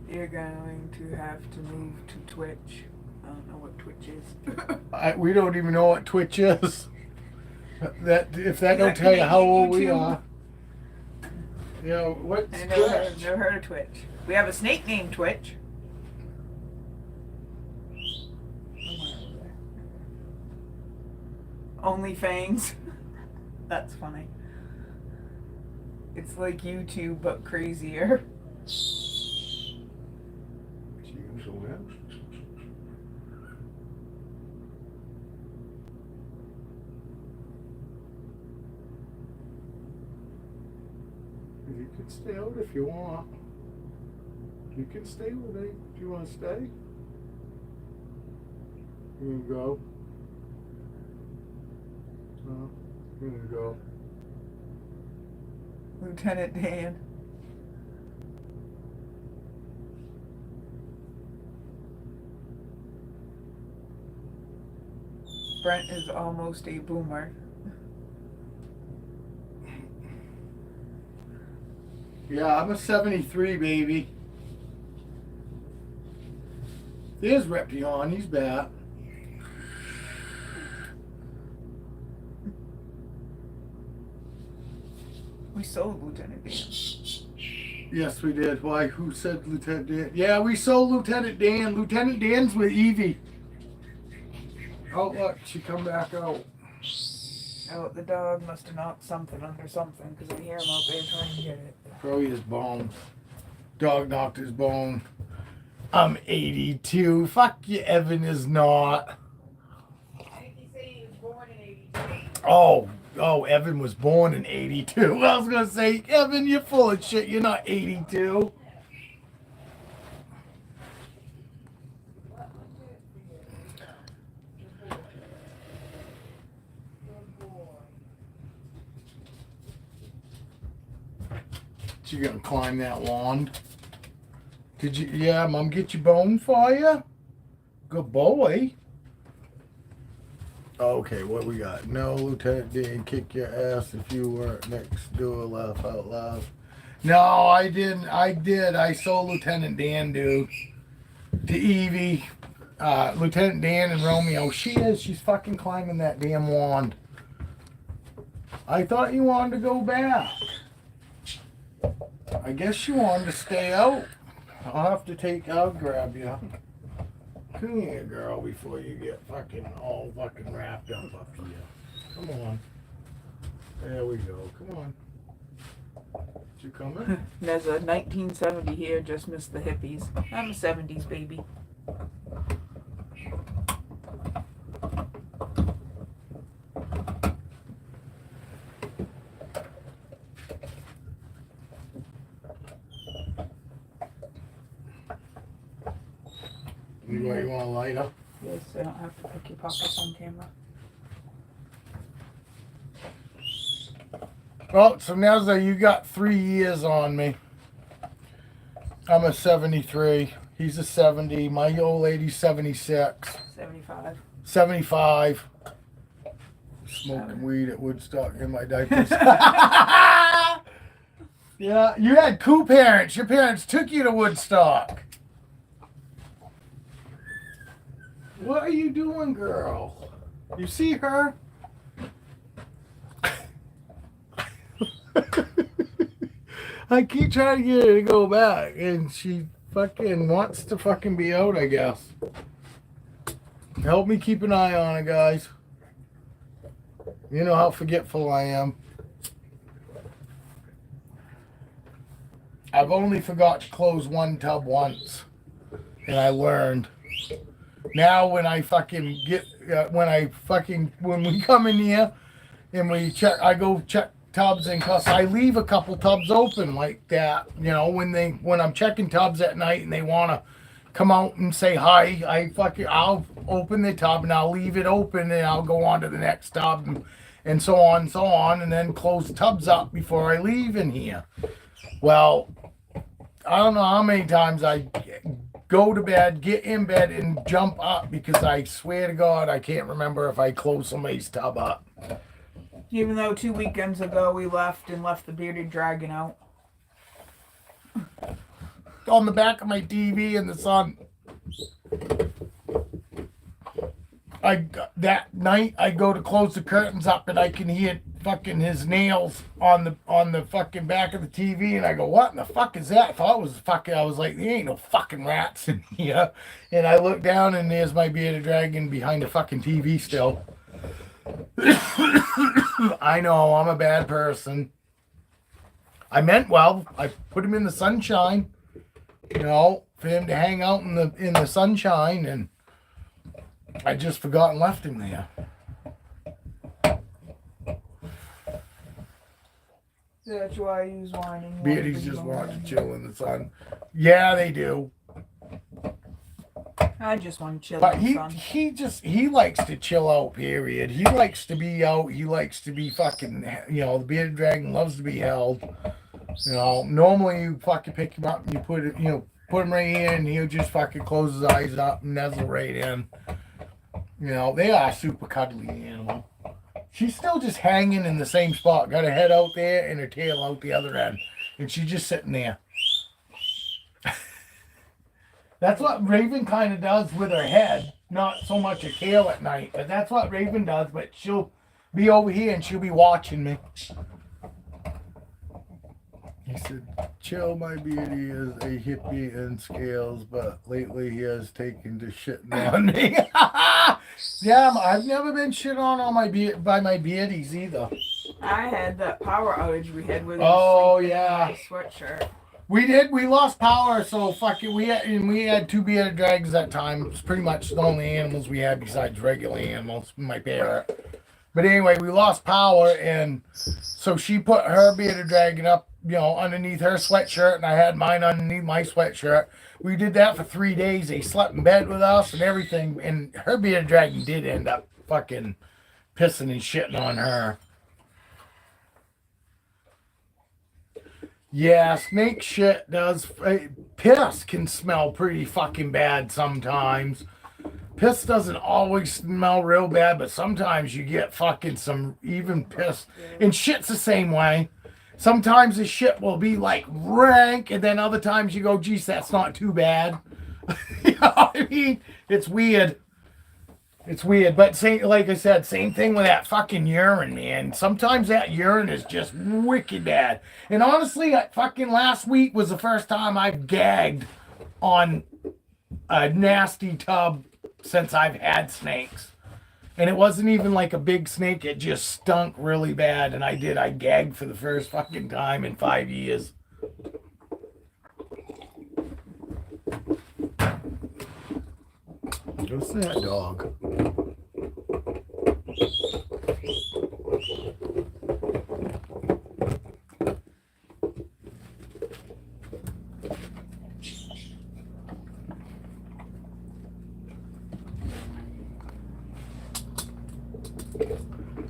You're going to have to move to Twitch. I don't know what Twitch is. We don't even know what Twitch is. That if that Is don't that tell you how old we YouTube? are. You know what's I never heard of Twitch. We have a snake named Twitch. Only Fangs. That's funny. It's like YouTube but crazier. You can stay out if you want. You can stay with me if you want to stay. You can go. You can go. Lieutenant Dan. Brent is almost a boomer. Yeah, I'm a 73, baby. There's Reption, he's back. We sold Lieutenant Dan. Yes, we did. Why? Who said Lieutenant Dan? Yeah, we sold Lieutenant Dan. Lieutenant Dan's with Evie. Oh, look, she come back out. Oh, the dog must have knocked something under something because I hear him out there trying to get it. Probably his bone. Dog knocked his bone. I'm 82. Fuck you, Evan is not. I think he said he was born in 82. Oh, Evan was born in 82. I was going to say, Evan, you're full of shit. You're not 82. You gonna climb that wand? Did you? Yeah, Mom, get your bone for you. Good boy. Okay, what we got? No, Lieutenant Dan, kick your ass if you weren't next door. Laugh out loud. No, I didn't. I did. I saw Lieutenant Dan do to Evie. Lieutenant Dan and Romeo. She's fucking climbing that damn wand. I thought you wanted to go back. I guess you wanted to stay out. I'll grab you. Come here, girl, before you get all wrapped up here. Come on. There we go. Come on. You coming? There's a 1970 here, just missed the hippies. I'm a 70s baby. You want a lighter? Yes, I don't have to pick your pockets on camera. Well, so Nezza, you got 3 years on me. I'm a 73. He's a 70. My old lady's 76. 75. 75. Smoking weed at Woodstock in my diapers. Yeah, you had cool parents. Your parents took you to Woodstock. What are you doing, girl? You see her? I keep trying to get her to go back, and she fucking wants to fucking be out, I guess. Help me keep an eye on her, guys. You know how forgetful I am. I've only forgot to close one tub once, and I learned. Now when I fucking when we come in here and we check, I go check tubs, and cause I leave a couple tubs open like that, you know, when I'm checking tubs at night and they wanna come out and say hi, I'll open the tub and I'll leave it open and I'll go on to the next tub and so on, and then close the tubs up before I leave in here. Well, I don't know how many times I go to bed, get in bed, and jump up because I swear to God I can't remember if I closed somebody's tub up. Even though 2 weekends ago we left the bearded dragon out. On the back of my TV in the sun. That night I go to close the curtains up and I can hear fucking his nails on the fucking back of the TV, and I go, what in the fuck is that? I thought it was fucking, I was like, there ain't no fucking rats in here. And I look down and there's my bearded dragon behind the fucking TV still. I know, I'm a bad person. I meant well. I put him in the sunshine, you know, for him to hang out in the sunshine, and I just forgot and left him there. That's why he's whining. Beardies just want to chill in the sun. Yeah, they do. I just want to chill But in the sun. he likes to chill out, period. He likes to be out. He likes to be fucking, you know, the bearded dragon loves to be held. You know, normally you fucking pick him up and you put him right here, and he'll just fucking close his eyes up and nuzzle right in. You know, they are a super cuddly animal. She's still just hanging in the same spot. Got her head out there and her tail out the other end. And she's just sitting there. That's what Raven kind of does with her head. Not so much her tail at night. But that's what Raven does. But she'll be over here and she'll be watching me. He said, chill, my beauty is a hippie and scales, but lately he has taken to shitting on me. Yeah, I've never been shit on by my beardies either. I had that power outage we had with yeah, my sweatshirt. We did. We lost power, so fuck it. We had two bearded dragons that time. It's pretty much the only animals we had besides regular animals. My parrot. But anyway, we lost power, and so she put her bearded dragon up, you know, underneath her sweatshirt, and I had mine underneath my sweatshirt. We did that for 3 days. They slept in bed with us and everything, and her bearded dragon did end up fucking pissing and shitting on her. Yeah, snake shit does. Piss can smell pretty fucking bad sometimes. Piss doesn't always smell real bad, but sometimes you get fucking some even piss. And shit's the same way. Sometimes the shit will be like rank, and then other times you go, geez, that's not too bad. You know what I mean? It's weird. It's weird. But like I said, same thing with that fucking urine, man. Sometimes that urine is just wicked bad. And honestly, fucking last week was the first time I've gagged on a nasty tub since I've had snakes. And it wasn't even like a big snake. It just stunk really bad. And I gagged for the first fucking time in 5 years. What's that dog?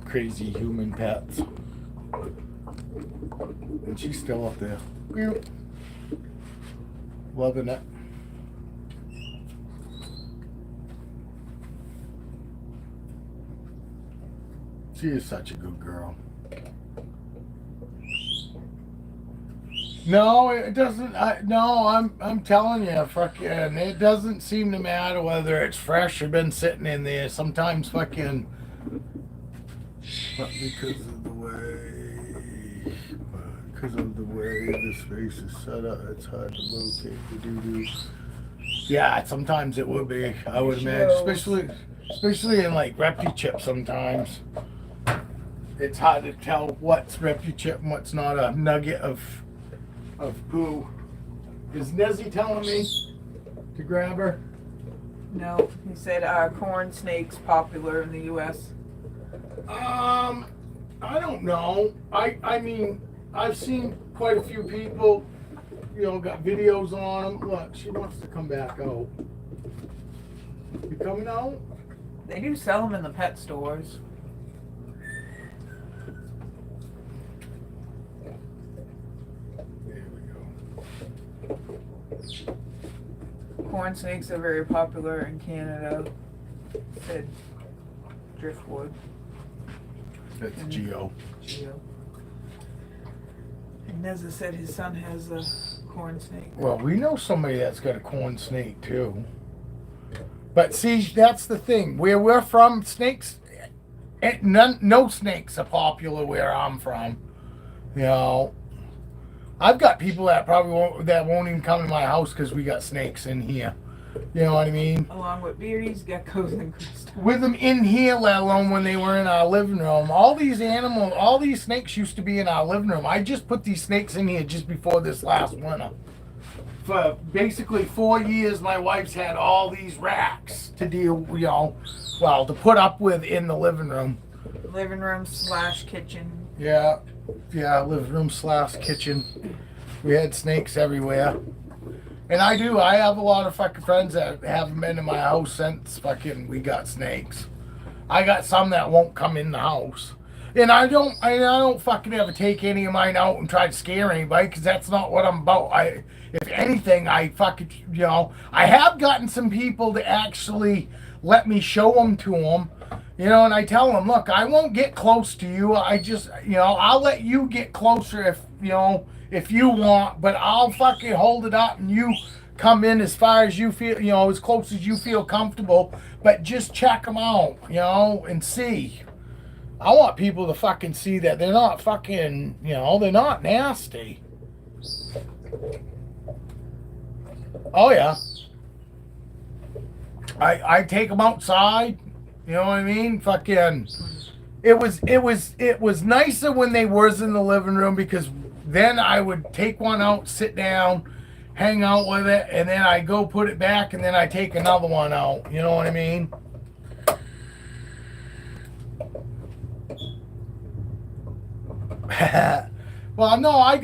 Crazy human pets. And she's still up there. Loving it. She is such a good girl. No, it doesn't. I'm telling you, fucking, it doesn't seem to matter whether it's fresh or been sitting in there. Sometimes fucking, but because of the way the space is set up, it's hard to locate the doo-doo. Yeah, sometimes it would be. I would imagine, especially in like RepuChip sometimes. It's hard to tell what's RepuChip and what's not a nugget of poo. Is Nezzy telling me to grab her? No, he said corn snakes popular in the U.S. I don't know. I mean, I've seen quite a few people, you know, got videos on them. Look, she wants to come back out. You coming out? They do sell them in the pet stores. Corn snakes are very popular in Canada, said Driftwood. That's Geo. Geo. And Neza said his son has a corn snake. Well, we know somebody that's got a corn snake too. But see, that's the thing. Where we're from, snakes, no snakes are popular where I'm from. You know, I've got people that probably won't even come to my house because we got snakes in here. You know what I mean? Along with beardies, geckos, and crystals. With them in here, let alone when they were in our living room. All these snakes used to be in our living room. I just put these snakes in here just before this last winter. For basically 4 years, my wife's had all these racks to deal, to put up with in the living room. Living room / kitchen. Yeah, living room / kitchen. We had snakes everywhere. And I have a lot of fucking friends that haven't been in my house since we got snakes. I got some that won't come in the house. And I don't fucking ever take any of mine out and try to scare anybody, because that's not what I'm about. If anything, I have gotten some people to actually let me show them to them, and I tell them, look, I won't get close to you. I just, I'll let you get closer if you want, but I'll fucking hold it up and you come in as far as you feel, as close as you feel comfortable, but just check them out, and see. I want people to fucking see that they're not fucking, they're not nasty. Oh yeah. I take them outside, you know what I mean? Fucking, it was nicer when they was in the living room, because then I would take one out, sit down, hang out with it, and then I go put it back, and then I take another one out. You know what I mean? Well, no, I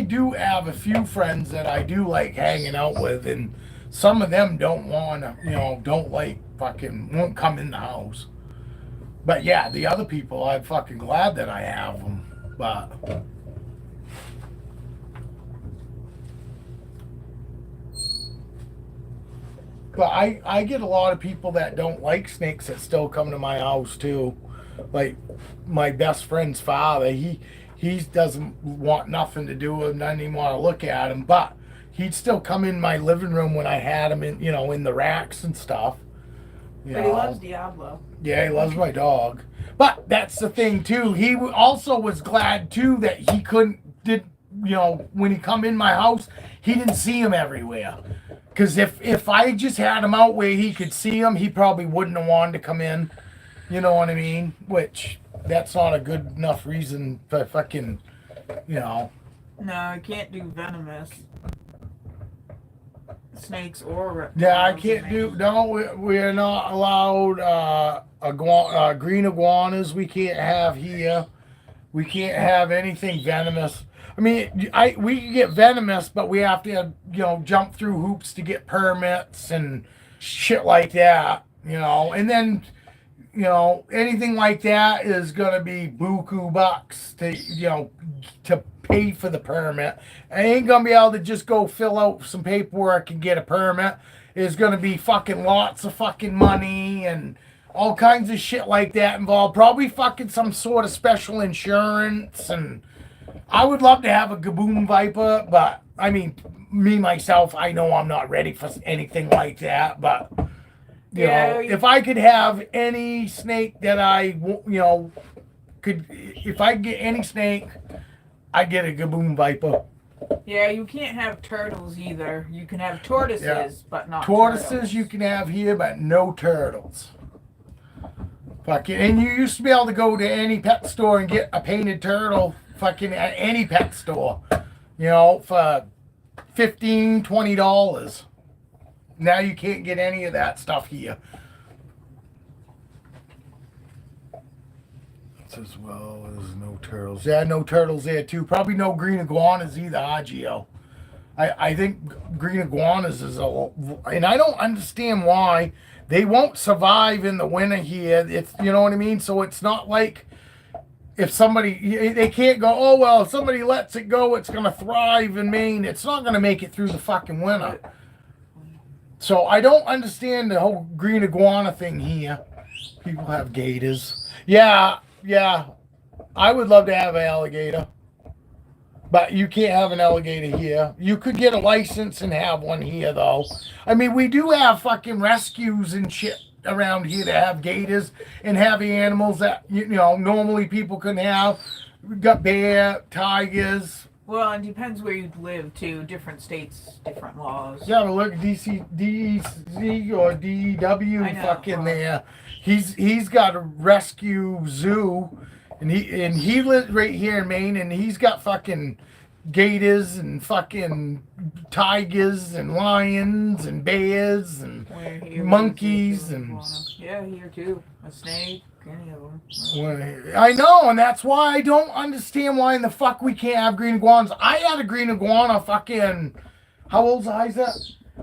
do have a few friends that I do like hanging out with, and some of them don't want to, don't like won't come in the house. But yeah, the other people, I'm fucking glad that I have them. But I get a lot of people that don't like snakes that still come to my house too. Like my best friend's father, he doesn't want nothing to do with him, doesn't even want to look at him, but he'd still come in my living room when I had him in, in the racks and stuff. But he loves Diablo. Yeah, he loves my dog. But that's the thing too. He also was glad too that he when he come in my house, he didn't see him everywhere. Because if I just had him out where he could see him, he probably wouldn't have wanted to come in. You know what I mean? Which, that's not a good enough reason for fucking, No, you can't do venomous snakes or reptiles. Yeah, I can't do, no, we're not allowed green iguanas we can't have here. We can't have anything venomous. I mean, we can get venomous, but we have to, jump through hoops to get permits and shit like that, and then, anything like that is gonna be buku bucks to pay for the permit. I ain't gonna be able to just go fill out some paperwork and get a permit. It's gonna be fucking lots of fucking money and all kinds of shit like that involved. Probably fucking some sort of special insurance, and I would love to have a Gaboon Viper, but I mean, me myself, I know I'm not ready for anything like that, but if I could have any snake that if I could get any snake, I'd get a Gaboon Viper. Yeah, you can't have turtles either. You can have tortoises, but not tortoises. Turtles. You can have here, but no turtles. Fucking, and you used to be able to go to any pet store and get a painted turtle, fucking at any pet store, for $15, $20. Now you can't get any of that stuff here. It's as well as no turtles. Yeah, no turtles there too. Probably no green iguanas either, Agio. I think green iguanas is and I don't understand why they won't survive in the winter here. It's, you know what I mean? So it's not like if they can't go, oh well, if somebody lets it go, it's gonna thrive in Maine. It's not gonna make it through the fucking winter. So I don't understand the whole green iguana thing here. People have gators. Yeah, yeah, I would love to have an alligator. But you can't have an alligator here. You could get a license and have one here, though. I mean, we do have fucking rescues and shit around here that have gators and have animals that, you know, normally people couldn't have. We got bear, tigers. Well, it depends where you live too. Different states, different laws. Yeah, but look, DEC or DEW I know, fucking well. there. He's got a rescue zoo, and he lives right here in Maine, and he's got fucking gators and fucking tigers and lions and bears and Where here monkeys is and. yeah, here too. A snake, any of them. I know, and that's why I don't understand why in the fuck we can't have green iguanas. I had a green iguana fucking. How old's Isaac?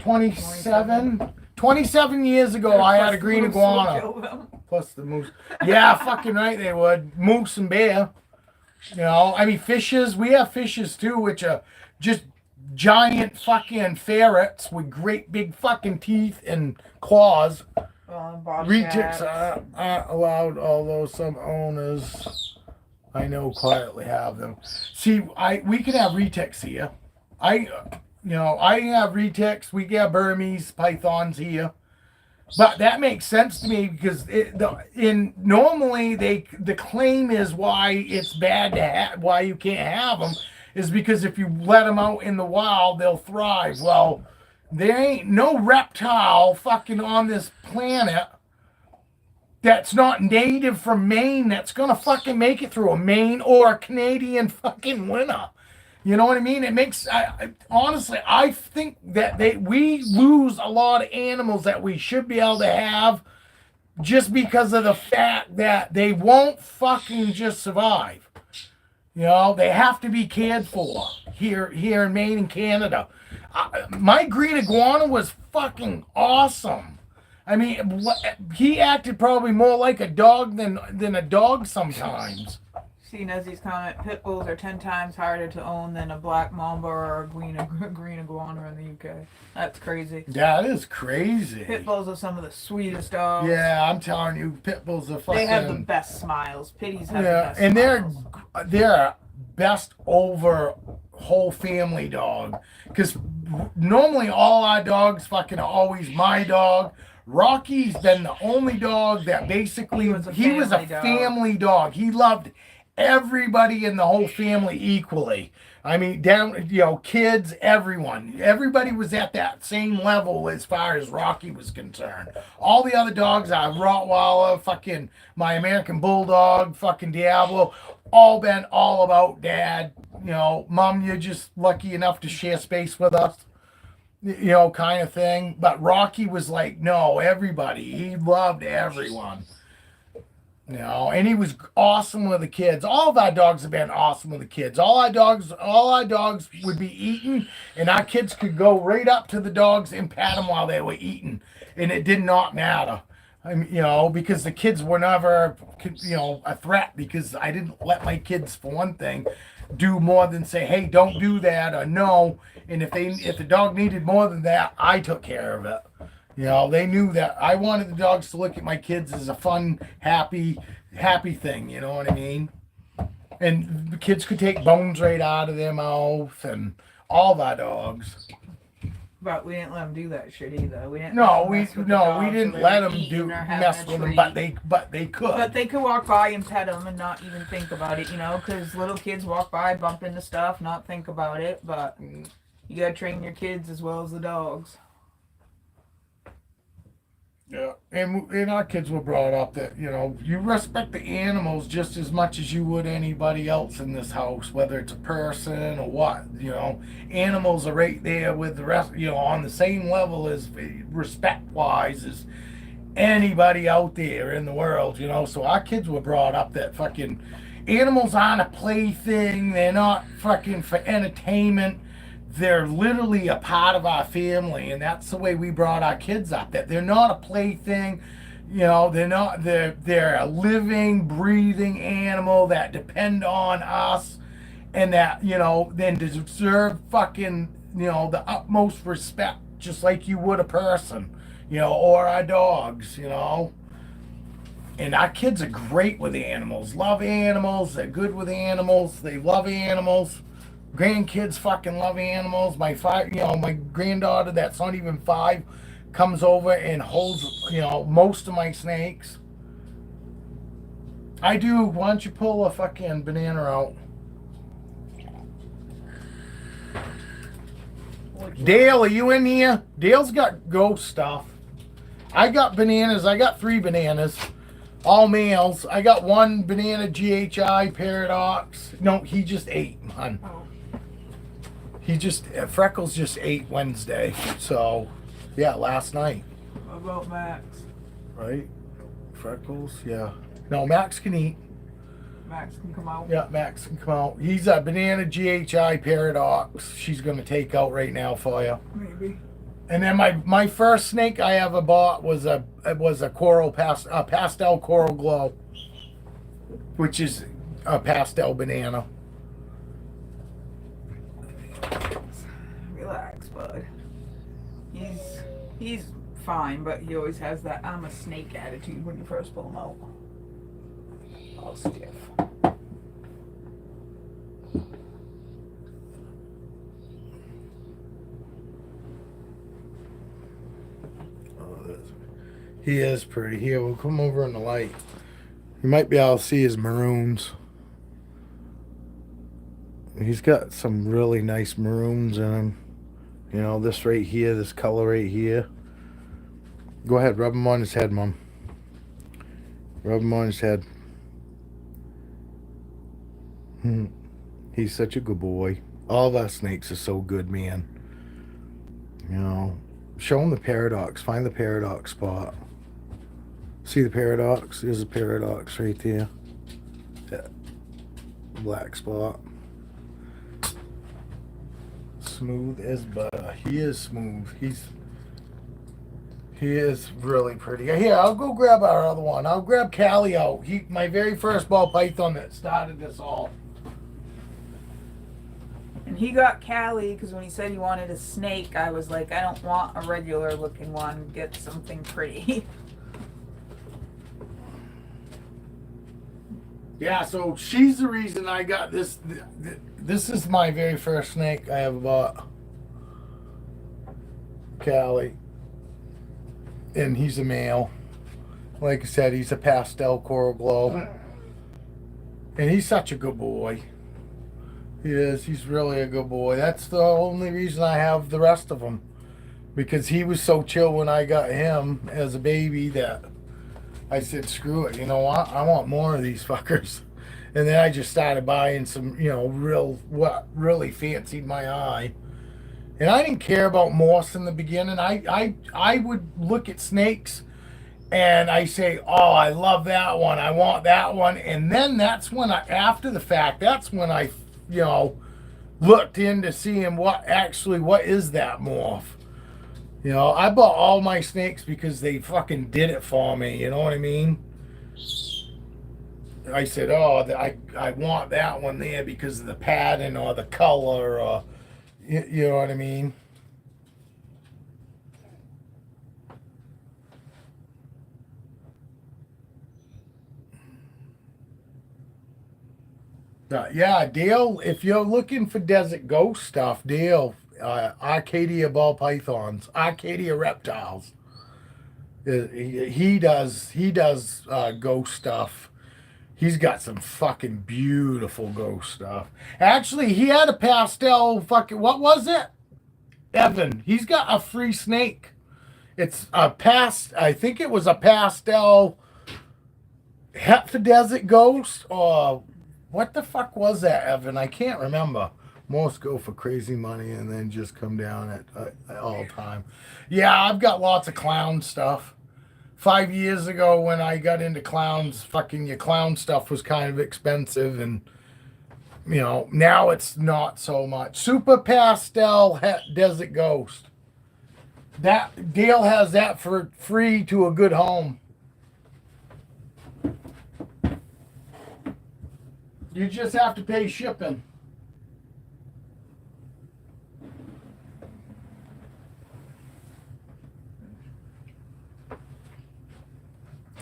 27? 27 years ago, I had a green iguana. Plus the moose. Yeah, fucking right they would. Moose and bear. You know, I mean, fishes. We have fishes too, which are just giant fucking ferrets with great big fucking teeth and claws. Retics aren't allowed, although some owners I know quietly have them. See, we can have retics here. I have retics. We get Burmese pythons here. But that makes sense to me because normally the claim is why it's bad to why you can't have them is because if you let them out in the wild they'll thrive. Well, there ain't no reptile fucking on this planet that's not native from Maine that's gonna fucking make it through a Maine or a Canadian fucking winter. You know what I mean? It makes honestly, I think that we lose a lot of animals that we should be able to have just because of the fact that they won't fucking just survive. You know, they have to be cared for here in Maine and Canada. My green iguana was fucking awesome. I mean, he acted probably more like a dog than a dog sometimes. See Nezzy's comment, pit bulls are 10 times harder to own than a black mamba or a green iguana in the UK. That's crazy. That is crazy. Pit bulls are some of the sweetest dogs. Yeah, I'm telling you, pit bulls are fucking. They have the best smiles. Pitties have the best smiles. And they're best over whole family dog. Because normally all our dogs fucking are always my dog. Rocky's been the only dog that basically he was a family dog. He loved everybody in the whole family equally. I mean, down, kids, everyone. Everybody was at that same level as far as Rocky was concerned. All the other dogs, Rottweiler, fucking my American Bulldog, fucking Diablo, all been all about dad. Mom, you're just lucky enough to share space with us. Kind of thing. But Rocky was like, no, everybody. He loved everyone. And he was awesome with the kids. All of our dogs have been awesome with the kids. All our dogs would be eating, and our kids could go right up to the dogs and pat them while they were eating, and it did not matter. I mean, because the kids were never, a threat. Because I didn't let my kids, for one thing, do more than say, "Hey, don't do that," or no. And if the dog needed more than that, I took care of it. They knew that I wanted the dogs to look at my kids as a fun, happy thing. You know what I mean? And the kids could take bones right out of their mouth, and all of our dogs. But we didn't let them do that shit either. We didn't. We didn't let them mess with them, but they could. But they could walk by and pet them and not even think about it, because little kids walk by, bump into stuff, not think about it. But you gotta train your kids as well as the dogs. Yeah, and our kids were brought up that, you respect the animals just as much as you would anybody else in this house, whether it's a person or what, Animals are right there with the rest, on the same level as respect-wise as anybody out there in the world, So our kids were brought up that fucking animals aren't a plaything. They're not fucking for entertainment. They're literally a part of our family, and that's the way we brought our kids up. That they're not a plaything, they're a living, breathing animal that depend on us, and that then deserve fucking the utmost respect, just like you would a person, or our dogs, And our kids are great with animals. Love animals. They're good with animals. They love animals. Grandkids fucking love animals. My granddaughter that's not even 5 comes over and holds, most of my snakes. I do. Why don't you pull a fucking banana out? Dale, are you in here? Dale's got ghost stuff. I got bananas. I got 3 bananas. All males. I got 1 banana GHI paradox. No, he just ate, man. Freckles just ate Wednesday. So, yeah, last night. What about Max? Right? Freckles, yeah. No, Max can eat. Max can come out. Yeah, Max can come out. He's a banana GHI paradox. She's going to take out right now for you. Maybe. And then my first snake I ever bought was a pastel coral glow, which is a pastel banana. Relax, bud. He's fine, but he always has that I'm a snake attitude when you first pull him out. All stiff. He is pretty. Here, we'll come over in the light. You might be able to see his maroons. He's got some really nice maroons in him. This right here, this color right here. Go ahead, rub him on his head, Mom. Rub him on his head. He's such a good boy. All of our snakes are so good, man. Show him the paradox. Find the paradox spot. See the paradox? There's a paradox right there. That black spot. Smooth as butter. He is smooth. He is really pretty. Here, I'll go grab our other one. I'll grab Callie out. My very first ball python that started this all. And he got Callie because when he said he wanted a snake, I was like, I don't want a regular looking one. Get something pretty. Yeah, so she's the reason I got this. This is my very first snake I ever bought. Callie. And he's a male. Like I said, he's a pastel coral glow. And he's such a good boy. He is. He's really a good boy. That's the only reason I have the rest of them. Because he was so chill when I got him as a baby that I said, screw it. You know what? I want more of these fuckers. And then I just started buying some, really fancied my eye. And I didn't care about moss in the beginning. I would look at snakes and I say, oh, I love that one. I want that one. And then that's when after the fact, that's when I, looked into seeing what is that morph. I bought all my snakes because they fucking did it for me. You know what I mean? I said, oh, I want that one there because of the pattern or the color or, you know what I mean? Yeah, Dale, if you're looking for desert ghost stuff, Dale, Arcadia ball pythons, Arcadia reptiles. He does ghost stuff. He's got some fucking beautiful ghost stuff. Actually, he had a pastel fucking, what was it? Evan, he's got a free snake. It's I think it was a pastel Hepta Desert Ghost or what the fuck was that, Evan? I can't remember. Most go for crazy money and then just come down at all time. Yeah, I've got lots of clown stuff. 5 years ago when I got into clowns, fucking your clown stuff was kind of expensive and, now it's not so much. Super Pastel Desert Ghost. That Dale has that for free to a good home. You just have to pay shipping.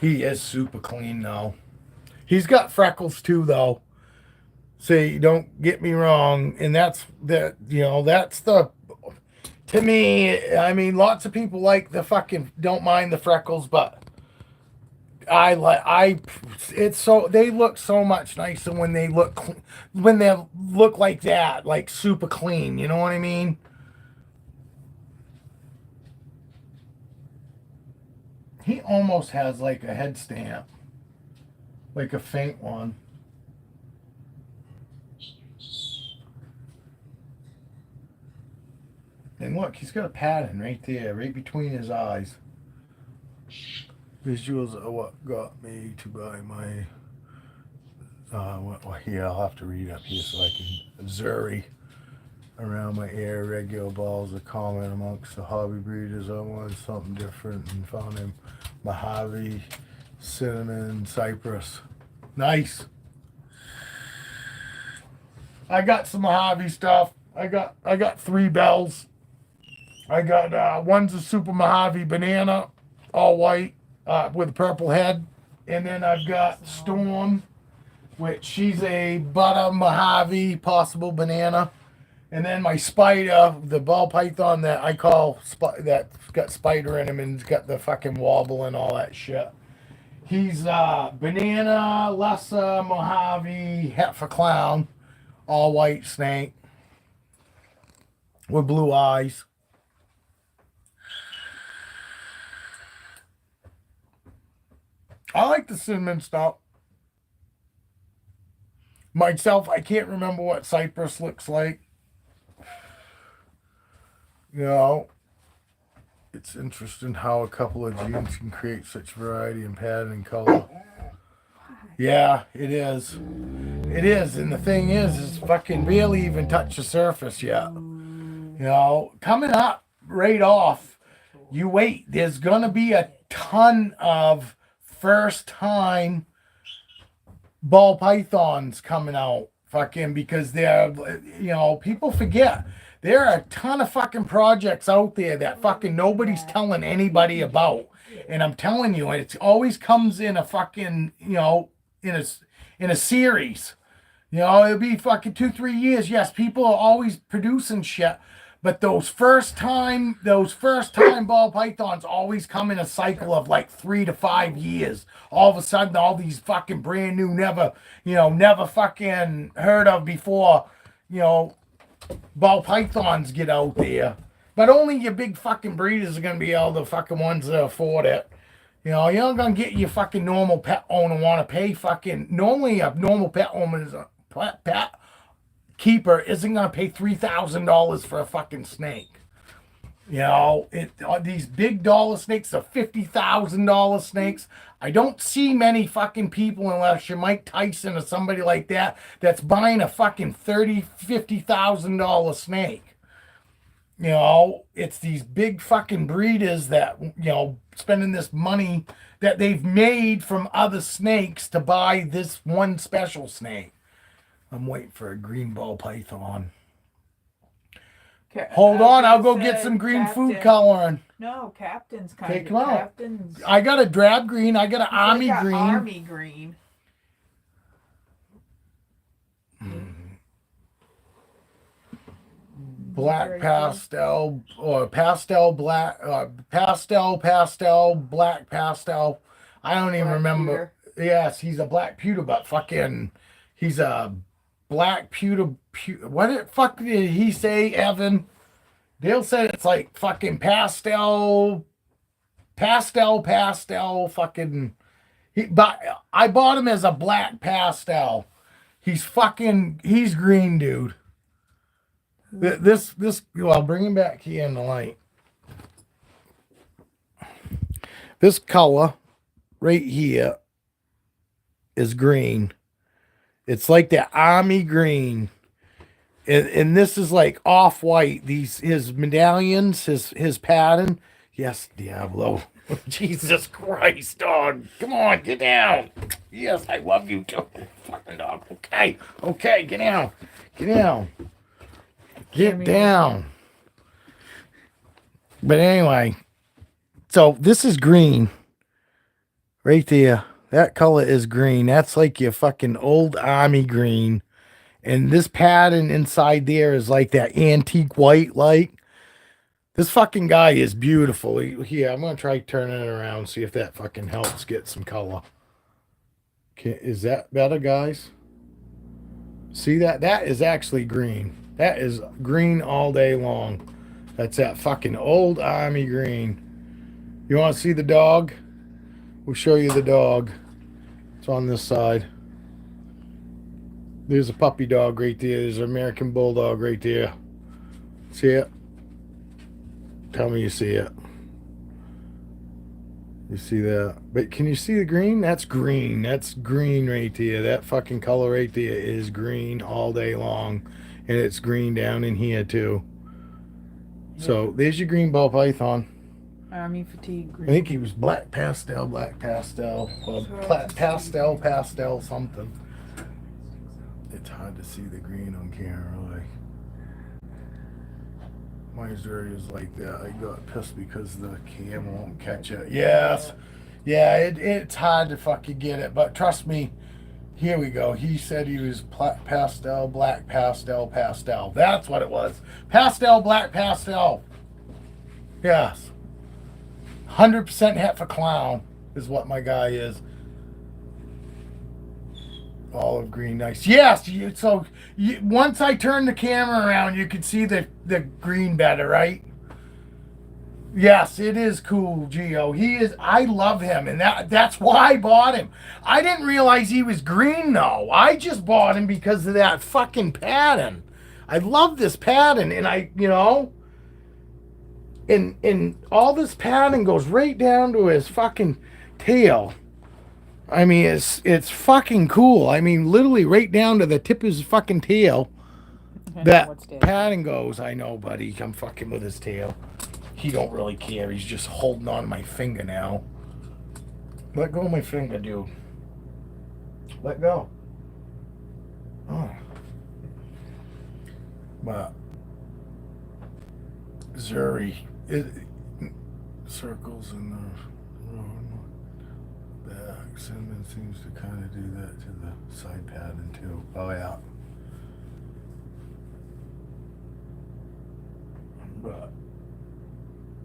He is super clean though. He's got freckles too though. See, don't get me wrong, and that's the that's the to me. I mean, lots of people like the fucking don't mind the freckles, but it's so they look so much nicer when they when they look like that, like super clean. You know what I mean? He almost has like a head stamp, like a faint one. And look, he's got a pattern right there, right between his eyes. Visuals are what got me to buy my. Well, here, I'll have to read up here so I can. Zuri. Around my ear, regular balls are common amongst the hobby breeders. I wanted something different and found him Mojave, cinnamon, cypress. Nice. I got some Mojave stuff. I got 3 bells. I got one's a super Mojave banana, all white, with a purple head, and then I've got Storm, which she's a butter Mojave, possible banana, and then my spider, the ball python that I call that's got spider in him and's got the fucking wobble and all that shit. He's banana, lesser Mojave, heifer clown, all white snake with blue eyes. I like the cinnamon stuff. Myself, I can't remember what cypress looks like. You know, it's interesting how a couple of genes can create such variety in pattern and color. Yeah, it is. It is. And the thing is fucking barely even touched the surface yet. You know, coming up right off, you wait. There's going to be a ton of first time ball pythons coming out fucking because they're people forget there are a ton of fucking projects out there that fucking nobody's telling anybody about, and I'm telling you, it always comes in a fucking in a series. It'll be fucking 2-3 years. Yes, people are always producing shit. But those first time ball pythons always come in a cycle of like 3 to 5 years. All of a sudden, all these fucking brand new, never fucking heard of before, ball pythons get out there. But only your big fucking breeders are gonna be all the fucking ones that afford it. You're not gonna get your fucking normal pet owner want to pay fucking. Normally, a normal pet owner is a pet keeper isn't going to pay $3,000 for a fucking snake. These big dollar snakes are $50,000 snakes. I don't see many fucking people unless you're Mike Tyson or somebody like that that's buying a fucking $50,000 snake. It's these big fucking breeders that, spending this money that they've made from other snakes to buy this one special snake. I'm waiting for a green ball python. Hold on, I'll go get some green food coloring. No, Captain's kind Take of. them out. Captain's. I got a drab green. I got an army like green. Army green. Black pastel or pastel black, pastel black pastel. I don't even remember. Pewter. Yes, he's a black pewter, but fucking, he's a black pewter. What the fuck did he say, Evan? Dale said it's like fucking pastel. Fucking. But I bought him as a black pastel. He's green, dude. This, well, I'll bring him back here in the light. This color right here is green. It's like the army green. And this is like off-white. His medallions, his pattern. Yes, Diablo. Jesus Christ, dog. Come on, get down. Yes, I love you too. Fucking dog. Okay, get down. Get down. But anyway, so this is green. Right there. That color is green. That's like your fucking old army green. And this pattern inside there is like that antique white light. This fucking guy is beautiful. Here, I'm going to try turning it around, see if that fucking helps get some color. Is that better, guys? See that? That is actually green. That is green all day long. That's that fucking old army green. You want to see the dog? We'll show you the dog. It's on this side. There's a puppy dog right there. There's an American Bulldog right there. See it? Tell me you see it. You see that? But can you see the green? That's green. That's green right there. That fucking color right there is green all day long. And it's green down in here too. Yeah. So there's your green ball python. Army fatigue green. I think he was black pastel, or pastel something. It's hard to see the green on camera, like. My Missouri is like that. I got pissed because the cam won't catch it. Yes. Yeah, it's hard to fucking get it. But trust me, here we go. He said he was pastel, black pastel, pastel. That's what it was. Pastel, black pastel. Yes. 100% hat for clown is what my guy is. Olive green, nice. Yes, once I turn the camera around, you can see the green better, right? Yes, it is cool, Gio. He is. I love him, and that's why I bought him. I didn't realize he was green though. I just bought him because of that fucking pattern. I love this pattern, and and all this pattern goes right down to his fucking tail. I mean, it's fucking cool. I mean, literally right down to the tip of his fucking tail. That pattern goes. I know, buddy. I'm fucking with his tail. He don't really care. He's just holding on to my finger now. Let go of my finger, dude. Let go. Oh. But Zuri, circles in the road. Cinnamon seems to kind of do that to the side pattern too. Oh yeah.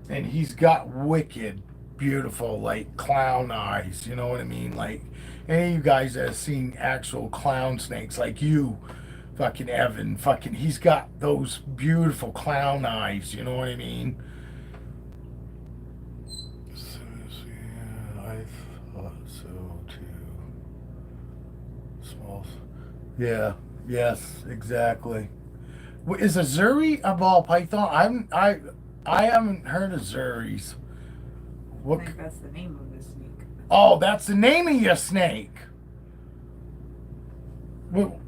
And he's got wicked, beautiful, like clown eyes. You know what I mean? Like any of you guys that have seen actual clown snakes, like you, fucking Evan, fucking, he's got those beautiful clown eyes. You know what I mean? Yeah. Yes. Exactly. Is a Zuri a ball python? I haven't heard of Zuris. I think that's the name of the snake. Oh, that's the name of your snake. Well,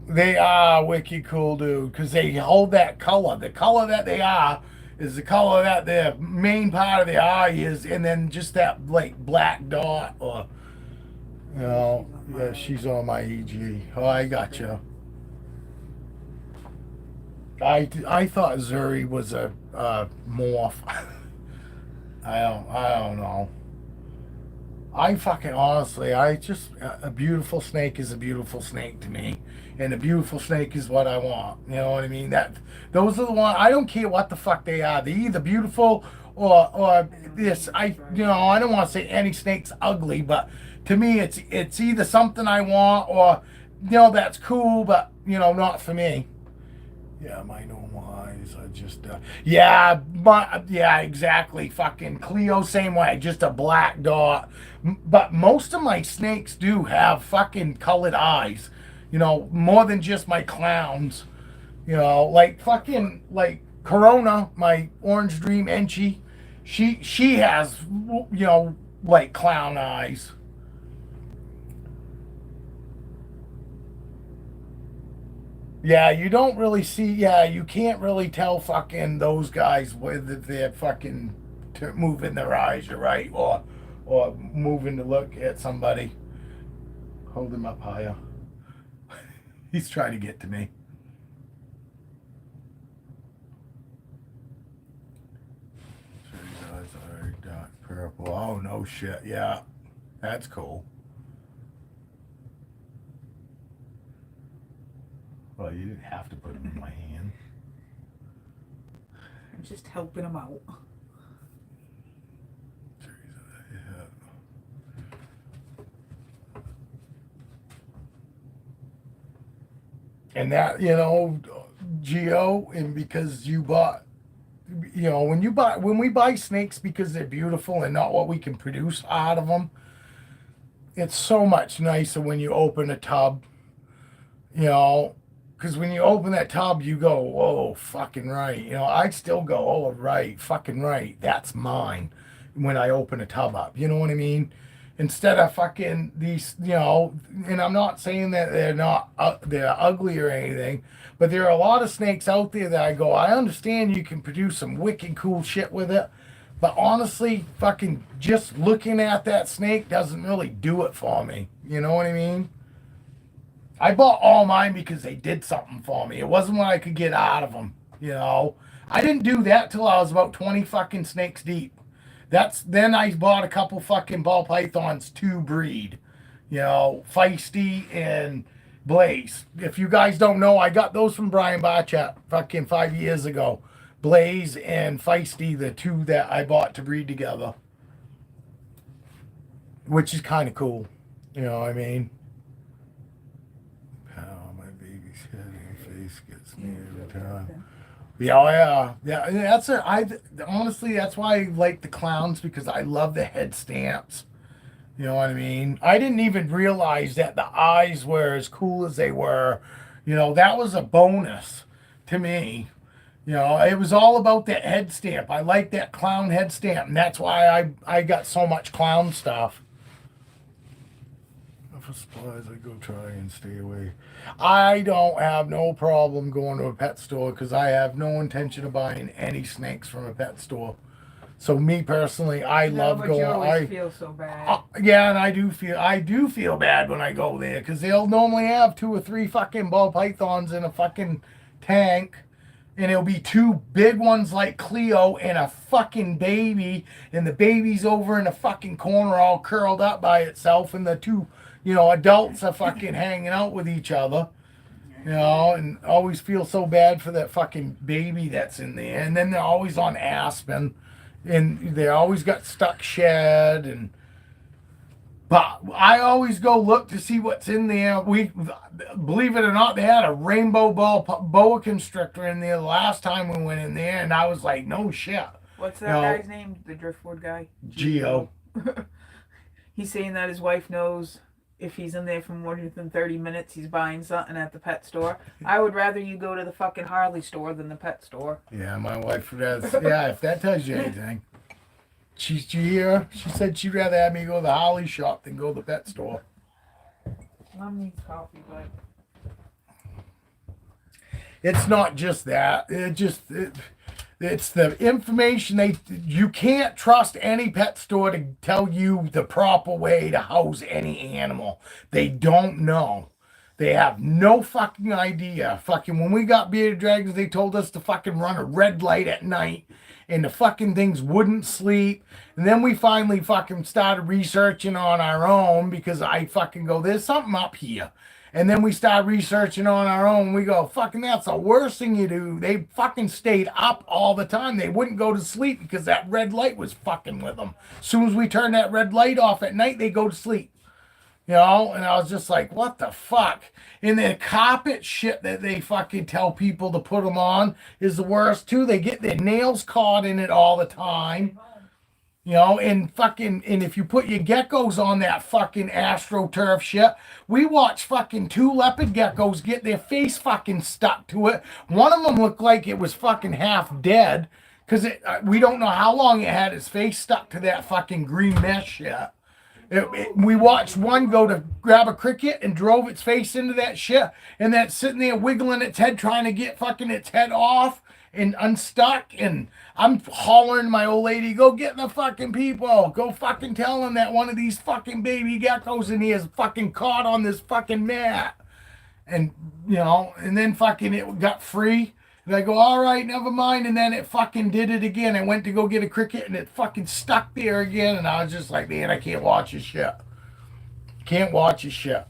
they are wicked cool, dude, because they hold that color. The color that they are is the color that the main part of the eye is, and then just that like black dot or. Yeah, she's on my EG. Oh, I gotcha. I thought Zuri was a morph. I don't know. I fucking honestly, a beautiful snake is a beautiful snake to me, and a beautiful snake is what I want. You know what I mean? Those are the ones. I don't care what the fuck they are. They're either beautiful or this. I don't want to say any snake's ugly, but. To me, it's either something I want or, that's cool, but, not for me. Yeah, my normal eyes are just, yeah, exactly. Fucking Cleo, same way, just a black dot. But most of my snakes do have fucking colored eyes, more than just my clowns. Like fucking, like Corona, my Orange Dream Enchi, she has, like clown eyes. Yeah, you don't really see. Yeah, you can't really tell fucking those guys whether they're fucking moving their eyes, you're right, or moving to look at somebody. Hold him up higher. He's trying to get to me. His eyes are dark purple. Oh, no shit. Yeah, that's cool. Well, you didn't have to put them in my hand. I'm just helping him out. Yeah. And that, Geo, and because you bought, when we buy snakes because they're beautiful and not what we can produce out of them, it's so much nicer when you open a tub, because when you open that tub, you go, whoa, fucking right. I still go, oh, right, fucking right. That's mine when I open a tub up. You know what I mean? Instead of fucking these, and I'm not saying that they're ugly or anything, but there are a lot of snakes out there that I go, I understand you can produce some wicked cool shit with it, but honestly, fucking just looking at that snake doesn't really do it for me. You know what I mean? I bought all mine because they did something for me. It wasn't what I could get out of them. I didn't do that till I was about 20 fucking snakes deep. Then I bought a couple fucking ball pythons to breed, Feisty and Blaze. If you guys don't know, I got those from Brian Barchat fucking 5 years ago. Blaze and Feisty, the two that I bought to breed together, which is kind of cool. You know what I mean? Oh, my baby's head and face gets near every time. Yeah. That's it. Honestly, that's why I like the clowns, because I love the head stamps. You know what I mean? I didn't even realize that the eyes were as cool as they were. That was a bonus to me. It was all about that head stamp. I like that clown head stamp, and that's why I got so much clown stuff. For supplies, I go try and stay away. I don't have no problem going to a pet store because I have no intention of buying any snakes from a pet store. So me personally, I love but going. You always feel so bad. Yeah, and I do feel bad when I go there because they'll normally have 2 or 3 fucking ball pythons in a fucking tank. And it'll be 2 big ones like Cleo and a fucking baby. And the baby's over in the fucking corner all curled up by itself. And the 2, adults are fucking hanging out with each other. And always feel so bad for that fucking baby that's in there. And then they're always on Aspen. And they always got stuck shed. But I always go look to see what's in there. Believe it or not, they had a rainbow boa constrictor in there the last time we went in there, and I was like, no shit. What's that guy's name? The driftwood guy? Geo. He's saying that his wife knows if he's in there for more than 30 minutes, he's buying something at the pet store. I would rather you go to the fucking Harley store than the pet store. Yeah, my wife does. Yeah, if that tells you anything. She said she'd rather have me go to the Harley shop than go to the pet store. Mom needs coffee, but it's not just that. It's the information you can't trust any pet store to tell you the proper way to house any animal. They don't know. They have no fucking idea. Fucking when we got bearded dragons, they told us to fucking run a red light at night. And the fucking things wouldn't sleep. And then we finally fucking started researching on our own because I fucking go, there's something up here. And then we started researching on our own. We go, fucking that's the worst thing you do. They fucking stayed up all the time. They wouldn't go to sleep because that red light was fucking with them. As soon as we turned that red light off at night, they go to sleep. And I was just like, what the fuck? And the carpet shit that they fucking tell people to put them on is the worst too. They get their nails caught in it all the time. And if you put your geckos on that fucking AstroTurf shit, we watched fucking 2 leopard geckos get their face fucking stuck to it. One of them looked like it was fucking half dead because we don't know how long it had its face stuck to that fucking green mesh shit. We watched one go to grab a cricket and drove its face into that shit, and that's sitting there wiggling its head trying to get fucking its head off and unstuck. And I'm hollering my old lady, go get the fucking people. Go fucking tell them that one of these fucking baby geckos in here is fucking caught on this fucking mat. And, and then fucking it got free. And I go, all right, never mind. And then it fucking did it again. I went to go get a cricket and it fucking stuck there again. And I was just like, man, I can't watch this shit. Can't watch this shit.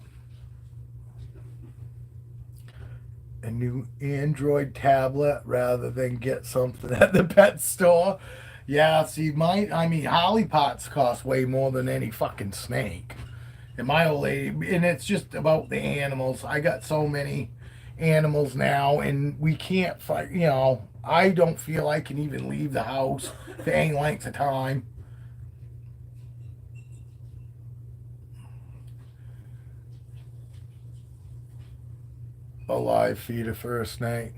A new Android tablet rather than get something at the pet store. Yeah, see, Holly Pots cost way more than any fucking snake. And my old lady, and it's just about the animals. I got so many animals now, and we can't fight. I don't feel I can even leave the house for any length of time. A live feeder for a snake.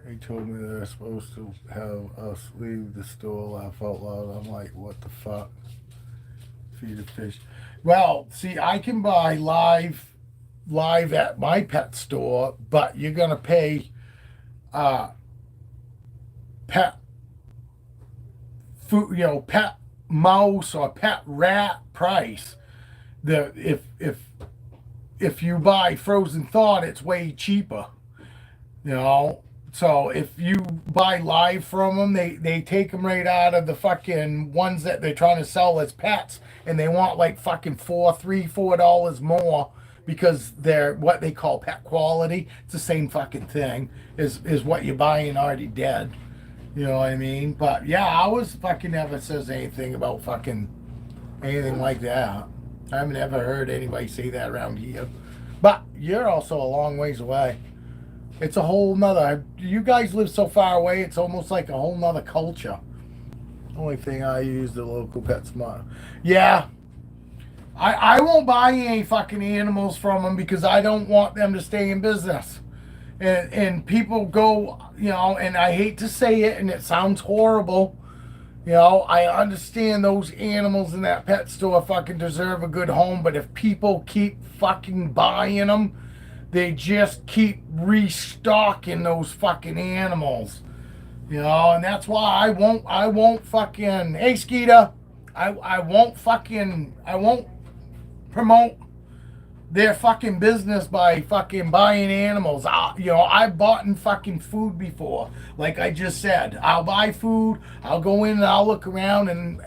They told me they're supposed to have us leave the store, laugh out loud. I'm like, what the fuck? Feed a fish. Well, see, I can buy live at my pet store, but you're gonna pay pet food, pet mouse or pet rat price. If you buy frozen thawed, it's way cheaper. So if you buy live from them, they take them right out of the fucking ones that they're trying to sell as pets, and they want like fucking $4 more because they're what they call pet quality. It's the same fucking thing as what you're buying already dead. You know what I mean? But yeah, ours fucking never says anything about fucking anything like that. I haven't ever heard anybody say that around here. But you're also a long ways away. It's a whole nother. You guys live so far away, it's almost like a whole nother culture. Only thing I use the local PetSmart. Yeah. I won't buy any fucking animals from them because I don't want them to stay in business. And people go, and I hate to say it, and it sounds horrible. I understand those animals in that pet store fucking deserve a good home, but if people keep fucking buying them, they just keep restocking those fucking animals. And that's why I won't fucking, hey Skeeta, I won't promote their fucking business by fucking buying animals. I've bought in fucking food before. Like I just said, I'll buy food, I'll go in and I'll look around and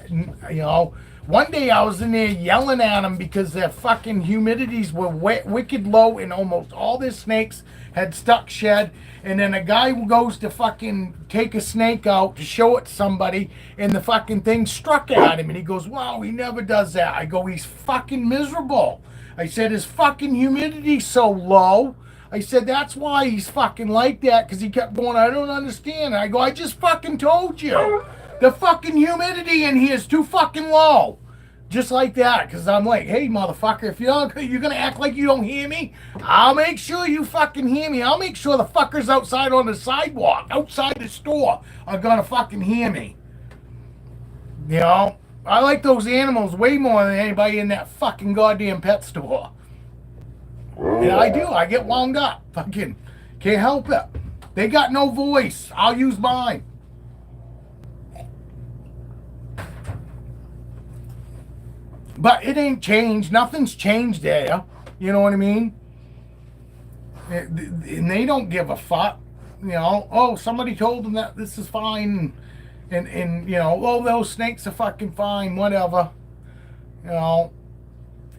one day I was in there yelling at them because their fucking humidities were wicked low and almost all their snakes had stuck shed. And then a guy goes to fucking take a snake out to show it to somebody and the fucking thing struck at him. And he goes, wow, he never does that. I go, he's fucking miserable. I said, his fucking humidity's so low. I said, that's why he's fucking like that, because he kept going, I don't understand. And I go, I just fucking told you. The fucking humidity in here is too fucking low. Just like that, because I'm like, hey, motherfucker, if you're going to act like you don't hear me, I'll make sure you fucking hear me. I'll make sure the fuckers outside on the sidewalk, outside the store, are going to fucking hear me. I like those animals way more than anybody in that fucking goddamn pet store. And I do. I get wound up. Fucking can't help it. They got no voice. I'll use mine. But it ain't changed. Nothing's changed there. You know what I mean? And they don't give a fuck. Oh, somebody told them that this is fine. And oh, those snakes are fucking fine, whatever.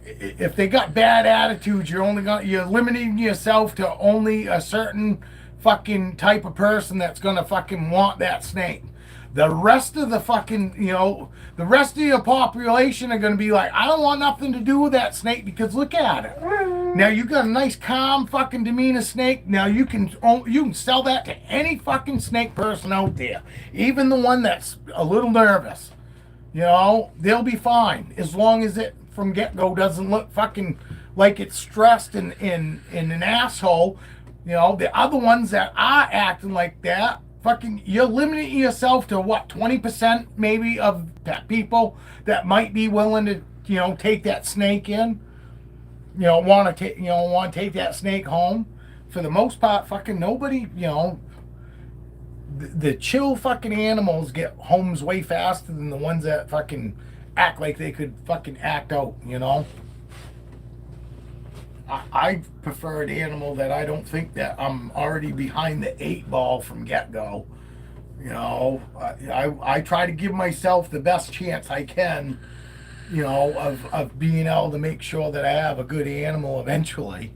If they got bad attitudes, you're limiting yourself to only a certain fucking type of person that's gonna fucking want that snake. The rest of the fucking, the rest of your population are gonna be like, I don't want nothing to do with that snake because look at it. Now you got a nice, calm, fucking demeanor snake. Now you can sell that to any fucking snake person out there, even the one that's a little nervous. They'll be fine as long as it from get-go doesn't look fucking like it's stressed and an asshole. The other ones that are acting like that, fucking, you're limiting yourself to what, 20% maybe of people that might be willing to take that snake in. Want to take that snake home. For the most part, fucking nobody, the chill fucking animals get homes way faster than the ones that fucking act like they could fucking act out, I prefer an animal that I don't think that I'm already behind the 8 ball from get-go. You know, I try to give myself the best chance I can, you know, of being able to make sure that I have a good animal eventually.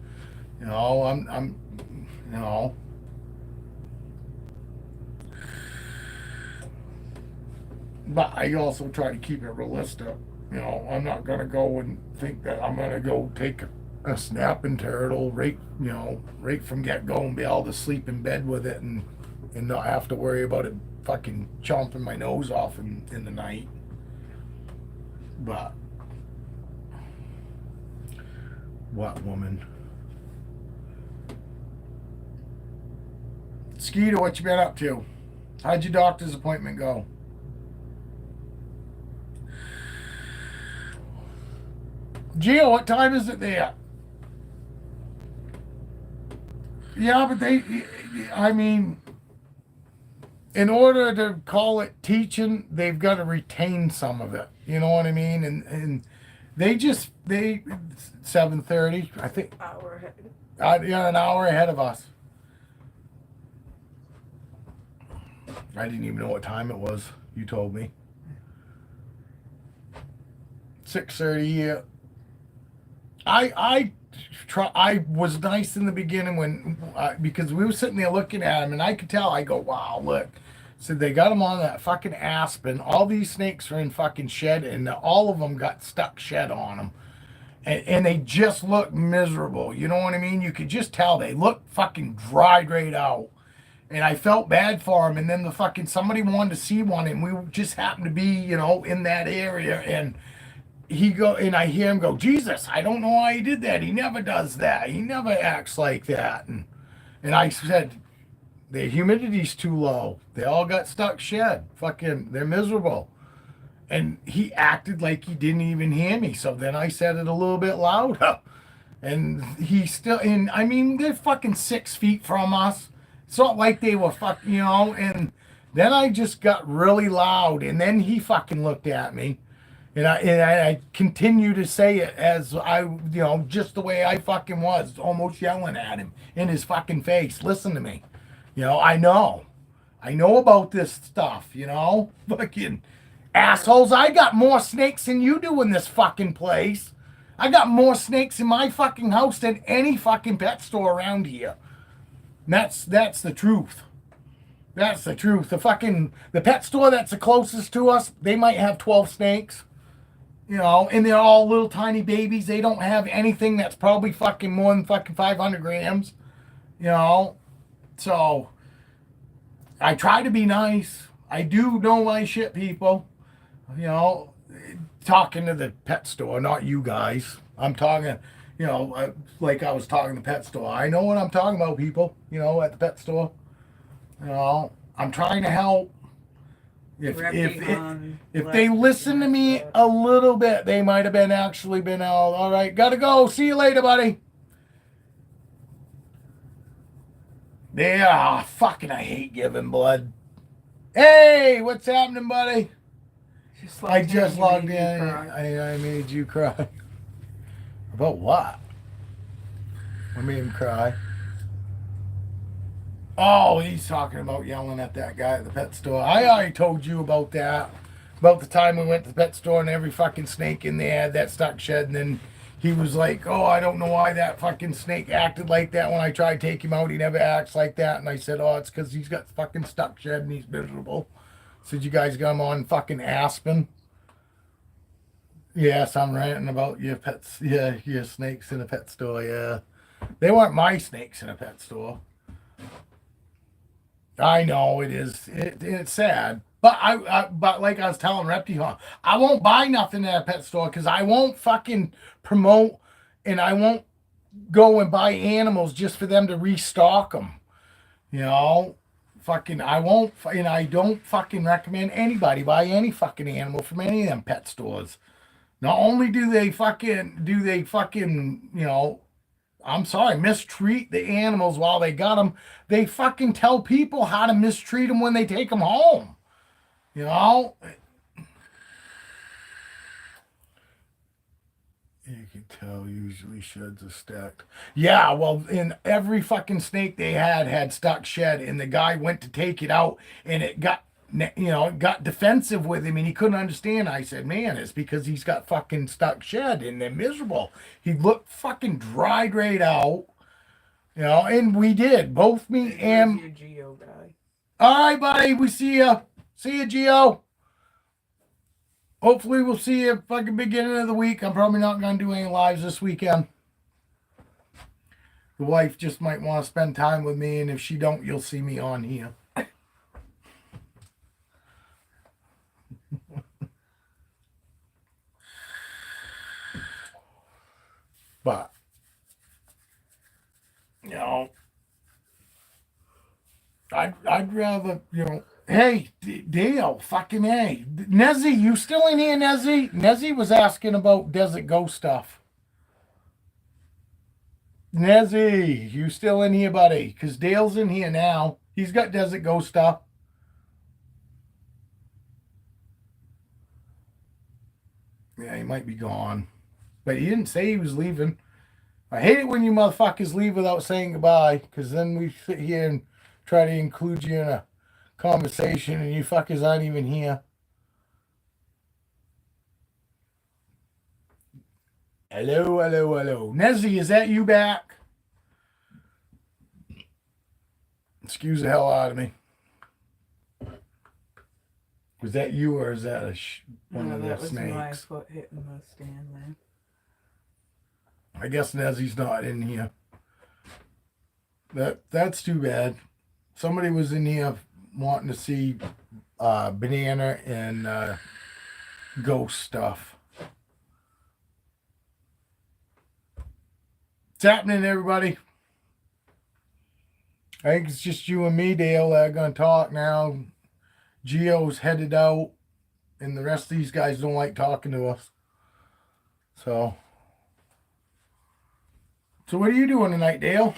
You know, you know, but I also try to keep it realistic. You know, I'm not gonna go and think that I'm gonna go take a snapping turtle right, you know, right from get go and be able to sleep in bed with it and not have to worry about it fucking chomping my nose off in the night. But what woman? Skeeter, what you been up to? How'd your doctor's appointment go? Gio, what time is it there? Yeah, but I mean, in order to call it teaching, they've got to retain some of it. You know what I mean? And they 7:30, I think. Hour ahead. Yeah, an hour ahead of us. I didn't even know what time it was. You told me. 6:30. Yeah. I was nice in the beginning when because we were sitting there looking at him and I could tell. I go, wow, look. So they got him on that fucking aspen. All these snakes are in fucking shed, and all of them got stuck shed on them, and they just look miserable. You know what I mean? You could just tell they look fucking dried right out. And I felt bad for him. And then the fucking somebody wanted to see one, and we just happened to be, you know, in that area, and I hear him go, Jesus, I don't know why he did that. He never does that. He never acts like that. And I said, the humidity's too low. They all got stuck shed. Fucking, they're miserable. And he acted like he didn't even hear me. So then I said it a little bit louder. And I mean, they're fucking 6 feet from us. It's not like they were fucking, you know. And then I just got really loud. And then he fucking looked at me. And I continue to say it as I, you know, just the way I fucking was, almost yelling at him in his fucking face. Listen to me. You know, I know about this stuff, you know? Fucking assholes. I got more snakes than you do in this fucking place. I got more snakes in my fucking house than any fucking pet store around here. And that's the truth. That's the truth. The pet store that's the closest to us, they might have 12 snakes. You know, and they're all little tiny babies. They don't have anything that's probably fucking more than fucking 500 grams. You know, so I try to be nice. I do know my shit, people. You know, talking to the pet store, not you guys. I'm talking, you know, like I was talking to the pet store. I know what I'm talking about, people. You know, at the pet store. You know, I'm trying to help. If they listen to me a little bit, they might have been out. All right, gotta go. See you later, buddy. Yeah, fucking, I hate giving blood. Hey, what's happening, buddy? I just logged in. I made you cry. About what? I made him cry. Oh, he's talking about yelling at that guy at the pet store. I already told you about that. About the time we went to the pet store and every fucking snake in there had that stuck shed. And then he was like, oh, I don't know why that fucking snake acted like that when I tried to take him out. He never acts like that. And I said, oh, it's because he's got fucking stuck shed and he's miserable. Said, you guys got him on fucking Aspen? Yes, I'm ranting about your pets. Yeah, your snakes in a pet store. Yeah. They weren't my snakes in a pet store. I know it is. It's sad, but but like I was telling Repti, I won't buy nothing at a pet store because I won't fucking promote, and I won't go and buy animals just for them to restock them. You know, fucking, I won't, and I don't fucking recommend anybody buy any fucking animal from any of them pet stores. Not only do they fucking, you know, I'm sorry, mistreat the animals while they got them. They fucking tell people how to mistreat them when they take them home. You know? can tell usually sheds are stacked. Yeah, well, in every fucking snake they had stuck shed, and the guy went to take it out, and it got, it got defensive with him, and he couldn't understand. I said, man, it's because he's got fucking stuck shed, and they're miserable. He looked fucking dried right out, and we did. Both me and... Your Geo guy. All right, buddy, we see ya. See ya, Geo. Hopefully we'll see you fucking beginning of the week. I'm probably not going to do any lives this weekend. The wife just might want to spend time with me, and if she don't, you'll see me on here. But, I'd rather, hey, Dale, fucking hey. Nezzy, you still in here, Nezzy? Nezzy was asking about Desert Ghost stuff. Nezzy, you still in here, buddy? Because Dale's in here now. He's got Desert Ghost stuff. Yeah, he might be gone. But he didn't say he was leaving. I hate it when you motherfuckers leave without saying goodbye, because then we sit here and try to include you in a conversation and you fuckers aren't even here. Hello, hello, hello. Nezzy, is that you back? Excuse the hell out of me. Was that you, or is that one of the snakes? That was my foot hitting the stand there. I guess Nezzy's not in here. That's too bad. Somebody was in here wanting to see banana and ghost stuff. What's happening, everybody? I think it's just you and me, Dale, that are going to talk now. Geo's headed out, and the rest of these guys don't like talking to us. So what are you doing tonight, Dale?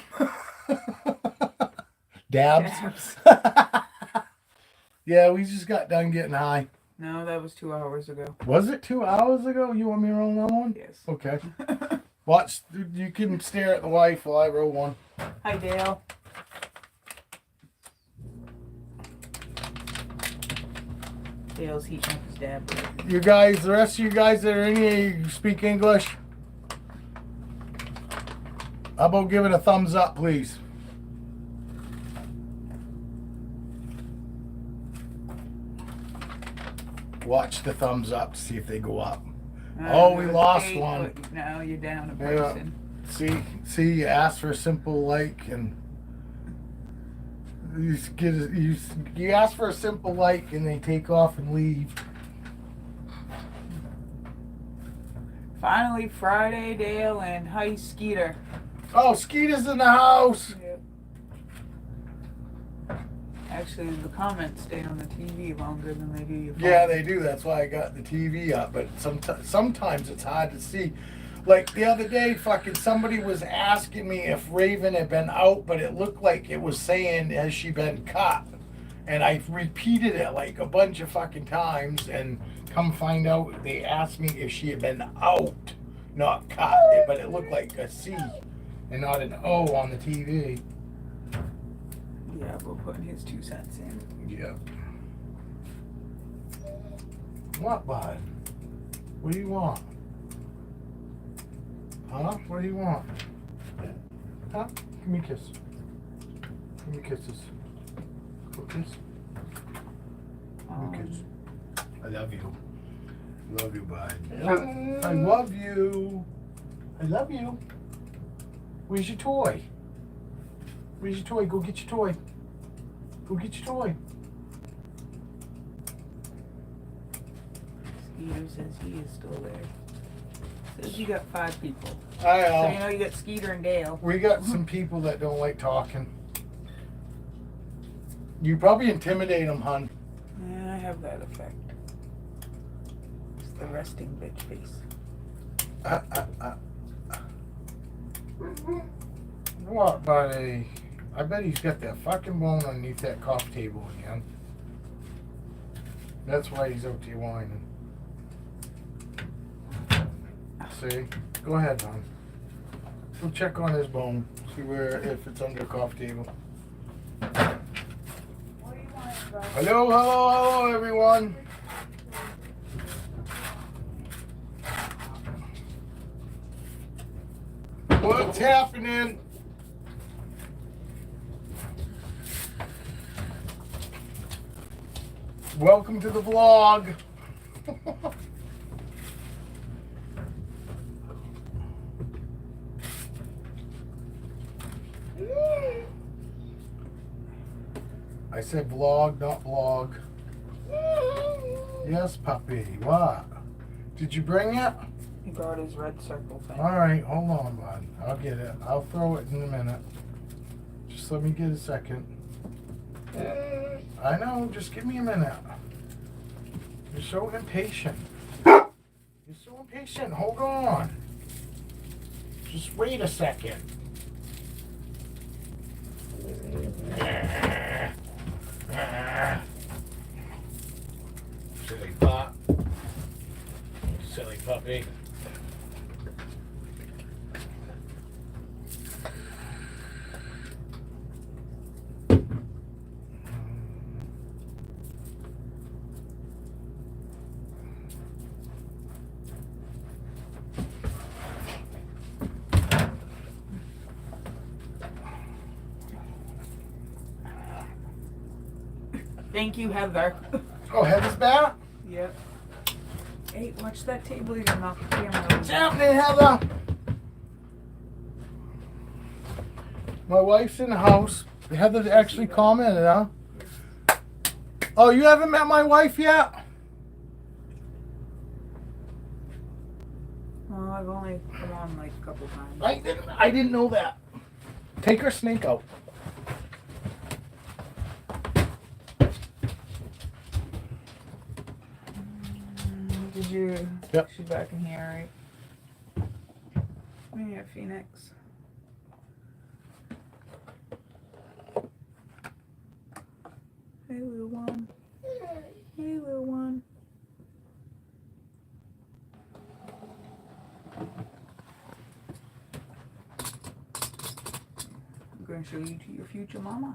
Dabs? Yeah, we just got done getting high. No, that was 2 hours ago. Was it 2 hours ago? You want me to roll another one? Yes. Okay. Watch, you can stare at the wife while I roll one. Hi, Dale. Dale's heating up his dab. You guys, the rest of you guys that are in here, you speak English? How about giving a thumbs up, please? Watch the thumbs up to see if they go up. Oh, we lost one. Now you're down a person. Yeah. See, you ask for a simple like, and you ask for a simple like, and they take off and leave. Finally, Friday, Dale, and hi, Skeeter. Oh, Skeeter's in the house. Yeah. Actually, the comments stay on the TV longer than they do your phone. Yeah, they do. That's why I got the TV up. But sometimes it's hard to see. Like the other day, fucking somebody was asking me if Raven had been out, but it looked like it was saying, has she been cut? And I repeated it like a bunch of fucking times, and come find out they asked me if she had been out, not cut. But it looked like a C and not an O on the TV. Yeah, we're putting his 2 cents in. Yeah. What, bud? What do you want? Huh? What do you want? Huh? Give me a kiss. Give me kisses. Go kiss. Give me a kiss. I love you. Love you, bud. I love you. I love you. Where's your toy? Where's your toy? Go get your toy. Go get your toy. Skeeter says he is still there. Says you got 5 people. I So you know you got Skeeter and Dale. We got some people that don't like talking. You probably intimidate them, hun. Yeah, I have that effect. It's the resting bitch face. What, buddy? I bet he's got that fucking bone underneath that coffee table again. That's why he's out there whining. See? Go ahead, hon. Go check on his bone. See if it's under the coffee table. What do you want, bro? Hello, everyone. What's happening? Welcome to the vlog. I said vlog, not vlog. Yes, puppy. What? Did you bring it? He brought his red circle thing. All right, hold on, bud. I'll get it. I'll throw it in a minute. Just let me get a second. I know. Just give me a minute. You're so impatient. You're so impatient. Hold on. Just wait a second. Silly pup. Silly puppy. Thank you, Heather. Oh, Heather's back? Yep. Hey, watch that table. You're gonna knock the camera What's happening, Heather? My wife's in the house. Heather actually commented, huh? Oh, you haven't met my wife yet? Well, I've only come on like a couple times. I didn't know that. Take her snake out. Did you? Yep. She's back in here, right? Yeah, Phoenix. Hey, little one. Hey, little one. I'm going to show you to your future mama.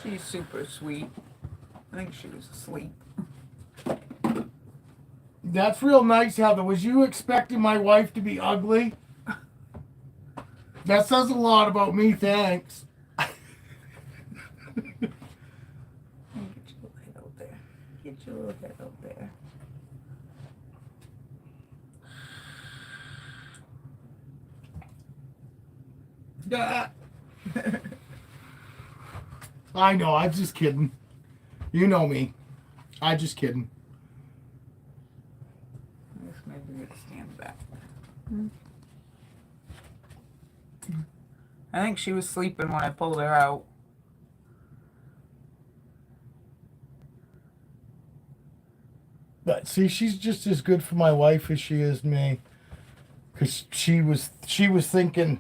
She's super sweet. I think she was asleep. That's real nice, Heather. Was you expecting my wife to be ugly? That says a lot about me, thanks. Get your little head out there. Get your little head out there. I know, I'm just kidding. You know me. I'm just kidding. I guess maybe we could stand back. I think she was sleeping when I pulled her out. But see, she's just as good for my wife as she is me. Cause she was thinking,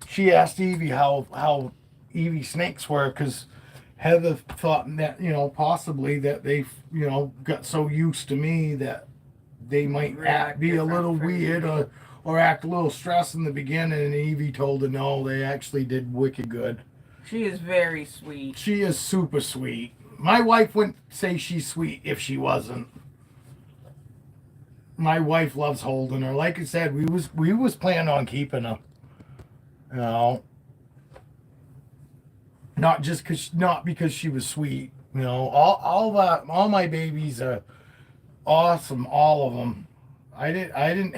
she asked Evie how Evie snakes were, cause Heather thought that, possibly that they, got so used to me that they might be a little weird or act a little stressed in the beginning. And Evie told her no, they actually did wicked good. She is very sweet. She is super sweet. My wife wouldn't say she's sweet if she wasn't. My wife loves holding her. Like I said, we was planning on keeping her. Not because she was sweet. All my babies are awesome. All of them. We didn't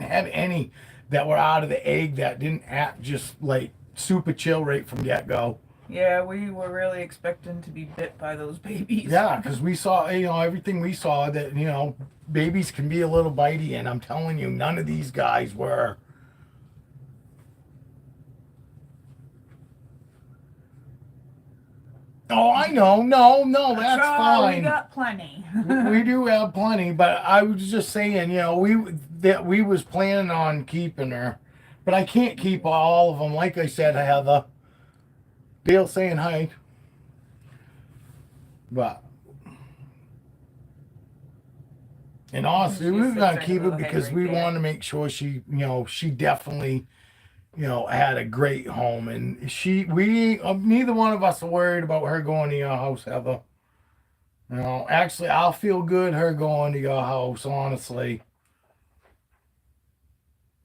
have any that were out of the egg that didn't act just like super chill right from get go. Yeah, we were really expecting to be bit by those babies. Yeah, because we saw, everything we saw that, babies can be a little bitey, and I'm telling you, none of these guys were. Oh, I know. No, that's fine. We got plenty. We do have plenty, but I was just saying, we was planning on keeping her, but I can't keep all of them. Like I said, Heather. Dale saying hi. But And honestly, She we were sits gonna in a keep her little head because right we there. wanted to make sure she, she definitely, had a great home. And neither one of us are worried about her going to your house, Heather. Actually, I'll feel good her going to your house. Honestly,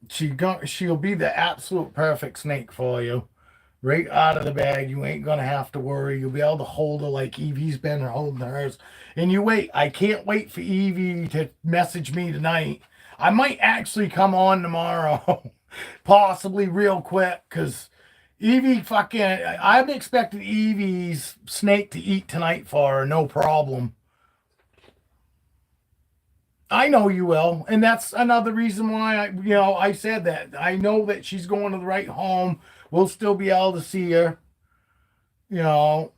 she'll be the absolute perfect snake for you. Right out of the bag, you ain't gonna have to worry. You'll be able to hold her like Evie's been holding hers. And you wait. I can't wait for Evie to message me tonight. I might actually come on tomorrow, possibly real quick, because Evie fucking. I'm expecting Evie's snake to eat tonight for her, no problem. I know you will, and that's another reason why I said that. I know that she's going to the right home. We'll still be able to see her, you know.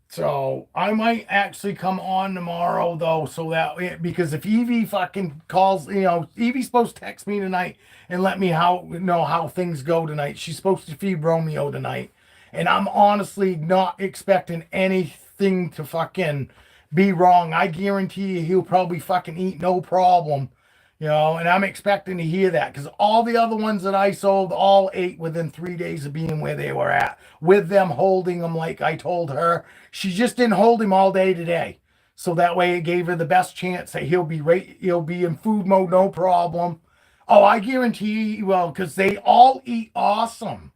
So I might actually come on tomorrow though, so that because if Evie fucking calls, Evie's supposed to text me tonight and let me know how things go tonight. She's supposed to feed Romeo tonight, and I'm honestly not expecting anything to fucking be wrong. I guarantee you he'll probably fucking eat no problem. And I'm expecting to hear that because all the other ones that I sold all ate within 3 days of being where they were at, with them holding them like I told her. She just didn't hold him all day today. So that way it gave her the best chance that he'll be in food mode, no problem. Oh, I guarantee you will, because they all eat awesome.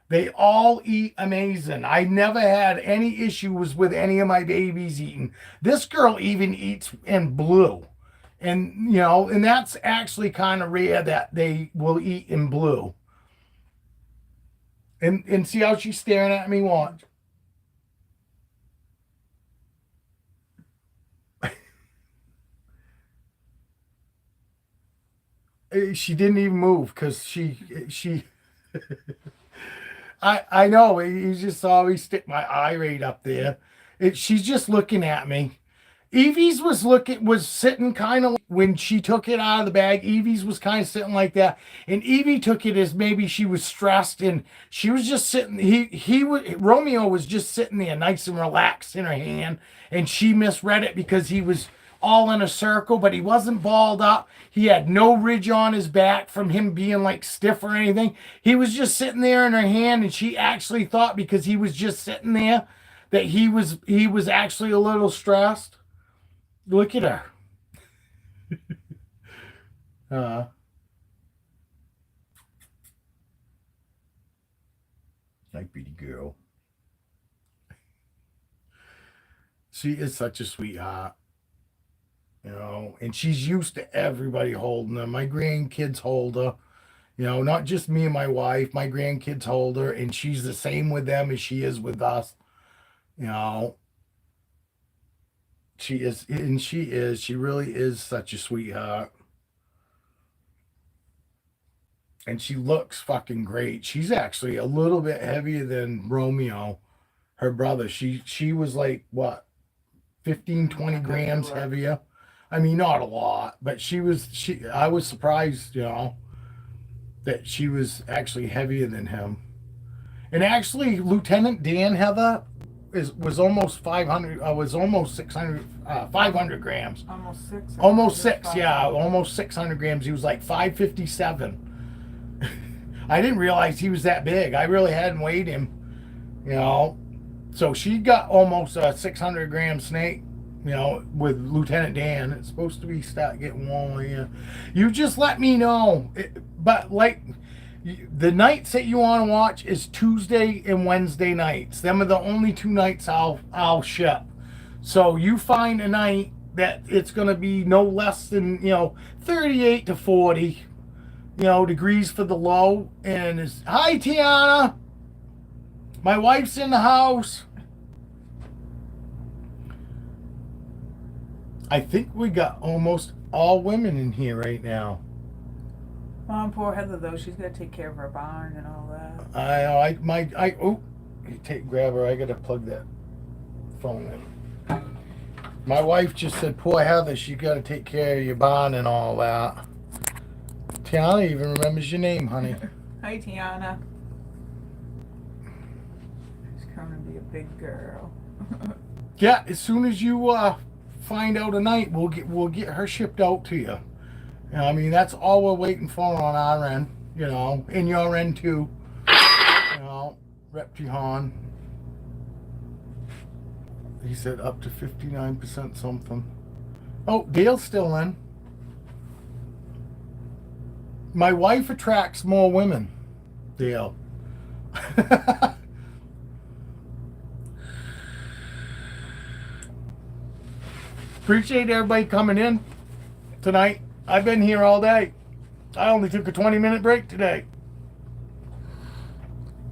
They all eat amazing. I never had any issues with any of my babies eating. This girl even eats in blue. And that's actually kind of rare that they will eat in blue. And see how she's staring at me? Watch. She didn't even move because she I know you just saw me stick my eye right up there. She's just looking at me. Evie's was sitting kind of when she took it out of the bag. Evie's was kind of sitting like that, and Evie took it as maybe she was stressed, and she was just sitting. Romeo was just sitting there, nice and relaxed in her hand, and she misread it because he was all in a circle, but he wasn't balled up. He had no ridge on his back from him being like stiff or anything. He was just sitting there in her hand, and she actually thought because he was just sitting there that he was actually a little stressed. Look at her. Nice pretty girl. She is such a sweetheart. And she's used to everybody holding her. My grandkids hold her. Not just me and my wife. My grandkids hold her, and she's the same with them as she is with us. She really is such a sweetheart. And she looks fucking great. She's actually a little bit heavier than Romeo, her brother. She was like, what, 15, 20 grams heavier? I mean, not a lot, but I was surprised, that she was actually heavier than him. And actually, Lieutenant Dan, Heather, was almost 500, was almost 600, 500 grams. Almost 6. Almost 6, yeah, almost 600 grams. He was like 557. I didn't realize he was that big. I really hadn't weighed him, So she got almost a 600-gram snake, with Lieutenant Dan. It's supposed to start getting warmer here. You just let me know. But like, the nights that you want to watch is Tuesday and Wednesday nights. Them are the only 2 nights I'll ship. So you find a night that it's going to be no less than 38 to 40 degrees for the low. And hi Tiana, my wife's in the house. I think we got almost all women in here right now. Poor Heather though, she's got to take care of her barn and all that. Grab her. I gotta plug that phone in. My wife just said, poor Heather, she's got to take care of your barn and all that. Tiana even remembers your name, honey. Hi, Tiana. She's coming to be a big girl. Yeah, as soon as you find out tonight, we'll get her shipped out to you. I mean, that's all we're waiting for on our end, you know, and your end too. You know, Rep Jihan. He said up to 59% something. Oh, Dale's still in. My wife attracts more women, Dale. Appreciate everybody coming in tonight. I've been here all day. I only took a 20-minute break today.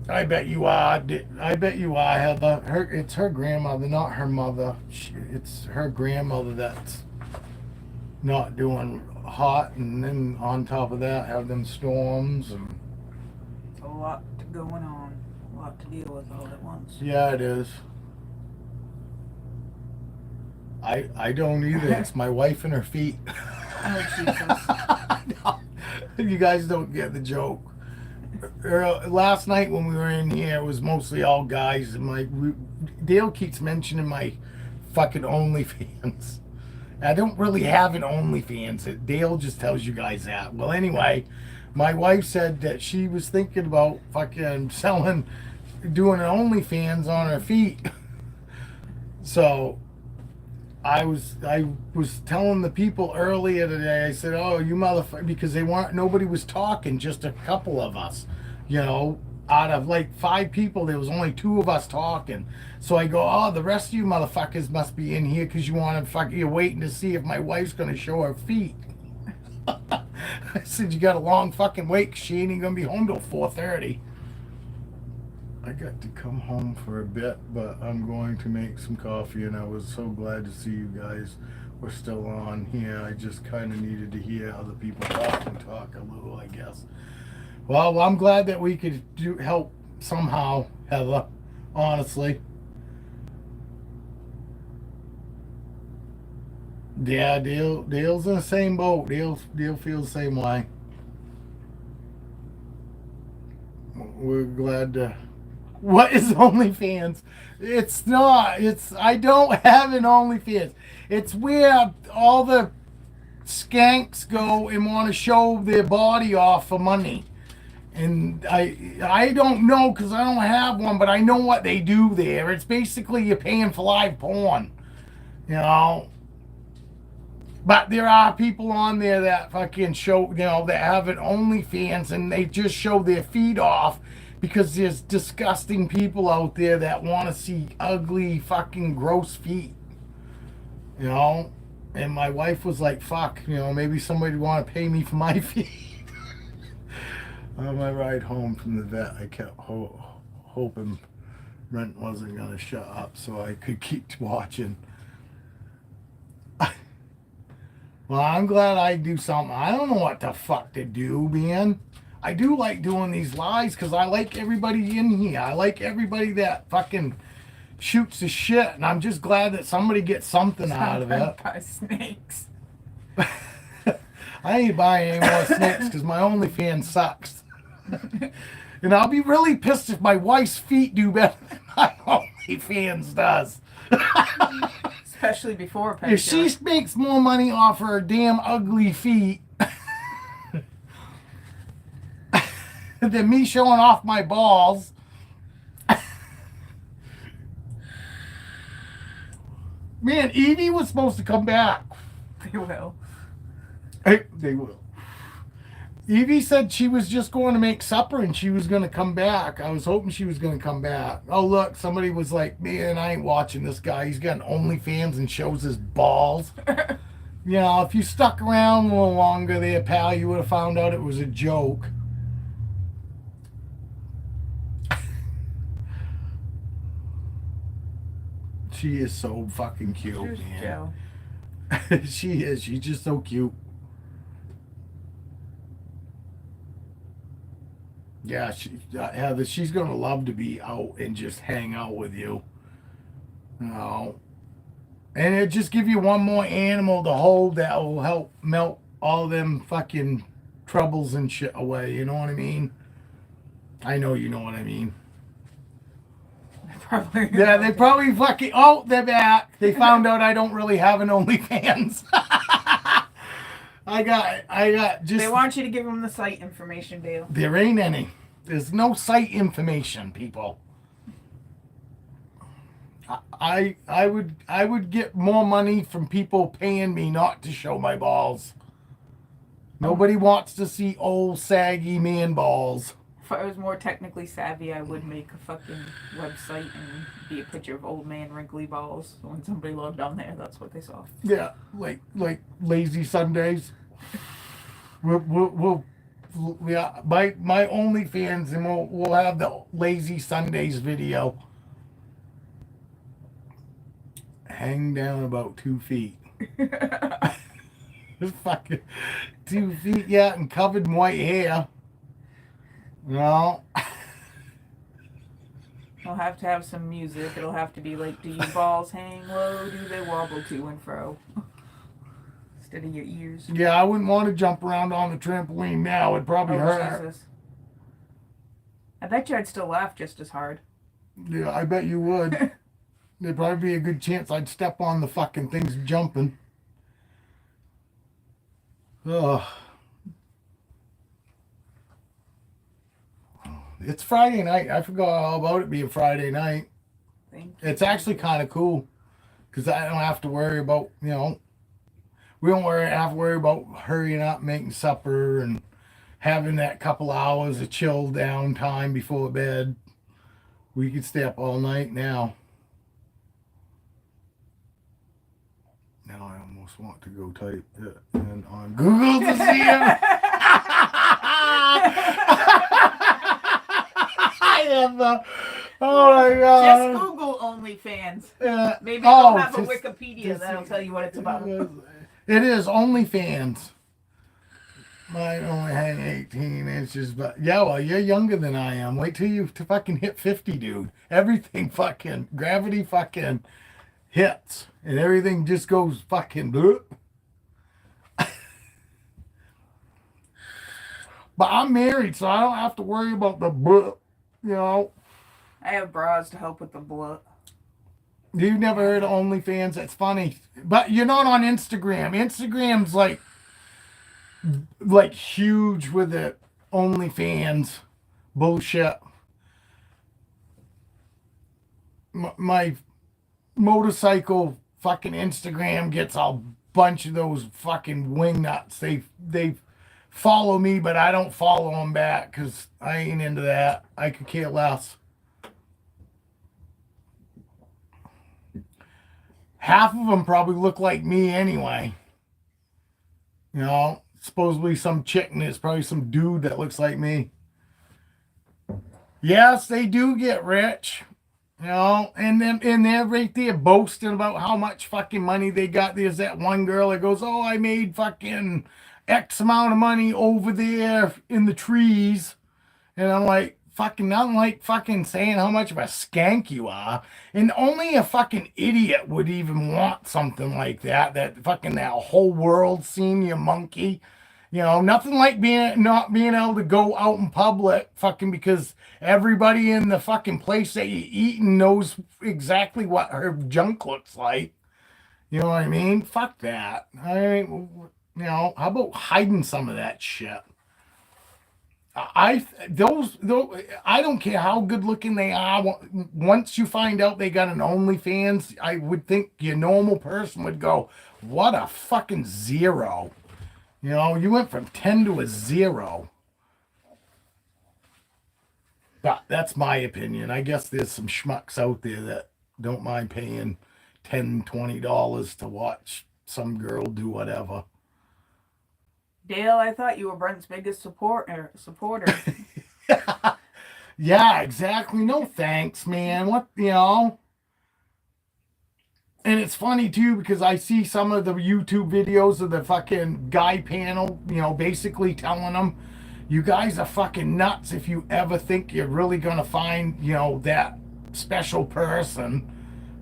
I bet you are. I bet you are, Heather. It's her grandmother, not her mother. It's her grandmother that's not doing hot, and then on top of that, have them storms and. It's a lot going on, a lot to deal with all at once. Yeah, it is. I don't either. It's my wife and her feet. Oh Jesus! No, you guys don't get the joke. Last night when we were in here, it was mostly all guys. And Dale keeps mentioning my fucking OnlyFans. I don't really have an OnlyFans. Dale just tells you guys that. Well, anyway, my wife said that she was thinking about fucking doing an OnlyFans on her feet. So I was telling the people earlier today, I said, oh, you motherfucker, because nobody was talking, just a couple of us, you know, out of like 5 people, there was only 2 of us talking. So I go, oh, the rest of you motherfuckers must be in here because you're waiting to see if my wife's going to show her feet. I said, you got a long fucking wait 'cause she ain't even going to be home till 4:30. I got to come home for a bit, but I'm going to make some coffee, and I was so glad to see you guys were still on here. I just kind of needed to hear other people talk a little, I guess. Well, I'm glad that we could help somehow, Heather, honestly. Yeah, Dale's in the same boat. Dale feels the same way. We're glad to. What is OnlyFans? It's not. I don't have an OnlyFans. It's where all the skanks go and want to show their body off for money. And I don't know because I don't have one, but I know what they do there. It's basically you're paying for live porn, you know. But there are people on there that fucking show, you know, that have an OnlyFans and they just show their feet off. Because there's disgusting people out there that want to see ugly, fucking gross feet. You know? And my wife was like, fuck, you know, maybe somebody would want to pay me for my feet. On my ride home from the vet, I kept hoping Brent wasn't going to shut up so I could keep watching. Well, I'm glad I do something. I don't know what the fuck to do, man. I do like doing these lives because I like everybody in here. I like everybody that fucking shoots the shit, and I'm just glad that somebody gets something out of it. By snakes. I ain't buying any more snakes because my OnlyFans sucks. And I'll be really pissed if my wife's feet do better than my OnlyFans does. Especially before a pedicure. If she makes more money off her damn ugly feet than me showing off my balls. Man, Evie was supposed to come back. They will. They will. Evie said she was just going to make supper and she was going to come back. I was hoping she was going to come back. Oh, look, somebody was like, man, I ain't watching this guy. He's got an OnlyFans and shows his balls. You know, if you stuck around a little longer there, pal, you would have found out it was a joke. She is so fucking cute, man. She is. She's just so cute. Yeah, Heather, she's gonna love to be out and just hang out with you. You know, and it just give you one more animal to hold that will help melt all them fucking troubles and shit away. You know what I mean? I know you know what I mean. Probably. Yeah, they probably fucking. Oh, they're back. They found out I don't really have an OnlyFans. I got just. They want you to give them the site information, Dale. There ain't any. There's no site information, people. I would get more money from people paying me not to show my balls. Nobody wants to see old saggy man balls. If I was more technically savvy, I would make a fucking website and be a picture of old man wrinkly balls. So when somebody logged on there, that's what they saw. Yeah, like lazy Sundays. We'll yeah, my OnlyFans, and we'll have the lazy Sundays video. Hang down about 2 feet. Fucking 2 feet, yeah, and covered in white hair. No. It'll have to have some music. It'll have to be like, do your balls hang low? Do they wobble to and fro? Instead of your ears. Yeah, I wouldn't want to jump around on the trampoline now. It'd probably hurt. Jesus. I bet you I'd still laugh just as hard. Yeah, I bet you would. There'd probably be a good chance I'd step on the fucking things jumping. Ugh. It's Friday night. I forgot all about it being Friday night. It's actually kind of cool because I don't have to worry about, we don't have to worry about hurrying up, making supper, and having that couple hours of chill down time before bed. We could stay up all night now. Now I almost want to go type it in on Google to see it. I have oh my god. Just Google OnlyFans. Maybe oh, they'll have a Wikipedia that'll tell you what it's about. It is OnlyFans. Mine only hang 18 inches, but yeah, well, you're younger than I am. Wait till you fucking hit 50, dude. Everything fucking, gravity fucking hits, and everything just goes fucking bloop. But I'm married, so I don't have to worry about the bloop, I have bras to help with the blood. You've never heard of OnlyFans? That's funny. But you're not on Instagram. Instagram's like huge with the OnlyFans bullshit. My motorcycle fucking Instagram gets a bunch of those fucking wingnuts. They follow me, but I don't follow them back because I ain't into that. I could care less. Half of them probably look like me anyway. Supposedly some chick, and it's probably some dude that looks like me. Yes, they do get rich. And they're right there boasting about how much fucking money they got. There's that one girl that goes, oh, I made fucking X amount of money over there in the trees. And I'm like, fucking nothing like fucking saying how much of a skank you are. And only a fucking idiot would even want something like that. That whole world seen you, monkey. Nothing like not being able to go out in public fucking because everybody in the fucking place that you eating knows exactly what her junk looks like. You know what I mean? Fuck that. How about hiding some of that shit? I don't care how good looking they are. Once you find out they got an OnlyFans, I would think your normal person would go, what a fucking zero. You went from 10 to a 0. But that's my opinion. I guess there's some schmucks out there that don't mind paying $10, $20 to watch some girl do whatever. Dale, I thought you were Brent's biggest supporter. Yeah, exactly. No thanks, man. And it's funny, too, because I see some of the YouTube videos of the fucking guy panel, basically telling them, you guys are fucking nuts if you ever think you're really going to find, that special person,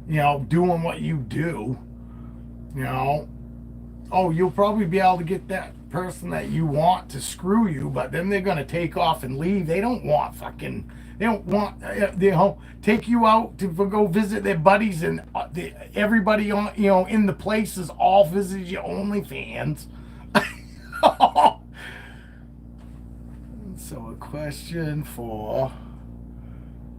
doing what you do. Oh, you'll probably be able to get that person that you want to screw you, but then they're gonna take off and leave. They don't want take you out to go visit their buddies, and everybody on in the places all visit your OnlyFans. So a question for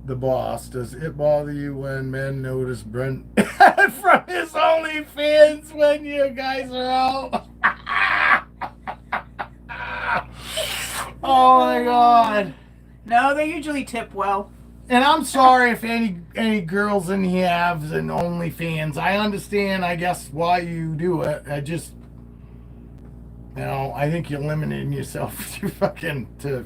the boss: does it bother you when men notice Brent from his OnlyFans when you guys are out? Oh my God! No, they usually tip well. And I'm sorry if any girls in here have an OnlyFans. I understand, I guess, why you do it. I just, I think you're limiting yourself to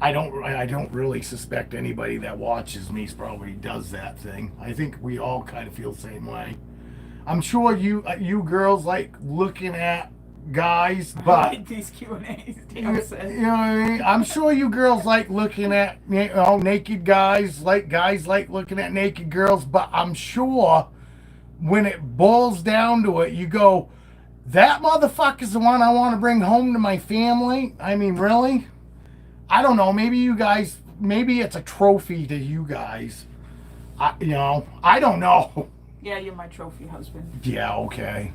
I don't really suspect anybody that watches me probably does that thing. I think we all kind of feel the same way. I'm sure you girls like looking at guys, but Like these Q&As, you know what I mean? I'm sure you girls like looking at naked guys, like guys like looking at naked girls, but I'm sure when it boils down to it, you go, that motherfucker's the one I want to bring home to my family. I mean, really? I don't know. Maybe it's a trophy to you guys. I don't know. Yeah, you're my trophy husband. Yeah, okay.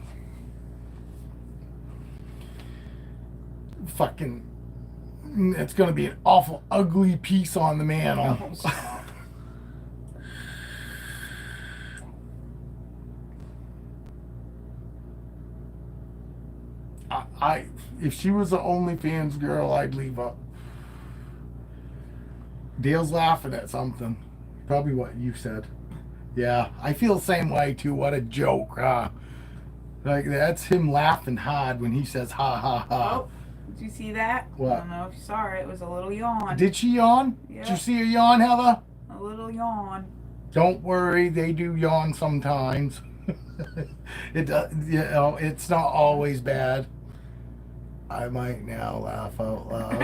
Fucking, it's gonna be an awful ugly piece on the mantle. Oh, stop. If she was an OnlyFans girl, I'd leave up. Dale's laughing at something. Probably what you said. Yeah, I feel the same way too. What a joke, huh? Like, that's him laughing hard when he says ha ha ha. Oh, did you see that? What? I don't know if you saw it. It was a little yawn. Did she yawn? Yeah. Did you see her yawn, Heather? A little yawn. Don't worry, they do yawn sometimes. It does, it's not always bad. I might now laugh out loud.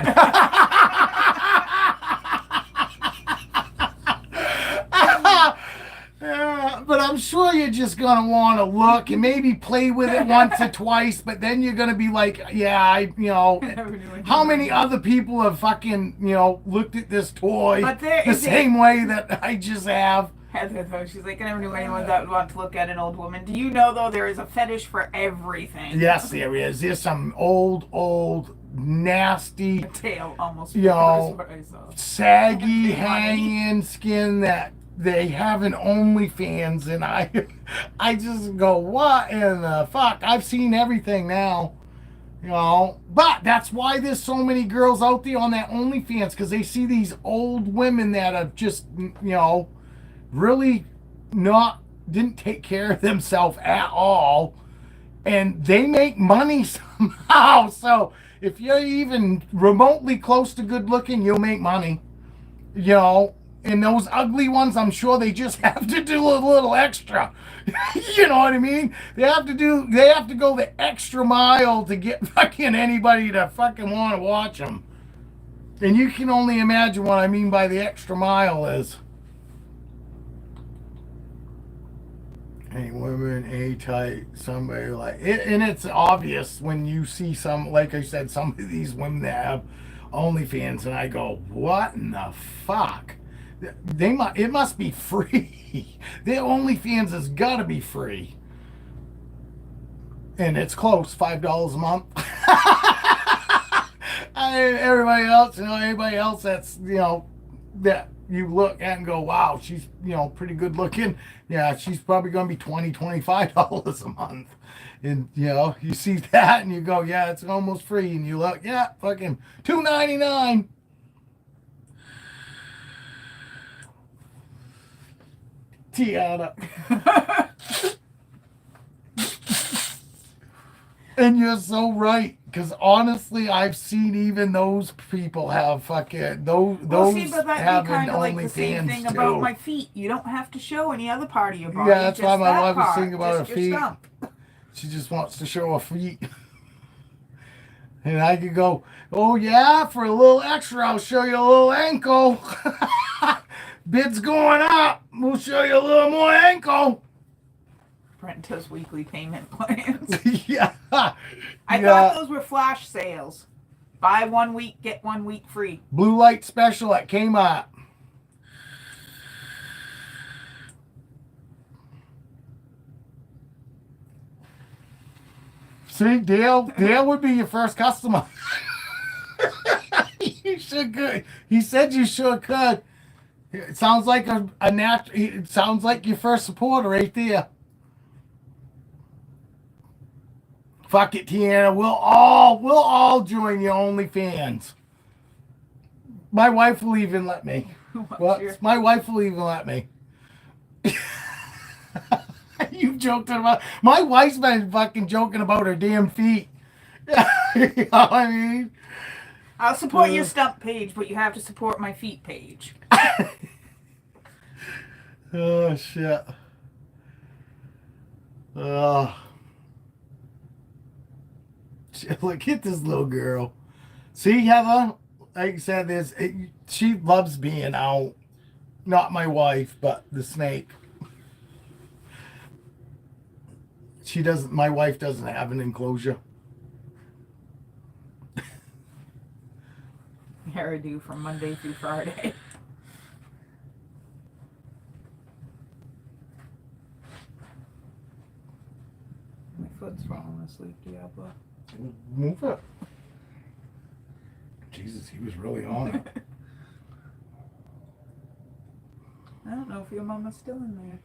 Yeah, but I'm sure you're just gonna want to look and maybe play with it once or twice, but then you're gonna be like, yeah, how many other people have fucking, looked at this toy the same way that I just have? Heather, though, she's like, I never knew anyone that would want to look at an old woman. Do you know, though, there is a fetish for everything? Yes, there is. There's some old, nasty, tail almost. Saggy, hanging skin that they have an OnlyFans, and I just go, what in the fuck? I've seen everything now. But that's why there's so many girls out there on that OnlyFans, because they see these old women that have just, really didn't take care of themselves at all, and they make money somehow. So if you're even remotely close to good looking, you'll make money. And those ugly ones, I'm sure they just have to do a little extra. You know what I mean? They have to go the extra mile to get fucking anybody to fucking want to watch them. And you can only imagine what I mean by the extra mile is. Any women, A-type, somebody like it, and it's obvious when you see some, like I said, some of these women that have OnlyFans, and I go, what in the fuck? It must be free. Their OnlyFans has got to be free, and it's close, $5 a month. Everybody else, anybody else that's that you look at and go, wow, she's pretty good looking. Yeah, she's probably going to be $25 a month. And you see that and you go, yeah, it's almost free. And you look, yeah, fucking $2.99. Tiana. And you're so right, because honestly, I've seen even those people have fucking those but that'd be kind of like the OnlyFans same thing too. About my feet. You don't have to show any other part of your body. Yeah, that's why my wife was part, thinking about her just your feet. stump. She just wants to show her feet. And I could go, oh yeah, for a little extra, I'll show you a little ankle. Bid's going up. We'll show you a little more ankle. Brent does weekly payment plans. Yeah. I thought those were flash sales. Buy 1 week, get 1 week free. Blue light special at Kmart. See, Dale would be your first customer. You should good. He said you sure could. It sounds like a natural. It sounds like your first supporter right there. Fuck it, Tiana. We'll all join your OnlyFans. My wife will even let me. My wife will even let me. You joking about? My wife's been fucking joking about her damn feet. You know what I mean? I'll support your stump page, but you have to support my feet page. Oh shit. Oh. Look at this little girl. See, Heather? Like I said, she loves being out. Not my wife, but the snake. She doesn't. My wife doesn't have an enclosure. Hairdo from Monday through Friday. My foot's falling asleep, Diablo. Move it. Jesus, he was really on it. I don't know if your mama's still in there.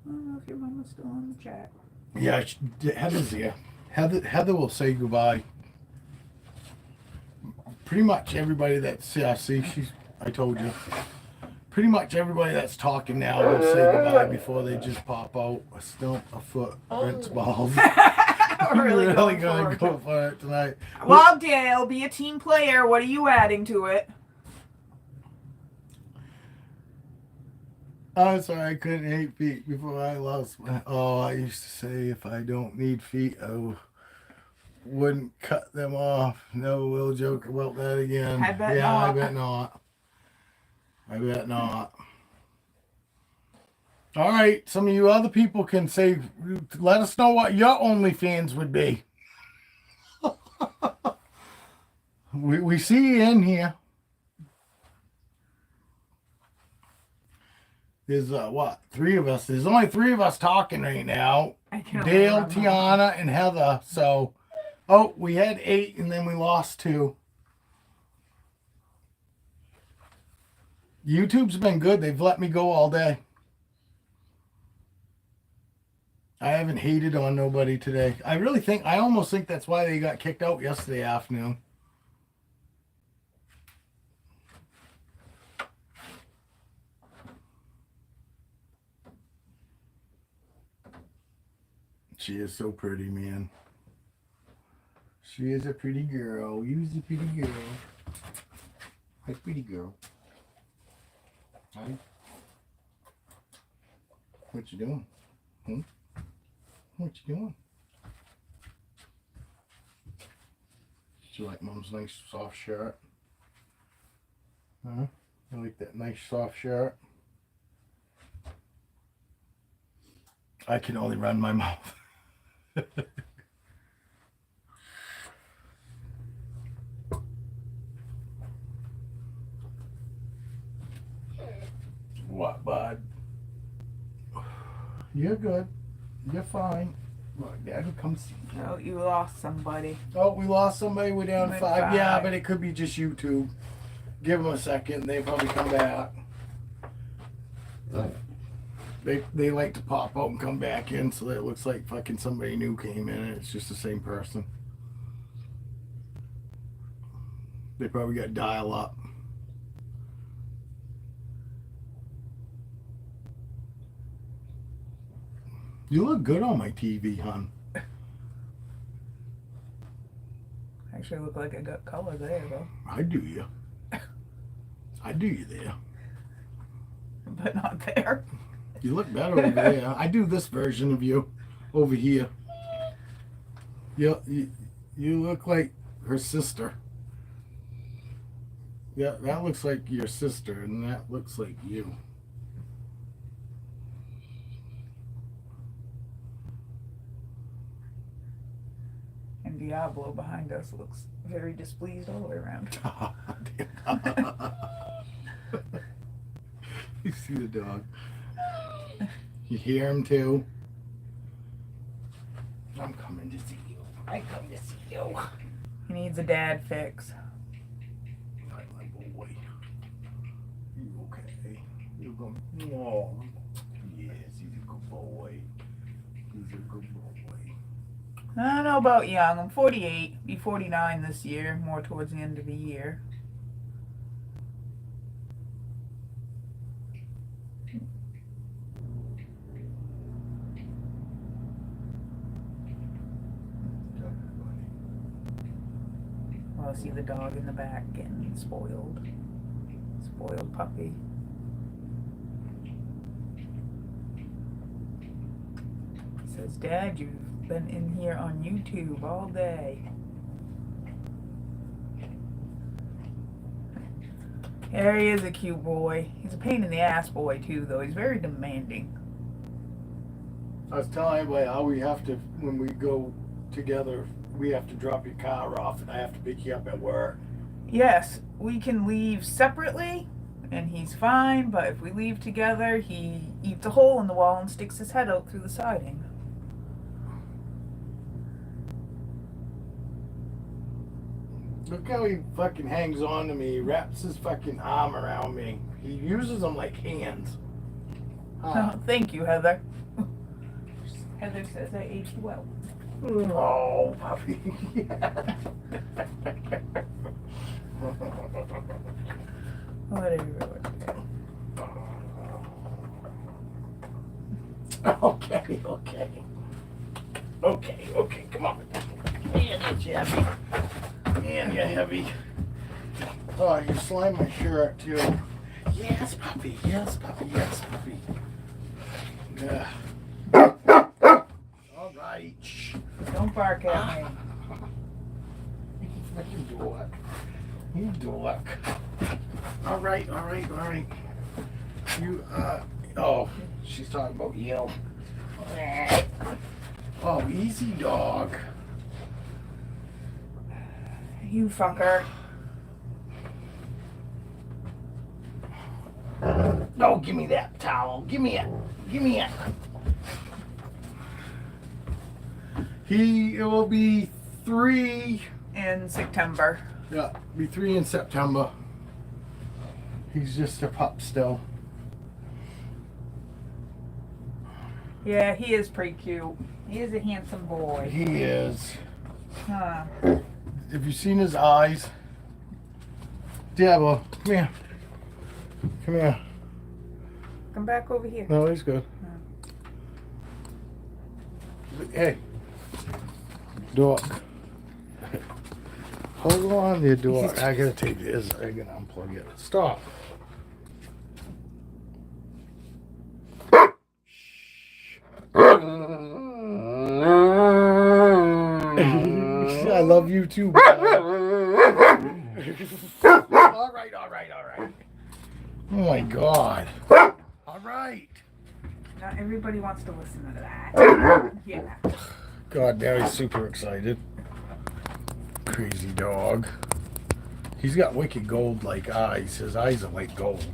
I don't know if your mama's still in the chat. Yeah, Heather's here. Heather will say goodbye. Pretty much everybody that's I told you. Pretty much everybody that's talking now will say goodbye before they just pop out. A stump, a foot, Brent's balls. We're really gonna go for it tonight. Well, Dale, be a team player. What are you adding to it? I'm sorry, I couldn't hate feet before I lost my. Oh, I used to say if I don't need feet, I wouldn't cut them off. No, we'll joke about that again. I bet not. I bet not. I bet not. All right, some of you other people can say, let us know what your OnlyFans would be. we see you in here. There's what? 3 of us. There's only 3 of us talking right now. Dale, Tiana, and Heather. So, we had 8 and then we lost 2. YouTube's been good. They've let me go all day. I haven't hated on nobody today. I almost think that's why they got kicked out yesterday afternoon. She is so pretty, man. She is a pretty girl. You's a pretty girl. Hi, pretty girl. Hi. What you doing? What you doing? Did you like Mom's nice soft shirt? Huh? You like that nice soft shirt? I can only run my mouth. What, bud? You're good. You're fine. Look, Dad will come see you. Oh, you lost somebody. Oh, we lost somebody. We're down We're 5. 5. Yeah, but it could be just YouTube. Give them a second. They probably come back. They like to pop out and come back in, so that it looks like fucking somebody new came in and it's just the same person. They probably got dial up. You look good on my TV, hon. Actually look like I got color there, though. I do you. I do you there. But not there. You look better over there. I do this version of you over here. You look like her sister. Yeah, that looks like your sister, and that looks like you. and Diablo behind us looks very displeased all the way around. You see the dog. You hear him too. I'm coming to see you. I come to see you. He needs a dad fix. My boy. You okay? You going? Oh, yes, he's a good boy. He's a good boy. I don't know about young. I'm 48. Be 49 this year. More towards the end of the year. Well, I see the dog in the back getting spoiled. Spoiled puppy. He says, Dad, you've been in here on YouTube all day. Yeah, he is a cute boy. He's a pain in the ass boy too, though. He's very demanding. I was telling everybody how we have to, when we go together, we have to drop your car off and I have to pick you up at work. Yes, we can leave separately and he's fine, but if we leave together, he eats a hole in the wall and sticks his head out through the siding. Look how he fucking hangs on to me. He wraps his fucking arm around me. He uses them like hands. Thank you, Heather. Heather says I aged well. Oh, puppy. Whatever. Okay, come on. Man, you're heavy. Man, you're heavy. Oh, you slime my shirt too. Yes, puppy. Yes, puppy. Yes, puppy. Yeah. All right. Shh. Don't bark at me. You dork. You dork. All right. You, oh, she's talking about you. Oh, easy dog. You fucker. No, give me that towel. Give me it. It will be 3. In September. Yeah, be 3 in September. He's just a pup still. Yeah, he is pretty cute. He is a handsome boy. He is. Huh. Have you seen his eyes? Diablo, come here. Come here. Come back over here. No, he's good. Hey. Dork. Hold on there, Dork. I gotta take this. I gotta unplug it. Stop. I love you too, bro. All right. Oh my God. All right. Not everybody wants to listen to that. Yeah. God, now he's super excited. Crazy dog. He's got wicked gold-like eyes. His eyes are like gold.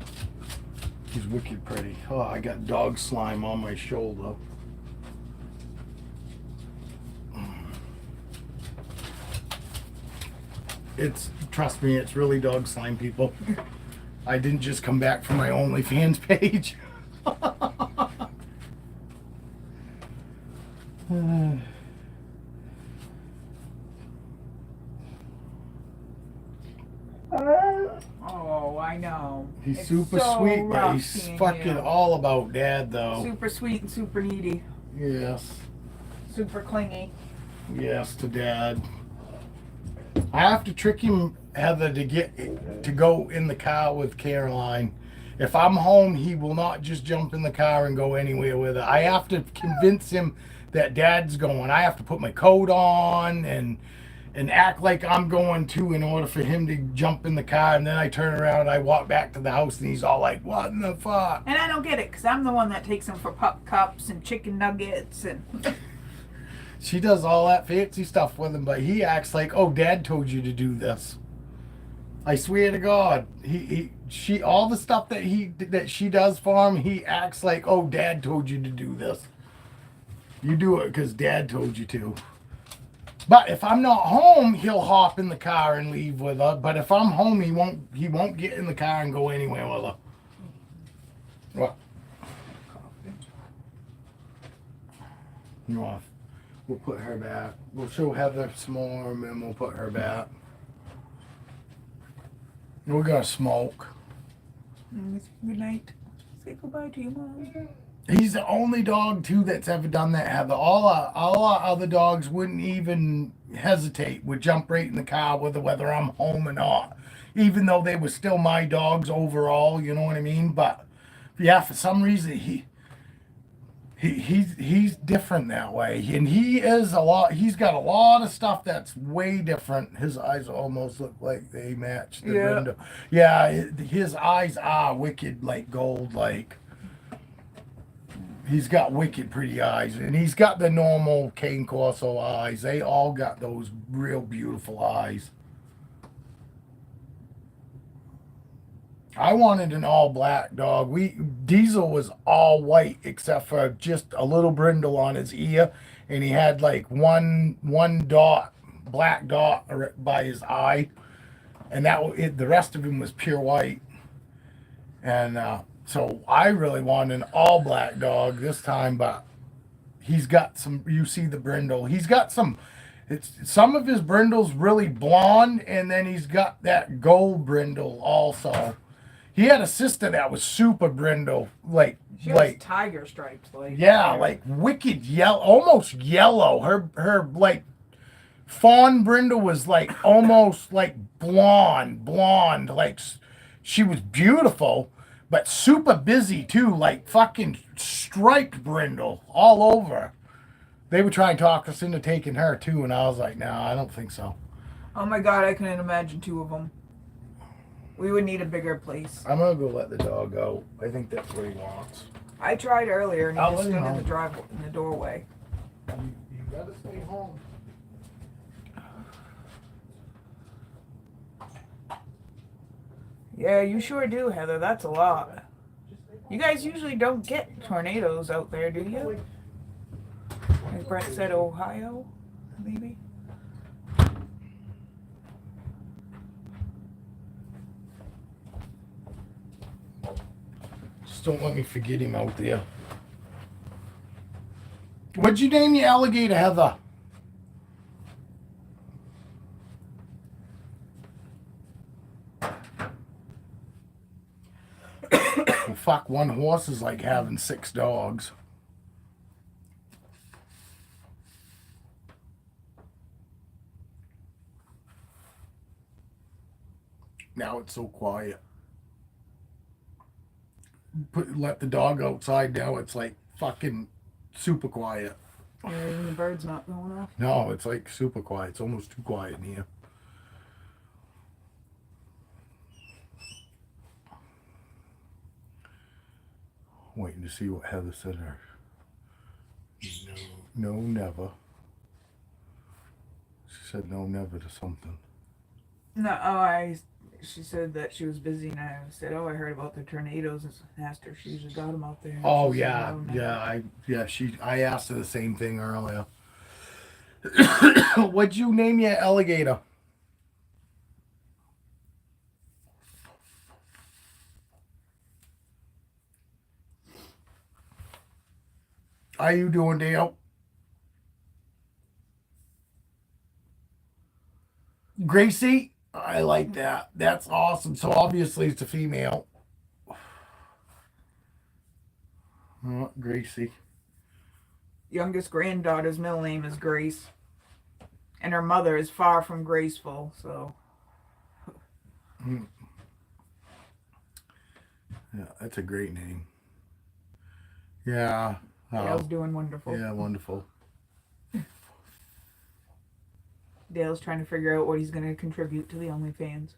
He's wicked pretty. Oh, I got dog slime on my shoulder. Trust me, it's really dog slime, people. I didn't just come back from my OnlyFans page. Oh, I know. He's It's super so sweet, but rough he's being fucking you. all about Dad, though. Super sweet and super needy. Yes. Super clingy. Yes, to Dad. I have to trick him, Heather, to go in the car with Caroline. If I'm home, he will not just jump in the car and go anywhere with her. I have to convince him that Dad's going. I have to put my coat on and act like I'm going too in order for him to jump in the car. And then I turn around and I walk back to the house and he's all like, what in the fuck? And I don't get it, because I'm the one that takes him for pup cups and chicken nuggets and... She does all that fancy stuff with him, but he acts like, oh, Dad told you to do this. I swear to God, she all the stuff that she does for him, he acts like, oh, Dad told you to do this. You do it because Dad told you to. But if I'm not home, he'll hop in the car and leave with her. But if I'm home, he won't get in the car and go anywhere with her. What? You want? We'll put her back. We'll show Heather some more, and then we'll put her back. We're gonna smoke. Good night. Say goodbye to your mom. He's the only dog too that's ever done that, Heather. All our other dogs wouldn't even hesitate, would jump right in the car with her, whether I'm home or not. Even though they were still my dogs overall, you know what I mean? But yeah, for some reason he's different that way. And he's got a lot of stuff that's way different. His eyes almost look like they match the window. Yeah, his eyes are wicked like gold, like. He's got wicked pretty eyes, and he's got the normal cane corso eyes. They all got those real beautiful eyes. I wanted an all black dog. Diesel was all white except for just a little brindle on his ear, and he had like one dot, black dot by his eye, and the rest of him was pure white. And so I really wanted an all black dog this time, but he's got some, you see the brindle. He's got some of his brindle's really blonde, and then he's got that gold brindle also. He had a sister that was super brindle, She was tiger stripes, like. Yeah, like wicked yellow, almost yellow. Her like fawn brindle was like almost like blonde, like she was beautiful. But super busy too, like fucking striped brindle all over. They were trying to talk us into taking her too, and I was like, nah, I don't think so. Oh my God, I couldn't imagine two of them. We would need a bigger place. I'm gonna go let the dog go. I think that's what he wants. I tried earlier, and he just stood know. in the doorway. You gotta stay home. Yeah, you sure do, Heather. That's a lot. You guys usually don't get tornadoes out there, do you? As Brent said, Ohio, maybe? Just don't let me forget him out there. What'd you name your alligator, Heather? Fuck, one horse is like having 6 dogs. Now it's so quiet. Let the dog outside, now it's like fucking super quiet. Yeah, even the bird's not going off. No, it's like super quiet. It's almost too quiet in here. Waiting to see what Heather said her. No, never. She said no, never to something. No, she said that she was busy, and I said, I heard about the tornadoes, and asked her if she usually got them out there. Oh, She yeah, said, no, yeah. I asked her the same thing earlier. What'd you name your alligator? How you doing, Dale? Gracie? I like that. That's awesome. So obviously it's a female. Oh, Gracie. Youngest granddaughter's middle name is Grace, and her mother is far from graceful, so. Yeah, that's a great name. Yeah. Dale's doing wonderful. Yeah, wonderful. Dale's trying to figure out what he's going to contribute to the OnlyFans.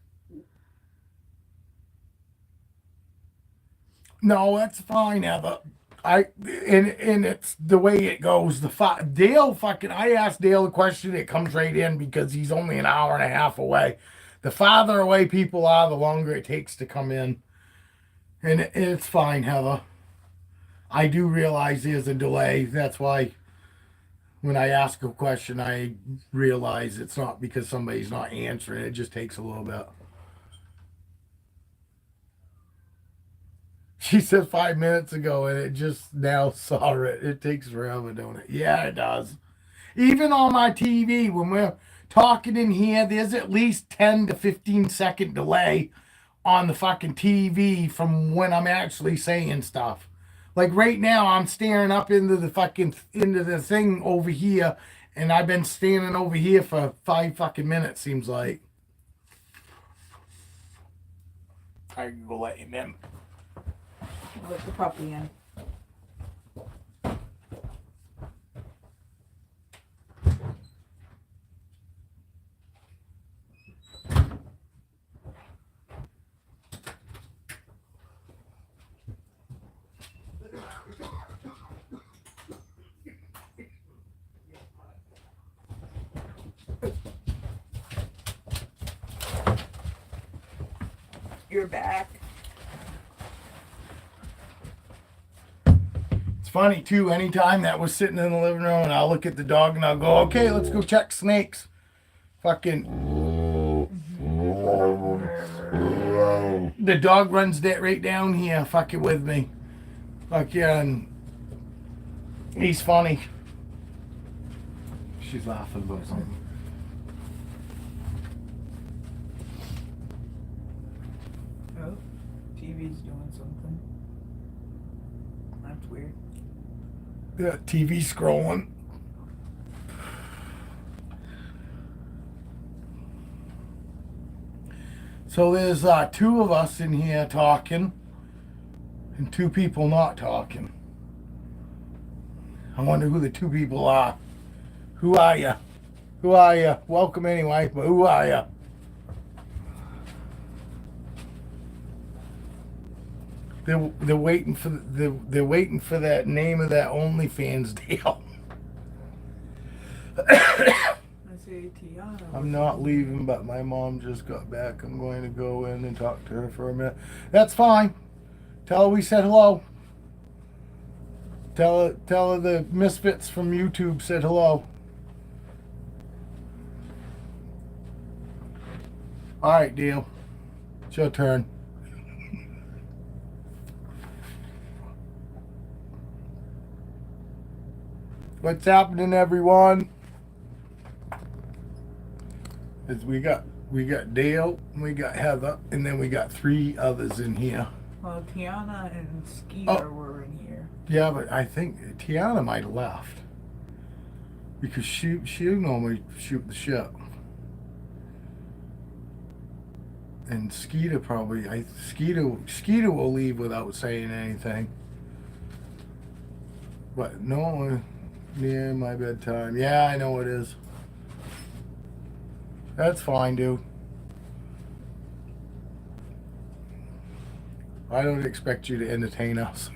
No, that's fine, Heather. and it's the way it goes. Dale fucking. I asked Dale a question. It comes right in because he's only an hour and a half away. The farther away people are, the longer it takes to come in. And it's fine, Heather. I do realize there's a delay. That's why when I ask a question, I realize it's not because somebody's not answering. It just takes a little bit. She said 5 minutes ago, and it just now saw it. It takes forever, don't it? Yeah, it does. Even on my TV, when we're talking in here, there's at least 10 to 15-second delay on the fucking TV from when I'm actually saying stuff. Like right now, I'm staring up into the thing over here, and I've been standing over here for 5 fucking minutes, seems like. I can go let him in. Let the puppy in. You're back. It's funny too, anytime that was sitting in the living room and I'll look at the dog and I'll go, okay, let's go check snakes. Fucking the dog runs that right down here fucking with me. Fucking he's funny. She's laughing about something. Oh, TV's doing something. That's weird. Yeah, TV scrolling. So there's 2 of us in here talking and 2 people not talking. I wonder who the 2 people are. Who are you? Who are you? Welcome anyway, but who are you? They're waiting for they're waiting for that name of that OnlyFans deal. I say Tiana. I'm not leaving, but my mom just got back. I'm going to go in and talk to her for a minute. That's fine. Tell her we said hello. Tell her the misfits from YouTube said hello. All right, deal. It's your turn. What's happening, everyone? Is we got Dale, we got Heather, and then we got 3 others in here. Well, Tiana and Skeeter were in here. Yeah, but I think Tiana might have left because she normally shoot the shit, and Skeeter probably Skeeter will leave without saying anything. But no, near my bedtime. Yeah, I know it is. That's fine, dude. I don't expect you to entertain us.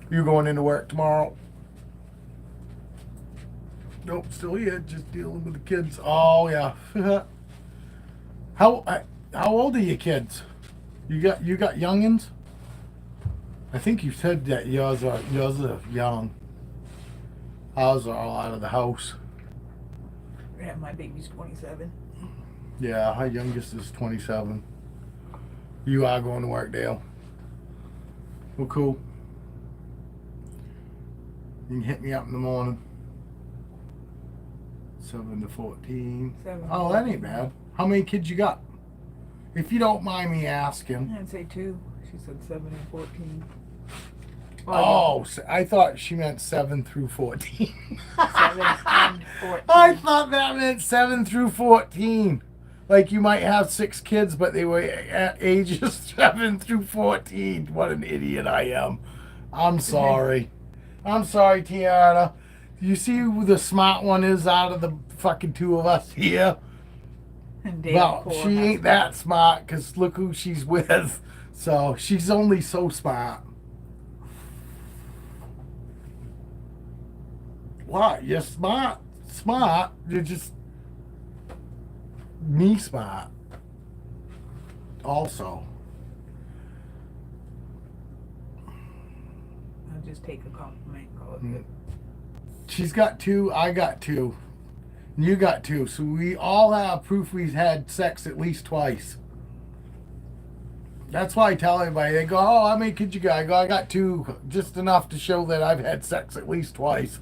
You going into work tomorrow? Nope, still here, just dealing with the kids. Oh yeah. How old are your kids? You got youngins? I think you said that yours are young. Ours are all out of the house. Yeah, my baby's 27. Yeah, our youngest is 27. You are going to work, Dale. Well, cool. You can hit me up in the morning. 7 to 14. 7 Oh, that ain't bad. How many kids you got? If you don't mind me asking. I'd say 2. She said 7 and 14. Oh, I thought she meant 7 through 14. 7 and 14. I thought that meant 7 through 14. Like you might have 6 kids, but they were at ages 7 through 14. What an idiot I am. I'm sorry. I'm sorry, Tiana. You see who the smart one is out of the fucking 2 of us here? And Dave, Well, poor, she has ain't that smart because look who she's with. So she's only so smart. What? You're smart. Smart. You're just me smart. Also. I'll just take a compliment. Call it good. She's got 2. I got 2. You got 2. So we all have proof we've had sex at least twice. That's why I tell everybody. They go, "Oh, how many kids you got?" I go, "I got 2, just enough to show that I've had sex at least twice."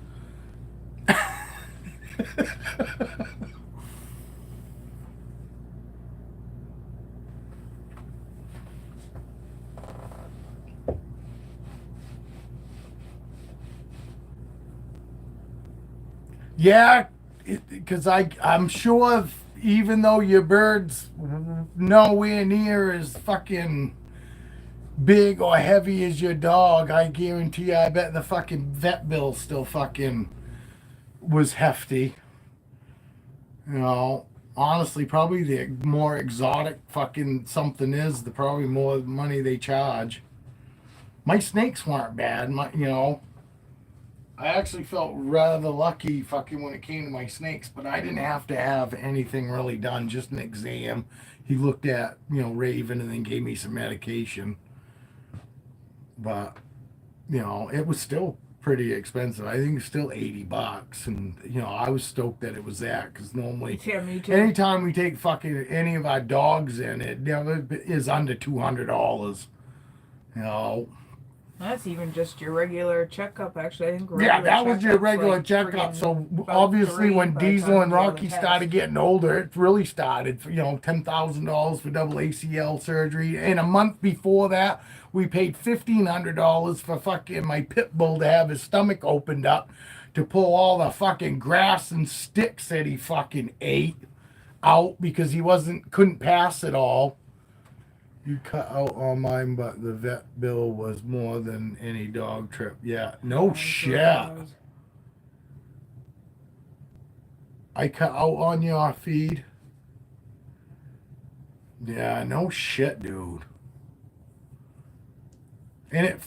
Yeah, because I'm sure even though your bird's nowhere near as fucking big or heavy as your dog, I guarantee you, I bet the fucking vet bill still fucking was hefty. You know, honestly, probably the more exotic fucking something is, the probably more money they charge. My snakes weren't bad, I actually felt rather lucky fucking when it came to my snakes, but I didn't have to have anything really done, just an exam. He looked at, Raven and then gave me some medication. But, it was still pretty expensive. I think it's still $80. And, I was stoked that it was that because normally, Yeah, me too. anytime we take fucking any of our dogs in, it never is under $200. You know, That's even just your regular checkup, actually. I think yeah, that was your checkup's regular like checkup. friggin' So about obviously, 3 when by the Diesel time and you do all the Rocky tests. started getting older, it really started. $10,000 for double ACL surgery. And a month before that, we paid $1,500 for fucking my pit bull to have his stomach opened up to pull all the fucking grass and sticks that he fucking ate out because he couldn't pass it all. You cut out on mine, but the vet bill was more than any dog trip. Yeah, no I'm sure shit. it was. I cut out on your feed. Yeah, no shit, dude. And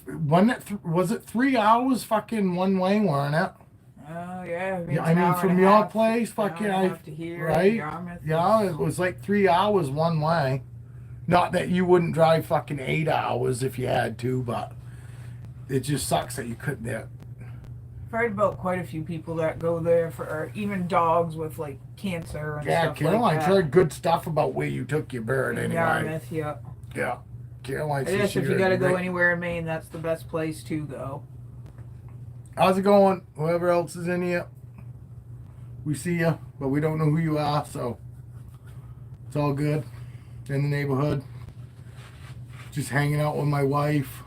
was it 3 hours fucking one way, weren't it? Oh, yeah. Yeah, I mean, from your place, fucking, to here, right? Yarmouth. Yeah, it was like 3 hours one way. Not that you wouldn't drive fucking 8 hours if you had to, but it just sucks that you couldn't. I've heard about quite a few people that go there for even dogs with like cancer and Yeah, stuff Caroline's like that. heard good stuff about where you took your bird In anyway. Yarmouth, yeah. Yeah, Caroline. I guess if you gotta go anywhere in Maine, that's the best place to go. How's it going? Whoever else is in here, we see you, but we don't know who you are, so it's all good. In the neighborhood, just hanging out with my wife.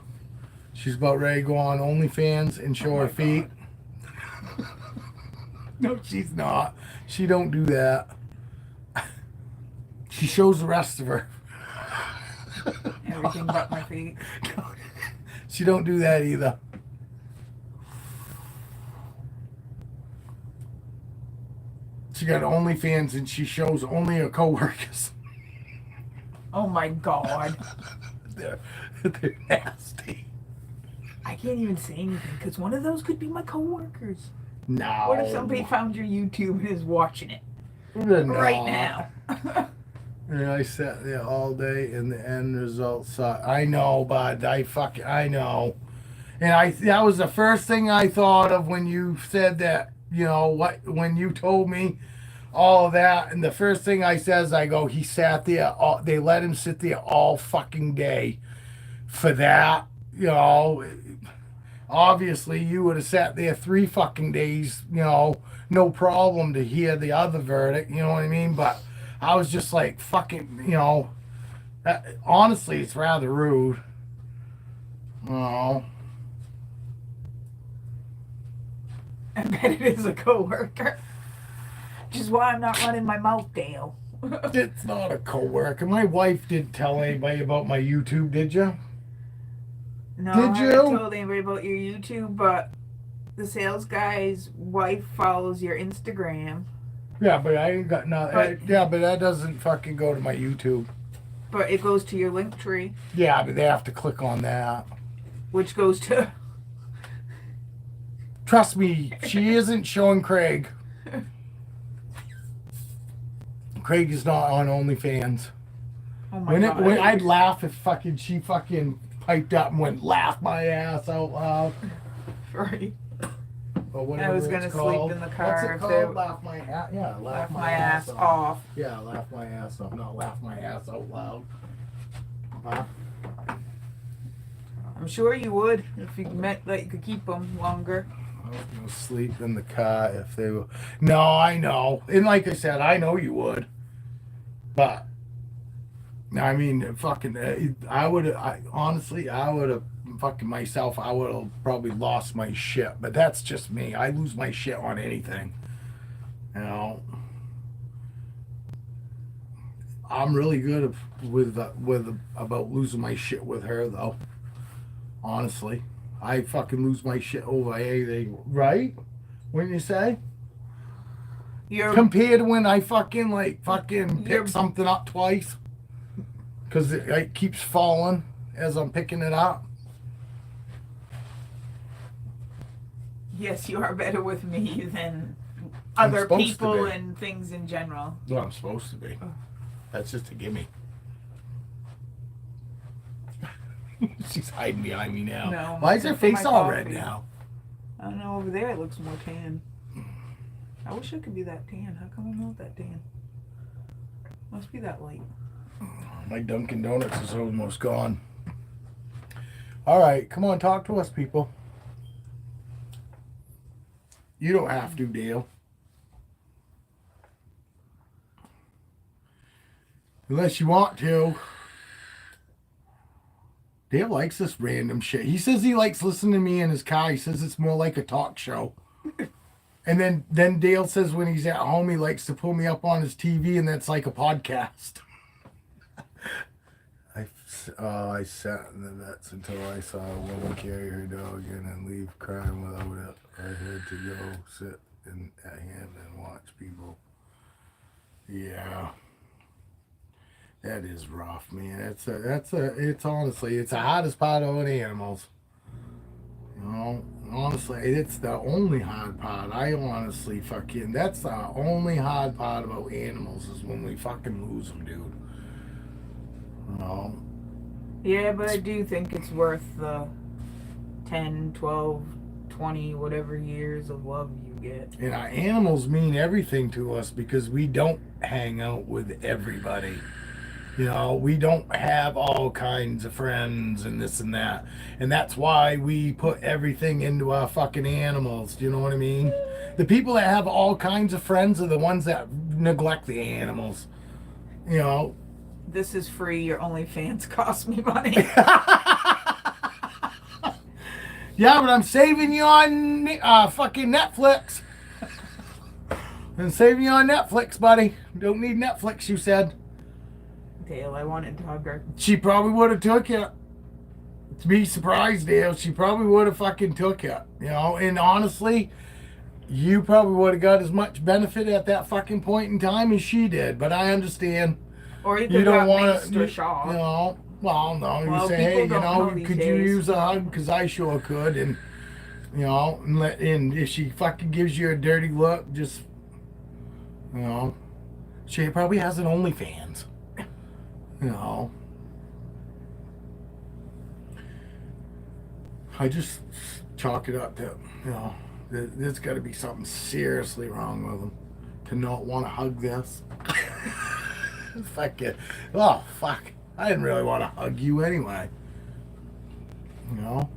She's about ready to go on OnlyFans and show her feet. No, she's not. She don't do that. She shows the rest of her. Everything but my feet. She don't do that either. She got OnlyFans and she shows only her coworkers. Oh my god. They're nasty. I can't even say anything because one of those could be my coworkers. No. What if somebody found your YouTube and is watching it No. right now? And I sat there all day, and the end result sucked. I know, bud. I know. And that was the first thing I thought of when you said that. When you told me all of that, and the first thing I says, I go, he sat there. They let him sit there all fucking day for that. Obviously you would have sat there 3 fucking days. No problem to hear the other verdict. You know what I mean? But I was just like, fucking, honestly, it's rather rude. Oh. I bet it is a coworker. Which is why I'm not running my mouth, Dale. It's not a coworker. My wife didn't tell anybody about my YouTube, did you? No, Did I you? haven't told anybody about your YouTube, but the sales guy's wife follows your Instagram. Yeah, but I ain't got no. But- Yeah, but that doesn't fucking go to my YouTube. But it goes to your link tree, Yeah, but they have to click on that. which goes to. Trust me, she isn't showing Craig. Craig is not on OnlyFans. Oh my god. When I'd laugh if she fucking piped up and went laugh my ass out loud. Right. Or I whatever was gonna it's sleep called. in the car What's if it they- called? Laugh my ass. Yeah, Laugh my ass off. Yeah, laugh my ass off. Not laugh my ass out loud. Huh? I'm sure you would if you meant that you could keep them longer. I was gonna sleep in the car if they were. No, I know, and like I said, I know you would. But I mean, fucking, I would. Honestly, I would have fucking myself. I would have probably lost my shit. But that's just me. I lose my shit on anything. You know. I'm really good with about losing my shit with her though. Honestly, I fucking lose my shit over anything, right? Wouldn't you say? You're Compared to when I fucking pick You're- something up twice, because it keeps falling as I'm picking it up. yes, you are better with me than I'm other supposed to people be. and things in general. Well, I'm supposed to be. That's just a gimme. She's hiding behind me now. No, Why is her looking for face my all red coffee. now? I don't know, over there it looks more tan. I wish I could be that tan. How come I'm not that tan? Must be that light. My Dunkin' Donuts is almost gone. All right, come on, talk to us, people. You don't have to, Dale. Unless you want to. Dale likes this random shit. He says he likes listening to me in his car. He says it's more like a talk show. And then Dale says when he's at home, he likes to pull me up on his TV, and that's like a podcast. I sat in the vets until I saw a woman carry her dog in and leave crying without it. I had to go sit at him and watch people. Yeah. That is rough, man. It's honestly, it's the hardest part of animals. You know, honestly, it's the only hard part. That's the only hard part about animals is when we fucking lose them, dude. You know? Yeah, but I do think it's worth the 10, 12, 20, whatever years of love you get. And our animals mean everything to us because we don't hang out with everybody. You know, we don't have all kinds of friends and this and that. And that's why we put everything into our fucking animals. Do you know what I mean? The people that have all kinds of friends are the ones that neglect the animals. You know. This is free. Your OnlyFans cost me money. Yeah, but I'm saving you on fucking Netflix. I'm saving you on Netflix, buddy. Don't need Netflix, you said. Dale, I wanted to hug her. She probably would have took it. To be surprised, Dale, she probably would have fucking took it. You know, and honestly, you probably would have got as much benefit at that fucking point in time as she did. But I understand. Or you You could don't have want maced to, or shot. you know. Well, no, Well, you say, people hey, you don't know, know these could you days. use a hug? Because I sure could. And, you know, and if she fucking gives you a dirty look, just, you know, she probably has an OnlyFans. You know. I just chalk it up to, you know, there's got to be something seriously wrong with them to not want to hug this. Fuck it. Oh, fuck. I didn't really want to hug you anyway. You know?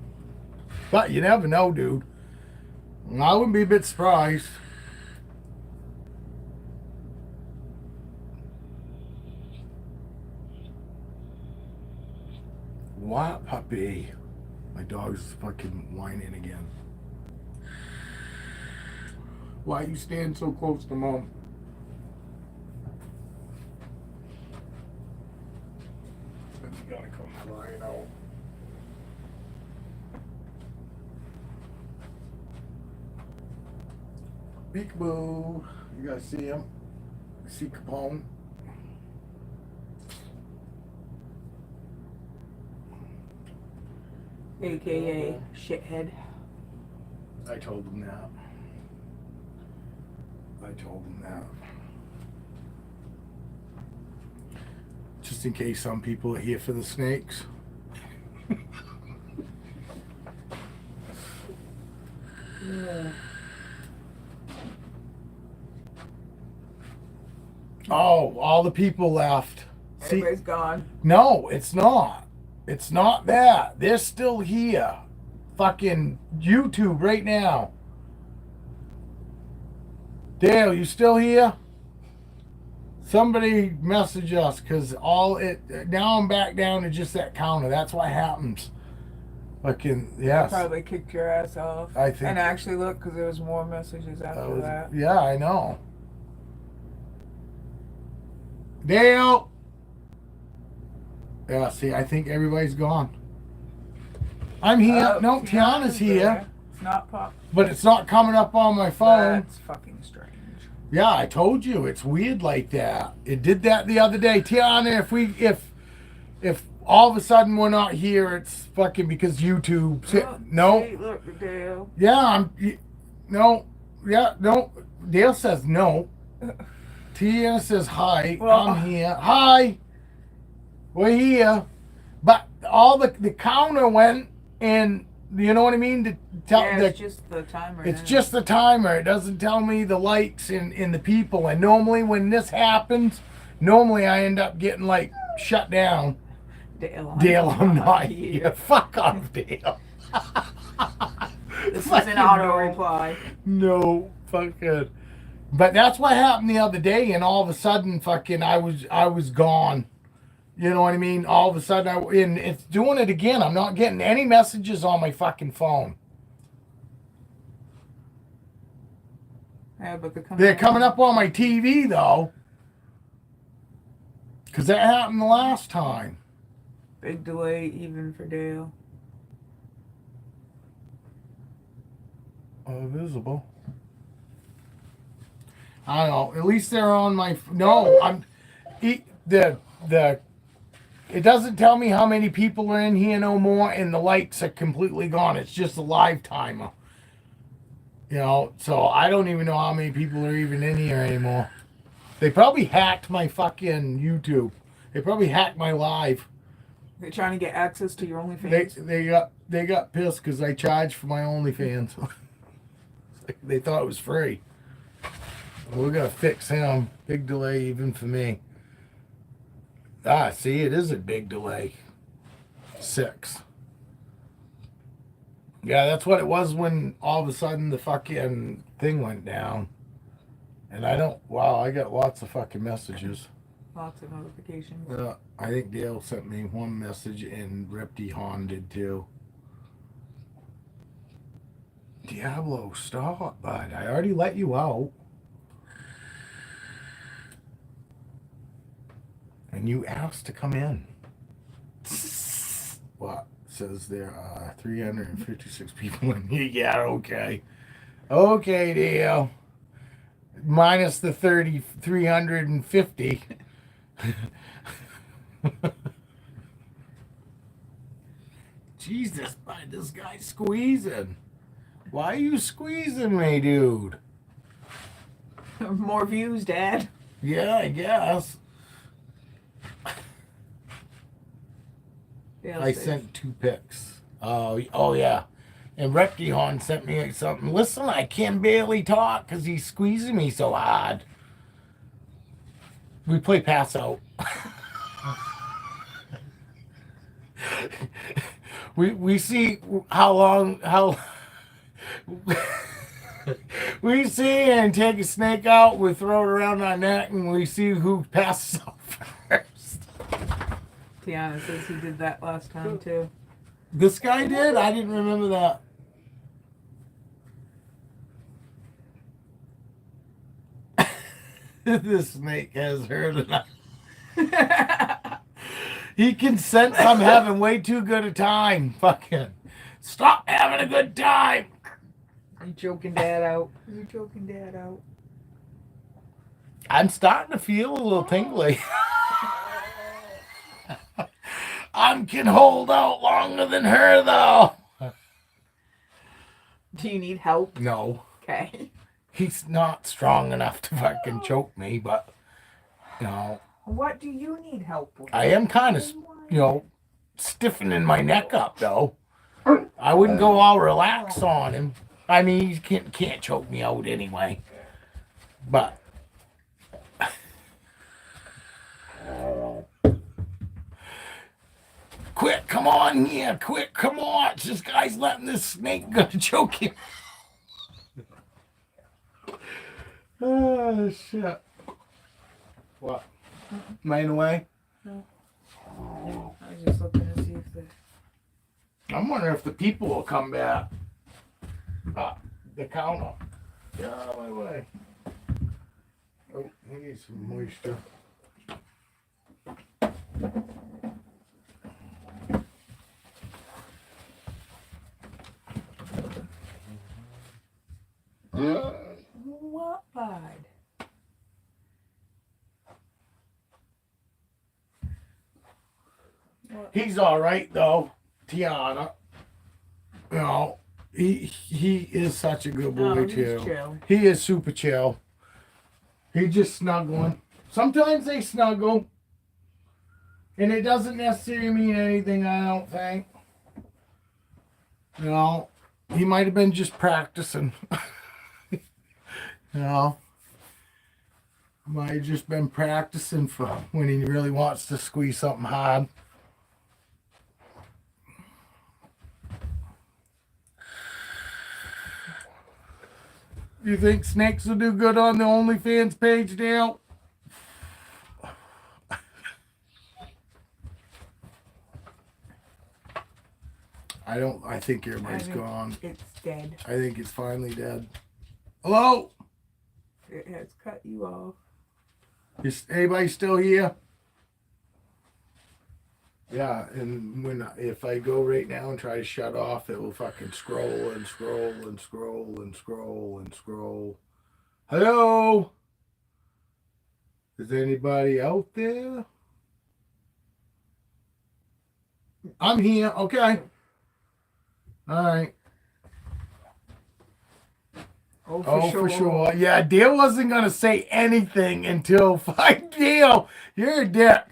But you never know, dude. I wouldn't be a bit surprised. What, puppy? My dog's fucking whining again. Why you stand so close to Mom? You gotta come flying out. Peekaboo. You guys see him? See Capone? AKA shithead. I told him that. Just in case some people are here for the snakes. Yeah. Oh, all the people left. See, Everybody's gone. no, it's not. It's not that. They're still here. Fucking YouTube right now. Dale, you still here? Somebody message us, because now I'm back down to just that counter. That's what happens. Fucking, yes. Probably kicked your ass off. I think. And actually, look, because there was more messages after that. Yeah, I know. Dale! Yeah, see, I think everybody's gone. I'm here. Oh, No, Tiana's here. there. It's not pop. But it's not coming up on my phone. That's fucking strange. Yeah, I told you it's weird like that. It did that the other day, Tiana. If all of a sudden we're not here, it's fucking because YouTube. No. Hey, look, Dale. Yeah, no. Yeah, no. Dale says no. Tiana says hi. Well, I'm here. Hi. We're here. But all the counter went, and you know what I mean? To tell yeah, it's just the timer. It's just the timer. It doesn't tell me the likes in the people. And normally when this happens, I end up getting like shut down. Dale, I'm not here. Fuck off, Dale. This is an auto reply. No, fucking. But that's what happened the other day, and all of a sudden, fucking, I was gone. You know what I mean? All of a sudden, and it's doing it again. I'm not getting any messages on my fucking phone. Yeah, but They're coming up on my TV though, because that happened the last time. Big delay even for Dale. Visible. I don't know. At least they're on my. No, It doesn't tell me how many people are in here no more, and the lights are completely gone. It's just a live timer. You know, so I don't even know how many people are even in here anymore. They probably hacked my fucking YouTube. They probably hacked my live. They're trying to get access to your OnlyFans. They got pissed because I charged for my OnlyFans. They thought it was free. We're gonna fix him. Big delay even for me. Ah, see, it is a big delay. 6. Yeah, that's what it was when all of a sudden the fucking thing went down. And I got lots of fucking messages. Lots of notifications. I think Dale sent me one message and Repty Han did too. Diablo, stop, bud. I already let you out. And you asked to come in. What? Says there are 356 people in here. Yeah, okay. Okay, Dale. Minus the 350. Jesus, bud, this guy's squeezing. Why are you squeezing me, dude? More views, Dad. Yeah, I guess. I sent 2 pics. Oh yeah. And Reptihon sent me something. Listen, I can barely talk because he's squeezing me so hard. We play pass out. we see how we see and take a snake out, we throw it around our neck, and we see who passes out first. Tiana says he did that last time too. This guy did? I didn't remember that. This snake has heard enough. He can sense I'm having way too good a time. Fucking stop having a good time. You choking Dad out? You choking Dad out? I'm starting to feel a little tingly. I can hold out longer than her, though. Do you need help? No. Okay. He's not strong enough to fucking choke me, but, you know. What do you need help with? I am kind of, stiffening my neck up, though. I wouldn't go all relaxed on him. I mean, he can't choke me out anyway. But. Quick, come on here. Quick, come on. This guy's letting this snake go choke him. Oh, shit. What? Am I in the way? No. I was just looking to see if the... I'm wondering if the people will come back. The counter. Get out of my way. Oh, he needs some moisture. What, bud? He's all right though, Tiana. You know, he is such a good boy too. Chill. He is super chill. He's just snuggling. Sometimes they snuggle, and it doesn't necessarily mean anything. I don't think. You know, he might have been just practicing. You know, might have just been practicing for when he really wants to squeeze something hard. You think snakes will do good on the OnlyFans page, Dale? I think everybody's gone. It's dead. I think it's finally dead. Hello? It has cut you off. Is anybody still here? Yeah, and if I go right now and try to shut off, it will fucking scroll and scroll and scroll and scroll and scroll. Hello? Is anybody out there? I'm here. Okay. All right. Oh, for sure. Yeah, Dale wasn't going to say anything until Dale, you're a dick.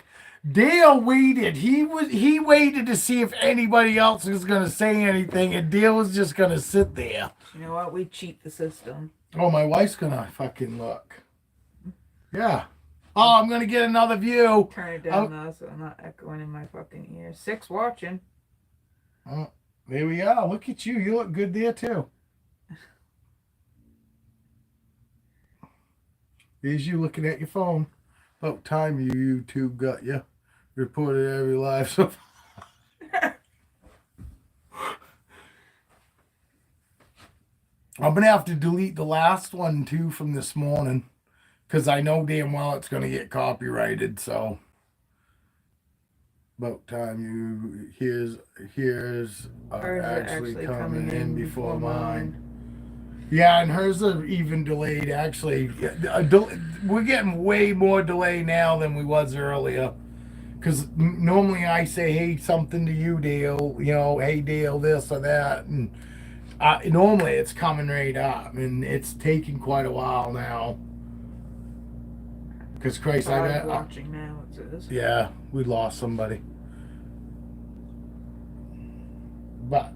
Dale waited. He waited to see if anybody else was going to say anything, and Dale was just going to sit there. You know what? We cheat the system. Oh, my wife's going to fucking look. Yeah. Oh, I'm going to get another view. Turn it down though, so I'm not echoing in my fucking ears. 6 watching. Oh, there we are. Look at you. You look good there, too. Here's you looking at your phone. About time YouTube got you. Reported every live so far. I'm going to have to delete the last one, too, from this morning. Because I know damn well it's going to get copyrighted, so. About time here's actually coming in before mine. Yeah, and hers are even delayed, actually. We're getting way more delay now than we was earlier. Because normally I say, hey, something to you, Dale. You know, hey, Dale, this or that. And normally it's coming right up. And it's taking quite a while now. Because, Christ, I'm watching now, it says. Yeah, we lost somebody. But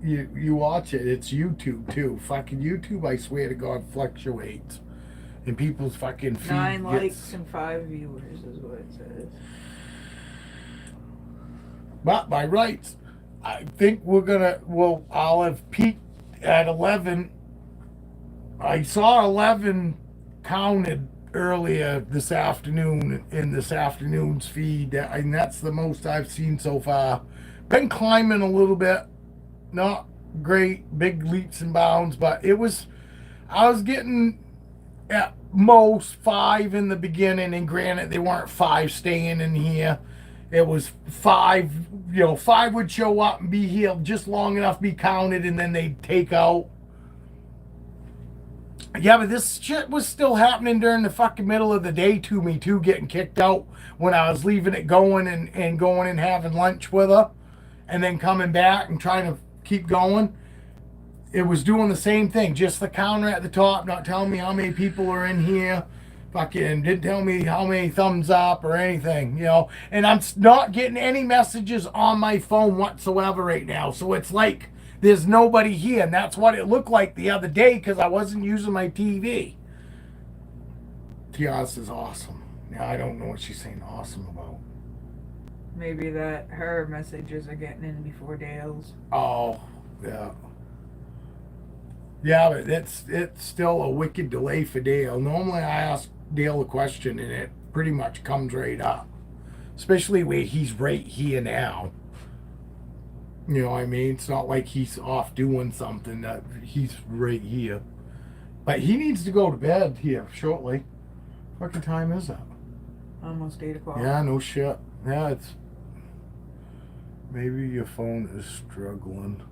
you watch it, it's YouTube too. Fucking YouTube, I swear to God, fluctuates. And people's fucking feed 9 likes and 5 viewers is what it says. But by rights, I think I'll have peaked at 11. I saw 11 counted earlier this afternoon in this afternoon's feed, and that's the most I've seen so far. Been climbing a little bit. Not great, big leaps and bounds, but I was getting at most 5 in the beginning, and granted, they weren't 5 staying in here. It was 5, 5 would show up and be here just long enough to be counted, and then they'd take out. Yeah, but this shit was still happening during the fucking middle of the day to me too, getting kicked out when I was leaving it going and going and having lunch with her and then coming back and trying to keep going. It was doing the same thing, just the counter at the top, not telling me how many people are in here. Fucking didn't tell me how many thumbs up or anything, you know. And I'm not getting any messages on my phone whatsoever right now. So it's like there's nobody here. And that's what it looked like the other day because I wasn't using my TV. Tiana is awesome. Yeah, I don't know what she's saying awesome about. Maybe that her messages are getting in before Dale's. Oh, yeah. Yeah, but it's still a wicked delay for Dale. Normally I ask Dale a question and it pretty much comes right up. Especially where he's right here now. You know what I mean? It's not like he's off doing something. That he's right here. But he needs to go to bed here shortly. What fucking time is that? Almost 8 o'clock. Yeah, no shit. Yeah, it's... Maybe your phone is struggling.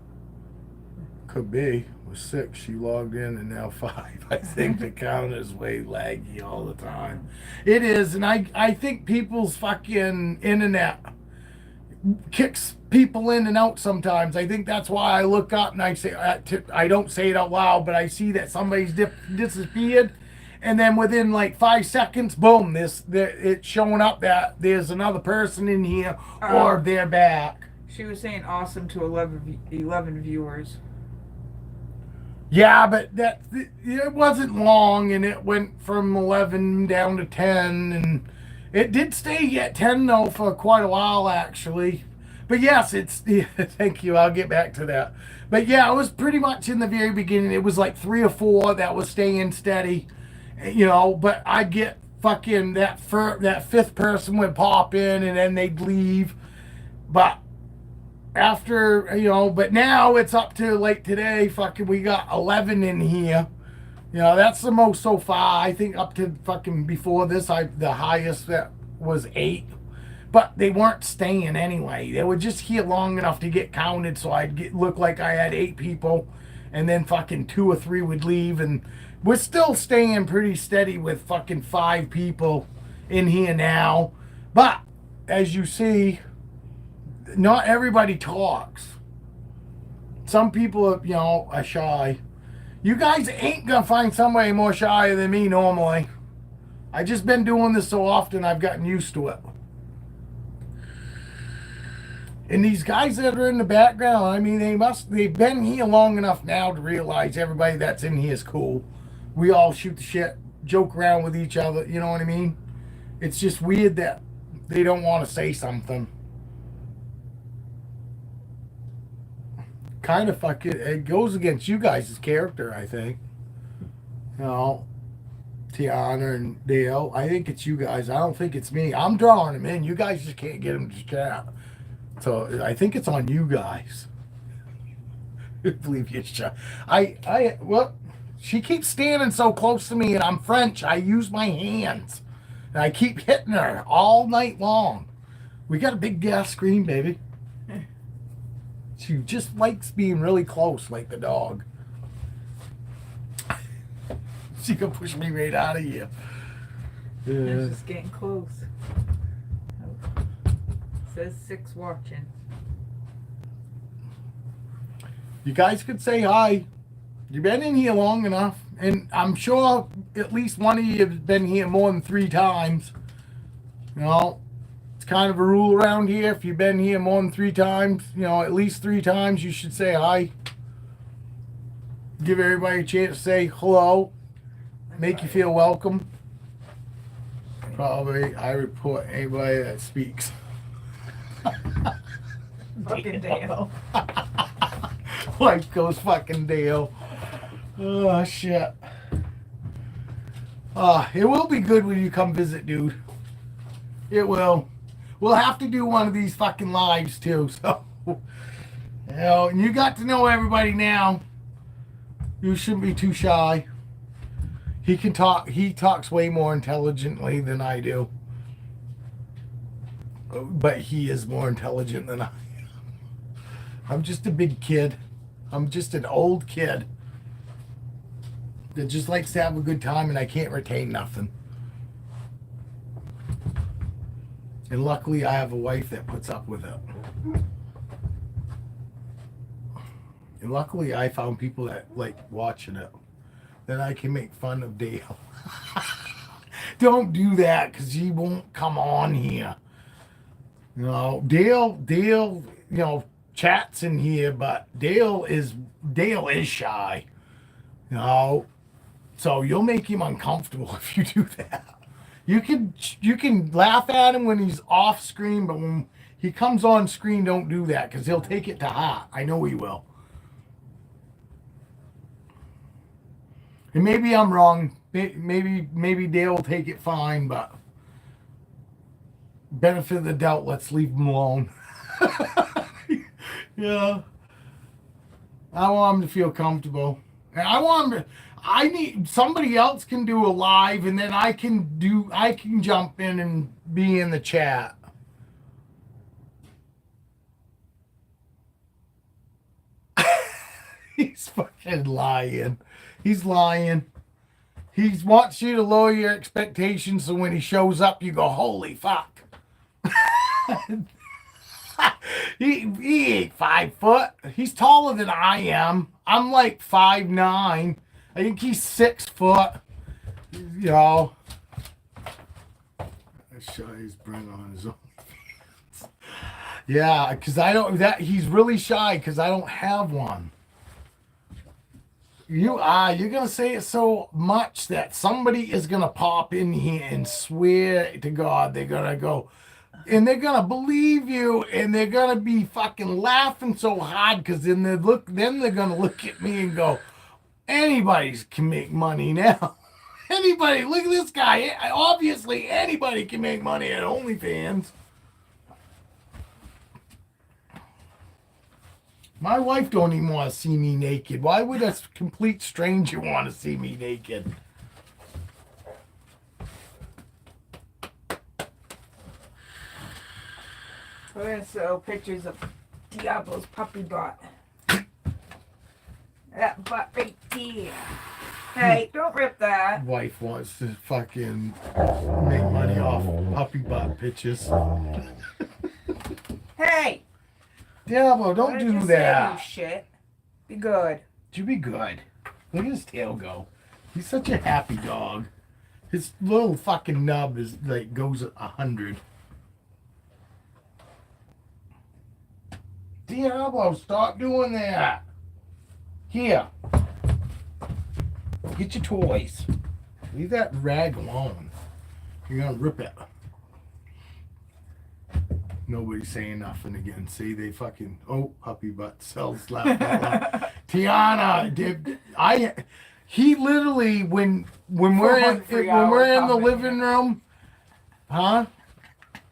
Could be. Was 6, she logged in, and now 5. I think the count is way laggy all the time. It is, and I think people's fucking internet kicks people in and out sometimes. I think that's why I look up and I say, I don't say it out loud, but I see that somebody's disappeared, and then within like 5 seconds, boom, it's showing up that there's another person in here or they're back. She was saying awesome to 11 viewers. Yeah, but it wasn't long, and it went from 11 down to 10, and it did stay at 10 though for quite a while actually. But yes, yeah, thank you. I'll get back to that. But yeah, it was pretty much in the very beginning. It was like 3 or 4 that was staying steady, you know. But I'd get fucking that 5th person would pop in, and then they'd leave. But after, you know, but now it's up to like today, fucking we got 11 in here. You know, that's the most so far. I think up to fucking before this, the highest that was 8. But they weren't staying anyway. They were just here long enough to get counted, so I'd look like I had 8 people, and then fucking 2 or 3 would leave, and we're still staying pretty steady with fucking 5 people in here now. But as you see, not everybody talks. Some people, you know, are shy. You guys ain't gonna find somebody more shy than me normally. I just been doing this so often, I've gotten used to it. And these guys that are in the background, I mean, they've been here long enough now to realize everybody that's in here is cool. We all shoot the shit, joke around with each other, you know what I mean? It's just weird that they don't want to say something. Kind of it goes against you guys' character, I think. You know, Tiana and Dale, I think it's you guys. I don't think it's me. I'm drawing them in. You guys just can't get them to chat. So I think it's on you guys. I believe you're shy. Well, she keeps standing so close to me, and I'm French. I use my hands. And I keep hitting her all night long. We got a big gas screen, baby. She just likes being really close, like the dog. She can push me right out of here. It's just getting close. Says 6 watching. You guys could say hi. You've been in here long enough, and I'm sure at least one of you have been here more than 3 times. You know, it's kind of a rule around here. If you've been here more than 3 times, you know, at least 3 times, you should say hi. Give everybody a chance to say hello. Make you feel welcome. Probably I report anybody that speaks. Fucking Dale. Life goes fucking Dale. Oh, shit. It will be good when you come visit, dude. It will. We'll have to do one of these fucking lives, too. So, you know, and you got to know everybody now. You shouldn't be too shy. He can talk. He talks way more intelligently than I do. But he is more intelligent than I am. I'm just a big kid. I'm just an old kid. that just likes to have a good time, and I can't retain nothing. And luckily, I have a wife that puts up with it. And luckily, I found people that like watching it. Then I can make fun of Dale. Don't do that, because he won't come on here. You know, Dale, you know, chats in here, but Dale is shy. You know, so you'll make him uncomfortable if you do that. You can laugh at him when he's off screen, but when he comes on screen, don't do that, because he'll take it to heart. I know he will. And maybe I'm wrong. Maybe Dale will take it fine, but benefit of the doubt, let's leave him alone. Yeah. I want him to feel comfortable. And I want him to, I need somebody else can do a live, and then I can jump in and be in the chat. He's fucking lying. He's lying. He wants you to lower your expectations, so when he shows up, you go, holy fuck. He ain't 5 foot. He's taller than I am. I'm like 5'9". I think he's 6 foot. You know. Shy's Brent on his own. Yeah, because I don't. He's really shy because I don't have one. You're gonna say it so much that somebody is gonna pop in here and swear to God they're gonna go, and they're gonna believe you, and they're gonna be fucking laughing so hard, because then they're gonna look at me and go, anybody can make money now. Anybody, look at this guy. Obviously, anybody can make money at OnlyFans. My wife don't even want to see me naked. Why would a complete stranger want to see me naked? We're going to show pictures of Diablo's puppy butt. That butt right there. Hey, don't rip that. Wife wants to fucking make money off puppy butt pictures. Hey! Diablo, don't do that. Say, you shit. Be good. You be good. Look at his tail go. He's such a happy dog. His little fucking nub is like goes 100. Diablo, stop doing that. Here. Get your toys. Leave that rag alone. You're gonna rip it. Nobody's saying nothing again. See, they fucking puppy butt sells left. Tiana, he literally when we're in the living room, huh?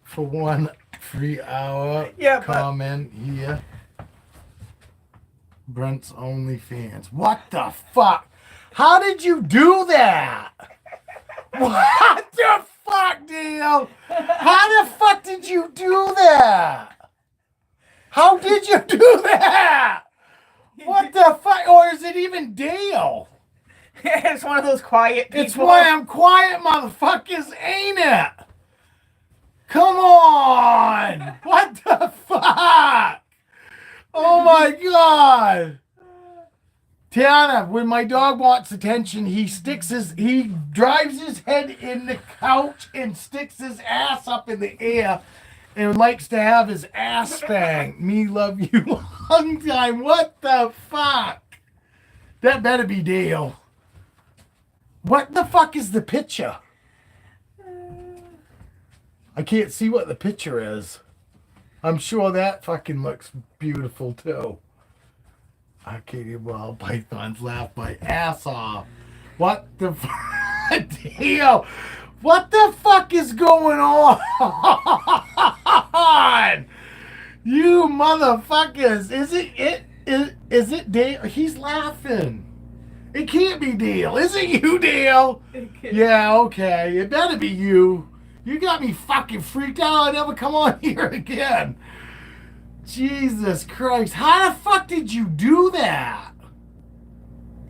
For 1 free hour, comment here. Brent's OnlyFans. What the fuck? How did you do that? What the fuck, Dale? How the fuck did you do that? How did you do that? What the fuck? Or is it even Dale? It's one of those quiet people. It's one of them quiet motherfuckers, ain't it? Come on! What the fuck? Oh my God! Tiana, when my dog wants attention, he drives his head in the couch and sticks his ass up in the air and likes to have his ass spanked. Me love you long time. What the fuck? That better be Dale. What the fuck is the picture? I can't see what the picture is. I'm sure that fucking looks beautiful too. Arcadia Wild Pythons laugh my ass off. What the fuck? Dale, what the fuck is going on? You motherfuckers. Is it Dale? He's laughing. It can't be Dale. Is it you, Dale? Yeah, okay. It better be you. You got me fucking freaked out. I'll never come on here again. Jesus Christ. How the fuck did you do that?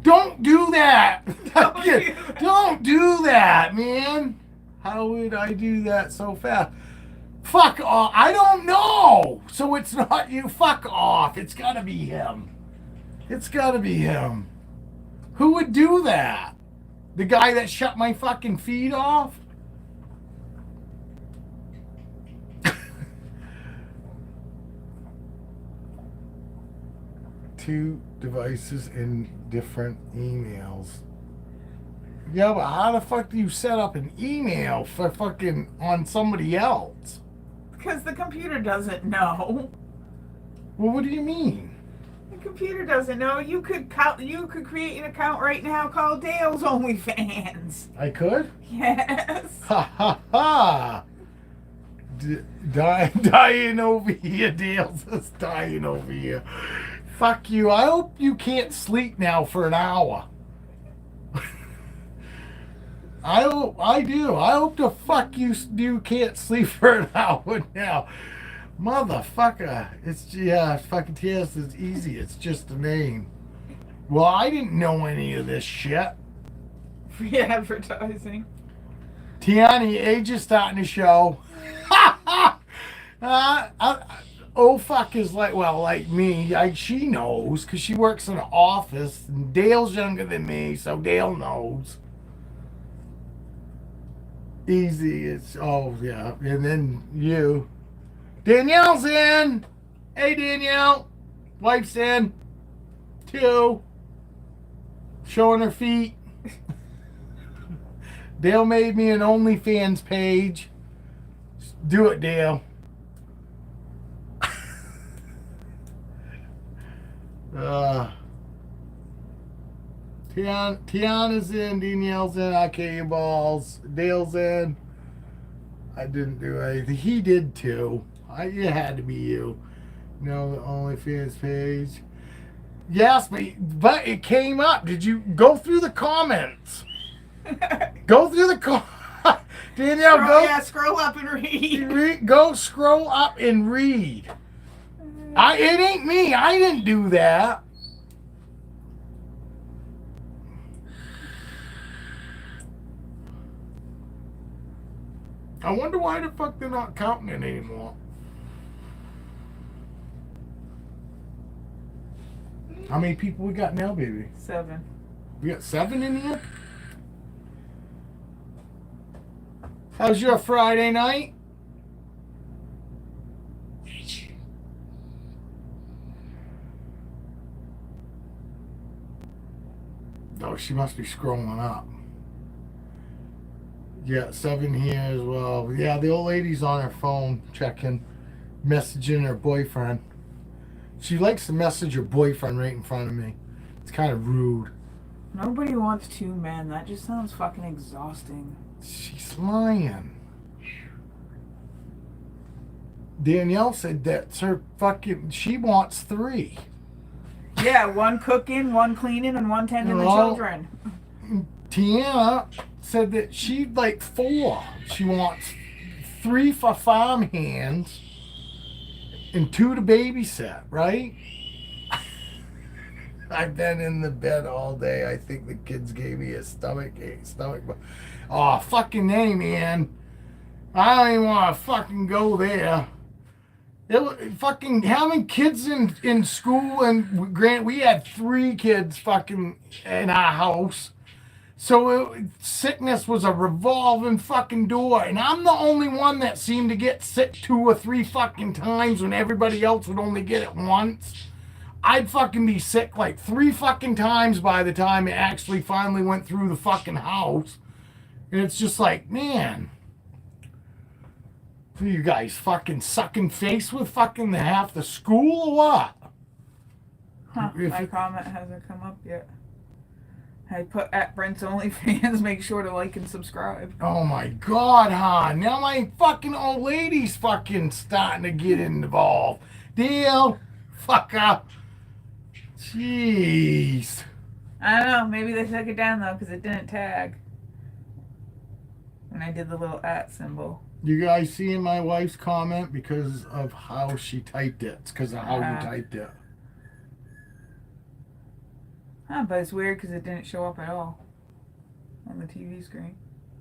Don't do that. Don't do that. Don't do that, man. How would I do that so fast? Fuck off. I don't know. So it's not you. Fuck off. It's got to be him. It's got to be him. Who would do that? The guy that shut my fucking feed off? Two devices in different emails. Yeah, but how the fuck do you set up an email for fucking on somebody else? Because the computer doesn't know. Well, what do you mean? The computer doesn't know. You could create an account right now called Dale's OnlyFans. I could? Yes. Ha ha ha! Dying over here, Dale's just dying over here. Fuck you. I hope you can't sleep now for an hour. I do. I hope the fuck you can't sleep for an hour now. Motherfucker. Fucking TS is easy. It's just a name. Well, I didn't know any of this shit. Free advertising. Tiani, age is starting to show. Oh fuck is like me. She knows because she works in an office. And Dale's younger than me, so Dale knows. Easy. It's yeah, and then you. Danielle's in. Hey Danielle, wife's in. 2. Showing her feet. Dale made me an OnlyFans page. Do it, Dale. Tiana's in, Danielle's in, okay, your balls. Dale's in. I didn't do anything. He did too. It had to be you. No, the OnlyFans page. Yes, but it came up. Did you go through the comments? Go through the comments. Danielle, Scroll up and read. Go scroll up and read. It ain't me. I didn't do that. I wonder why the fuck they're not counting it anymore. How many people we got now, baby? 7. We got 7 in here? How's your Friday night? Oh, she must be scrolling up. Yeah, 7 here as well. Yeah, the old lady's on her phone checking, messaging her boyfriend. She likes to message her boyfriend right in front of me. It's kind of rude. Nobody wants 2 men. That just sounds fucking exhausting. She's lying. Danielle said that's her fucking. She wants 3. Yeah, 1 cooking, 1 cleaning, and 1 tending the children. Tiana said that she'd like 4. She wants 3 for farm hands and 2 to babysit, right? I've been in the bed all day. I think the kids gave me a stomach ache. Oh, fucking A, man. I don't even want to fucking go there. Fucking having kids in school, and we had 3 kids fucking in our house. So sickness was a revolving fucking door. And I'm the only one that seemed to get sick 2 or 3 fucking times when everybody else would only get it once. I'd fucking be sick like 3 fucking times by the time it actually finally went through the fucking house. And it's just like, man, are you guys fucking sucking face with fucking half the school or what? My comment hasn't come up yet. I put at Brent's OnlyFans, make sure to like and subscribe. Oh my God, hon. Now my fucking old lady's fucking starting to get involved. Deal. Fuck up. Jeez. I don't know. Maybe they took it down though because it didn't tag. And I did the little @ symbol. You guys seeing my wife's comment because of how she typed it? It's because of how you typed it. But it's weird because it didn't show up at all on the TV screen.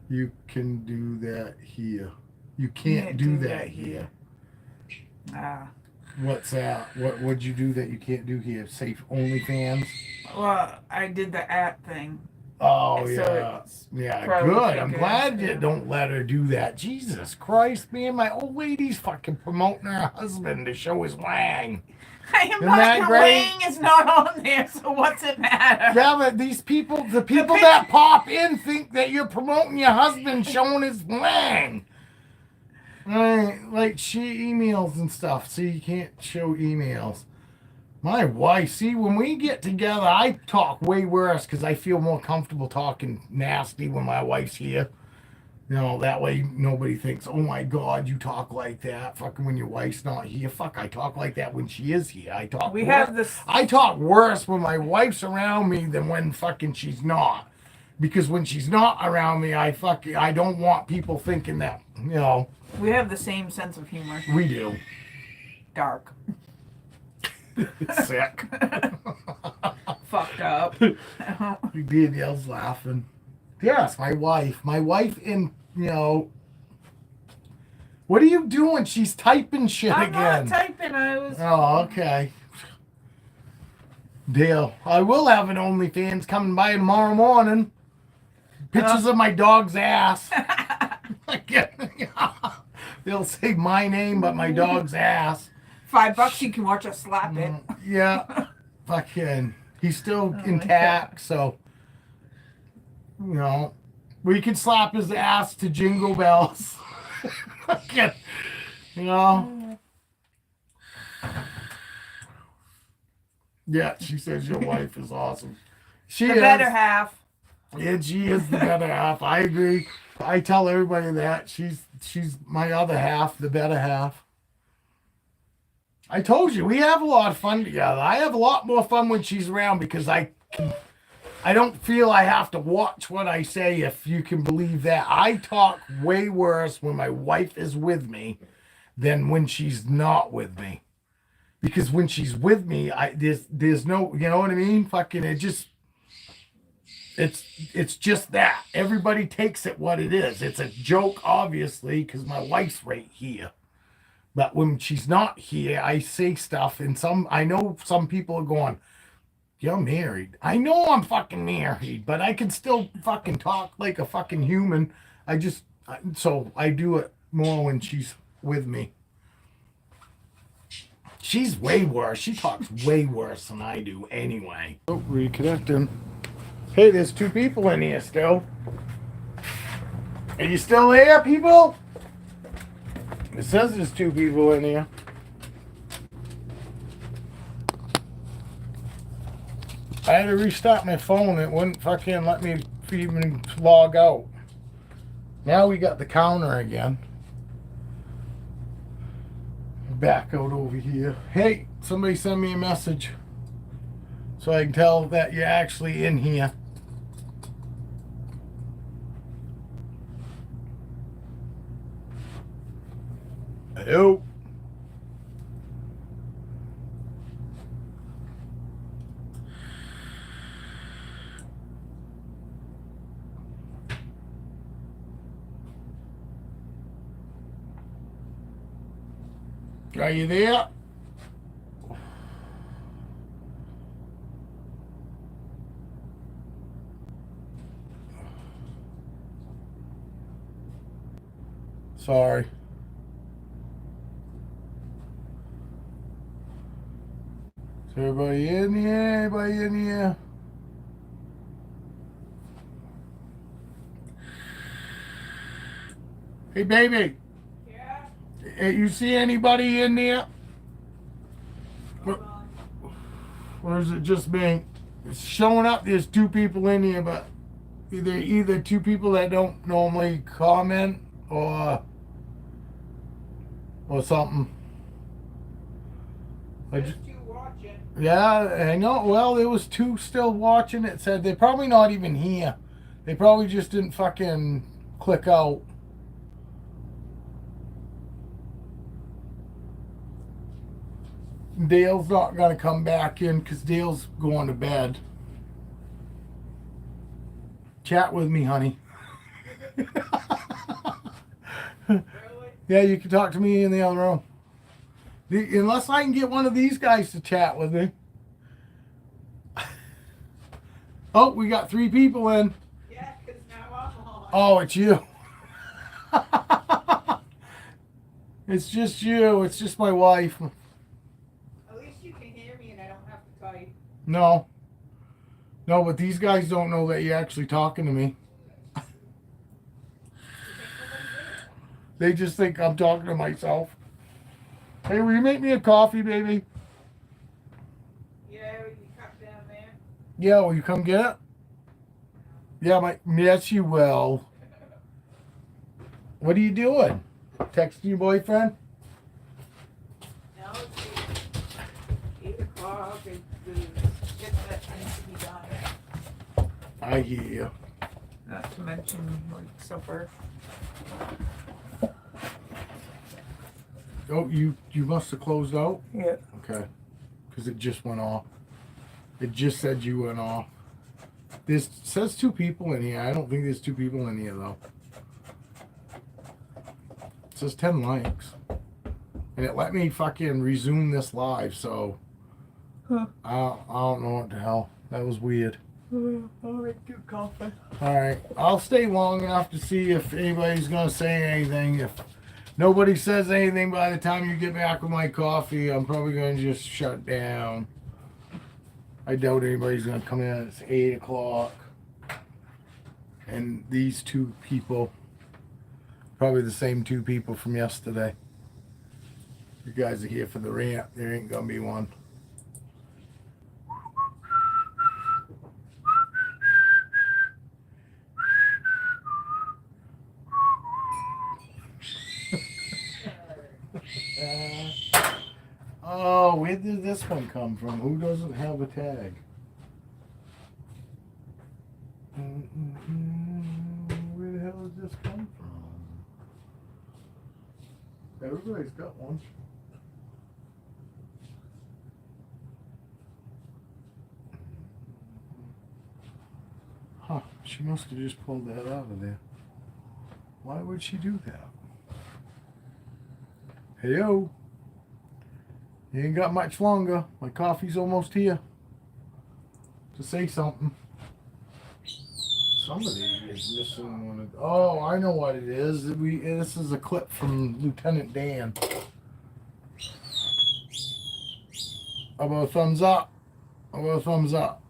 You can do that here. You can't do that here. Ah. What's that? What would you do that you can't do here? Safe OnlyFans? Well, I did the app thing. Oh, So yeah. it's Yeah, probably good. I'm good, glad you yeah. don't let her do that. Jesus Christ, man. My old lady's fucking promoting her husband to show his wang. I am Isn't not. that The great? wing is not on there, so what's it matter? Yeah, but these people, the people that pop in think that you're promoting your husband showing his wang. Like she emails and stuff, so you can't show emails. My wife, see, when we get together, I talk way worse because I feel more comfortable talking nasty when my wife's here. You know, that way nobody thinks, oh my God, you talk like that. Fucking when your wife's not here. Fuck, I talk like that when she is here. I talk We worse. have this. I talk worse when my wife's around me than when fucking she's not. Because when she's not around me, I don't want people thinking that, you know. We have the same sense of humor. We do. Dark. Sick. Fucked up. Danielle's laughing. Yes, my wife. My wife in, you know. What are you doing? She's typing shit I'm again. not typing. I was. Oh, okay. Deal. I will have an OnlyFans coming by tomorrow morning. Pictures of my dog's ass. They'll say my name, but my dog's ass. $5, you can watch us slap it. Yeah. Fucking. He's still Oh, intact, so. You know. We could slap his ass to Jingle Bells. Fucking. You know. Yeah, she says your wife is awesome. She The is. better half. And she is the better half. I agree. I tell everybody that. She's my other half, the better half. I told you, we have a lot of fun together. I have a lot more fun when she's around because I don't feel I have to watch what I say, if you can believe that. I talk way worse when my wife is with me than when she's not with me. Because when she's with me, there's no, you know what I mean? Fucking it's just that. Everybody takes it what it is. It's a joke, obviously, because my wife's right here. But when she's not here, I say stuff, and I know some people are going, you're married. I know I'm fucking married, but I can still fucking talk like a fucking human. So I do it more when she's with me. She's way worse. She talks way worse than I do anyway. Oh, reconnecting. Hey, there's 2 people in here still. Are you still there, people? It says there's 2 people in here. I had to restart my phone. It wouldn't fucking let me even log out. Now we got the counter again. Back out over here. Hey, somebody send me a message so I can tell that you're actually in here. Hello. Are you there? Sorry. Is everybody in here? Anybody in here? Hey, baby. Yeah. Hey, you see anybody in there? Hold on. Or is it just me? It's showing up there's 2 people in here, but either 2 people that don't normally comment or something. There's 2 watching. Yeah, I know. Well, there was 2 still watching. It said they're probably not even here. They probably just didn't fucking click out. Dale's not gonna come back in because Dale's going to bed. chat with me, honey. Really? Yeah, you can talk to me in the other room. Unless I can get one of these guys to chat with me. Oh, we got 3 people in. Yeah, because now I'm on. Oh, it's you. It's just you. It's just my wife. At least you can hear me and I don't have to type. No. No, but these guys don't know that you're actually talking to me. You think nobody's They just think I'm talking to myself. Hey, will you make me a coffee, baby? there? Yeah, you cut down there. Yeah, will you come get it? Yeah, yes, you will. What are you doing? Texting your boyfriend? Now it's 8 o'clock and the shit that needs to be done. I hear you. Not to mention like supper. Oh, you must have closed out? Yeah. Okay. Because it just went off. It just said you went off. This says 2 people in here. I don't think there's 2 people in here, though. It says 10 likes. And it let me fucking resume this live, so... Huh. I don't know what the hell. That was weird. I'll make you coffee. Alright. I'll stay long enough to see if anybody's going to say anything. If nobody says anything by the time you get back with my coffee, I'm probably going to just shut down. I doubt anybody's going to come in. It's 8 o'clock. And these 2 people, probably the same 2 people from yesterday. You guys are here for the rant. There ain't going to be one. Oh, where did this one come from? Who doesn't have a tag? Where the hell did this come from? Everybody's got one. Huh, she must have just pulled that out of there. Why would she do that? Hey-o. You ain't got much longer. My coffee's almost here. To say something. Somebody is missing one of. Oh, I know what it is. This is a clip from Lieutenant Dan. How about a thumbs up? How about a thumbs up?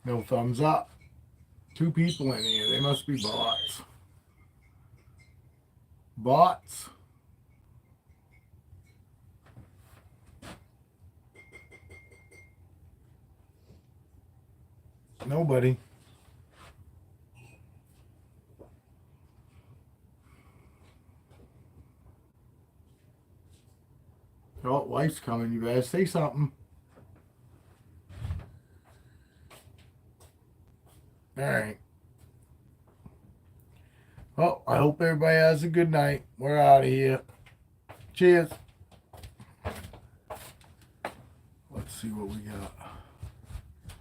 No thumbs up. 2 people in here. They must be bots. Bots. Nobody. Oh, wife's coming. You better say something. All right. Well, I hope everybody has a good night. We're out of here. Cheers. Let's see what we got.